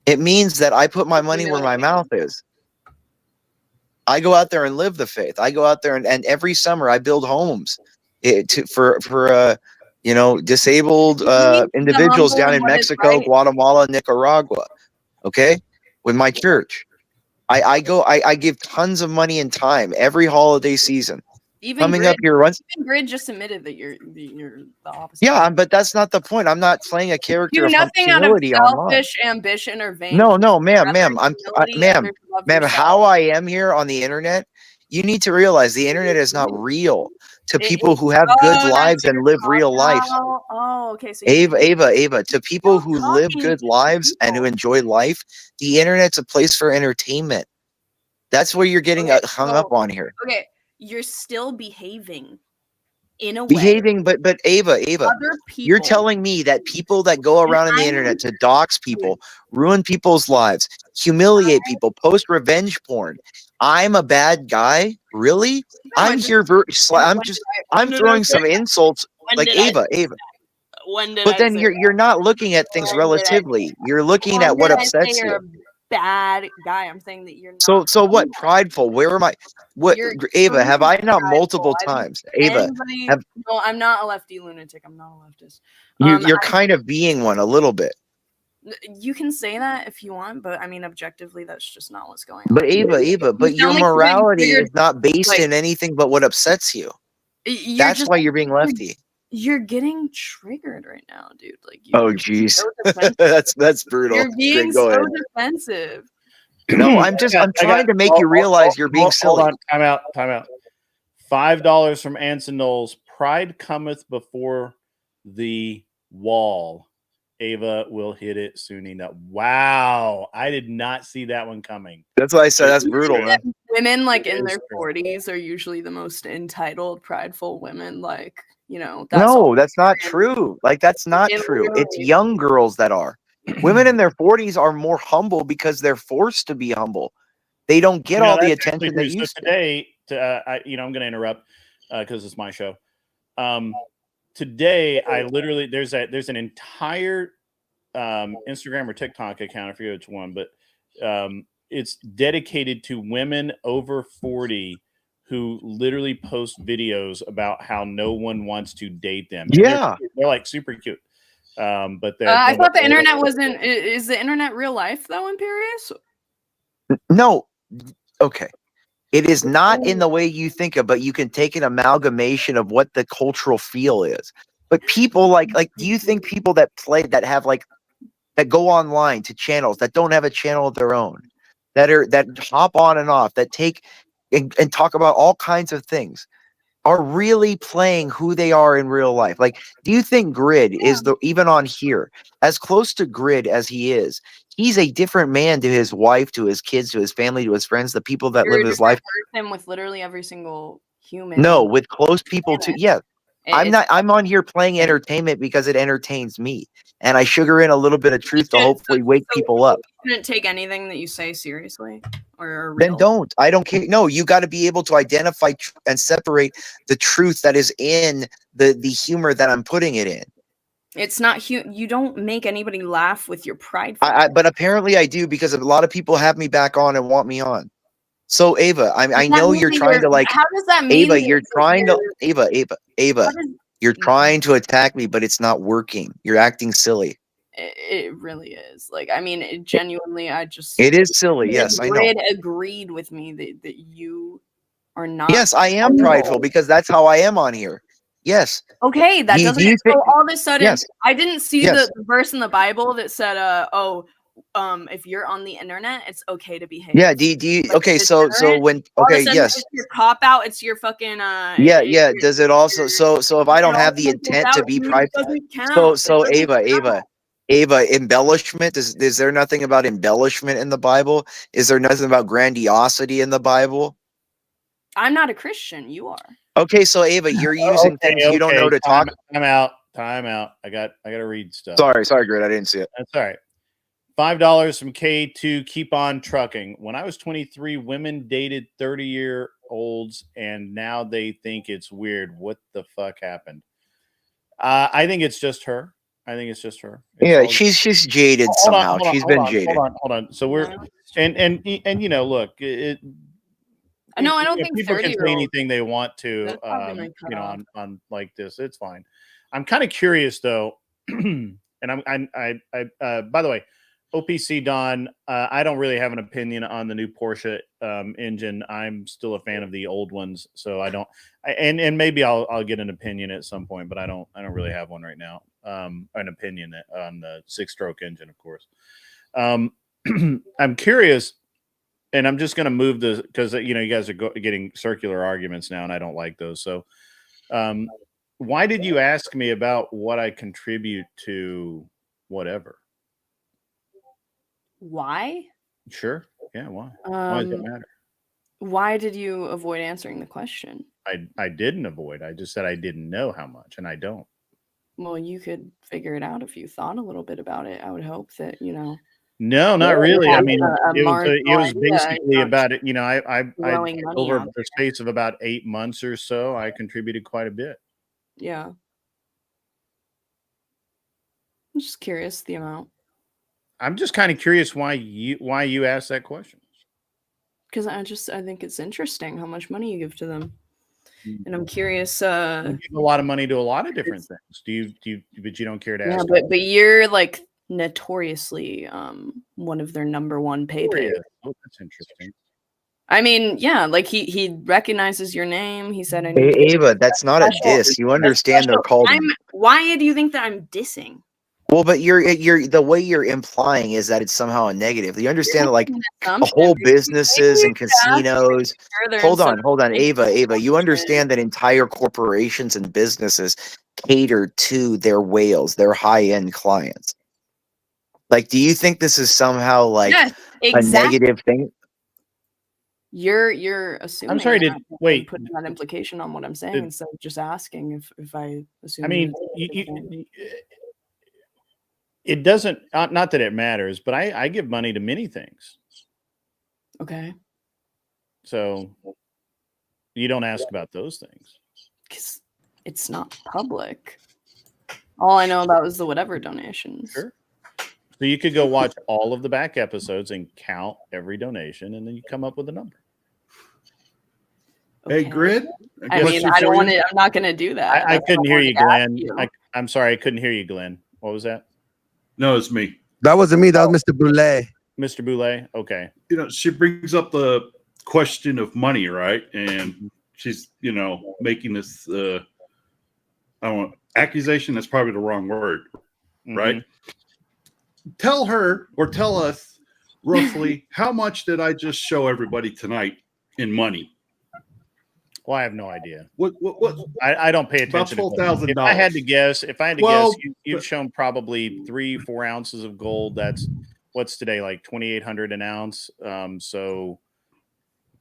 It means that I put my money where my mouth is. I go out there and live the faith. I go out there and every summer I build homes for disabled individuals down in Mexico, Guatemala, Nicaragua. Okay, with my church, I give tons of money and time every holiday season. Even Coming Grid, up here once. even Grid just admitted that you're the opposite. Yeah, but that's not the point. I'm not playing a character Do of nothing out of humility online. selfish ambition or vain. No, ma'am, Rather ma'am. humility, Ma'am, others love ma'am. yourself. How I am here on the internet, you need to realize the internet is not real to people who have good lives and live real life. Oh, okay. So Ava. To people who live good lives and who enjoy life, the internet's a place for entertainment. That's where you're getting hung up on here. Okay, you're still behaving in a way. Behaving, but Ava, Other you're people, telling me that people that go around on the internet to dox people, ruin people's lives, humiliate people, post revenge porn. I'm a bad guy? Really? I'm here. I'm throwing some insults like Ava. But then you're not looking at things relatively. You're looking at what upsets you. Bad guy. I'm saying that you're not. So what? Prideful? Where am I? What, Ava? Have I not multiple times? Ava, no, I'm not a lefty lunatic. I'm not a leftist. You're kind of being one a little bit. You can say that if you want, but I mean, objectively, that's just not what's going on. But Ava, but your morality is not based in anything but what upsets you. That's why you're being lefty. You're getting triggered right now, dude. Like, oh, geez, that's brutal. You're being so defensive. No, I'm trying to make you realize you're being silly. Hold on, time out. $5 from Anson Knowles. Pride cometh before the wall. Ava will hit it soon enough. Wow, I did not see that one coming. That's why I said that's brutal, man. Women like in their 40s are usually the most entitled, prideful women. Like, you know, that's not true. Like, that's not true. It's young girls that are. Women in their 40s are more humble because they're forced to be humble. They don't get all the attention they used to. Today, I'm going to interrupt because it's my show. Today, I literally there's an entire Instagram or TikTok account, I forget which one, but it's dedicated to women over 40 who literally post videos about how no one wants to date them. Yeah, they're like super cute. But I thought the internet wasn't. Is the internet real life though, Imperius? No. Okay. It is not in the way you think of, but you can take an amalgamation of what the cultural feel is. But people like, do you think people that go online to channels that don't have a channel of their own, that hop on and off, that take and talk about all kinds of things, are really playing who they are in real life? Like, do you think Grid is even on here, as close to Grid as he is? He's a different man to his wife, to his kids, to his family, to his friends, the people that live his life. Him with literally every single human. No, with close people too. Yeah, I'm on here playing entertainment because it entertains me, and I sugar in a little bit of truth to hopefully wake people up. You couldn't take anything that you say seriously, or then don't. I don't care. No, you got to be able to identify and separate the truth that is in the humor that I'm putting it in. It's not you don't make anybody laugh with your pride. But apparently I do, because a lot of people have me back on and want me on. So Ava, I know you're trying to like. How does that mean? Ava, you're trying to Ava. You're trying to attack me, but it's not working. You're acting silly. It really is. Like, I mean, genuinely, It is silly. Yes, I know. Grid agreed with me that you are not. Yes, I am prideful because that's how I am on here. Yes. Okay, that doesn't. So all of a sudden, yes. I didn't see the verse in the Bible that said, if you're on the internet, it's okay to behave. Yeah. Do you? Like, okay. So when yes. It's your cop out. It's your fucking. Yeah. Does it also? So if I don't have the intent to be prideful, so Ava, embellishment. Is there nothing about embellishment in the Bible? Is there nothing about grandiosity in the Bible? I'm not a Christian. You are. Okay, so Ava, you're using things you don't know to talk. Time out. I got to read stuff. Sorry, Grid. I didn't see it. That's all right. $5 from K2. Keep on trucking. When I was 23, women dated 30-year-olds, and now they think it's weird. What the fuck happened? I think it's just her. Yeah, she's jaded somehow. She's been jaded. Hold on. So we're and you know, look, No, I don't think people can say 30-year-olds. anything they want to, That's probably my you know, cutoff. on like this. It's fine. I'm kind of curious though, and by the way, OPC Don, I don't really have an opinion on the new Porsche engine. I'm still a fan of the old ones, so I don't. And maybe I'll get an opinion at some point, but I don't really have one right now. An opinion on the 6-stroke engine, of course. I'm curious, and I'm just going to move the because you know you guys are getting circular arguments now, and I don't like those. So, why did you ask me about what I contribute to whatever? Why? Sure. Yeah. Why? Why does it matter? Why did you avoid answering the question? I didn't avoid. I just said I didn't know how much, and I don't. Well, you could figure it out if you thought a little bit about it. I would hope that, you know. No, not you really. I had mean, it was basically not about it. You know, I throwing money over out the space of about 8 months or so, I contributed quite a bit. Yeah. I'm just curious the amount. I'm just kind of curious why you asked that question. Because I think it's interesting how much money you give to them. And I'm curious. You give a lot of money to a lot of different things. Do you? But you don't care to ask. Yeah, but you're like notoriously one of their number one payers. Oh, that's interesting. I mean, yeah, like he recognizes your name. He said, Hey, Ava, that's not a diss. You understand they're called. Why do you think that I'm dissing? Well, but you're the way you're implying is that it's somehow a negative. You understand that, like, whole businesses and casinos. Hold on, Ava. You understand that entire corporations and businesses cater to their whales, their high-end clients. Like, do you think this is somehow like a negative thing? You're assuming. I'm sorry. Wait. Putting that implication on what I'm saying instead of just asking if I assume. I mean, it doesn't. Not that it matters, but I give money to many things. Okay. So you don't ask about those things because it's not public. All I know about was the whatever donations. Sure. So you could go watch all of the back episodes and count every donation, and then you come up with a number. Okay. Hey, Grid. I mean, I don't want to. I'm not going to do that. I couldn't hear you, Glenn. I'm sorry, I couldn't hear you, Glenn. What was that? No, it's me. That wasn't me. That was Mr. Boulay. Mr. Boulay. Okay. You know, she brings up the question of money, right? And she's, you know, making this. I don't want accusation. That's probably the wrong word, right? Tell her or tell us roughly how much did I just show everybody tonight in money? Well, I have no idea. What? I don't pay attention. About $12,000. If I had to guess, you've shown probably 3-4 ounces of gold. That's what's today, like 2,800 an ounce. So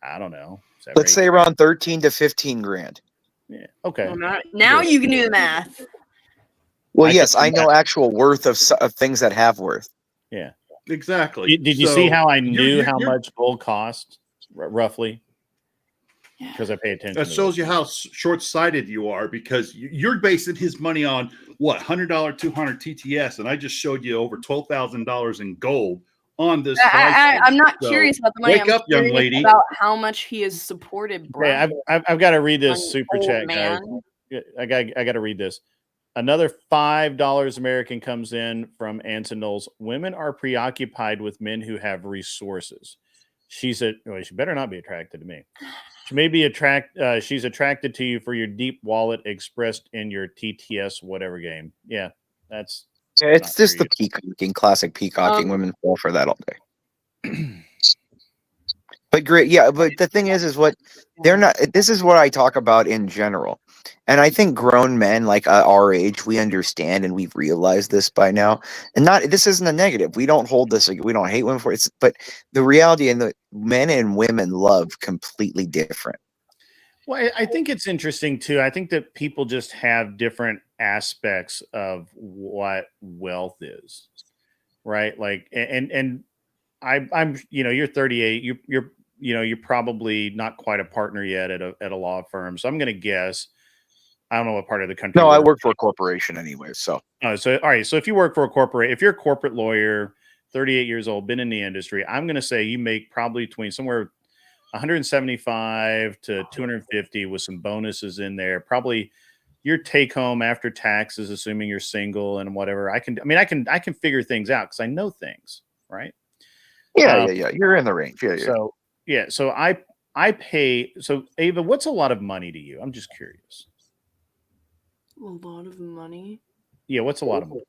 I don't know. Let's say around 13 to 15 grand. Yeah. Okay. Well, now you can do the math. Well, yes, I know actual worth of things that have worth. Yeah. Exactly. Did you see how I knew how much gold cost roughly? Because I pay attention. That shows you how short-sighted you are, because you're basing his money on what, $100, 200 TTS, and I just showed you over $12,000 in gold on this. I'm not curious about the money. Wake up, young lady. About how much he has supported. Okay, I've got to read this super chat, guys. I got to read this. Another $5 American comes in from Anson Knowles. Women are preoccupied with men who have resources. She better not be attracted to me. She may be she's attracted to you for your deep wallet expressed in your TTS whatever game. Yeah, it's just the peacocking, classic peacocking. Women fall for that all day. But great, yeah. But the thing is what they're not. This is what I talk about in general, and I think grown men like our age, we understand and we've realized this by now. And this isn't a negative. We don't hold this. We don't hate women for it. But the reality, and the men and women love completely different. Well, I think it's interesting too. I think that people just have different aspects of what wealth is, right? Like, and I'm, you're 38. You're probably not quite a partner yet at a law firm. So I'm going to guess. I don't know what part of the country. No, I work for a corporation anyway. So. All right. So if you work for if you're a corporate lawyer, 38 years old, been in the industry, I'm going to say you make probably between somewhere 175 to 250 with some bonuses in there. Probably your take home after taxes, assuming you're single and whatever. I can figure things out because I know things, right? Yeah. You're in the range. Yeah. So I pay. So Ava, what's a lot of money to you? I'm just curious. A lot of money. Yeah, what's a lot of money?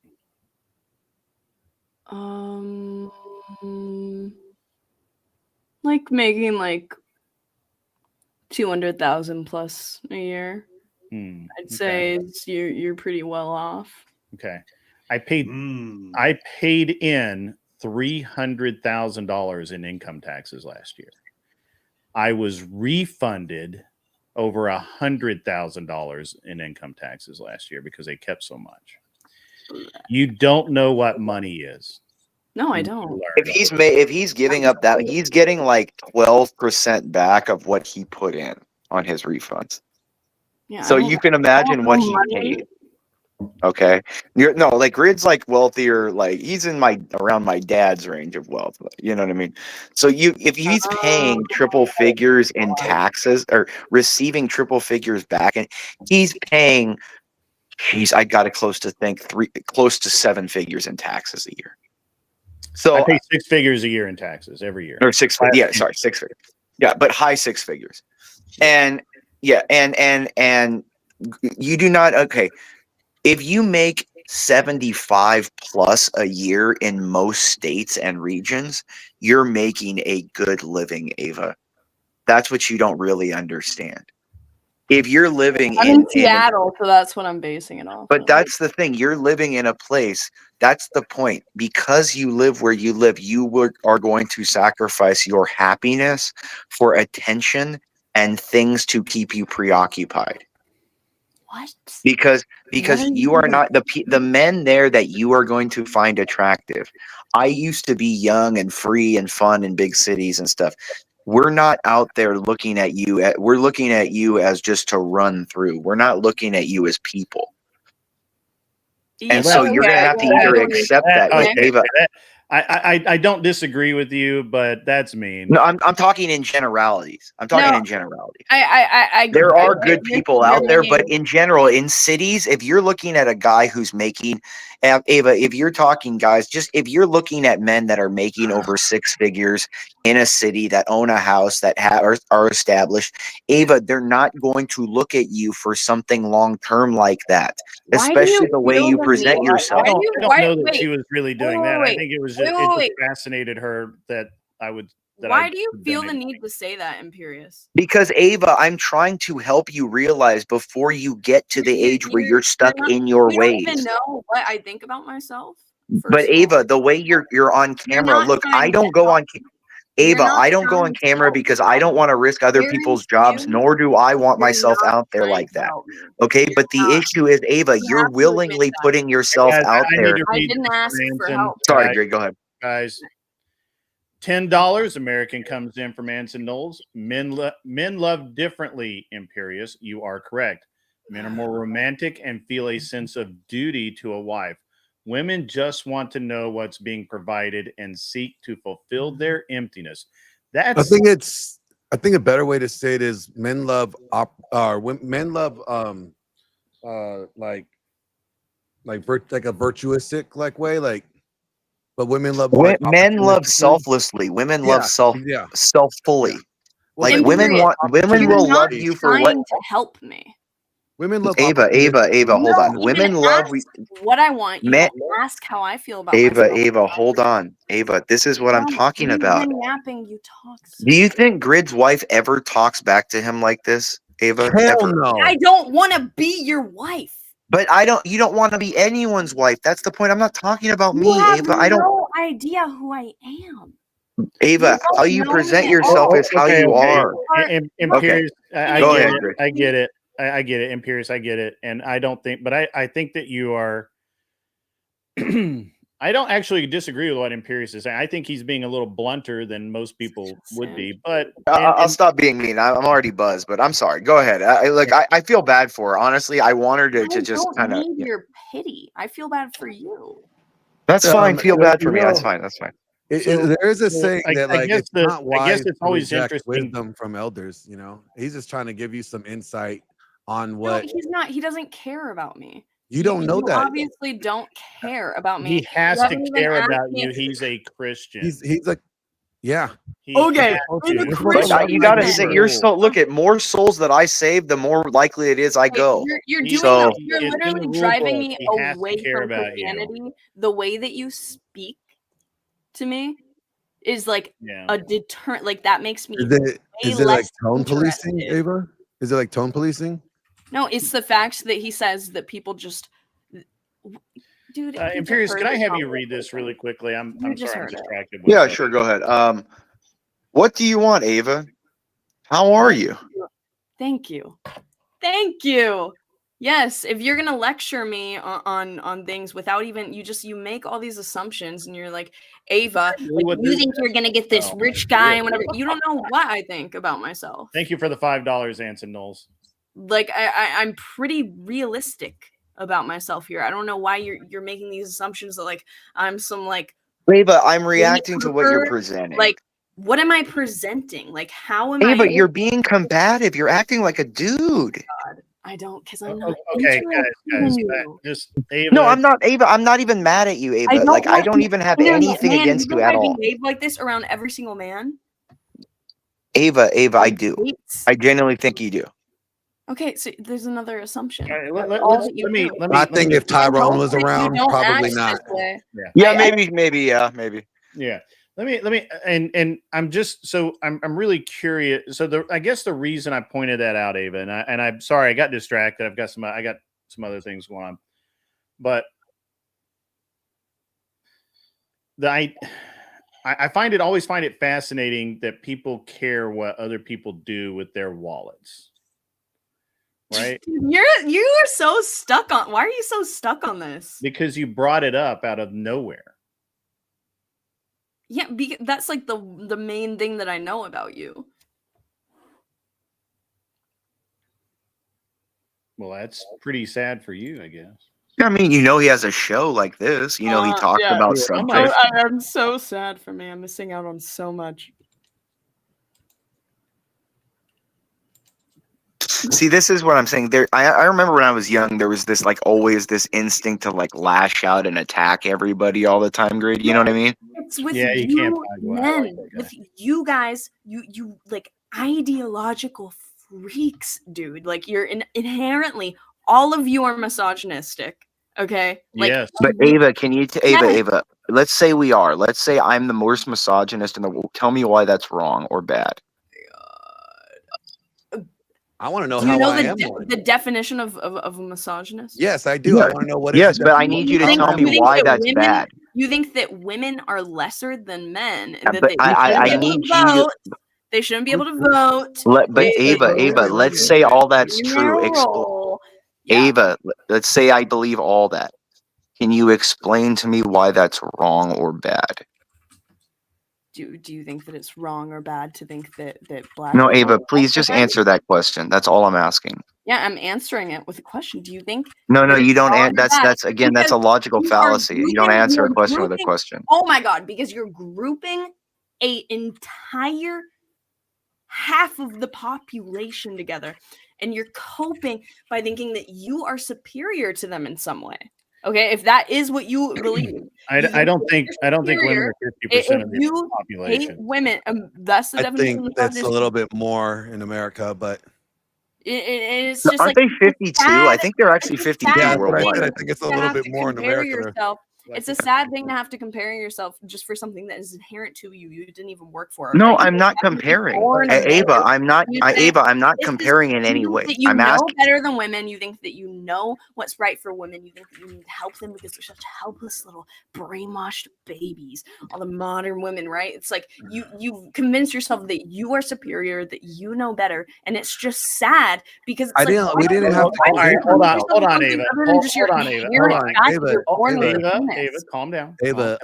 Like making like 200,000 plus a year. I'd say you're pretty well off. Okay, I paid in $300,000 in income taxes last year. I was refunded over $100,000 in income taxes last year because they kept so much. You don't know what money is. No, I don't. If he's giving up that, he's getting like 12% back of what he put in on his refunds. Yeah. So you can imagine what he paid. Okay. Like Grid's like wealthier, like he's in around my dad's range of wealth. You know what I mean? So if he's paying triple figures in taxes or receiving triple figures back, and he's paying, I got it close to 7 figures in taxes a year. So I pay 6 figures a year in taxes every year. Or 6 figures. Yeah, sorry, 6 figures. Yeah, but high 6 figures. And yeah, and you do not, okay. If you make 75 plus a year in most states and regions, you're making a good living, Ava. That's what you don't really understand. If you're living in Seattle, so that's what I'm basing it off. But that's the thing. You're living in a place. That's the point. Because you live where you live, you are going to sacrifice your happiness for attention and things to keep you preoccupied. What? Because you are not the men there that you are going to find attractive. I used to be young and free and fun in big cities and stuff. We're not out there looking at you. We're looking at you as just to run through. We're not looking at you as people. And so you're going to have to either accept that. Like, Ava, I don't disagree with you, but that's mean. No, I'm talking in generalities. I there are good people out there, but in general, in cities, if you're looking at a guy who's making, Ava, if you're talking guys, just if you're looking at men that are making over 6 figures in a city that own a house that are established, Ava, they're not going to look at you for something long term like that. Especially the way you present yourself. I don't know that she was really doing that. I think it was just it just fascinated her that I would. Why do you feel the need to say that, Imperious? Because Ava, I'm trying to help you realize before you get to the age where you're stuck in your ways. You don't even know what I think about myself. But Ava, the way you're on camera, look, I don't go on. Ava, I don't go on camera because I don't want to risk other people's jobs, nor do I want myself out there like that. Okay, but the issue is, Ava, you're willingly putting yourself out there. I didn't ask for help. Sorry, Greg, go ahead. Guys, $10 American comes in from Anson Knowles. Men love differently, Imperious. You are correct. Men are more romantic and feel a sense of duty to a wife. Women just want to know what's being provided and seek to fulfill their emptiness. I think a better way to say it is men love like a virtuistic like way, like, but women love men love selflessly. Women love self fully. Well, like women will love you for what to help me. Women love Ava, hold on. Women love what I want. You don't ask how I feel about Ava, hold on. Ava, this is what I'm talking about. Napping, you talk Do you think Grid's wife ever talks back to him like this, Ava? Hell no. I don't want to be your wife. But you don't want to be anyone's wife. That's the point. I'm not talking about me, Ava. I don't no idea who I am. Ava, how you present yourself is how you are. Imperious, I get it. I get it, Imperious. I get it. And I don't think, but I think that you are, I don't actually disagree with what Imperious is saying. I think he's being a little blunter than most people would be, but I'll stop being mean. I'm already buzzed, but I'm sorry. Go ahead. I feel bad for her. Honestly, I want her to just kind of. Your pity. I feel bad for you. That's fine. Feel bad for me. That's fine. there is a saying that like it's not I wise guess it's to always reject interesting. wisdom from elders. You know, he's just trying to give you some insight on No, what he's not. He doesn't care about me. you don't know. You that obviously don't care about me. He has You to haven't even care asked about me- you. He's a Christian. he's like, yeah. He Okay, has in to. a We're supposed But to Christian love you my gotta man. say, neighbor. you're still look at more souls that I save, the more likely it is I Okay, go. You're He's- doing. So- You're it's in the literally rule driving book. me He has to away care from about you. Christianity. The way that you speak to me is like Yeah. a deterrent. Like that makes me. Is it like less tone policing, interested. Ava? Is it like tone policing? No, it's the fact that he says that people just. Dude, you just Imperious, heard can I the have you read this conversation. really quickly? I'm just sorry, I'm heard it. distracted. with Yeah, stuff. sure. Go ahead. What do you want, Ava? How are you? Thank you. Thank you. Yes, if you're gonna lecture me on things without even you make all these assumptions and you're like, Ava, like, what you this think you're gonna get this Oh, rich guy yeah. and whatever. You don't know what I think about myself. Thank you for the $5, Anson Knowles. Like I'm pretty realistic about myself here. I don't know why you're making these assumptions that like I'm some like Ava, I'm reacting to what you're presenting. like what am I presenting? Like how am Ava, I you're being combative. You're acting like a dude. I don't because I'm not Okay, interested guys, in you. just Ava. No, I'm not Ava. I'm not even mad at you, Ava. Like I don't even have anything Man, against you at I all. behave like this around every single man. Ava, I do. I genuinely think you do. Okay, so there's another assumption. All right, That's let all me that you let me do. let me. I let think me- if Tyrone was Hopefully you around, don't probably act not. this way. Yeah, I- maybe, yeah, maybe. Yeah. Let me and I'm just so I'm really curious. So I guess the reason I pointed that out, Ava, and I'm sorry I got distracted. I got some other things going on. But I always find it fascinating that people care what other people do with their wallets. Right? You are so stuck on. Why are you so stuck on this? Because you brought it up out of nowhere. Yeah, that's like the main thing that I know about you. Well, that's pretty sad for you, I guess. I mean, he has a show like this. He talks yeah. about Yeah, subjects. I'm so sad for me. I'm missing out on so much. See, this is what I'm saying. I remember when I was young, there was this always this instinct to lash out and attack everybody all the time. Grade, you know what I mean? It's with Yeah, you can't find one. I men, like that guy. with you guys, you like ideological freaks, dude. Like you're inherently, all of you are misogynistic. Okay. Like, Yes. But Ava, can you, Yes. Ava? Let's say we are. Let's say I'm the worst misogynist in the world. Tell me why that's wrong or bad. I want to know Do you how know I am. the definition of a misogynist? Yes, I do. I want to know what. Yes, is the but I definition need you to of tell how I me am. why that's women, bad. You think that women are lesser than men, and that But they I shouldn't be able need to you to- vote. They shouldn't be able to vote. But They- Ava, let's say all that's in true. their role. Yeah. Ava, let's say I believe all that. Can you explain to me why that's wrong or bad? Do you think that it's wrong or bad to think that black? No, people Ava, are please lesser just than? answer that question. That's all I'm asking. Yeah, I'm answering it with a question. Do you think? No, that you it's don't. wrong or bad? That's again, that's a Because logical you are fallacy. You don't grouping- answer you a are question with a grouping- question. Oh my god! Because you're grouping an entire half of the population together, and you're coping by thinking that you are superior to them in some way. Okay, if that is what you believe, I don't think women are 50% of if the you hate population. women, that's the I definition. think of that's a misogyny. little bit more in America, but It's No, just aren't like they 52? I think they're actually it's a 52 sad yeah, that's what I thing said. I worldwide. think it's a to little have bit to more in compare America. yourself. It's a sad thing to have to compare yourself just for something that is inherent to you. You didn't even work for. No, okay? I'm You not were comparing. born Ava, there. I'm not. You think Ava, I'm not this is- comparing in you any think way. that you I'm know asking. better than women. You think that you know what's right for women. You think that you need to help them because they're such helpless little brainwashed babies. All the modern women, right? It's like you convince yourself that you are superior, that you know better, and it's just sad because it's I like, didn't. We didn't have to. All right, hold on, something Ava. other than just your Hold inherent on, fact that Ava. you're born with a Ava, penis. calm down. Ava,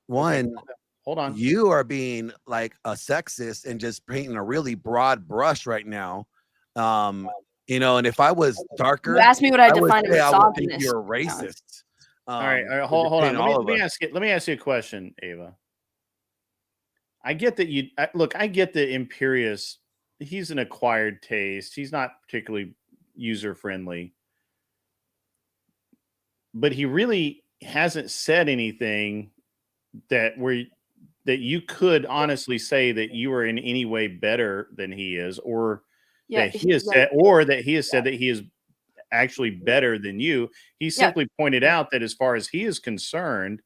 one, Hold on. you are being like a sexist and just painting a really broad brush right now. And if I was darker, You asked me what I would define say a I would think misogynist. you're racist. All right, you're hold on. painting all Let of me us. ask you. Let me ask you a question, Ava. I get that I get that Imperious, he's an acquired taste. He's not particularly user friendly. But he really hasn't said anything that you could honestly say that you are in any way better than he is, or that he has said that he is actually better than you. He simply pointed out that as far as he is concerned,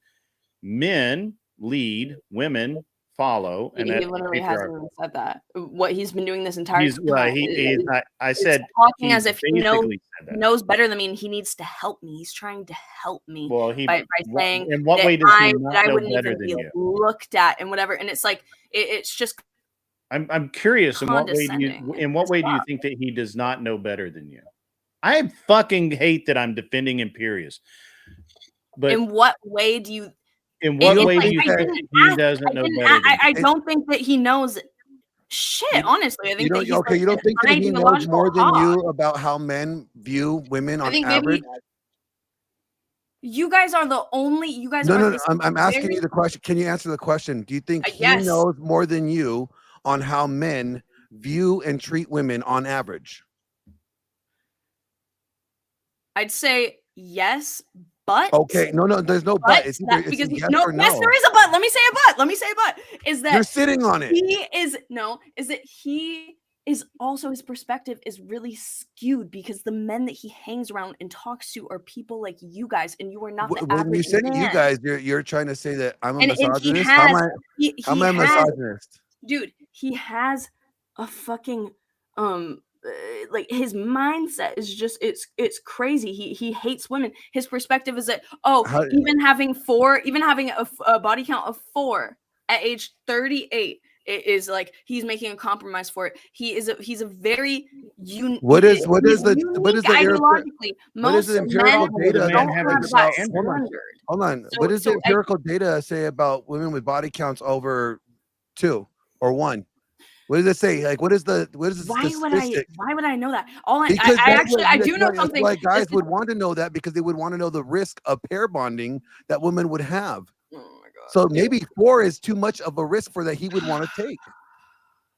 men lead, women follow, and he literally hasn't even said that. What he's been doing this entire time. I said talking as if he knows better than me, and he needs to help me. He's trying to help me by saying in what way does he not know better than you? Looked at and whatever, and it's like it's just. I'm curious in what way do you think that he does not know better than you? I fucking hate that I'm defending Imperious, but in what way do you? In what way do you think he doesn't know better? I don't think that he knows shit. Honestly, I think that you don't think that he knows more than you about how men view women on average? You guys are the only. You guys. No. I'm asking you the question. Can you answer the question? Do you think he knows more than you on how men view and treat women on average? I'd say yes. But okay, no, there's no but. It's yes or no. Yes, there is a but. Let me say a but. Is that you're sitting on it? Is that he is also, his perspective is really skewed because the men that he hangs around and talks to are people like you guys, and you are not the average. When you say man. You guys, you're trying to say that I'm a misogynist. How am I a misogynist? Dude, he has a fucking like his mindset is just it's crazy. He hates women. His perspective is that even having a body count of 4 at age 38 is like he's making a compromise for it. He's a very what is the empirical data? Hold on. What does the empirical data say about women with body counts over 2 or 1? What does it say? Like, what is the statistic? Why would I know that? I do know something. Like guys would want to know that because they would want to know the risk of pair bonding that women would have. Oh my god! So maybe 4 is too much of a risk for that he would want to take.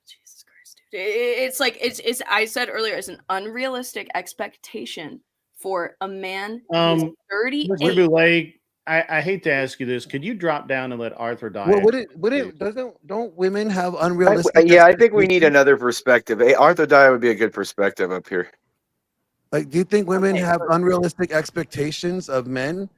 Jesus Christ, dude! It's like it's. I said earlier, it's an unrealistic expectation for a man who's 38. I hate to ask you this. Could you drop down and let Arthur die? Well, don't women have unrealistic? Yeah, I think we need another perspective. Hey, Arthur Dyer would be a good perspective up here. Like, do you think women have unrealistic expectations of men?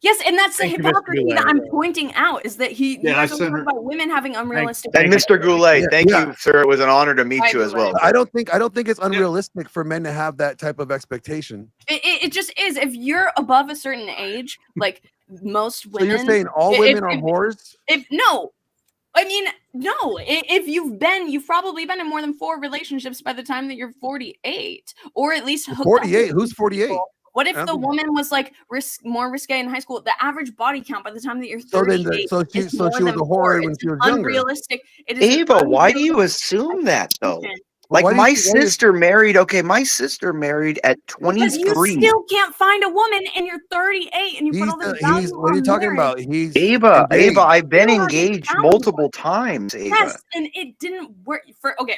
Yes, and that's the hypocrisy that I'm pointing out is that you guys are talking about women having unrealistic. And Mr. Goulet, thank you, sir. It was an honor to meet you as well. I don't think it's unrealistic for men to have that type of expectation. It just is. If you're above a certain age, like most women. So you're saying all women are whores? No. If you've probably been in more than 4 relationships by the time that you're 48, or at least 48. Who's 48? What if the woman was like more risque in high school? The average body count by the time that you're 38. So she was a whore when she was younger. Unrealistic. Ava, why do you assume that though? Like my sister married at 23. Because you still can't find a woman and you're 38 and you put all this value on what are you talking about? Ava, I've been engaged multiple times, Ava. Yes, and it didn't work earlier.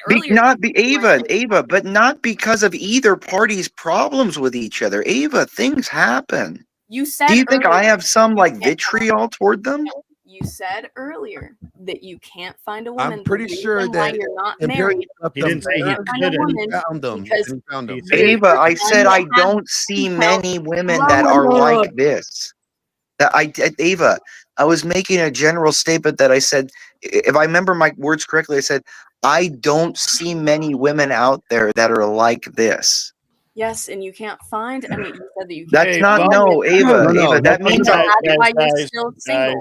Ava, but not because of either party's problems with each other. Ava, things happen. You said. Do you think I have some vitriol toward them? You said earlier that you can't find a woman. I'm pretty sure that you're not married. He didn't say he found them. Ava, I said I don't see many women that are like this. Ava, I was making a general statement that I said, if I remember my words correctly, I said I don't see many women out there that are like this. Yes, and you can't find. I mean, you said that you. That's not Ava. Ava, that means why you're still single.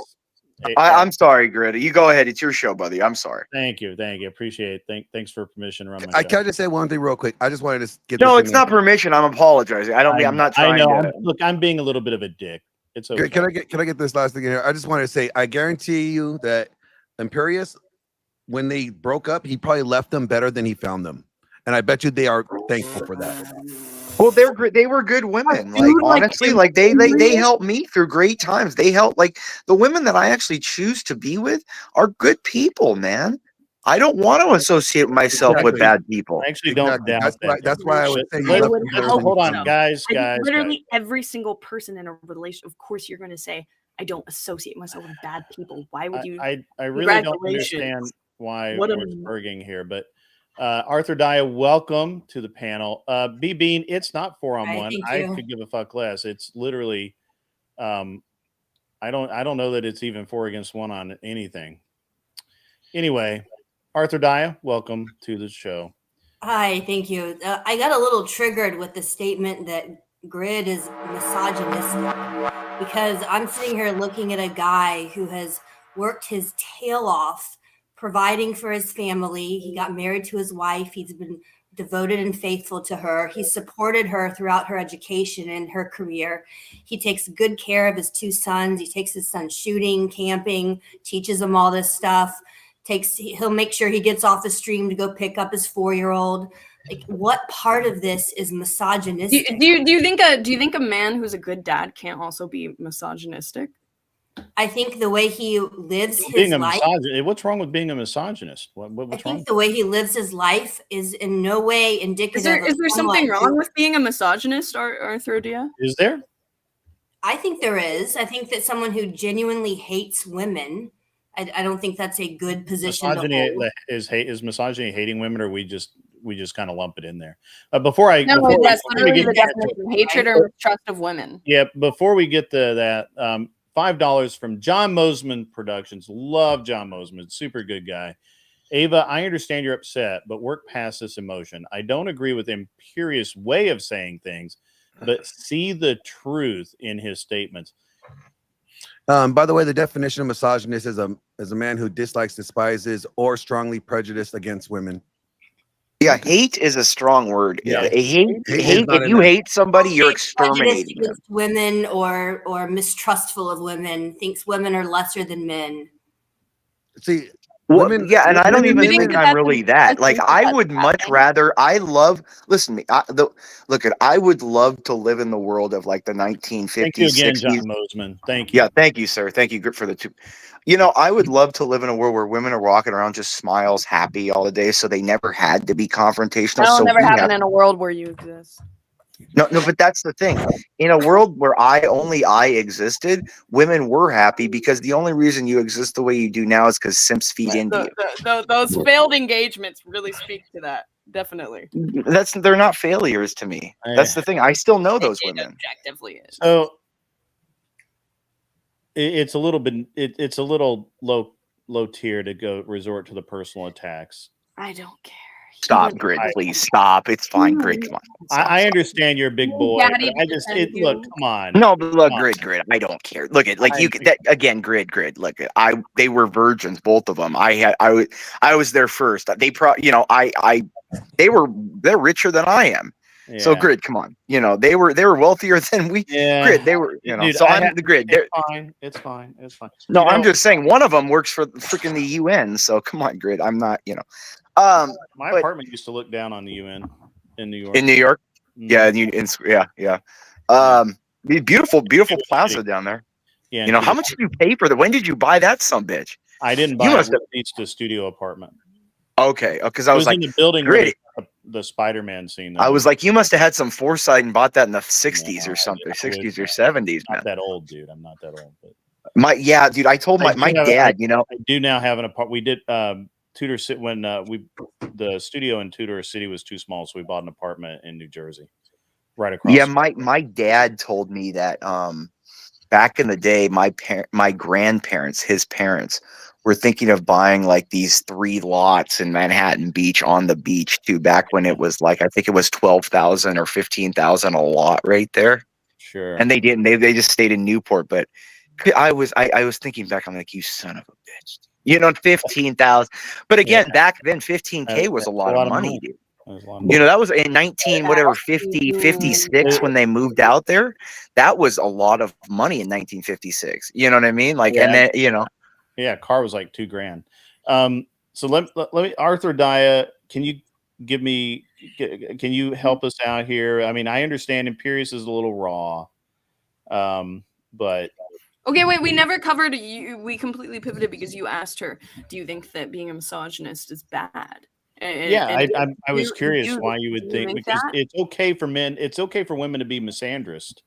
I'm sorry, Greta. You go ahead. It's your show, buddy. I'm sorry. Thank you. Appreciate it. Thanks for permission to run my show. Can I just say one thing real quick? I just wanted to get. No, it's not permission. I'm apologizing. I'm not trying. I know. Look, I'm being a little bit of a dick. It's okay. Can I get this last thing in here? I just wanted to say, I guarantee you that Imperious, when they broke up, he probably left them better than he found them, and I bet you they are thankful for that. Well, they were good women. Like Dude, like, honestly, like they helped me through great times. They helped like the women that I actually choose to be with are good people, man. I don't want to associate myself with bad people. I actually don't Exactly. doubt that. That's why I would say you But- left them better than Hold you on, found them. guys. Literally every single person in a relation. Of course, you're going to say, "I don't associate myself with bad people." Why would you? I really don't understand why we're spurging here, but Arthur Daya, welcome to the panel. B Bean, it's not 4-on-1. I could give a fuck less. It's literally, I don't know that it's even 4 against 1 on anything. Anyway, Arthur Daya, welcome to the show. Hi, thank you. I got a little triggered with the statement that Grid is misogynistic because I'm sitting here looking at a guy who has worked his tail off providing for his family. He got married to his wife. He's been devoted and faithful to her. He supported her throughout her education and her career. He takes good care of his 2 sons. He takes his son shooting, camping, teaches them all this stuff. He'll make sure he gets off the stream to go pick up his 4-year-old. Like, what part of this is misogynistic? Do you think a man who's a good dad can't also be misogynistic? I think the way he lives Being his a life. what's wrong with being a misogynist? What's wrong? The way he lives his life is in no way indicative. Is there something wrong with being a misogynist, Arthur Dia? Is there? I think there is. I think that someone who genuinely hates women, I don't think that's a good position. Misogyny is misogyny hating women, or we just kind of lump it in there. That's literally the definition: hatred or mistrust of women. Yeah. Before we get to that, $5 from John Mosman Productions. Love John Mosman, super good guy. Ava, I understand you're upset, but work past this emotion. I don't agree with imperious way of saying things, but see the truth in his statements. By the way, the definition of misogynist is a man who dislikes, despises, or strongly prejudiced against women. Yeah, hate is a strong word. Yeah. Hate if you hate somebody, you're exterminating them. Against women or mistrustful of women, thinks women are lesser than men. See, women, yeah, and I don't even think I'm really that. Like, I would much rather. Listen to me. I would love to live in the world of like the 1950s. Thank you again, 60s. John Mosman. Thank you. Yeah, thank you, sir. Thank you for the 2. You know, I would love to live in a world where women are walking around just smiles, happy all the day, so they never had to be confrontational. That'll never happen in a world where you exist. No, but that's the thing. In a world where I existed, women were happy because the only reason you exist the way you do now is because simps feed into you. Those failed engagements really speak to that. Definitely. They're not failures to me. That's the thing. I still know those women. Objectively is. So it's a little bit. It's a little low tier to go resort to the personal attacks. I don't care. Stop, Grid, please stop. It's fine, Grid. Come on. I understand you're a big boy. Daddy, But look, come on. No, but look, Grid. I don't care. Look at again, Grid. Look, they were virgins, both of them. I was there first. They're richer than I am. Yeah. So Grid, come on. You know, they were wealthier than we. Yeah. Grid, they were. You know, dude, so I'm the Grid. It's fine. No, I'm just saying one of them works for freaking the UN. So come on, Grid. I'm not. You know. My apartment used to look down on the UN in New York. In New York, yeah. Beautiful plaza down there. Yeah, you know how much did you pay for that? When did you buy that bitch? I didn't buy it. It's a studio apartment. Okay, because I was like, in the building, Grid. The Spider-Man scene. I was like, you must have had some foresight and bought that in the 60s or something, 60s or 70s. Not that old, dude. I'm not that old, but dude. I told my dad. You know, I do now have an apartment. We did. Tudor City when the studio in Tudor City was too small, so we bought an apartment in New Jersey, right across. Yeah, my dad told me that back in the day, my grandparents, his parents, were thinking of buying like these 3 lots in Manhattan Beach on the beach too. Back when it was like I think it was 12,000 or 15,000 a lot right there. Sure. And they didn't. They just stayed in Newport. But I was thinking back. I'm like, you son of a bitch. You know, 15,000. But again, back then, 15K was a lot of money, dude. You know, that was in 56 when they moved out there. That was a lot of money in 1956. You know what I mean? Like, and then, you know. Yeah, car was like $2,000. So let me, Arthur Daya, can you give me? Can you help us out here? I mean, I understand Imperious is a little raw, but okay, wait. We never covered you. We completely pivoted because you asked her, "Do you think that being a misogynist is bad?" I was curious why you would think because that? it's okay for men. It's okay for women to be misandrist.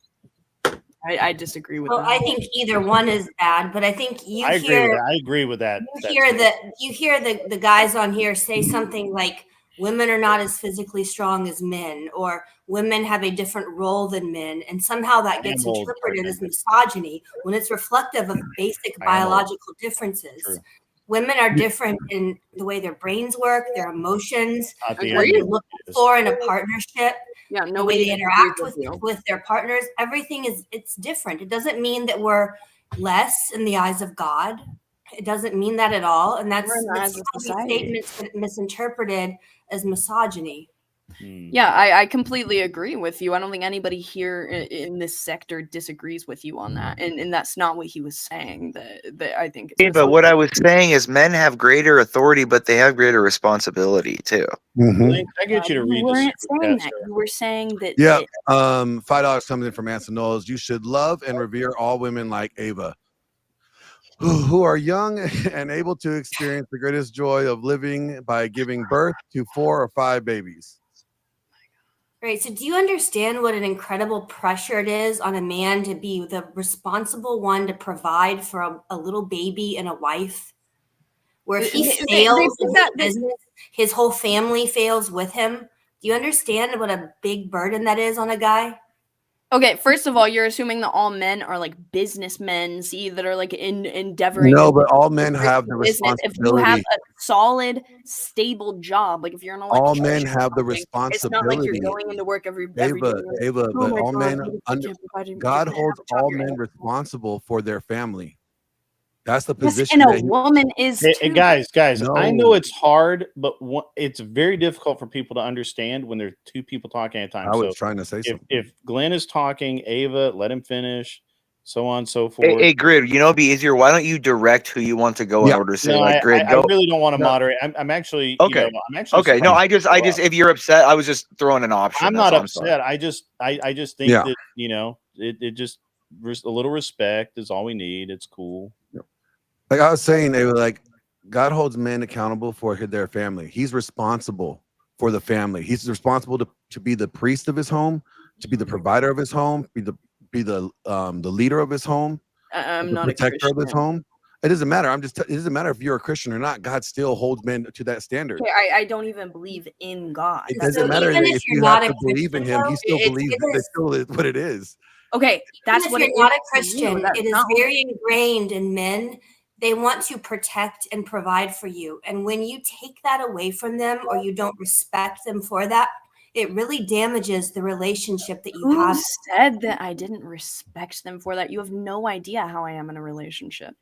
I disagree with Well, that. I think either one is bad, but I think you I hear agree with that. you hear the guys on here say something like women are not as physically strong as men, or women have a different role than men, and somehow that gets interpreted as misogyny when it's reflective of basic biological differences. True. Women are different in the way their brains work, their emotions, what Agreed. they're looking for in a partnership. Yeah, the way they nobody interact agrees with their partners, everything it's different. It doesn't mean that we're less in the eyes of God. It doesn't mean that at all. And that's statements that misinterpreted as misogyny. Yeah, I completely agree with you. I don't think anybody here in this sector disagrees with you on that, and that's not what he was saying. That I think. Yeah, but what I was saying is, men have greater authority, but they have greater responsibility too. I get you to read weren't this. saying that. You were saying that. Yeah. $5 comes in from Anson Knowles. You should love and revere all women like Ava, who are young and able to experience the greatest joy of living by giving birth to 4 or 5 babies. Right. So do you understand what an incredible pressure it is on a man to be the responsible one to provide for a little baby and a wife? Where if he fails in his business, his whole family fails with him. Do you understand what a big burden that is on a guy? Okay, first of all, you're assuming that all men are like businessmen, that are like endeavoring. No, but all men have the responsibility. If you have a solid, stable job, like if you're an all men have the responsibility. It's not like you're going into work every day. Ava, but all men, God holds all men responsible for their family. That's the position. Yes, and a woman is too. Guys, I know it's hard, but it's very difficult for people to understand when there are 2 people talking at a time. I was trying to say something. If Glenn is talking, Ava, let him finish, so on and so forth. Hey, Grid, it'd be easier. Why don't you direct who you want to go in order to say, Grid, go. I really don't want to moderate. I'm actually okay. I'm actually okay. No, I just if you're upset, I was just throwing an option. I'm not upset. I just think that it just a little respect is all we need. It's cool. Like I was saying, they were like, God holds men accountable for their family. He's responsible for the family. He's responsible to be the priest of his home, to be the provider of his home, be the leader of his home, I'm not protector of his home. It doesn't matter. It doesn't matter if you're a Christian or not. God still holds men to that standard. Okay, I don't even believe in God. It doesn't matter if you have to believe in him. He still believes it's still what it is. Okay, that's what you're not a Christian. It is very ingrained in men. They want to protect and provide for you. And when you take that away from them or you don't respect them for that, it really damages the relationship that you have. Who said that I didn't respect them for that? You have no idea how I am in a relationship.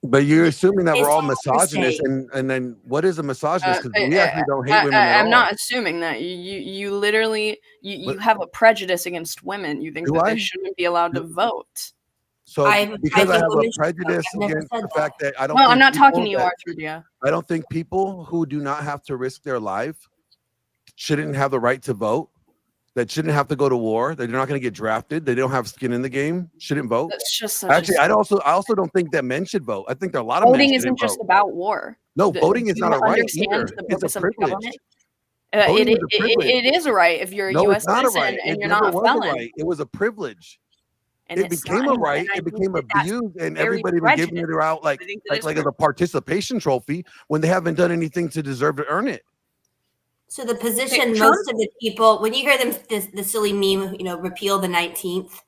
But you're assuming that we're all misogynists, and then what is a misogynist? Because we actually don't hate women at all. I'm not assuming that. You literally you have a prejudice against women. You think that they shouldn't be allowed to vote. So because I have a prejudice against the fact that I don't. Well, I'm not talking to you, Arthur. I don't think people who do not have to risk their life shouldn't have the right to vote. That shouldn't have to go to war. They're not going to get drafted. They don't have skin in the game. Shouldn't vote. That's just actually. I also don't think that men should vote. I think there are a lot of voting men isn't just about war. No, voting is not a right either. It's a privilege. It is a right if you're a U.S. citizen and you're not a felon. It was a privilege. And it became a right. It became abused, and everybody was giving it out like as a participation trophy when they haven't done anything to deserve to earn it. So the position most of the people, when you hear them, the silly meme, repeal the 19th,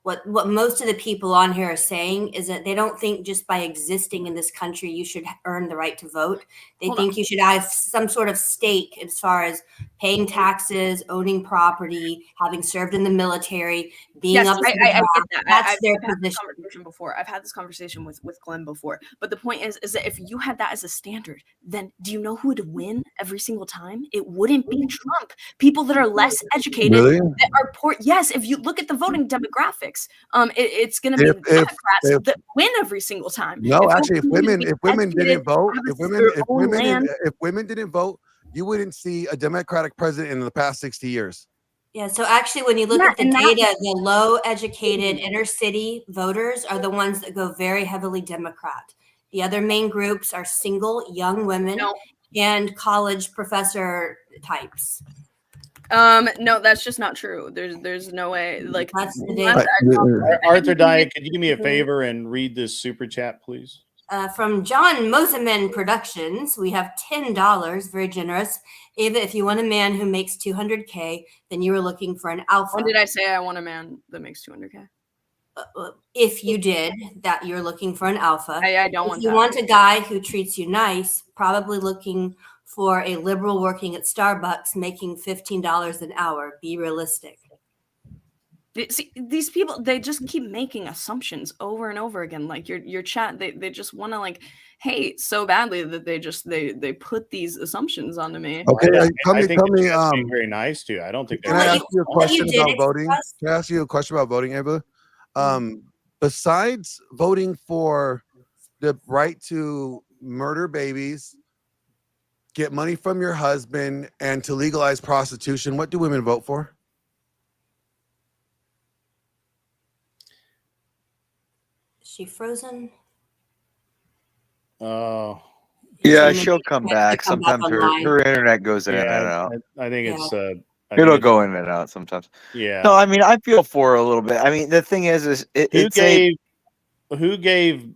what most of the people on here are saying is that they don't think just by existing in this country you should earn the right to vote. They think you should have some sort of stake as far as paying taxes, owning property, having served in the military, being up. I get that. That's their I've had this position. conversation before. I've had this conversation with Glenn before. But the point is that if you had that as a standard, then do you know who would win every single time? It wouldn't be Trump. People that are less educated, that are poor. Yes, if you look at the voting demographics, it's going to be Democrats that win every single time. No, actually, if women didn't vote, if women didn't vote, you wouldn't see a Democratic president in the past 60 years. Yeah, so actually, when you look at the data, the low-educated inner-city voters are the ones that go very heavily Democrat. The other main groups are single young women and college professor types. No, that's just not true. There's no way. Like That's the data. Arthur Diet, could you do me a favor and read this super chat, please? From John Moseman Productions, we have $10, very generous. Ava, if you want a man who makes $200K, then you are looking for an alpha. When did I say I want a man that makes $200K? If you did, that you're looking for an alpha. I don't want If you that. want a guy who treats you nice, probably looking for a liberal working at Starbucks making $15 an hour. Be realistic. See, these people, they just keep making assumptions over and over again. Like your chat, they just want to like hate so badly that they put these assumptions onto me. Okay, tell me, being very nice to you. I don't think. Can I ask you a question about voting? Can I ask you a question about voting, Ava? Besides voting for the right to murder babies, get money from your husband, and to legalize prostitution, what do women vote for? She frozen? Oh. Yeah, she'll come back. Sometimes her internet goes in and out. I think it's it'll go in and out sometimes. Yeah. No, I mean I feel for her a little bit. I mean the thing is who gave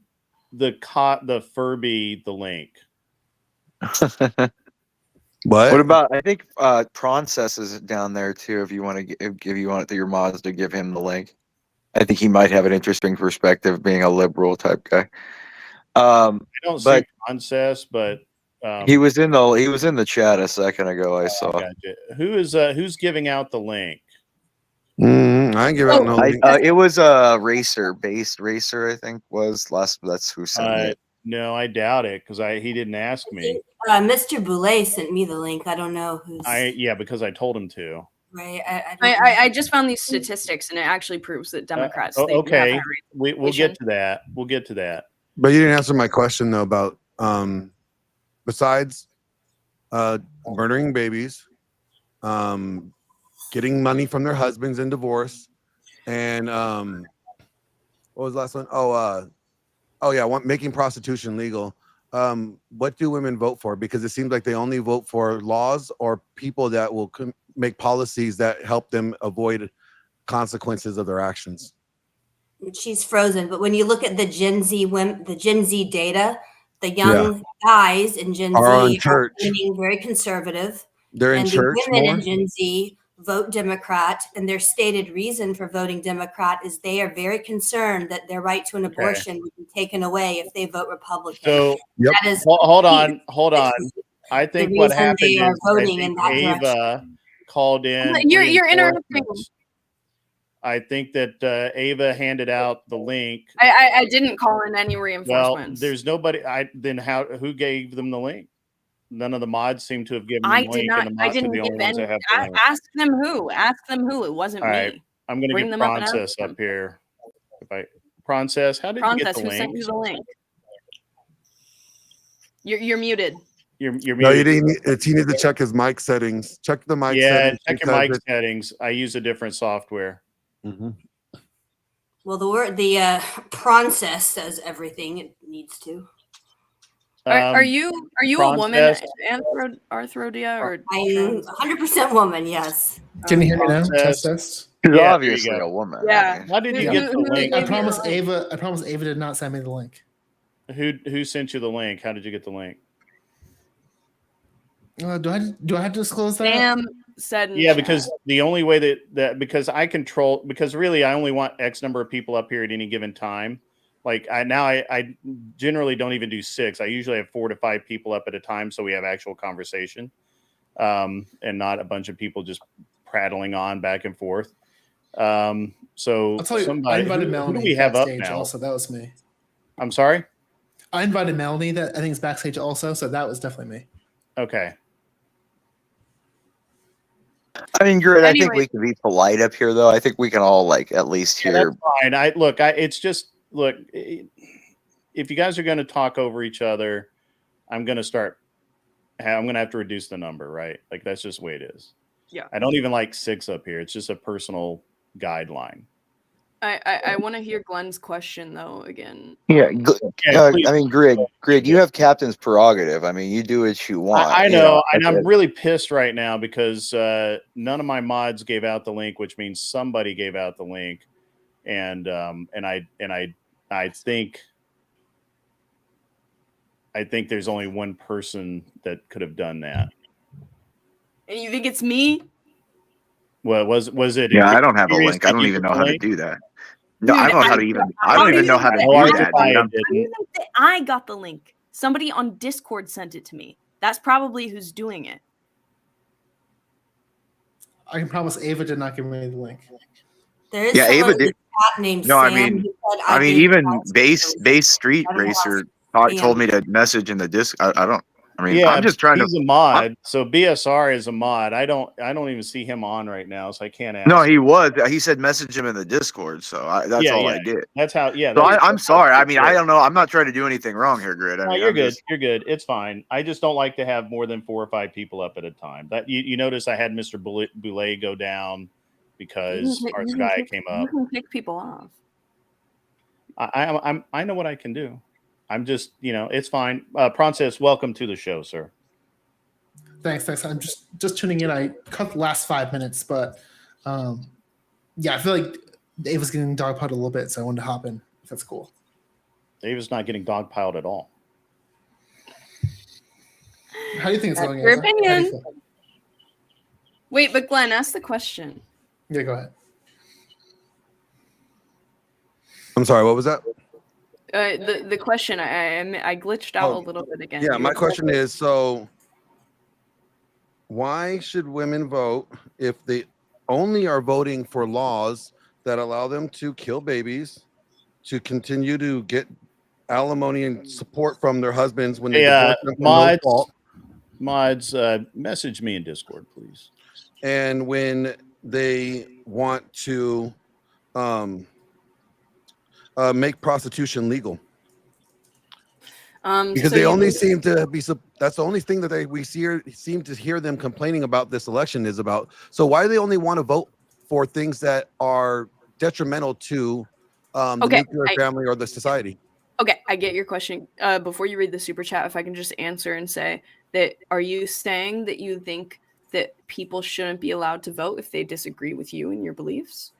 the Furby the link? What about? I think Process is down there too. If you want to give you want your mods to give him the link, I think he might have an interesting perspective, being a liberal type guy. I don't see Process, but he was in the chat a second ago. I saw. Gotcha. Who's giving out the link? I ain't give out no link. It was based racer. I think was last. That's who sent it. No, I doubt it because he didn't ask me. Mr. Boulay sent me the link. I don't know who's. Because I told him to. Right. I just found these statistics, and it actually proves that Democrats. Okay, we'll get to that. We'll get to that. But you didn't answer my question though about besides murdering babies, getting money from their husbands in divorce, and what was the last one? Making prostitution legal. What do women vote for? Because it seems like they only vote for laws or people that will make policies that help them avoid consequences of their actions. She's frozen, but when you look at the Gen Z data, the young guys in Gen Z are being very conservative. They're in church. The women in Gen Z vote Democrat, and their stated reason for voting Democrat is they are very concerned that their right to an abortion would be taken away if they vote Republican. So that is hold on. I think what happened is voting in that Ava called in. You're interrupting. I think that Ava handed out the link. I didn't call in any reinforcements. Well, there's nobody. Who gave them the link? None of the mods seem to have given them the link. I didn't give any. Ask them who. It wasn't me. All right. I'm going to get Process up here. Process, how did you get the link? Who sent you the link? You're muted. You're muted. No, you didn't. He needs to check his mic settings. Check the mic settings. Yeah, check your mic settings. I use a different software. Mm-hmm. Well, the process says everything it needs to. Are you a woman, Arthrodia, or I'm 100% woman? Yes. Can you hear me now? Test. She's obviously a woman. Yeah. How did you get the link? I promise Ava did not send me the link. Who sent you the link? How did you get the link? Do I have to disclose that? Sam said. Yeah, because the only way because really I only want X number of people up here at any given time. Like I generally don't even do 6. I usually have 4 to 5 people up at a time, so we have actual conversation, and not a bunch of people just prattling on back and forth. So I'll tell you, somebody, I invited Melanie. Who do we have up backstage now? Also, that was me. I'm sorry. I invited Melanie. That I think is backstage also, so that was definitely me. Okay. I mean, Grit, I think we can be polite up here, though. I think we can all at least hear. That's fine. It's just. Look, if you guys are going to talk over each other, I'm going to start I'm gonna have to reduce the number, right? Like that's just the way it is. Yeah. I don't even like 6 up here. It's just a personal guideline. I want to hear Glenn's question though again. Yeah, please. I mean, Grid, you have captain's prerogative. I mean, you do what you want. I you know, and I'm really pissed right now because none of my mods gave out the link, which means somebody gave out the link, and I think there's only one person that could have done that. And you think it's me? Well, was it? Yeah, I don't have a link. I don't even know how to do that. No, Dude, I don't know how to even. I don't even know how to do that. I don't even think I got the link. Somebody on Discord sent it to me. That's probably who's doing it. I can promise Ava did not give me the link. There is Yeah, Ava someone in the did. chat named No, I Sam mean, who said, I mean, gave even Alex base Street I don't know Racer how told me to message in the disc. I don't. I mean, Yeah, I'm just trying he's to. a mod, so BSR is a mod. I don't even see him on right now, so I can't ask. No, he was. He said message him in the Discord, so that's all I did. That's how. Yeah. So that's- I'm sorry. I mean, I don't know. I'm not trying to do anything wrong here, Grid. I No, mean, you're I'm good. just- You're good. It's fine. I just don't like to have more than 4 or 5 people up at a time. That you notice I had Mr. Boulay go down because our guy came up. You can pick people off. I know what I can do. I'm just, it's fine. Prances, welcome to the show, sir. Thanks. I'm just tuning in. I cut the last 5 minutes, but yeah, I feel like Ava's getting dogpiled a little bit, so I wanted to hop in. If that's cool. Ava's not getting dogpiled at all. How do you think it's going? Your Ava? How do you opinion. feel? Wait, but Glenn, ask the question. Yeah, go ahead. I'm sorry. What was that? The question, I glitched out a little bit again. Yeah, my question is, so why should women vote if they only are voting for laws that allow them to kill babies, to continue to get alimony and support from their husbands when they divorce them from no fault? Mods, message me in Discord, please. And when they want to make prostitution legal? Because so they only seem to be. That's the only thing that we seem to hear them complaining about this election is about. So why do they only want to vote for things that are detrimental to the nuclear family or the society? Okay, I get your question. Before you read the super chat, if I can just answer and say that, are you saying that you think that people shouldn't be allowed to vote if they disagree with you and your beliefs?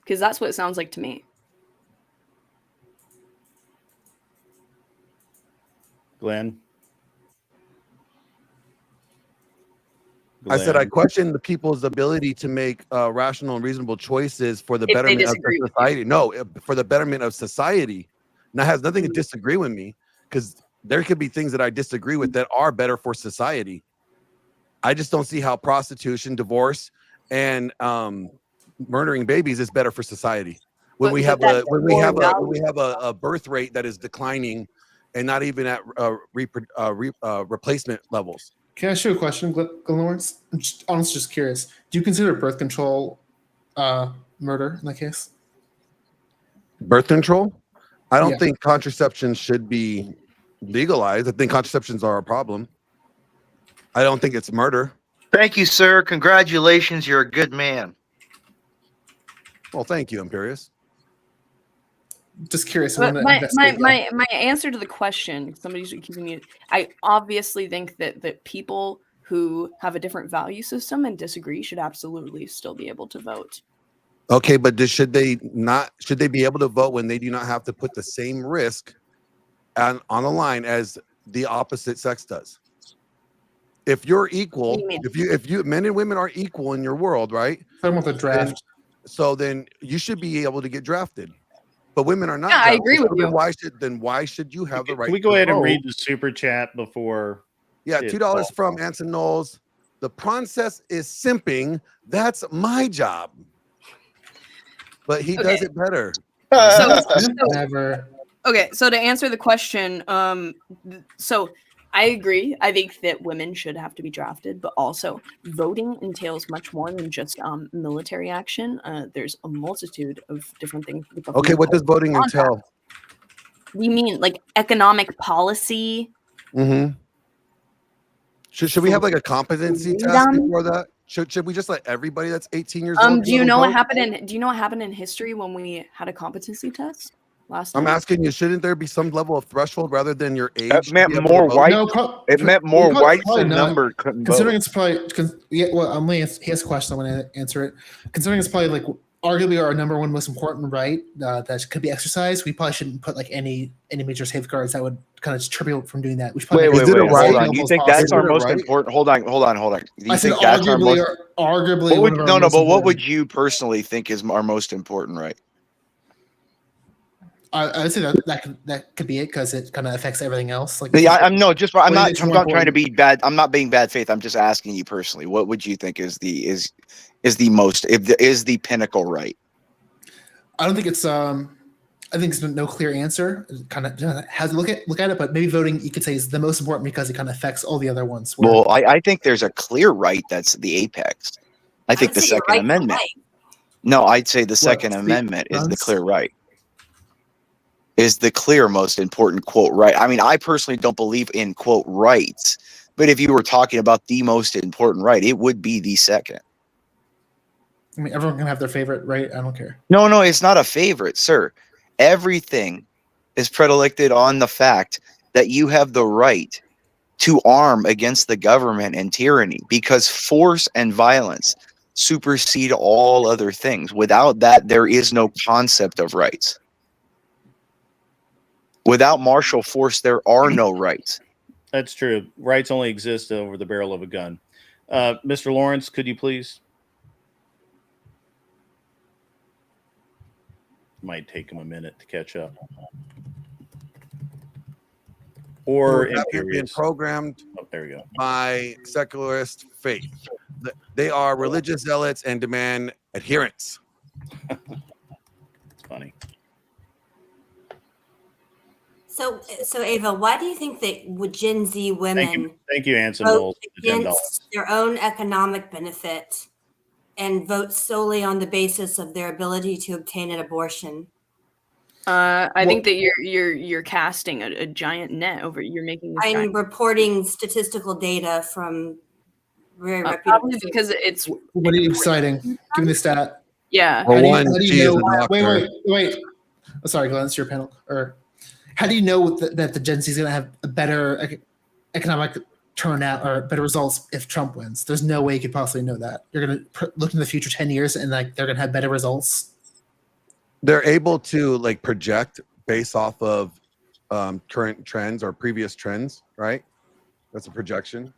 Because that's what it sounds like to me. Glenn? I said I question the people's ability to make rational and reasonable choices for the betterment of the society. No, for the betterment of society. And that has nothing to disagree with me, because there could be things that I disagree with that are better for society. I just don't see how prostitution, divorce, and murdering babies is better for society. When we have a birth rate that is declining and not even at replacement levels. Can I ask you a question, Glenn Lawrence? I'm honestly just curious. Do you consider birth control murder in that case? Birth control? I don't think contraception should be legalized. I think contraceptions are a problem. I don't think it's murder. Thank you, sir. Congratulations. You're a good man. Well, thank you, Imperius. Just curious. But my answer to the question, somebody's accusing me. I obviously think that people who have a different value system and disagree should absolutely still be able to vote. Okay, but should they be able to vote when they do not have to put the same risk on the line as the opposite sex does? If you're equal, if you men and women are equal in your world, right? Talking about the draft. Then you should be able to get drafted. But women are not. Yeah, I agree with you. Why should you have the right? Can we go ahead and read the super chat before? Yeah, $2 from Anson Knowles. The process is simping. That's my job. But he does it better. Never. Okay, so to answer the question, so I agree. I think that women should have to be drafted, but also voting entails much more than just military action. There's a multitude of different things. Okay, what does voting entail? You mean like economic policy, Mm-hmm. Should we have like a competency test before that? Should we just let everybody that's 18 years old? Do you know what happened in? Do you know what happened in history when we had a competency test last time? I'm asking you, shouldn't there be some level of threshold rather than your age? It meant more white. No, it meant more whites probably than not. number couldn't Considering vote. it's probably well, I'm gonna he has a question. I'm gonna answer it. Considering it's probably like arguably our number one most important right that could be exercised, we probably shouldn't put like any major safeguards that would kind of tribute from doing that. We should probably Wait, hold on. You think that's our possible. most important? Hold on. Do you I said think that's our most? arguably. What would, one of our no, most but what important. would you personally think is our most important right? I would say that could be it because it kind of affects everything else. Like Yeah, I'm not trying to be. be bad. I'm not being bad faith. I'm just asking you personally. What would you think is the pinnacle right? I don't think it's I think it's no clear answer. It kind of has to look at it, but maybe voting you could say is the most important because it kind of affects all the other ones. Well, I think there's a clear right that's the apex. I think the Second Amendment. No, I'd say the Second Amendment is the clear right. Is the clear most important quote right. I mean, I personally don't believe in quote rights, but if you were talking about the most important right, it would be the second. I mean, everyone can have their favorite, right? I don't care. No, it's not a favorite, sir. Everything is predilected on the fact that you have the right to arm against the government and tyranny because force and violence supersede all other things. Without that, there is no concept of rights. Without martial force, there are no rights. That's true. Rights only exist over the barrel of a gun. Mr. Lawrence, could you please? Might take him a minute to catch up. Or being programmed there you go. by secularist faith. They are religious zealots and demand adherence. It's funny. So Ava, why do you think that would Gen Z women Thank you, Anson vote Knowles, for the $10. against their own economic benefit and vote solely on the basis of their ability to obtain an abortion? I think that you're casting a giant net over. You're making. I'm reporting statistical data from very reputable. Probably because it's. What are you citing? Give me the stat. Yeah. Well, How do you know? a doctor. Wait. Oh, sorry, Glenn, it's your panel. Or how do you know that the Gen Z is going to have a better economic turnout or better results if Trump wins? There's no way you could possibly know that. You're going to look in the future 10 years and like they're going to have better results. They're able to like project based off of current trends or previous trends, right? That's a projection.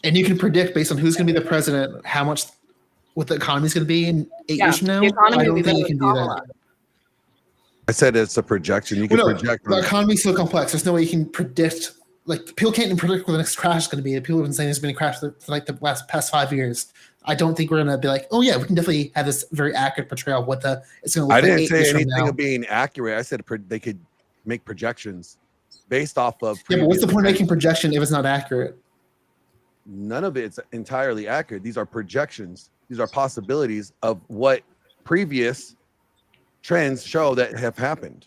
And you can predict based on who's going to be the president, how much, what the economy is going to be in 8 years from now. I don't think you can do that. I said it's a projection. You can project. The economy is so complex. There's no way you can predict. Like people can't even predict what the next crash is going to be. People have been saying there's been a crash for like the past 5 years. I don't think we're going to be like, oh yeah, we can definitely have this very accurate portrayal of what it's going to look like. I didn't say anything of being accurate. I said they could make projections based off of. Yeah, but what's the point of making projection if it's not accurate? None of it's entirely accurate. These are projections. These are possibilities of what previous trends show that have happened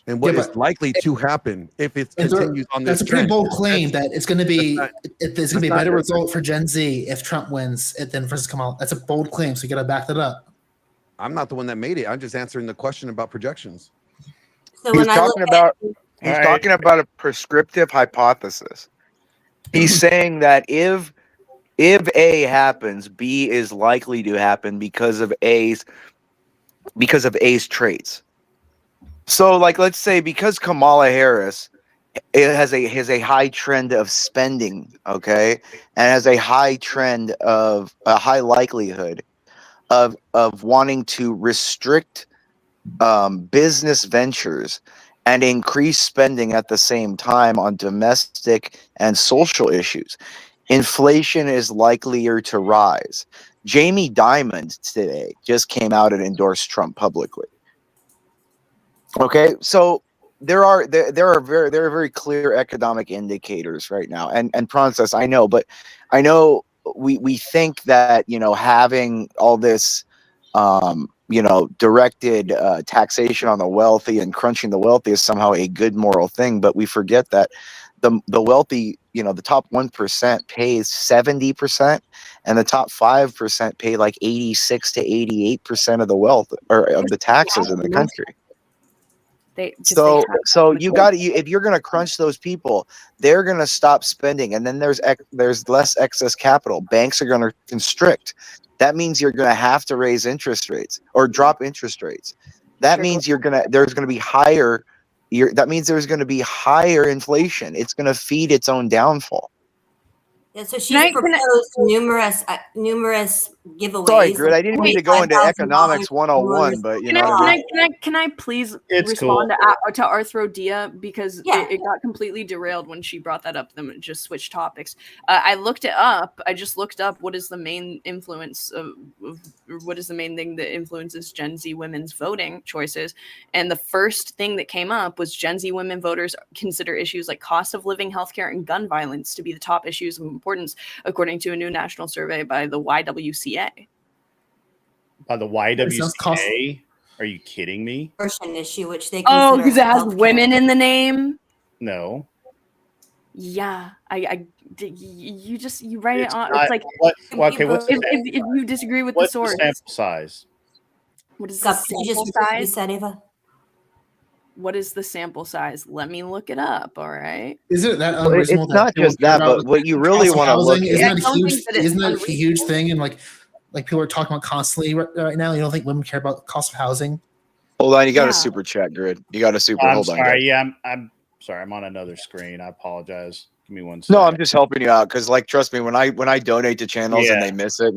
and what is likely to happen if it continues on this trend. That's a pretty bold claim that it's going to be there's going to be a better result for Gen Z if Trump wins it than versus Kamala. That's a bold claim, so you got to back that up. I'm not the one that made it. I'm just answering the question about projections. So He's talking about a prescriptive hypothesis. He's saying that if A happens, B is likely to happen because of A's traits. So, like, let's say because Kamala Harris has a high trend of spending, okay, and has a high trend of a high likelihood of wanting to restrict business ventures and increase spending at the same time on domestic and social issues, inflation is likelier to rise. Jamie Dimon today just came out and endorsed Trump publicly. Okay, so there are very clear economic indicators right now, and process. I know, but I know we think that having all this directed taxation on the wealthy and crunching the wealthy is somehow a good moral thing, but we forget that the wealthy, the top 1% pays 70%, and the top 5% pay like 86 to 88% of the wealth or of the taxes in the country. So you got to, if you're going to crunch those people, they're going to stop spending, and then there's less excess capital. Banks are going to constrict. That means you're going to have to raise interest rates or drop interest rates. That means there's going to be higher. That means there's going to be higher inflation. It's going to feed its own downfall. Yeah, so she's proposed numerous giveaways. Sorry, Grid, I didn't mean to go into economics 101, but can I please It's respond to Arthro Dia, because it got completely derailed when she brought that up. Then just switched topics. I looked it up. I just looked up what is the main influence of what is the main thing that influences Gen Z women's voting choices, and the first thing that came up was Gen Z women voters consider issues like cost of living, healthcare, and gun violence to be the top issues of importance, according to a new national survey by the YWCA. By the YWCA? Are you kidding me? Abortion issue, which they consider because it has women in the name. No. Yeah, you write it on. Not, it's like okay. What's if you disagree with what's the source? The sample size? What is the sample size? Said, Ava? What is the sample size? Let me look it up. All right. Is it that unreasonable? It's not just that, but what you really want to look at. Isn't that a huge thing? And like people are talking about constantly right now. You don't think women care about the cost of housing? Hold on, you got a super chat, Grid. You got a super. I'm hold sorry. on. Guys. Yeah, I'm sorry. I'm on another screen. I apologize. Give me one second. No, I'm just helping you out because, like, trust me, when I donate to channels and they miss it,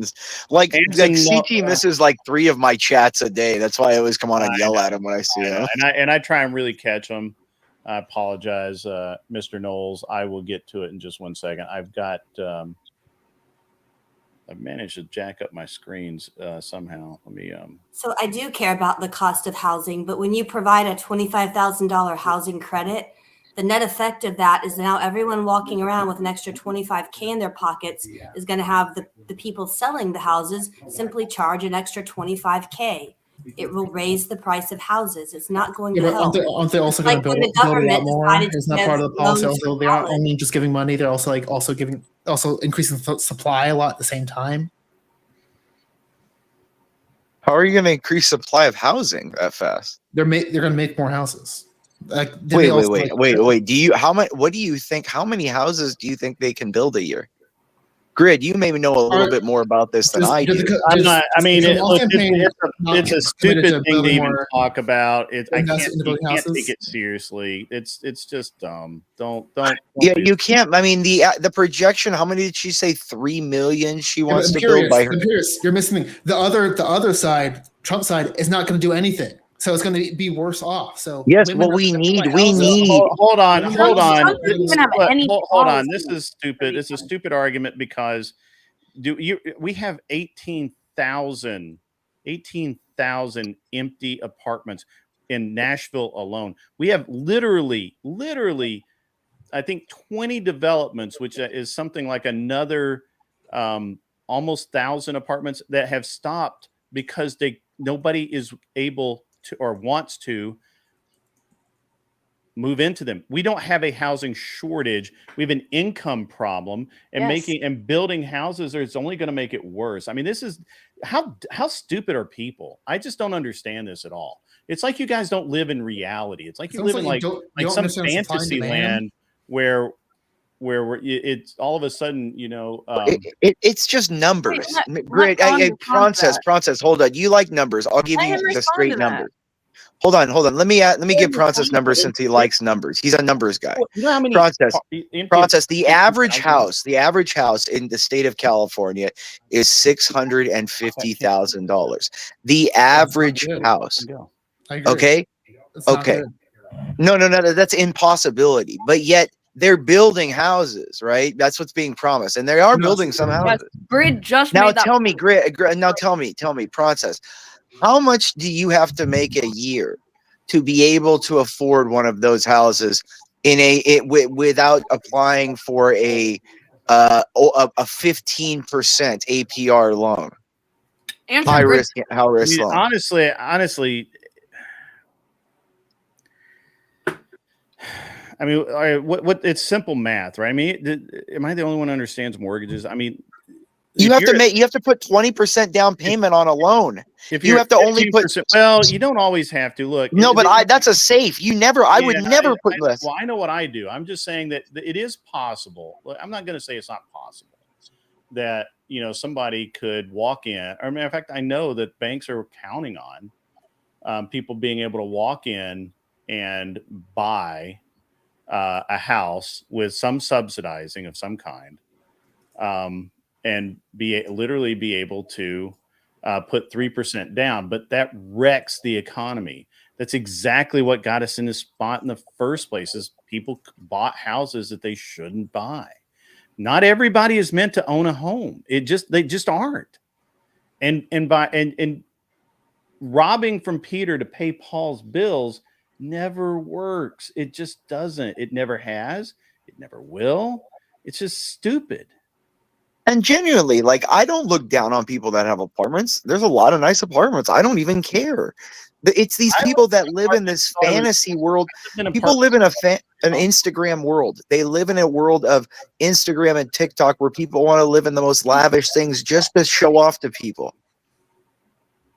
like CT misses like 3 of my chats a day. That's why I always come on and yell at him when I see him. And I try and really catch them. I apologize, Mr. Knowles. I will get to it in just one second. I've got. I've managed to jack up my screens somehow. Let me. So I do care about the cost of housing, but when you provide a $25,000 housing credit, the net effect of that is now everyone walking around with an extra $25K in their pockets is going to have the people selling the houses simply charge an extra $25K. It will raise the price of houses. It's not going to help. Aren't they also going to build a lot more? Isn't that part of the policy? Also, they aren't only just giving money; they're also also increasing the supply a lot at the same time. How are you going to increase supply of housing that fast? They're going to make more houses. Like, wait. What do you think? How many houses do you think they can build a year? Grid, you maybe know a little bit more about this than I do. It's a stupid thing to even talk about. You can't take it seriously. It's just dumb. Don't. Yeah, you can't. I mean, the projection. How many did she say? 3 million. She wants to build by her. You're missing the other side. Trump side is not going to do anything. So it's going to be worse off. So yes, what we need. Hold on. Hold on. This is stupid. It's a stupid argument because we have 18,000 empty apartments in Nashville alone. We have literally, I think 20 developments, which is something like another almost 1,000 apartments that have stopped because nobody is able to or wants to move into them. We don't have a housing shortage. We have an income problem, and building houses is only going to make it worse. I mean, this is how stupid are people? I just don't understand this at all. It's like you guys don't live in reality. It's like you live in like some fantasy land where it's all of a sudden, it's just numbers. Great. Process. Hold on. You like numbers. I'll give you the straight numbers. Hold on. Let me give Process numbers since he likes numbers. He's a numbers guy. Process. The average house in the state of California is $650,000. The average house. Okay. Okay. No. That's impossibility. But yet they're building houses, right? That's what's being promised, and they are building some houses. Grid just now tell me, Now tell me, Process. How much do you have to make a year to be able to afford one of those houses without applying for a 15% APR loan? High risk loan. Honestly, I mean, what? It's simple math, right? I mean, am I the only one who understands mortgages? I mean, you have to put 20% down payment on a loan. If you have to only put, well, you don't always have to. Look, no, but that's a safe. I would never put less. Well, I know what I do. I'm just saying that it is possible. I'm not going to say it's not possible that somebody could walk in. Or matter of fact, I know that banks are counting on people being able to walk in and buy a house with some subsidizing of some kind, and literally be able to put 3% down, but that wrecks the economy. That's exactly what got us in this spot in the first place. Is people bought houses that they shouldn't buy. Not everybody is meant to own a home. They just aren't. And robbing from Peter to pay Paul's bills never works. It just doesn't. It never has. It never will. It's just stupid. And genuinely, like, I don't look down on people that have apartments. There's a lot of nice apartments. I don't even care. It's these people that live in this fantasy world. People live in an Instagram world. They live in a world of Instagram and TikTok where people want to live in the most lavish things just to show off to people.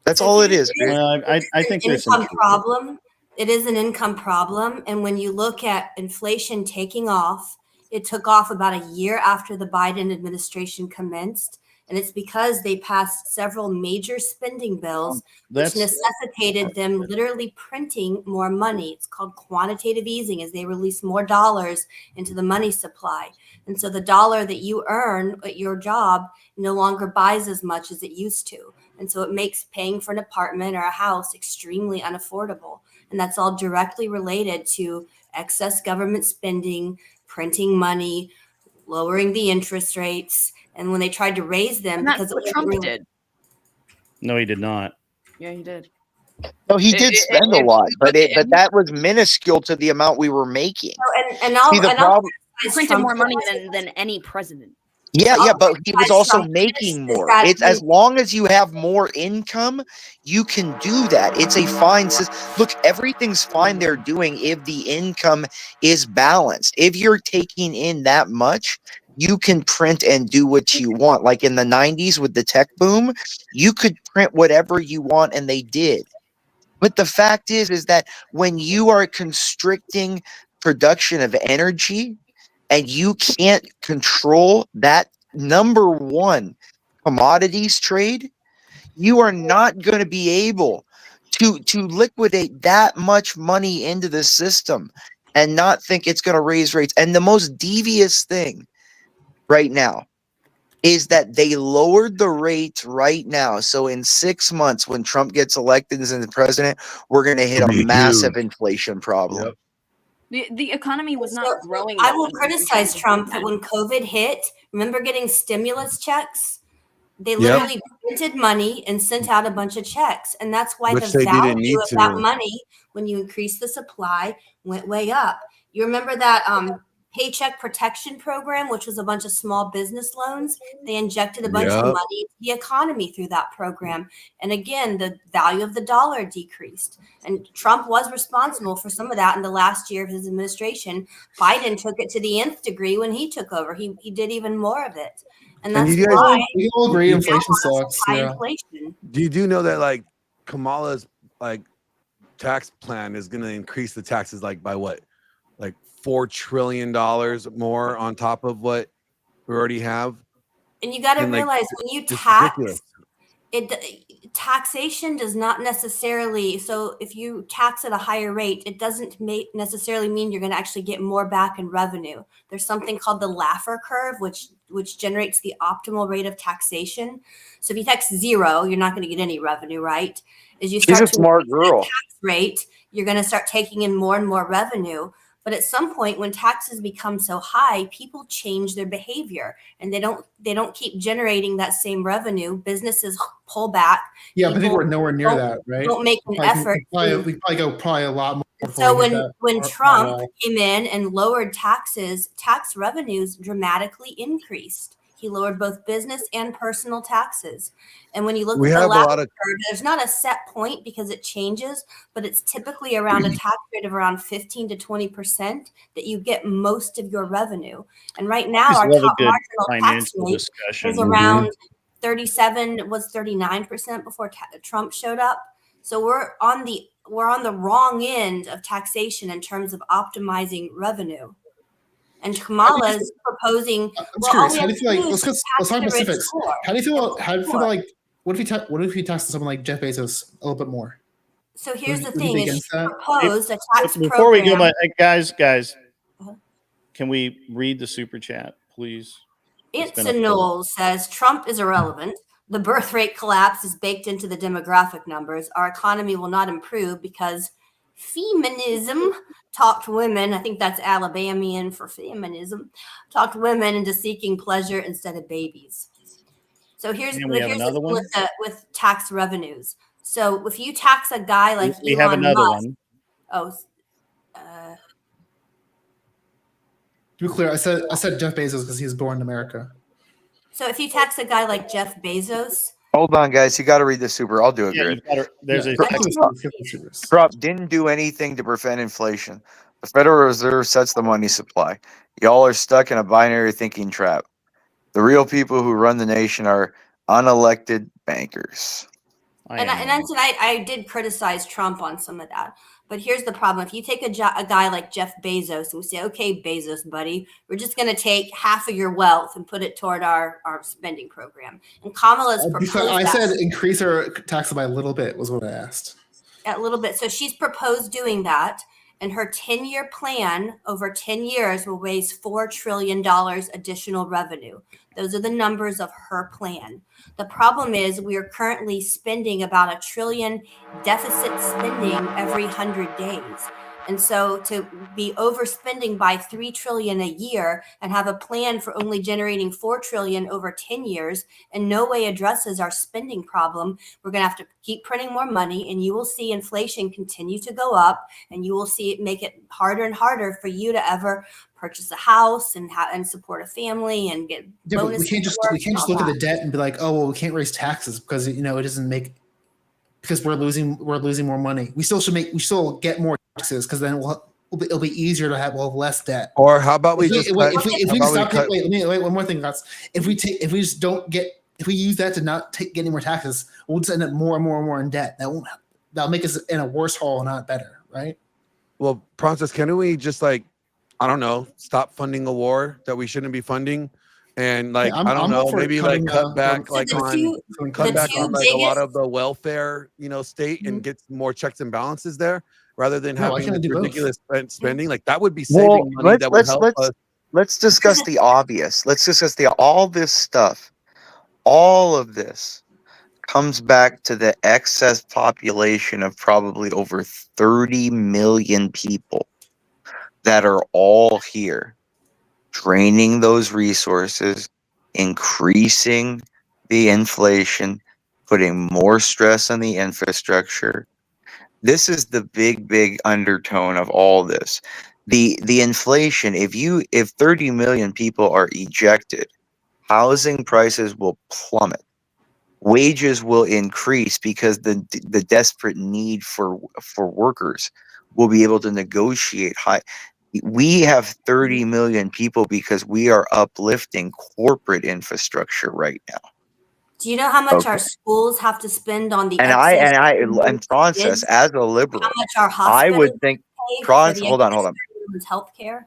That's all it is. Well, I think there's an income problem. It is an income problem. And when you look at inflation taking off, it took off about a year after the Biden administration commenced, and it's because they passed several major spending bills, which necessitated them literally printing more money. It's called quantitative easing, as they release more dollars into the money supply. And so the dollar that you earn at your job no longer buys as much as it used to. And so it makes paying for an apartment or a house extremely unaffordable. And that's all directly related to excess government spending, printing money, lowering the interest rates, and when they tried to raise them, and that's what Trump did. No, he did not. Yeah, he did. No, he did spend a lot, but that was minuscule to the amount we were making. I'll printed more money than any president. Yeah, but he was also making more. It's as long as you have more income, you can do that. It's a fine system. Look, everything's fine they're doing if the income is balanced. If you're taking in that much, you can print and do what you want. Like in the 90s with the tech boom, you could print whatever you want, and they did. But the fact is that when you are constricting production of energy, and you can't control that number one commodities trade, you are not going to be able to liquidate that much money into the system and not think it's going to raise rates. And the most devious thing right now is that they lowered the rates right now. So in 6 months, when Trump gets elected as the president, we're going to hit a massive inflation problem. Yep. The economy was not growing. I will criticize Trump that when COVID hit, remember getting stimulus checks? They literally printed money and sent out a bunch of checks. And that's why the value of that money, when you increase the supply, went way up. You remember that Paycheck Protection Program, which was a bunch of small business loans? They injected a bunch of money into the economy through that program. And again, the value of the dollar decreased. And Trump was responsible for some of that in the last year of his administration. Biden took it to the nth degree when he took over. He did even more of it. And that's why we all agree inflation sucks. High inflation. Do you know that like Kamala's like tax plan is going to increase the taxes like by what? Like $4 trillion more on top of what we already have. And you got to realize when you tax, taxation does not necessarily. So if you tax at a higher rate, it doesn't necessarily mean you're going to actually get more back in revenue. There's something called the Laffer curve, which generates the optimal rate of taxation. So if you tax zero, you're not going to get any revenue, right? As you start She's a smart girl. Tax rate, you're going to start taking in more and more revenue. But at some point, when taxes become so high, people change their behavior, and they don't keep generating that same revenue. Businesses pull back. Yeah, but I think we're nowhere near that, right? Don't make an effort. We probably go a lot more. So when Trump came in and lowered taxes, tax revenues dramatically increased. He lowered both business and personal taxes. And when you look We at the have a ladder lot of curve, there's not a set point because it changes, but it's typically around a tax rate of around 15 to 20% that you get most of your revenue. And right now, Just our love a top good marginal tax financial rate discussion. is around 37, was 39% before Trump showed up. So we're on the wrong end of taxation in terms of optimizing revenue. And Kamala is proposing. I'm Well, curious. all How we do you have feel to like? do is Let's talk tax the rich specifics. poor. How do you feel? How do you feel Poor. like? What if you tax someone like Jeff Bezos a little bit more? So here's the Would you thing: be is she against that? proposed a tax Before we go, program. guys, Uh-huh. can we read the super chat, please? It's a Knoll says Trump is irrelevant. The birth rate collapse is baked into the demographic numbers. Our economy will not improve because feminism talked women, I think that's Alabamian for feminism, talked women into seeking pleasure instead of babies. So here's And we have the another thing one. with tax revenues. So if you tax a guy like We have Elon another Musk, one. To be clear, I said Jeff Bezos because he's born in America. so if you tax a guy like Jeff Bezos, Hold on, guys. You got to read the super. I'll do it, Yeah, Grid. there's a Trump didn't do anything to prevent inflation. The Federal Reserve sets the money supply. Y'all are stuck in a binary thinking trap. The real people who run the nation are unelected bankers. and I did criticize Trump on some of that. But here's the problem. If you take a guy like Jeff Bezos and we say, okay, Bezos, buddy, we're just going to take half of your wealth and put it toward our spending program. And Kamala's proposed I that. said increase our tax by a little bit was what I asked. A little bit. So she's proposed doing that. And her 10-year plan over 10 years will raise $4 trillion additional revenue. Those are the numbers of her plan. The problem is we are currently spending about $1 trillion deficit spending every 100 days. And so to be overspending by $3 trillion a year and have a plan for only generating $4 trillion over 10 years in no way addresses our spending problem. We're going to have to keep printing more money, and you will see inflation continue to go up, and you will see it make it harder and harder for you to ever purchase a house and support a family and get But we can't just look at the debt and be like, oh well, we can't raise taxes because it doesn't make, because we're losing more money. We still get more taxes because then it'll be easier to have less debt. Or how about we If one more thing, guys. If we use that to not get any more taxes, we'll just end up more and more and more in debt. That'll make us in a worse hole, not better, right? Well, Princess, can we just stop funding a war that we shouldn't be funding? And maybe cut back on a lot of the welfare, state and get more checks and balances there rather than having ridiculous spending. Like that would be saving money that would help us. Let's discuss the obvious. Let's discuss all this stuff. All of this comes back to the excess population of probably over 30 million people that are all here, draining those resources, increasing the inflation, putting more stress on the infrastructure. This is the big undertone of all this. The inflation, if 30 million people are ejected, housing prices will plummet. Wages will increase because the desperate need for workers will be able to negotiate high. We have 30 million people because we are uplifting corporate infrastructure right now. Do you know how much our schools have to spend on the Frances, as a liberal, how much our hospitals I would think hold on. Health care.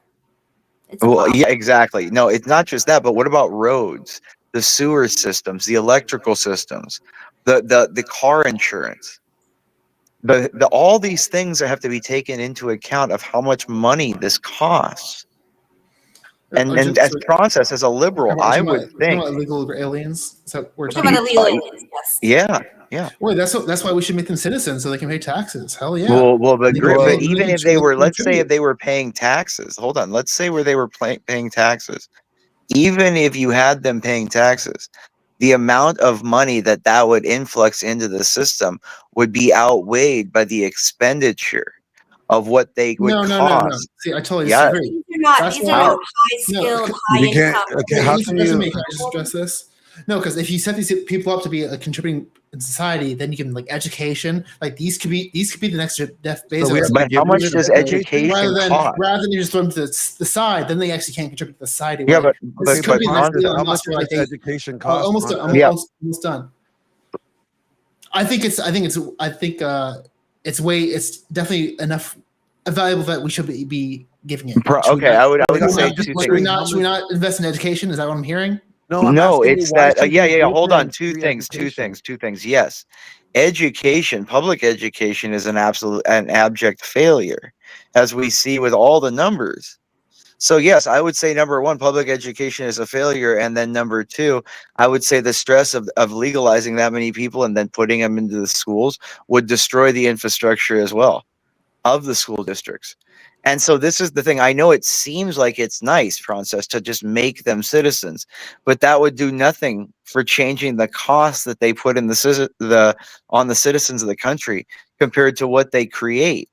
Well, yeah, exactly. No, it's not just that, but what about roads, the sewer systems, the electrical systems, the car insurance? All these things have to be taken into account of how much money this costs. And as Frances, as a liberal, I would think illegal aliens. So we're talking about illegal aliens. Yes. Yeah. Well, that's why we should make them citizens so they can pay taxes. Hell yeah. But even if they were, let's say, if they were paying taxes, hold on. Let's say where they were paying taxes. Even if you had them paying taxes, the amount of money that would influx into the system would be outweighed by the expenditure of what they would cost. No. See, I totally disagree. not high skilled, high You can't. income. Okay, how can you? Can I just address this? No, because if you set these people up to be contributing in society, then you can like education. Like these could be the next Jeff Bezos. But how much does education cost? Rather than you just throw them to the side, then they actually can't contribute to the society. Yeah, but how much does education cost? Almost done. I think it's definitely enough valuable that we should be giving it. Okay, I would say two things. Should we not invest in education? Is that what I'm hearing? No, it's that. Yeah. Hold on. Two things. Yes, education, public education, is an abject failure, as we see with all the numbers. So yes, I would say number one, public education is a failure, and then number two, I would say the stress of legalizing that many people and then putting them into the schools would destroy the infrastructure as well of the school districts. And so this is the thing. I know it seems like it's nice, Frances, to just make them citizens, but that would do nothing for changing the costs that they put in on the citizens of the country compared to what they create.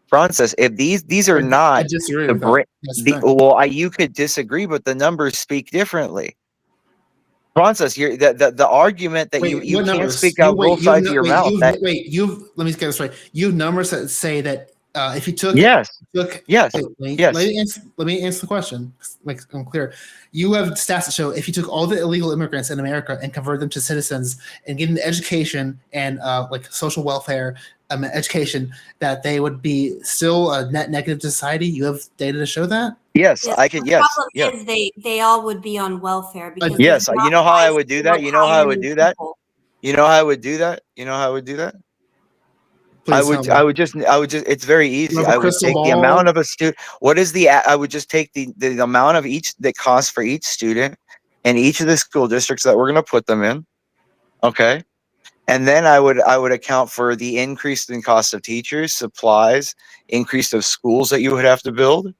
Frances, if these are not you could disagree, but the numbers speak differently. Frances, the argument that you can't speak out both sides of your mouth. Let me get this right. You have numbers that say that if you took yes. Let me answer the question. Make I'm clear. You have stats that show if you took all the illegal immigrants in America and converted them to citizens and give them the education and like social welfare education, that they would be still a net negative to society. You have data to show that. Yes, I can. Yes, the problem is they all would be on welfare. Because yes, you know how I would do that. You know how I would do that. You know how I would do that. You know how I would do that. I would just. It's very easy. I would take the amount of a student. What is I would just take the amount of each that costs for each student in each of the school districts that we're going to put them in. Okay. And then I would account for the increase in cost of teachers, supplies, increase of schools that you would have to build.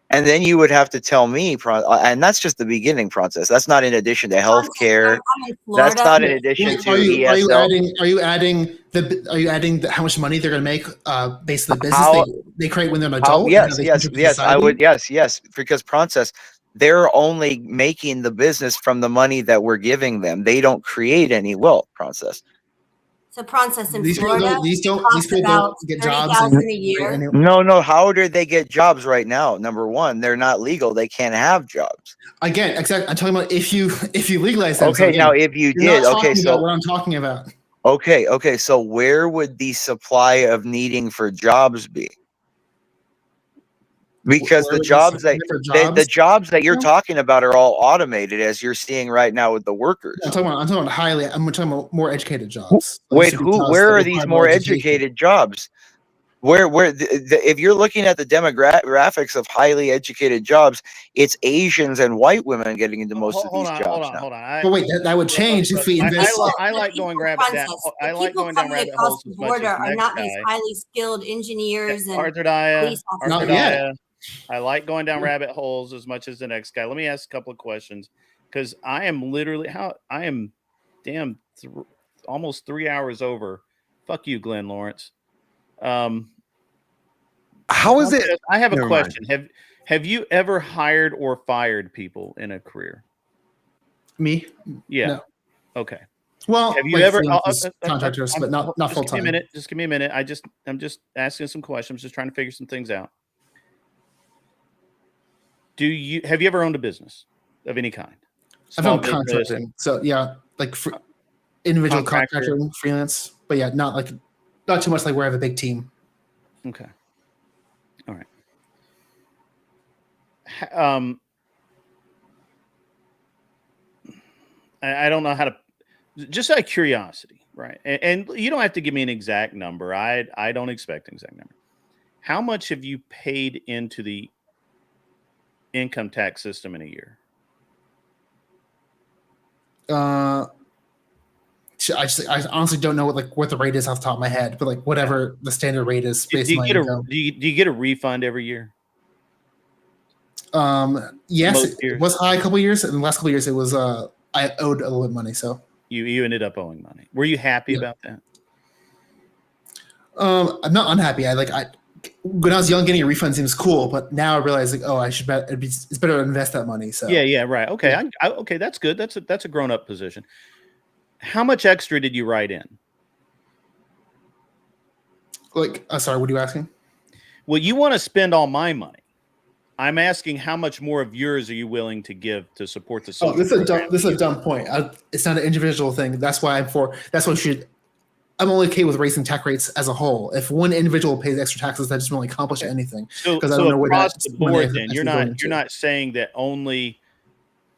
And then you would have to tell me, and that's just the beginning process. That's not in addition to healthcare. That's not in addition to ESL. Are you adding how much money they're going to make based on the business they create when they're an adult? Yes. I would. Yes. Because process, they're only making the business from the money that we're giving them. They don't create any wealth. Process. So process in these Florida, these people don't get jobs a year. No. How do they get jobs right now? Number one, they're not legal. They can't have jobs. Again, exactly. I'm talking about if you legalize them. Okay, so now if you did, okay, so what I'm talking about. Okay. So where would the supply of needing for jobs be? Because the jobs that you're talking about are all automated, as you're seeing right now with the workers. I'm talking about more educated jobs. Wait, where are these more educated jobs? Where if you're looking at the demographics of highly educated jobs, it's Asians and white women getting into most of these jobs. Hold on. But wait, that would change if we invest. I like going rabbit down. I like going down rabbit holes as much as are not these highly skilled engineers and Arthur Daya. I like going down rabbit holes as much as the next guy. Let me ask a couple of questions, because I am literally almost 3 hours over. Fuck you, Glenn Lawrence. How is it? I have a question. Have you ever hired or fired people in a career? Me? Yeah. No. Okay. Well, have you ever contractors, but not full time? Just give me a minute. I'm just asking some questions, just trying to figure some things out. Have you ever owned a business of any kind? I've owned contracting. So yeah, like individual contractor, freelance, but yeah, not too much like where I have a big team. Okay. All right. I don't know how to, just out of curiosity, right? And you don't have to give me an exact number. I don't expect an exact number. How much have you paid into the income tax system in a year? I honestly don't know what the rate is off the top of my head, but like whatever the standard rate is. Do you get a refund every year? Yes, it was high a couple of years, and the last couple of years it was I owed a little bit of money, so you ended up owing money. Were you happy about that? I'm not unhappy. when I was young, getting a refund seems cool, but now I realize like, oh, I should bet it's better to invest that money. So Yeah, right. Okay, okay, that's good. That's a grown up position. How much extra did you write in? Like, sorry, what are you asking? Well, you want to spend all my money. I'm asking how much more of yours are you willing to give to support the social this is a dumb point. It's not an individual thing. That's why I'm only okay with raising tax rates as a whole. If one individual pays extra taxes, that doesn't really accomplish anything. So I don't know where across that the board, then you're not saying that only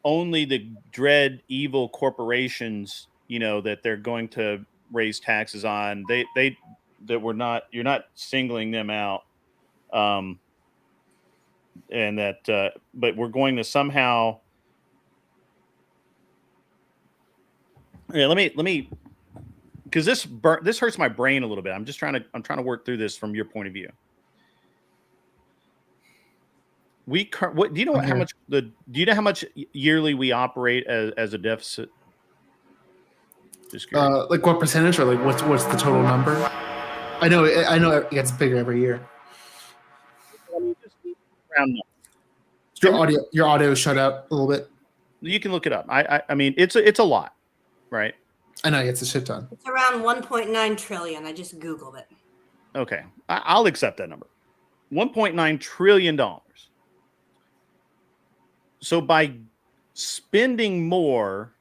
the dread evil corporations, that they're going to raise taxes on. You're not singling them out. And that, but we're going to somehow. Yeah, let me, because this hurts my brain a little bit. I'm trying to work through this from your point of view. What do you know? Do you know how much yearly we operate as a deficit? Like what percentage, or like what's the total number? I know it gets bigger every year. Your audio shut out a little bit. You can look it up. I mean, it's a lot, right? I know it's a shit ton. It's around 1.9 trillion. I just Googled it. Okay, I'll accept that number. $1.9 trillion. So by spending more,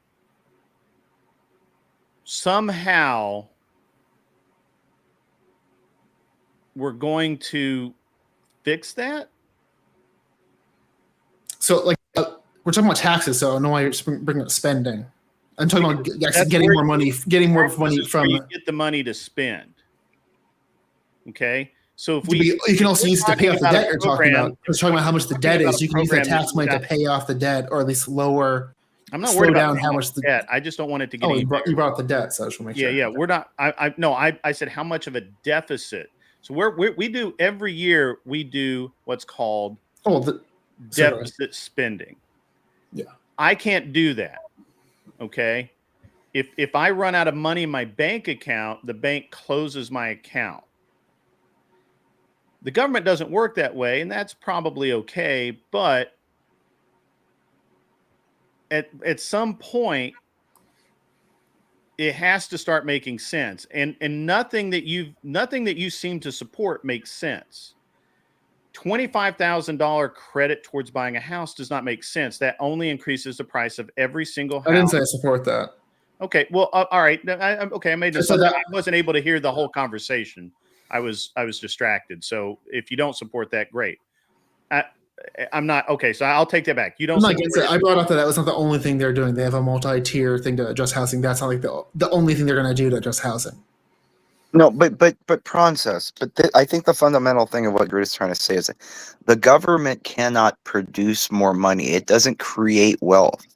somehow we're going to fix that. So, like, we're talking about taxes, so I don't know why you're bringing up spending. I'm talking about getting more money from. You get the money to spend. Okay, so if you can also use it to pay off the debt you're talking about. I was talking about how much the debt is. You can use that tax money to pay off the debt, or at least lower. I'm not worried about how much the debt. I just don't want it to get. Oh, you brought up the debt, so I just want to make sure. Yeah. We're not. I said how much of a deficit. So we do every year. We do what's called deficit spending. Yeah, I can't do that. Okay, if I run out of money in my bank account, the bank closes my account. The government doesn't work that way, and that's probably okay. But at some point, it has to start making sense. And nothing that you seem to support makes sense. $25,000 credit towards buying a house does not make sense. That only increases the price of every single house. I didn't say I support that. Okay, well, all right. I made this. I wasn't able to hear the whole conversation. I was distracted. So if you don't support that, great. I'm not okay. So I'll take that back. You don't. I brought up that was not the only thing they're doing. They have a multi-tier thing to address housing. That's not like the only thing they're going to do to address housing. No, but process. But I think the fundamental thing of what Grit is trying to say is that the government cannot produce more money. It doesn't create wealth.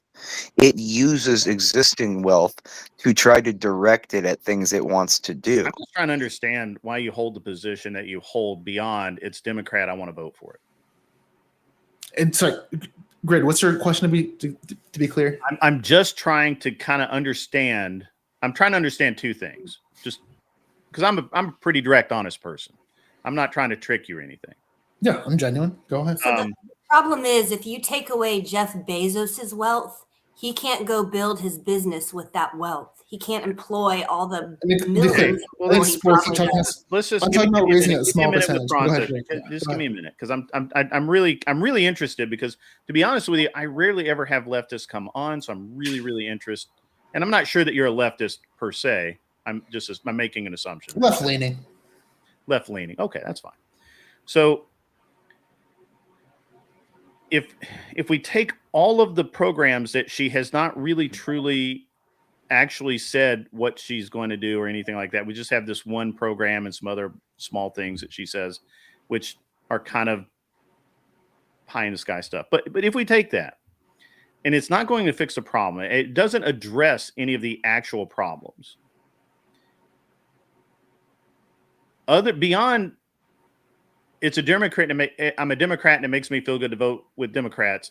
It uses existing wealth to try to direct it at things it wants to do. I'm just trying to understand why you hold the position that you hold beyond it's Democrat. I want to vote for it. And sorry, Grid, what's your question to be clear? I'm just trying to kind of understand. I'm trying to understand two things. Just because I'm a pretty direct, honest person. I'm not trying to trick you or anything. Yeah, I'm genuine. Go ahead. So the problem is, if you take away Jeff Bezos's wealth, he can't go build his business with that wealth. He can't employ all the millions. Let's just give me a minute. Just give me a minute, because I'm really interested. Because to be honest with you, I rarely ever have leftists come on, so I'm really interested. And I'm not sure that you're a leftist per se. I'm making an assumption. Left leaning. Okay, that's fine. So if we take all of the programs that she has not really truly actually said what she's going to do or anything like that, we just have this one program and some other small things that she says, which are kind of pie in the sky stuff. But if we take that, and it's not going to fix the problem, it doesn't address any of the actual problems. Beyond, it's a Democrat. I'm a Democrat, and it makes me feel good to vote with Democrats.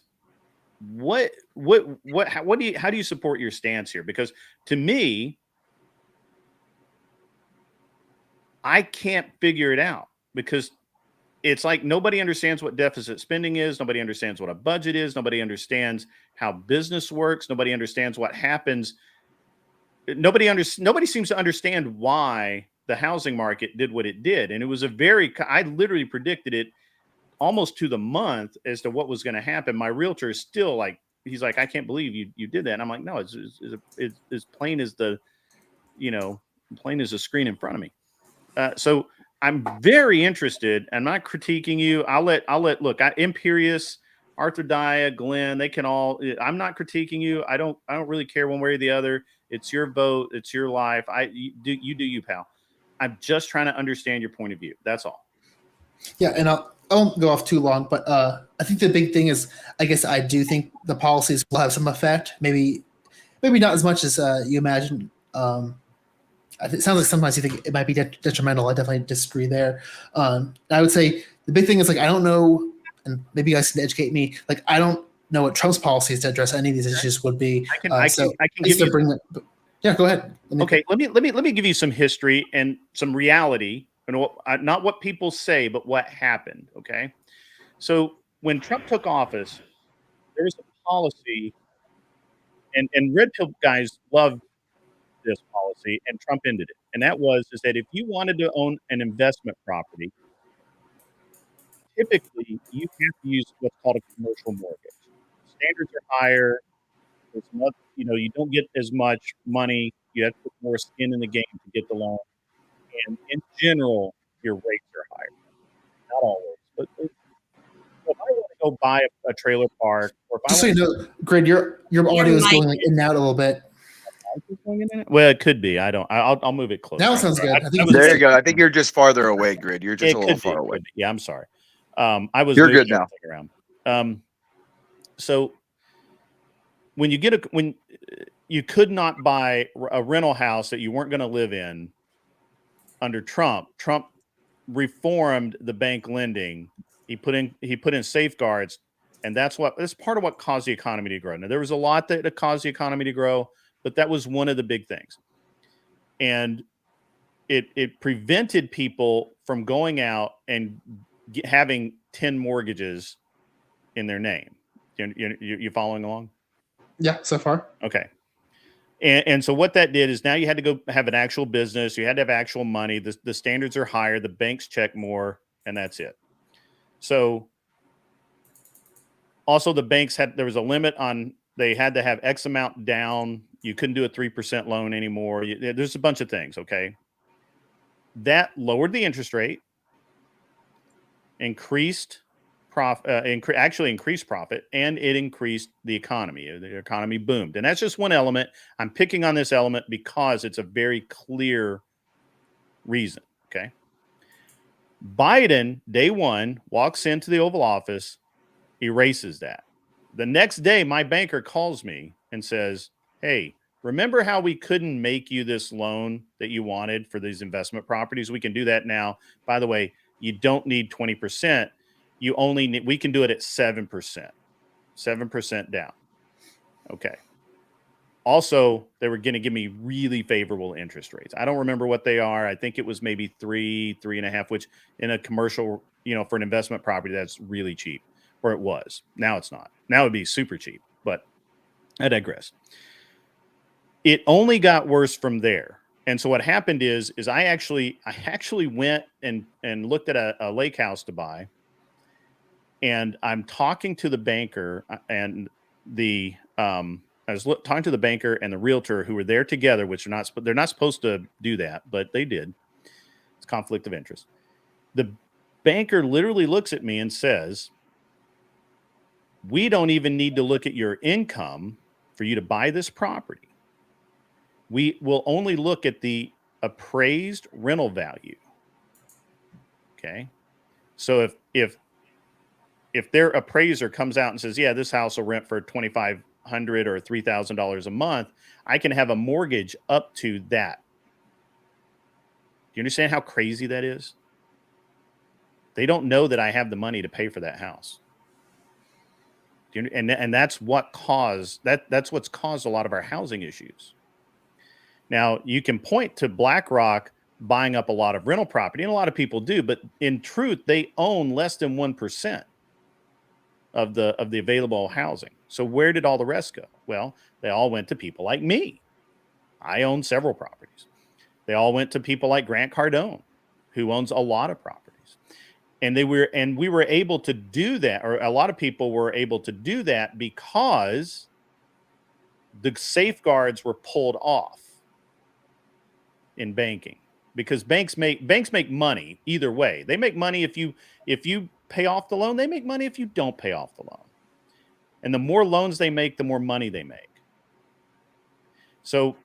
How do you support your stance here? Because to me, I can't figure it out, because it's like nobody understands what deficit spending is. Nobody understands what a budget is. Nobody understands how business works. Nobody understands what happens. Nobody seems to understand why the housing market did what it did. And it was I literally predicted it almost to the month as to what was going to happen. My realtor is still like, he's like, I can't believe you did that. And I'm like, no, it's as plain as plain as the screen in front of me. So I'm very interested. I'm not critiquing you. I'll let look, Imperious, Arthur Dia, Glenn, they can all, I'm not critiquing you. I don't really care one way or the other. It's your vote. It's your life. You do you, pal. I'm just trying to understand your point of view. That's all. Yeah. And I won't go off too long, but I think the big thing is, I guess I do think the policies will have some effect. Maybe not as much as you imagine. It sounds like sometimes you think it might be detrimental. I definitely disagree there. I would say the big thing is, like, I don't know, and maybe you guys can educate me. Like, I don't know what Trump's policies to address any of these issues would be. I can give you. Bring that. Yeah, go ahead. Okay, let me give you some history and some reality, and not what people say, but what happened. Okay, so when Trump took office, there was a policy, and red pill guys loved this policy, and Trump ended it. And that is that if you wanted to own an investment property, typically you have to use what's called a commercial mortgage. Standards are higher. It's not, you don't get as much money. You have to put more skin in the game to get the loan. And in general, your rates are higher. Not always, but if I want to go buy a trailer park, or if just so you know, Grid, your audio is going in and out a little bit. Well, it could be. I'll move it closer. Now it sounds good. There you go. I think you're just farther away, Grid. You're just a little far away. Yeah, I'm sorry. You're good now. Around. So when you could not buy a rental house that you weren't going to live in under Trump reformed the bank lending. He put in safeguards, and that's part of what caused the economy to grow. Now, there was a lot that caused the economy to grow, but that was one of the big things. And it prevented people from going out and having 10 mortgages in their name. You following along? Yeah, so far. Okay. And so what that did is now you had to go have an actual business. You had to have actual money. The standards are higher. The banks check more, and that's it. So also the banks there was a limit on, they had to have X amount down. You couldn't do a 3% loan anymore. There's a bunch of things. Okay. That lowered the interest rate, increased profit, and it increased the economy. The economy boomed. And that's just one element. I'm picking on this element because it's a very clear reason. Okay. Biden, day one, walks into the Oval Office, erases that. The next day, my banker calls me and says, hey, remember how we couldn't make you this loan that you wanted for these investment properties? We can do that now. By the way, you don't need 20%. We can do it at 7% down. Okay. Also, they were going to give me really favorable interest rates. I don't remember what they are. I think it was maybe 3.5, which in a commercial, for an investment property, that's really cheap, or it was. Now it's not. Now it'd be super cheap, but I digress. It only got worse from there. And so what happened is I actually went and looked at a lake house to buy. And I'm talking to the banker and I was talking to the banker and the realtor who were there together, which they're not supposed to do that, but they did. It's conflict of interest. The banker literally looks at me and says, we don't even need to look at your income for you to buy this property. We will only look at the appraised rental value. Okay. So if their appraiser comes out and says, yeah, this house will rent for $2,500 or $3,000 a month, I can have a mortgage up to that. Do you understand how crazy that is? They don't know that I have the money to pay for that house. And that's what that's what's caused a lot of our housing issues. Now, you can point to BlackRock buying up a lot of rental property, and a lot of people do, but in truth, they own less than 1% of the available housing. So where did all the rest go? Well, they all went to people like me. I own several properties. They all went to people like Grant Cardone, who owns a lot of properties. And we were able to do that, or a lot of people were able to do that because the safeguards were pulled off in banking. Because banks make money either way. They make money if you pay off the loan. They make money if you don't pay off the loan. And the more loans they make, the more money they make. So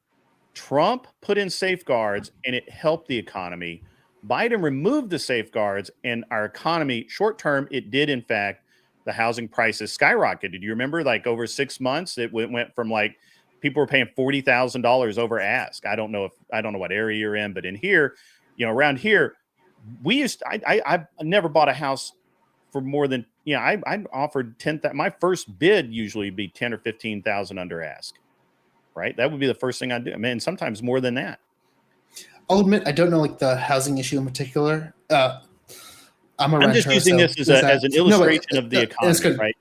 Trump put in safeguards and it helped the economy. Biden removed the safeguards and our economy, short term, it did in fact, the housing prices skyrocketed. You remember, like over 6 months, it went from like people were paying $40,000 over ask. I don't know what area you're in, but in here, around here, I never bought a house for more than, I offered 10,000. My first bid usually be 10 or 15,000 under ask, right? That would be the first thing I'd do. I mean, sometimes more than that. I'll admit, I don't know like the housing issue in particular. I'm just using this as an illustration of the economy, right?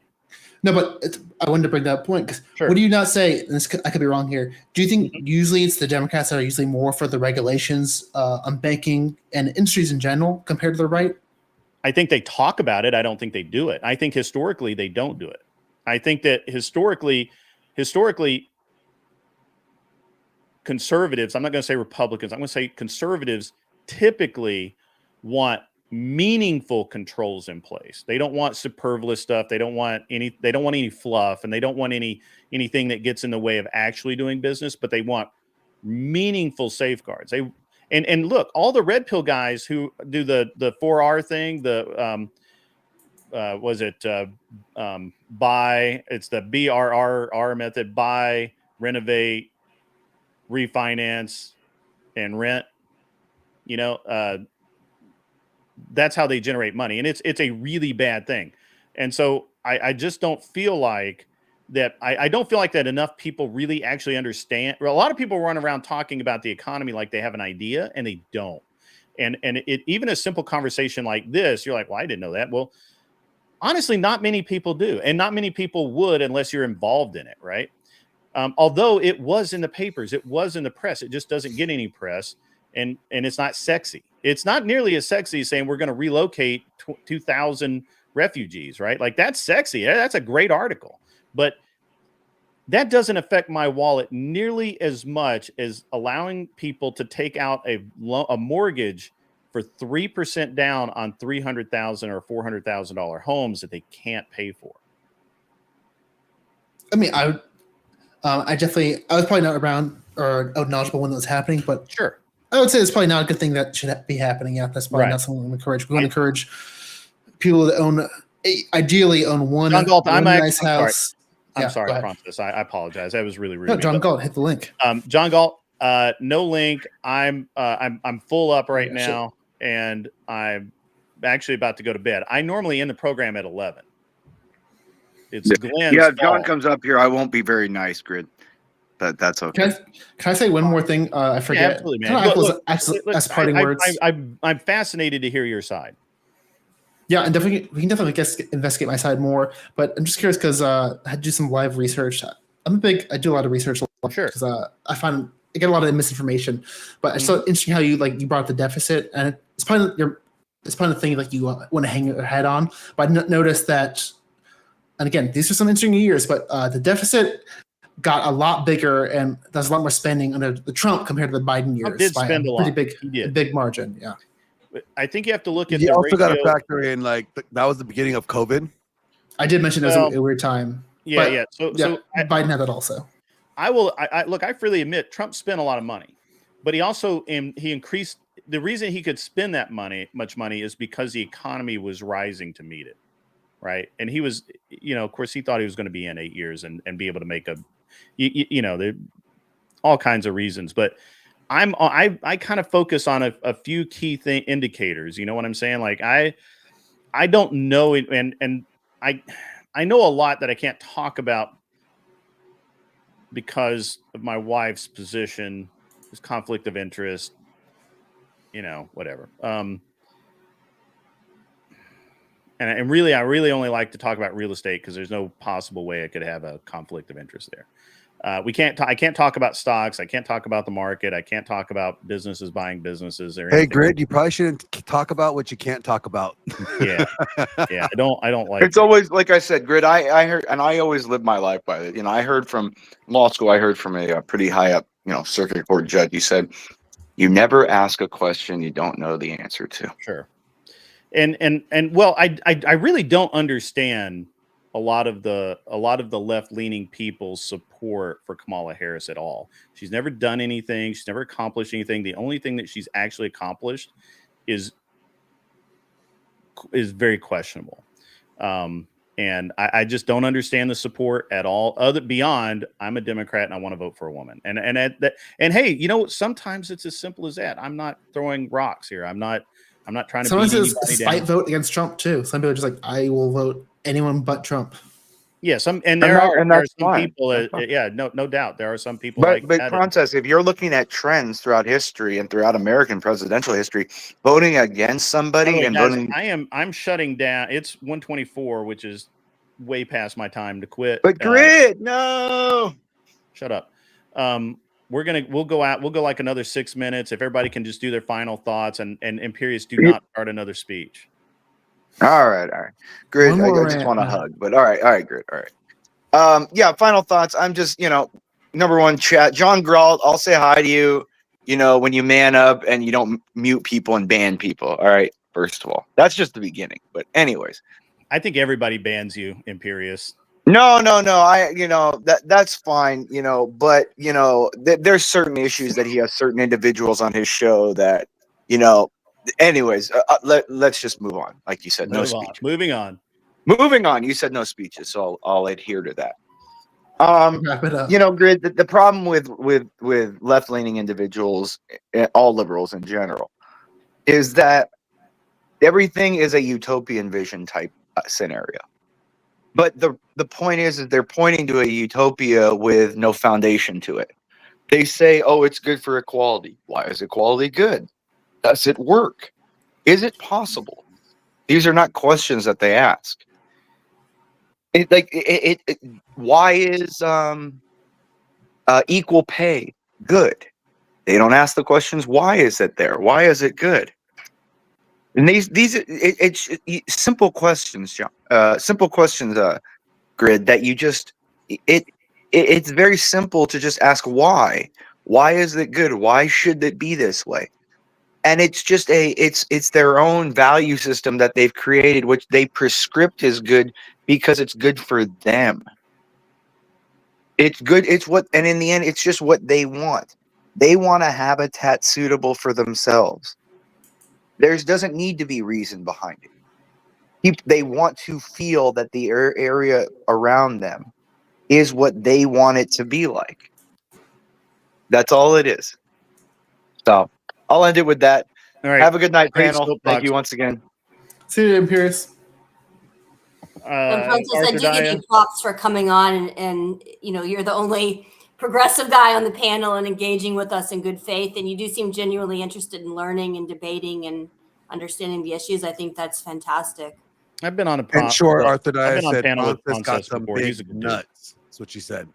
No, but I wanted to bring that point because what do you not say? And I could be wrong here. Do you think usually it's the Democrats that are usually more for the regulations on banking and industries in general compared to the right? I think they talk about it. I don't think they do it. I think historically they don't do it. I think that historically, conservatives, I'm not going to say Republicans, I'm going to say conservatives typically want meaningful controls in place. They don't want superfluous stuff. They don't want any fluff, and they don't want anything that gets in the way of actually doing business, but they want meaningful safeguards. And look, all the red pill guys who do the 4R thing, buy, it's the BRRR method, buy, renovate, refinance, and rent, that's how they generate money. And it's a really bad thing. And so I just don't feel like that. I don't feel like that enough people really actually understand. Well, a lot of people run around talking about the economy like they have an idea, and they don't. And even a simple conversation like this, you're like, well, I didn't know that. Well, honestly, not many people do. And not many people would unless you're involved in it, right? Although it was in the papers, it was in the press, it just doesn't get any press, and it's not sexy. It's not nearly as sexy as saying we're going to relocate 2,000 refugees, right? Like that's sexy. That's a great article, but that doesn't affect my wallet nearly as much as allowing people to take out a mortgage for 3% down on $300,000 or $400,000 homes that they can't pay for. I mean, I was probably not around or knowledgeable when that was happening, but sure, I would say it's probably not a good thing that should be happening. Yeah, that's probably not something we encourage. We want to encourage people that ideally own one nice house. I'm sorry, Promptus. I apologize. That was really rude. No, John Galt, hit the link. John Galt, no link. I'm full up right now, and I'm actually about to go to bed. I normally end the program at 11. It's Glenn's if John fault. comes up here, I won't be very nice, Grid. But that's okay. Can I say one more thing? I forget. Yeah, absolutely, man. Look, as parting words. I'm fascinated to hear your side. Yeah, and we can definitely investigate my side more. But I'm just curious because I had to do some live research. I do a lot of research because I get a lot of misinformation. But it's so interesting how you brought up the deficit, and it's probably the thing like you want to hang your head on. But I noticed that, and again, these are some interesting years, but the deficit got a lot bigger, and there's a lot more spending under the Trump compared to the Biden years. Did spend a lot. Big margin. Yeah. I think you have to look at. You also got to factor in that was the beginning of COVID. I did mention it was a weird time. Yeah, So Biden had that also. I freely admit Trump spent a lot of money, but he also he increased. The reason he could spend that much money is because the economy was rising to meet it, right? And he was, of course, he thought he was going to be in 8 years and be able to make there all kinds of reasons, but. I kind of focus on a few key indicators. You know what I'm saying? Like I don't know, and I know a lot that I can't talk about because of my wife's position, his conflict of interest, whatever. And really, I really only like to talk about real estate because there's no possible way I could have a conflict of interest there. I can't talk about stocks. I can't talk about the market. I can't talk about businesses buying businesses. Hey, Grid, you probably shouldn't talk about what you can't talk about. Yeah. I don't like It's always, like I said, Grid, I heard, and I always live my life by it. I heard from law school, I heard from a pretty high up, circuit court judge. He said, you never ask a question you don't know the answer to. Sure. And well, I really don't understand a lot of the left-leaning people's support for Kamala Harris at all. She's never done anything. She's never accomplished anything. The only thing that she's actually accomplished is very questionable. And I just don't understand the support at all. Beyond, I'm a Democrat and I want to vote for a woman. And hey, sometimes it's as simple as that. I'm not throwing rocks here. I'm not trying to. Someone beat says anybody spite down. vote against Trump too. Some people are just like, I will vote anyone but Trump. Yeah, there are some fine. people. No doubt, there are some people. But Frances, if you're looking at trends throughout history and throughout American presidential history, voting against somebody and guys, voting. I'm shutting down. It's 1:24, which is way past my time to quit. But Grid, no. Shut up. We'll go out. We'll go like another 6 minutes. If everybody can just do their final thoughts and Imperious do not start another speech. All right. Grid, I just want to hug, but all right, Grid. All right. Yeah, final thoughts. I'm just, number one, chat. John Grawl, I'll say hi to you, when you man up and you don't mute people and ban people. All right. First of all, that's just the beginning. But anyways. I think everybody bans you, Imperious. No. That's fine, but there's certain issues that he has certain individuals on his show that, anyways, let's just move on. Like you said, no speech. Moving on. You said no speeches, so I'll adhere to that. Wrap it up. Grid, the problem with left-leaning individuals, all liberals in general, is that everything is a utopian vision type scenario. But the point is they're pointing to a utopia with no foundation to it. They say, oh, it's good for equality. Why is equality good? Does it work? Is it possible? These are not questions that they ask. Why is equal pay good? They don't ask the questions. Why is it there? Why is it good? And it's simple questions, John. Simple questions, Grid. That you just it's very simple to just ask why. Why is it good? Why should it be this way? And it's just it's their own value system that they've created, which they prescript is good because it's good for them. It's good. And in the end, it's just what they want. They want a habitat suitable for themselves. There doesn't need to be reason behind it. They want to feel that the area around them is what they want it to be like. That's all it is. So I'll end it with that. All right. Have a good night, panel. Thank you once again. See you, Imperious. Francis, I do give you props for coming on, and you're the only progressive guy on the panel and engaging with us in good faith, and you do seem genuinely interested in learning and debating and understanding the issues. I think that's fantastic. I've been on a And sure, Arthur I've been on said panel with Francis got Francis some before. big He's a good nuts. That's what she said.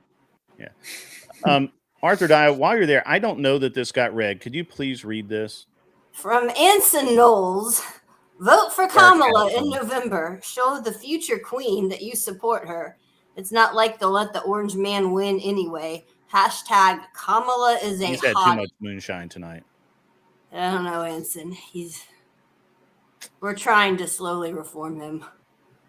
Yeah. Arthur Dye, while you're there, I don't know that this got read. Could you please read this? From Anson Knowles, vote for Kamala in November. Show the future queen that you support her. It's not like they'll let the orange man win anyway. Hashtag Kamala is a He's had hottie. too much moonshine tonight. I don't know, Anson. We're trying to slowly reform him.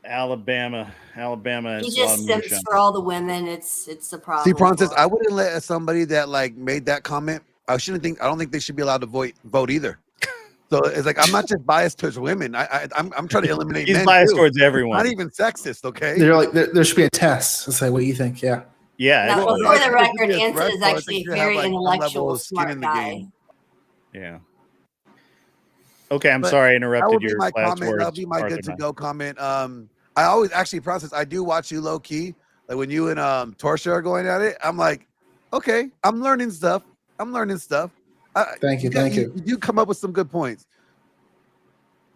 Alabama. He just simps for all the women. It's a problem. See, Francis, I wouldn't let somebody that made that comment. I don't think they should be allowed to vote either. So it's like I'm not just biased towards women. I'm trying to eliminate. He's men biased too. towards everyone. Not even sexist. Okay. They're like there should be a test to say what you think. Yeah. Yeah. Now, Well, for no, the record, Anson is I actually think a you very have, some level intellectual, of skin smart in the guy. game. Yeah. Okay, I'm But sorry I that interrupted would be your my last comment. words. That'll be my Arthur good to Dye. go comment. I always actually process. I do watch you low key. Like when you and Torsha are going at it, I'm like, okay, I'm learning stuff. Thank you. You come up with some good points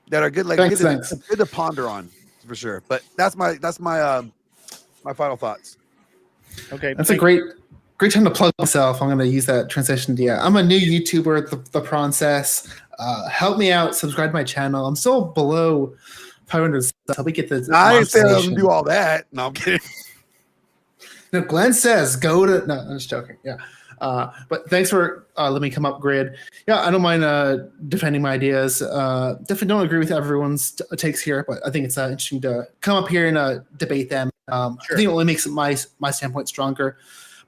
that are good, like Thanks. good to ponder on for sure. But that's my my final thoughts. Okay, that's a great time to plug myself. I'm going to use that transition. Yeah, I'm a new YouTuber, the Process. Help me out. Subscribe to my channel. I'm still below 500 subs. Help me get the. I didn't say I'm do all that. No, I'm kidding. No, Glenn says go to. No, I'm just joking. Yeah. But thanks for letting me come up, Grid. Yeah, I don't mind defending my ideas. Definitely don't agree with everyone's takes here, but I think it's interesting to come up here and debate them. I think it only makes my standpoint stronger.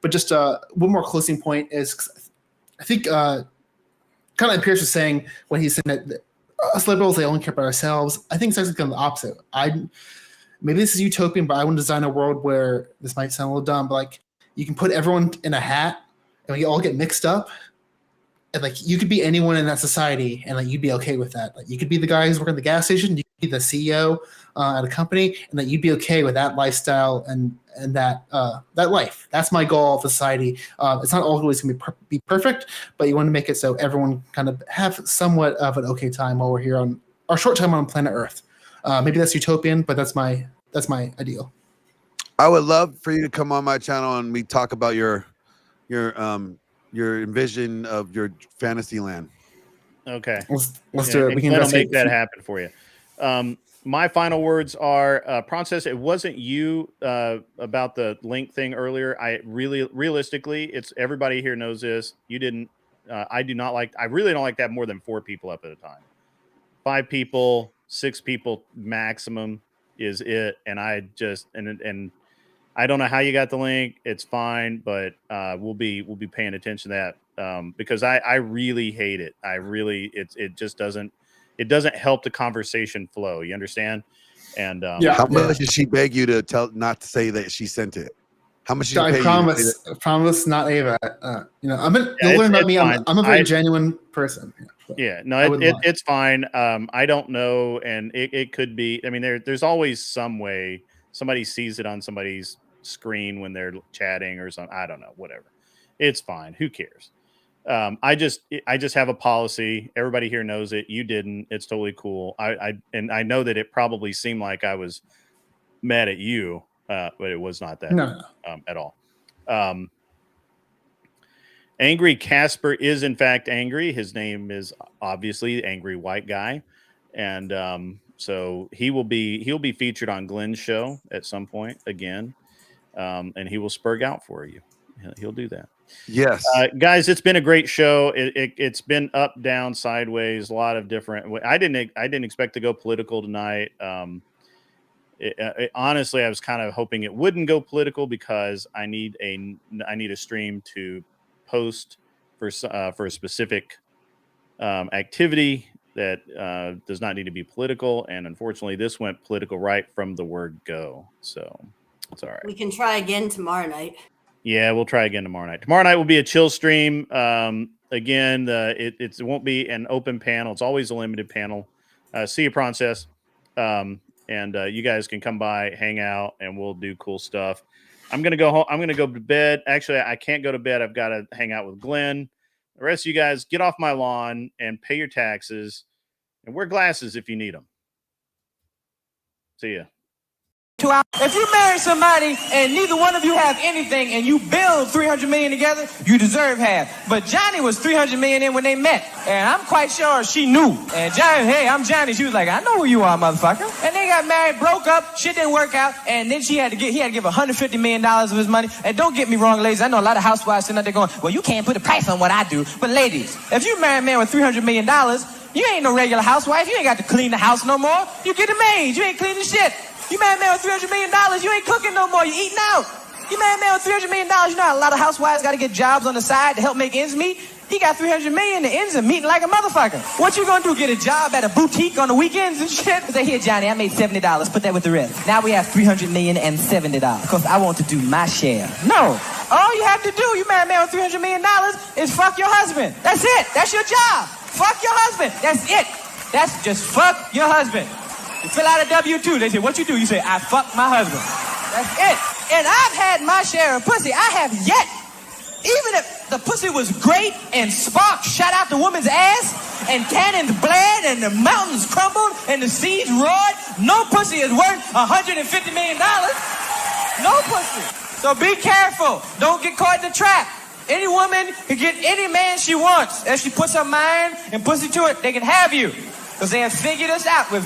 But just one more closing point is, I think kind of Pierce was saying when he's saying that us liberals, they only care about ourselves. I think it's actually kind of the opposite. Maybe this is utopian, but I want to design a world where, this might sound a little dumb, but like you can put everyone in a hat and we all get mixed up, and like you could be anyone in that society, and like you'd be okay with that. Like you could be the guy who's working at the gas station, you could be the CEO at a company, and that you'd be okay with that lifestyle and that life. That's my goal of society. It's not always going to be perfect, but you want to make it so everyone kind of have somewhat of an okay time while we're here on our short time on planet Earth. Maybe that's utopian, but that's my ideal. I would love for you to come on my channel and we talk about your envision of your fantasy land. Okay, let's do it. We can make that happen for you. My final words are, Process, it wasn't you about the link thing earlier. Realistically, it's everybody here knows this. You didn't. I really don't like that more than 4 people up at a time. 5 people, 6 people maximum is it. And I just and I don't know how you got the link. It's fine, but we'll be paying attention to that because I really hate it. It just doesn't help the conversation flow. You understand? And how much did she beg you to not to say that she sent it? How much did you pay I promise not Ava. You'll learn about me. I'm a very genuine person. It's fine. I don't know, and it could be. I mean, there's always some way somebody sees it on somebody's screen when they're chatting or something. I don't know. Whatever. It's fine. Who cares? I just have a policy. Everybody here knows it. You didn't. It's totally cool. I know that it probably seemed like I was mad at you, but it was not that at all. Angry Casper is in fact angry. His name is obviously Angry White Guy, and so he'll be featured on Glenn's show at some point again, and he will spurg out for you. He'll do that. Yes, guys, it's been a great show. It's been up, down, sideways, a lot of different. I didn't expect to go political tonight. Honestly, I was kind of hoping it wouldn't go political because I need a stream to post for a specific activity that does not need to be political, and unfortunately, this went political right from the word go. So it's all right. We can try again tomorrow night. Yeah, we'll try again tomorrow night. Tomorrow night will be a chill stream. Again, it won't be an open panel. It's always a limited panel. See you, Process. And you guys can come by, hang out, and we'll do cool stuff. I'm going to go home. I'm going to go to bed. Actually, I can't go to bed. I've got to hang out with Glenn. The rest of you guys, get off my lawn and pay your taxes and wear glasses if you need them. See ya. If you marry somebody and neither one of you have anything and you build $300 million together, you deserve half. But Johnny was $300 million in when they met, and I'm quite sure she knew. And Johnny, hey, I'm Johnny. She was like, I know who you are, motherfucker. And they got married, broke up, shit didn't work out, and then he had to give $150 million of his money. And don't get me wrong, ladies, I know a lot of housewives sitting out there going, well, you can't put a price on what I do. But ladies, if you marry a man with $300 million, you ain't no regular housewife. You ain't got to clean the house no more. You get a maid. You ain't cleaning shit. You married a man with $300 million, you ain't cooking no more, you eating out. You married a man with $300 million, you know how a lot of housewives got to get jobs on the side to help make ends meet? He got $300 million, the ends are meeting like a motherfucker. What you gonna do, get a job at a boutique on the weekends and shit? Say, here, Johnny, I made $70, put that with the rest. Now we have $300 million and $70, because I want to do my share. No, all you have to do, you marry a man with $300 million, is fuck your husband. That's it, that's your job. Fuck your husband, that's it. That's just fuck your husband. You fill out a W-2. They say, what you do? You say, I fuck my husband. That's it. And I've had my share of pussy. I have yet. Even if the pussy was great and sparks shot out the woman's ass and cannons bled and the mountains crumbled and the seas roared, no pussy is worth $150 million. No pussy. So be careful. Don't get caught in the trap. Any woman can get any man she wants. If she puts her mind and pussy to it, they can have you. Because they have figured us out. We're